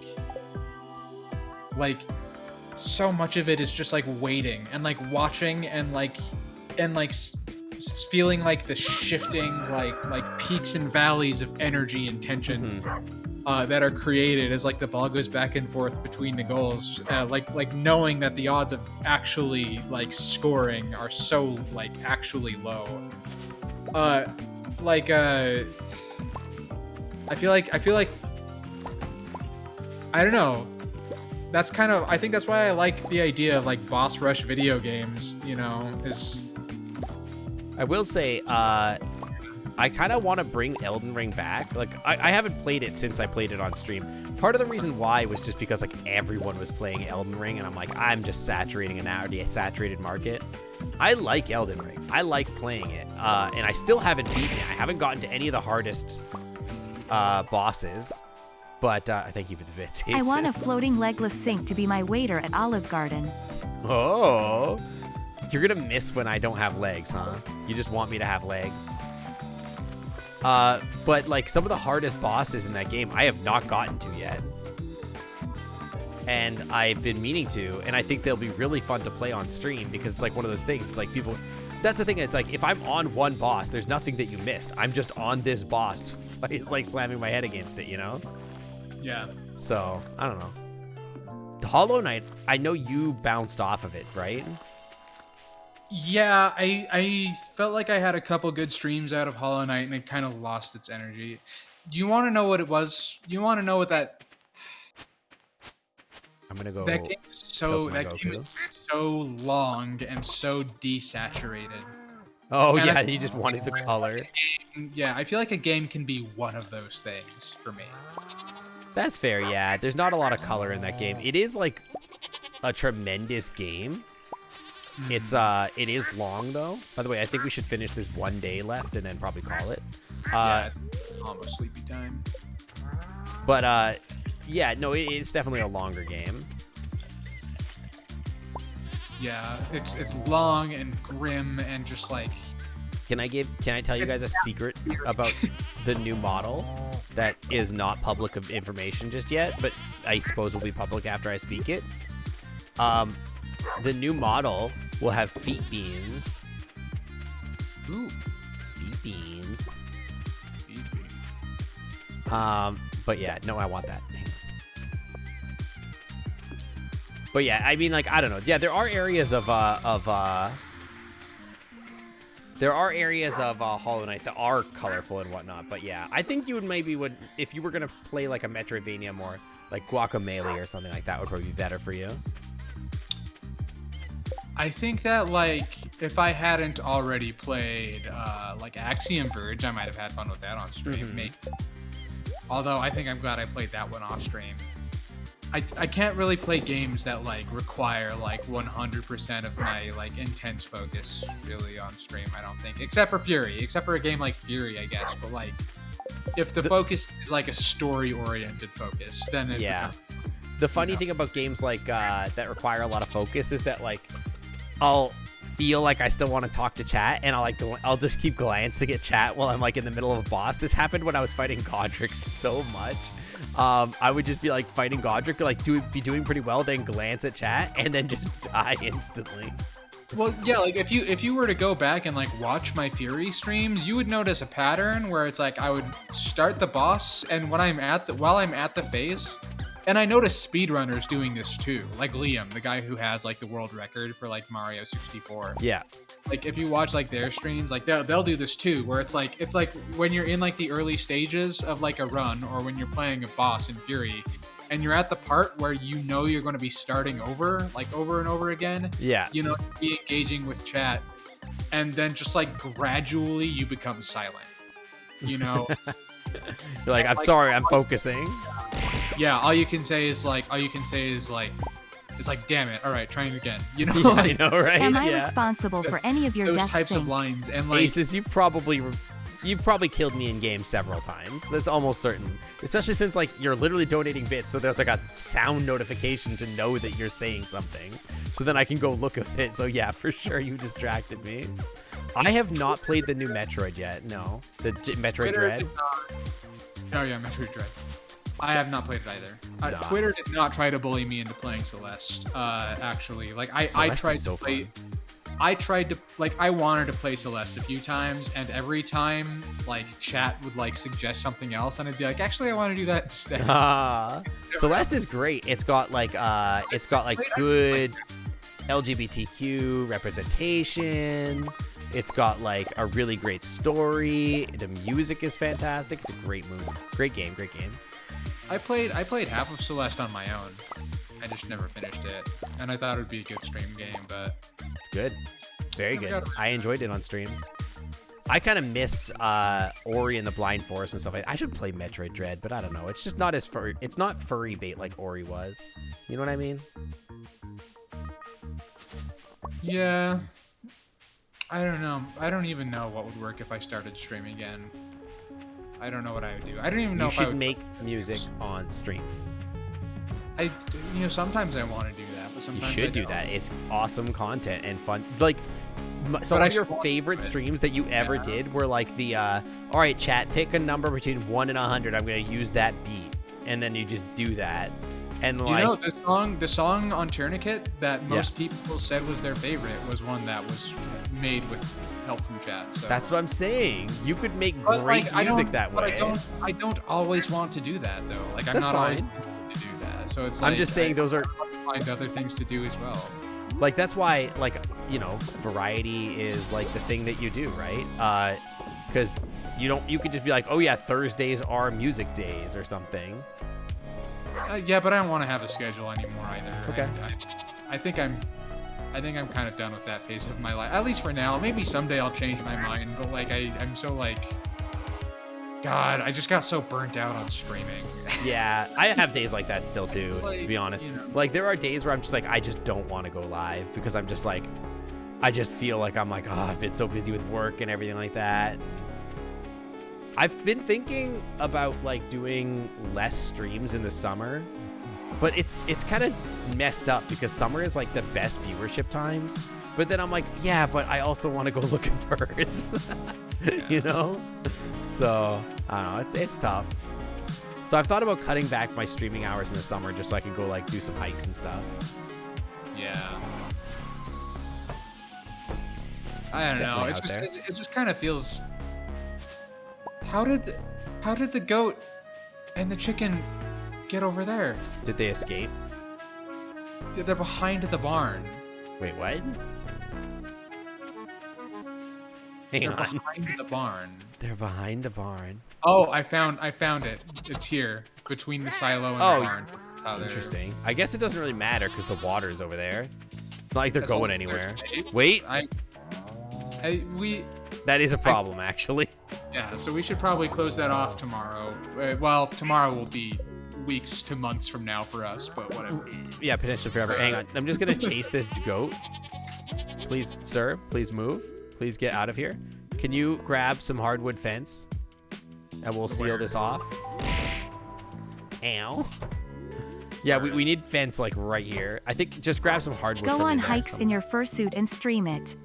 so much of it is just like waiting and like watching and feeling like the shifting like peaks and valleys of energy and tension that are created as like the ball goes back and forth between the goals, like knowing that the odds of actually like scoring are so like actually low. I feel like I don't know. I think that's why I like the idea of like boss rush video games, you know, is. I will say, I kind of want to bring Elden Ring back. Like, I haven't played it since I played it on stream. Part of the reason why was just because like everyone was playing Elden Ring, and I'm like, I'm just saturating an already saturated market. I like Elden Ring. I like playing it, and I still haven't beaten it. I haven't gotten to any of the hardest bosses. But thank you for the bits. I want a floating legless sink to be my waiter at Olive Garden. Oh, you're gonna miss when I don't have legs, huh? You just want me to have legs. But like some of the hardest bosses in that game, I have not gotten to yet. And I've been meaning to, and I think they'll be really fun to play on stream because it's like one of those things. It's like people, that's the thing. It's like if I'm on one boss, there's nothing that you missed. I'm just on this boss. It's like slamming my head against it, you know? Yeah. So, I don't know. The Hollow Knight, I know you bounced off of it, right? Yeah, I felt like I had a couple good streams out of Hollow Knight and it kind of lost its energy. Do you want to know what it was? You want to know what that? I'm gonna go. That game is so long and so desaturated. Oh And yeah, he just wanted to color. Yeah, I feel like a game can be one of those things for me. That's fair, yeah. There's not a lot of color in that game. It is like a tremendous game. It is long though. By the way, I think we should finish this one day left and then probably call it. Yeah, it's almost sleepy time. But yeah, no, it's definitely a longer game. Yeah, it's long and grim and just like. Can I tell you guys a secret about the new model that is not public information just yet, but I suppose will be public after I speak it? The new model will have feet beans. Ooh, feet beans. But yeah, no, I want that. But yeah, I mean, like, I don't know. Yeah, there are areas of Hollow Knight that are colorful and whatnot. But yeah, I think you would if you were gonna play like a Metroidvania more, like Guacamelee or something like that would probably be better for you. I think that, like, if I hadn't already played like Axiom Verge, I might have had fun with that on stream. Maybe. Although I think I'm glad I played that one off stream. I can't really play games that like require like 100% of my like intense focus really on stream. I don't think, except for a game like Fury, I guess. But like, if the focus is like a story-oriented focus, then it becomes, the funny thing about games like that require a lot of focus is that like I'll feel like I still want to talk to chat, and I'll just keep glancing at chat while I'm like in the middle of a boss. This happened when I was fighting Godric so much. I would just be like fighting Godric, like be doing pretty well, then glance at chat, and then just die instantly. Well, yeah, like if you were to go back and like watch my Fury streams, you would notice a pattern where it's like I would start the boss, and while I'm at the phase, and I notice speedrunners doing this too, like Liam, the guy who has like the world record for like Mario 64. Yeah. Like if you watch like their streams, like they'll do this too, where it's like when you're in like the early stages of like a run, or when you're playing a boss in Fury, and you're at the part where you know you're going to be starting over, like over and over again. Yeah. You know, be engaging with chat, and then just like gradually you become silent. You know. You're like, I'm sorry, I'm focusing. Yeah, all you can say is like, it's like, damn it, all right, trying again. You know, yeah, I know, right? Am I responsible for any of your those deaths? types of lines? And like, Aces, you've probably killed me in game several times. That's almost certain. Especially since like you're literally donating bits, so there's like a sound notification to know that you're saying something. So then I can go look at it. So yeah, for sure you distracted me. I have not played the new Metroid yet. No, the Metroid Dread. Oh yeah, Metroid Dread. I have not played it either. Nah. Twitter did not try to bully me into playing Celeste. Actually, like I tried to play. I wanted to play Celeste a few times, and every time like chat would like suggest something else, and I'd be like, actually, I want to do that instead. Celeste is great. It's got like good LGBTQ representation. It's got like a really great story. The music is fantastic. It's a great movie. Great game. I played half of Celeste on my own. I just never finished it, and I thought it would be a good stream game, but it's good. It's very good. I enjoyed it on stream. I kind of miss Ori and the Blind Forest and stuff. I should play Metroid Dread, but I don't know. It's just not as furry. It's not furry bait like Ori was. You know what I mean? Yeah. I don't know. I don't even know what would work if I started streaming again. I don't know what I would do. I don't even know you if I should would make music on stream. Sometimes I want to do that, but sometimes you should do that. It's awesome content and fun. Like some of your favorite streams that you ever did were like the all right, chat, pick a number between 1 and 100. I'm going to use that beat, and then you just do that. And like, you know, the song on Tourniquet that most people said was their favorite was one that was made with help from chat. So. That's what I'm saying. You could make great music that way. But I don't always want to do that though. Like I'm not always to do that. So it's like I'm just saying those are find other things to do as well. Like that's why, like, you know, variety is like the thing that you do, right? Because you could just be like, oh yeah, Thursdays are music days or something. Yeah, but I don't want to have a schedule anymore either. Okay. I think I'm kind of done with that phase of my life, at least for now. Maybe someday I'll change my mind, but like I'm so like, God, I just got so burnt out on streaming. Yeah, I have days like that still too, like, to be honest. You know. Like there are days where I'm just like, I just don't want to go live because I'm just like, I just feel like I'm like, oh, I've been so busy with work and everything like that. I've been thinking about like doing less streams in the summer, but it's kind of messed up because summer is like the best viewership times. But then I'm like, yeah, but I also want to go look at birds, you know? So I don't know, it's tough. So I've thought about cutting back my streaming hours in the summer just so I can go like do some hikes and stuff. Yeah. I don't know. It just kind of feels. How did the goat and the chicken get over there? Did they escape? They're behind the barn. Wait, what? Hang They're on. behind the barn. They're behind the barn. Oh, I found it. It's here between the silo and the barn. Oh, there. Interesting. I guess it doesn't really matter because the water's over there. It's not like they're That's going all anywhere. there's- Wait, we that is a problem, actually. yeah. So we should probably close that off tomorrow. Well, tomorrow will be weeks to months from now for us, but whatever. Yeah, potentially forever. Hang on. I'm just going to chase this goat. Please, sir, please move. Please get out of here. Can you grab some hardwood fence? And we'll seal this off. Ow. Yeah, we need fence like right here. I think just grab some hardwood. Go from on in there hikes somewhere. in your fursuit and stream it.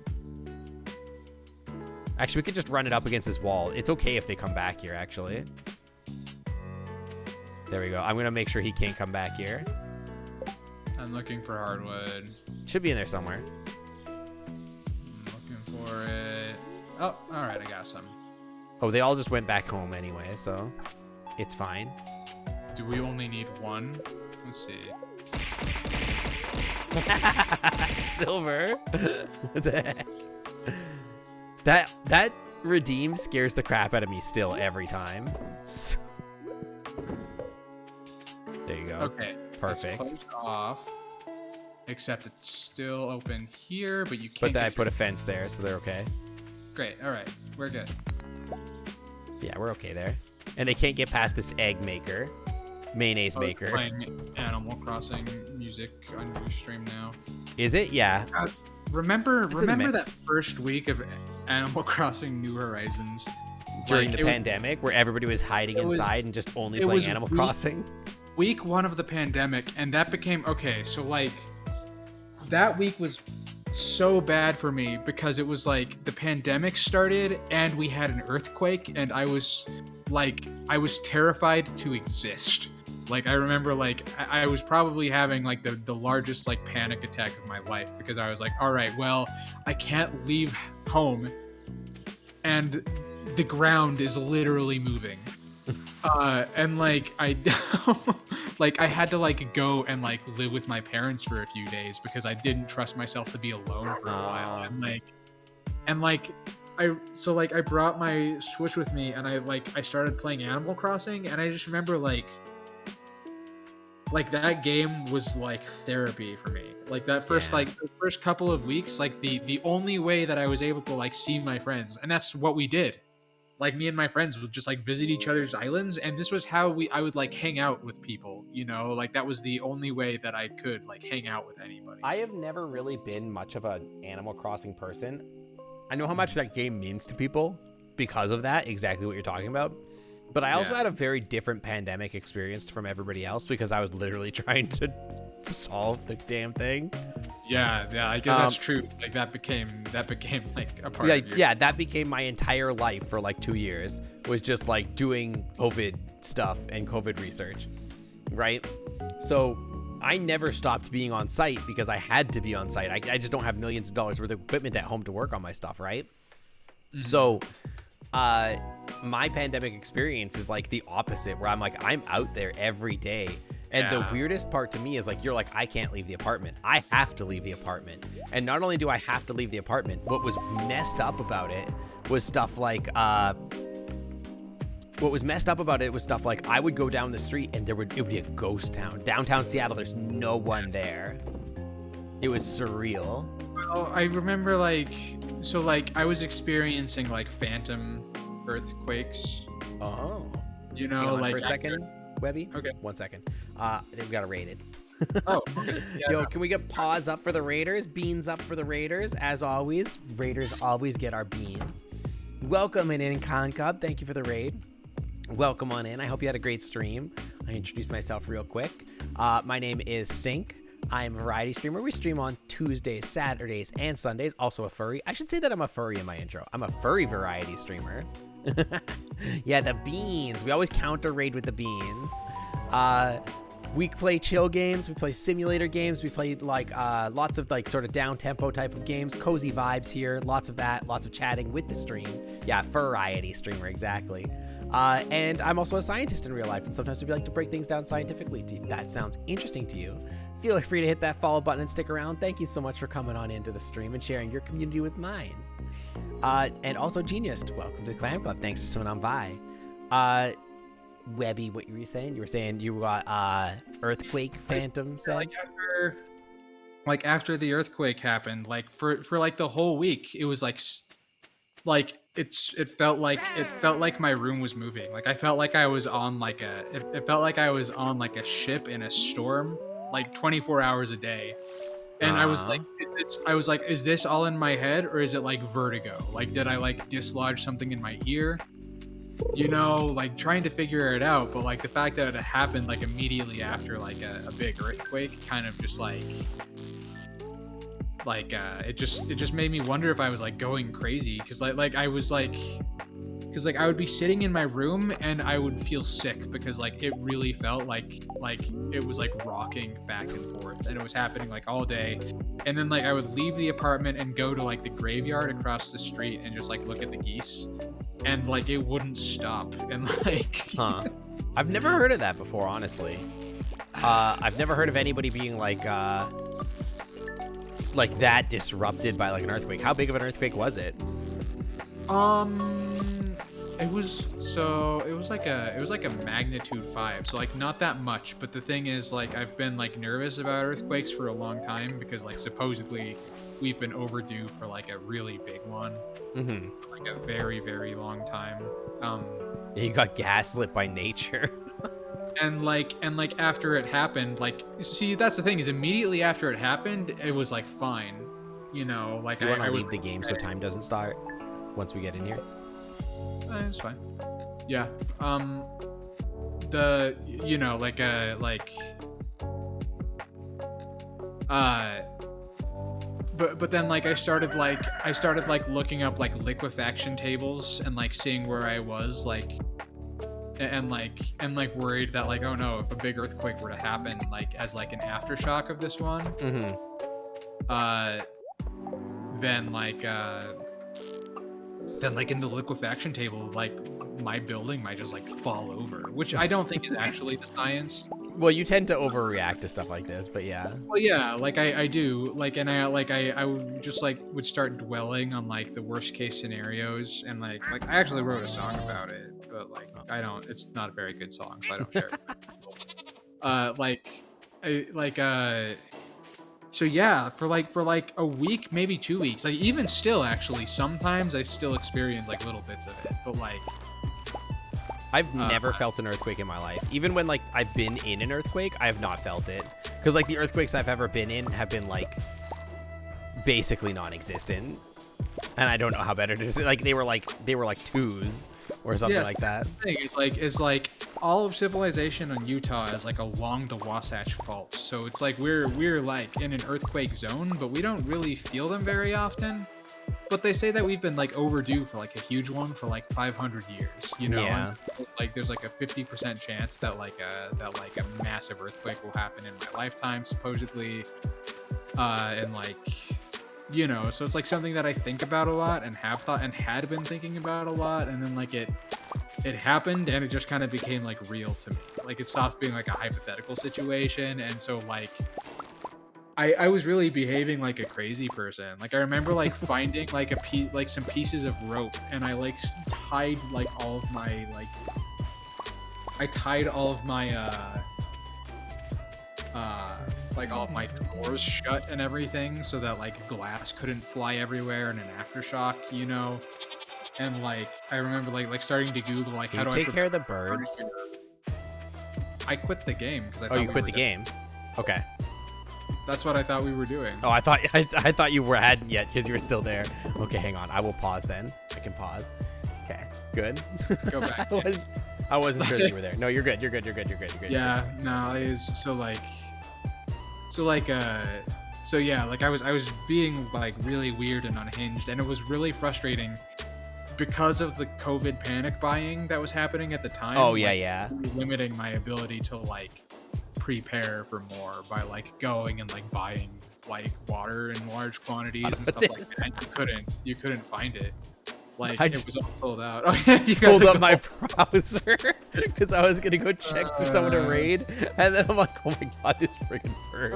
Actually, we could just run it up against this wall. It's okay if they come back here, actually. There we go. I'm going to make sure he can't come back here. I'm looking for hardwood. Should be in there somewhere. I'm looking for it. Oh, all right. I got some. Oh, they all just went back home anyway, so it's fine. Do we only need one? Let's see. Silver. What the heck? That redeem scares the crap out of me still every time. There you go. Okay. Perfect. It's closed off. Except it's still open here, but you can't. But then I get put a through. fence there, so they're okay. Great. All right. We're good. Yeah, we're okay there. And they can't get past this egg maker, mayonnaise I was maker. playing Animal Crossing music on your stream now. Is it? Yeah. Remember in the that mix. first week of Animal Crossing New Horizons? During Like, the pandemic, where everybody was hiding it was- inside and just only it playing was Animal week- Crossing. Week 1 of the pandemic, and that became okay. So like, that week was so bad for me because it was like the pandemic started and we had an earthquake, and I was terrified to exist. Like I remember like I was probably having like the largest like panic attack of my life because I was like, all right, well, I can't leave home and the ground is literally moving. And like I like I had to like go and like live with my parents for a few days because I didn't trust myself to be alone for a while. And I brought my Switch with me and I started playing Animal Crossing, and I just remember like that game was like therapy for me. Like that first Yeah. the first couple of weeks, like the only way that I was able to like see my friends, and that's what we did. Like me and my friends would just like visit each other's islands, and this was how I would like hang out with people, you know, like that was the only way that I could like hang out with anybody. I have never really been much of an Animal Crossing person. I know how much that game means to people because of that, exactly what you're talking about. But I also Yeah. had a very different pandemic experience from everybody else because I was literally trying to solve the damn thing. Yeah, I guess that's true. Like that became like a part of your... Yeah, that became my entire life for like 2 years, was just like doing COVID stuff and COVID research, right? So I never stopped being on site because I had to be on site. I just don't have millions of dollars worth of equipment at home to work on my stuff, right? Mm-hmm. So my pandemic experience is like the opposite, where I'm like, I'm out there every day. And the Yeah. weirdest part to me is like, you're like, I can't leave the apartment. I have to leave the apartment. And not only do I have to leave the apartment, what was messed up about it was stuff like, I would go down the street and it would be a ghost town. Downtown Seattle, there's no one there. It was surreal. Oh, I remember like I was experiencing like phantom earthquakes. Oh. You Hang know, on like for a second, Webby. Okay. 1 second. I think we got it rated. Oh, okay. Yeah, Yo, no. can we get paws up for the Raiders? Beans up for the Raiders. As always, Raiders always get our beans. Welcome in Con Cub. Thank you for the raid. Welcome on in. I hope you had a great stream. I introduced myself real quick. My name is Sync. I'm a variety streamer. We stream on Tuesdays, Saturdays, and Sundays. Also a furry. I should say that I'm a furry in my intro. I'm a furry variety streamer. Yeah, the beans. We always counter raid with the beans. We play chill games. We play simulator games. We play like lots of like sort of down tempo type of games. Cozy vibes here. Lots of that. Lots of chatting with the stream. Yeah, variety streamer, exactly. And I'm also a scientist in real life, and sometimes we like to break things down scientifically. If that sounds interesting to you, feel free to hit that follow button and stick around. Thank you so much for coming on into the stream and sharing your community with mine. And also Genius, welcome to the Clan Club. Thanks for coming on by. Webby, what were you saying? You were saying you got earthquake phantom sense. Like after the earthquake happened, like for like the whole week, it was like it felt like my room was moving. Like I felt like I was on like it felt like I was on like a ship in a storm, like 24 hours a day. And I was like, is this all in my head or is it like vertigo? Like, did I like dislodge something in my ear? You know, like trying to figure it out. But like the fact that it happened like immediately after like a big earthquake kind of just it just made me wonder if I was like going crazy. Cause I would be sitting in my room and I would feel sick because like it really felt like it was like rocking back and forth and it was happening like all day. And then like I would leave the apartment and go to like the graveyard across the street and just like look at the geese and like it wouldn't stop. And like I've never heard of that before, honestly. I've never heard of anybody being like that disrupted by like an earthquake. How big of an earthquake was it? It was like a magnitude 5, so like not that much. But the thing is, like I've been like nervous about earthquakes for a long time because like supposedly we've been overdue for like a really big one, like a very very long time. You got gaslit by nature. and like after it happened, like see that's the thing is immediately after it happened, it was like fine, you know. Like do you want to leave the game so time doesn't start once we get in here? It's fine. Yeah. The you know like but then like I started looking up like liquefaction tables and like seeing where I was like and worried that like oh no, if a big earthquake were to happen like as like an aftershock of this one, then like in the liquefaction table, like my building might just like fall over, which I don't think is actually the science. Well, you tend to overreact to stuff like this, but yeah. Well, yeah, like I do, like, and I would just like would start dwelling on like the worst case scenarios, and like I actually wrote a song about it, but like it's not a very good song, so I don't share it. So yeah, for like a week, maybe 2 weeks, like even still, actually, sometimes I still experience like little bits of it, but like I've never felt an earthquake in my life. Even when like I've been in an earthquake, I have not felt it because like the earthquakes I've ever been in have been like basically non-existent, and I don't know how better to say. Like they were like 2s or something like that. The thing is like all of civilization in Utah is like along the Wasatch Fault, so it's like we're like in an earthquake zone, but we don't really feel them very often. But they say that we've been like overdue for like a huge one for like 500 years, you know. Yeah. It's like there's like a 50% chance that like a massive earthquake will happen in my lifetime, supposedly, and like. You know, so it's like something that I think about a lot and have thought and had been thinking about a lot, and then like it happened and it just kind of became like real to me. Like it stopped being like a hypothetical situation, and so like I was really behaving like a crazy person. Like I remember like finding like some pieces of rope, and I like tied like all of my all of my doors shut and everything, so that like glass couldn't fly everywhere in an aftershock, you know. And like I remember like starting to Google like how do I take care of the birds. I quit the game because I thought you quit the game. Okay, that's what I thought we were doing. Oh, I thought you hadn't yet because you were still there. Okay, hang on, I will pause then. I can pause. Okay, good. Go back. I wasn't sure that you were there. No, you're good. Yeah, no, it's so yeah, like I was being like really weird and unhinged, and it was really frustrating because of the COVID panic buying that was happening at the time. Oh yeah, like, yeah. Limiting my ability to like prepare for more by like going and like buying like water in large quantities and stuff like that. And you couldn't find it. Like I it just was all sold out. Oh, yeah, you got pulled the up my gold. browser because I was gonna go check for someone to raid, and then I'm like, oh my god, this friggin' bird.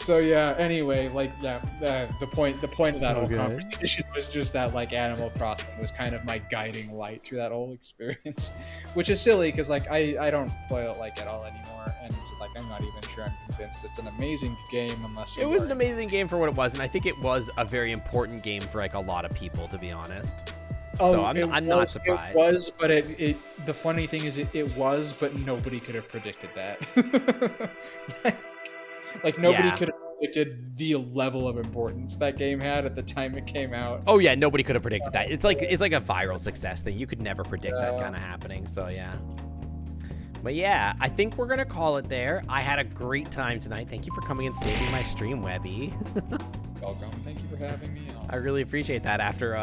So yeah. Anyway, like the point of that So whole good. conversation was just that like Animal Crossing was kind of my guiding light through that whole experience, which is silly because like I don't play it like at all anymore, and like I'm not even sure I'm convinced it's an amazing game unless you It was are- an amazing game for what it was, and I think it was a very important game for like a lot of people, to be honest. So I'm not surprised. It was, but it the funny thing is it was, but nobody could have predicted that. like nobody Yeah. could have predicted the level of importance that game had at the time it came out. Oh yeah, nobody could have predicted that. It's like a viral success thing. You could never predict that Yeah. kind of happening. So yeah. But yeah, I think we're gonna call it there. I had a great time tonight. Thank you for coming and saving my stream, Webby. Welcome. Thank you for having me. I really appreciate that after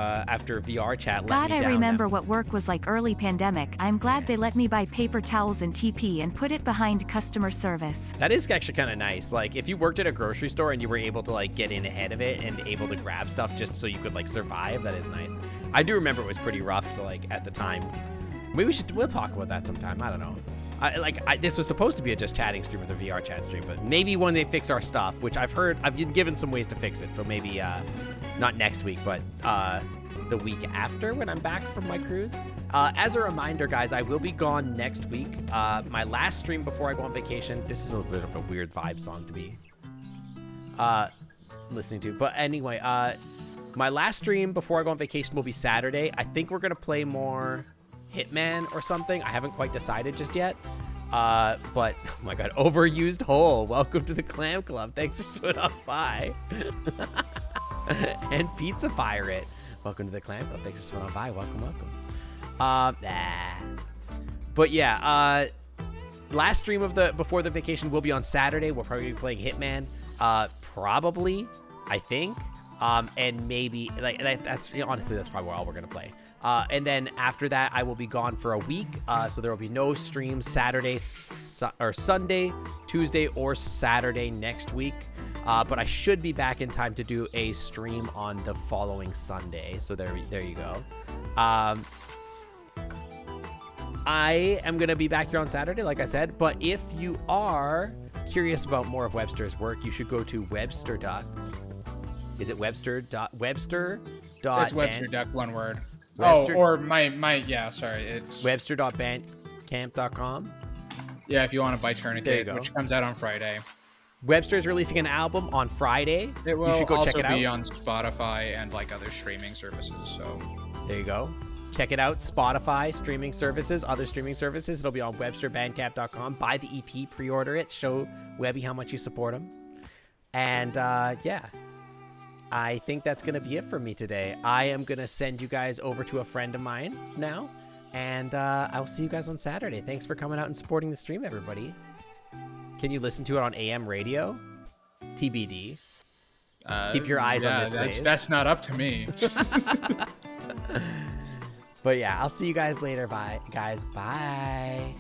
VR chat let God, me I down remember them. what work was like early pandemic. I'm glad they let me buy paper towels and TP and put it behind customer service. That is actually kind of nice. Like if you worked at a grocery store and you were able to like get in ahead of it and able to grab stuff just so you could like survive, that is nice. I do remember it was pretty rough to like at the time. Maybe we'll talk about that sometime. I don't know. This was supposed to be a just chatting stream or the VR chat stream, but maybe when they fix our stuff, which I've been given some ways to fix it. So maybe not next week, but the week after when I'm back from my cruise. As a reminder, guys, I will be gone next week. My last stream before I go on vacation. This is a bit of a weird vibe song to be listening to, but anyway, my last stream before I go on vacation will be Saturday. I think we're gonna play more Hitman or something. I haven't quite decided just yet. But oh my god, overused hole. Welcome to the Clam Club. Thanks for showing up by. And Pizza Pirate. Welcome to the Clam Club. Thanks for showing up by. Welcome. But yeah, last stream of before the vacation will be on Saturday. We'll probably be playing Hitman. Probably, I think. And maybe that's honestly that's probably all we're gonna play. And then after that, I will be gone for a week. So there will be no streams Saturday or Sunday, Tuesday, or Saturday next week. But I should be back in time to do a stream on the following Sunday. So there you go. I am gonna be back here on Saturday, like I said. But if you are curious about more of Webster's work, you should go to WebsterDuck. Is it Webster? It's WebsterDuck, one word. Webster- or yeah, sorry. It's Webster.bandcamp.com. Yeah, if you want to buy There you Tourniquet, go. which comes out on Friday. Webster's releasing an album on Friday. It will you should go also check it be out. on Spotify and like other streaming services. So There you go. Check it out. Spotify, streaming services, other streaming services. It'll be on WebsterBandcamp.com. Buy the EP, pre-order it. Show Webby how much you support him. And yeah. I think that's going to be it for me today. I am going to send you guys over to a friend of mine now, and I'll see you guys on Saturday. Thanks for coming out and supporting the stream, everybody. Can you listen to it on AM radio? TBD. Keep your eyes on this space. That's not up to me. But yeah, I'll see you guys later. Bye, guys. Bye.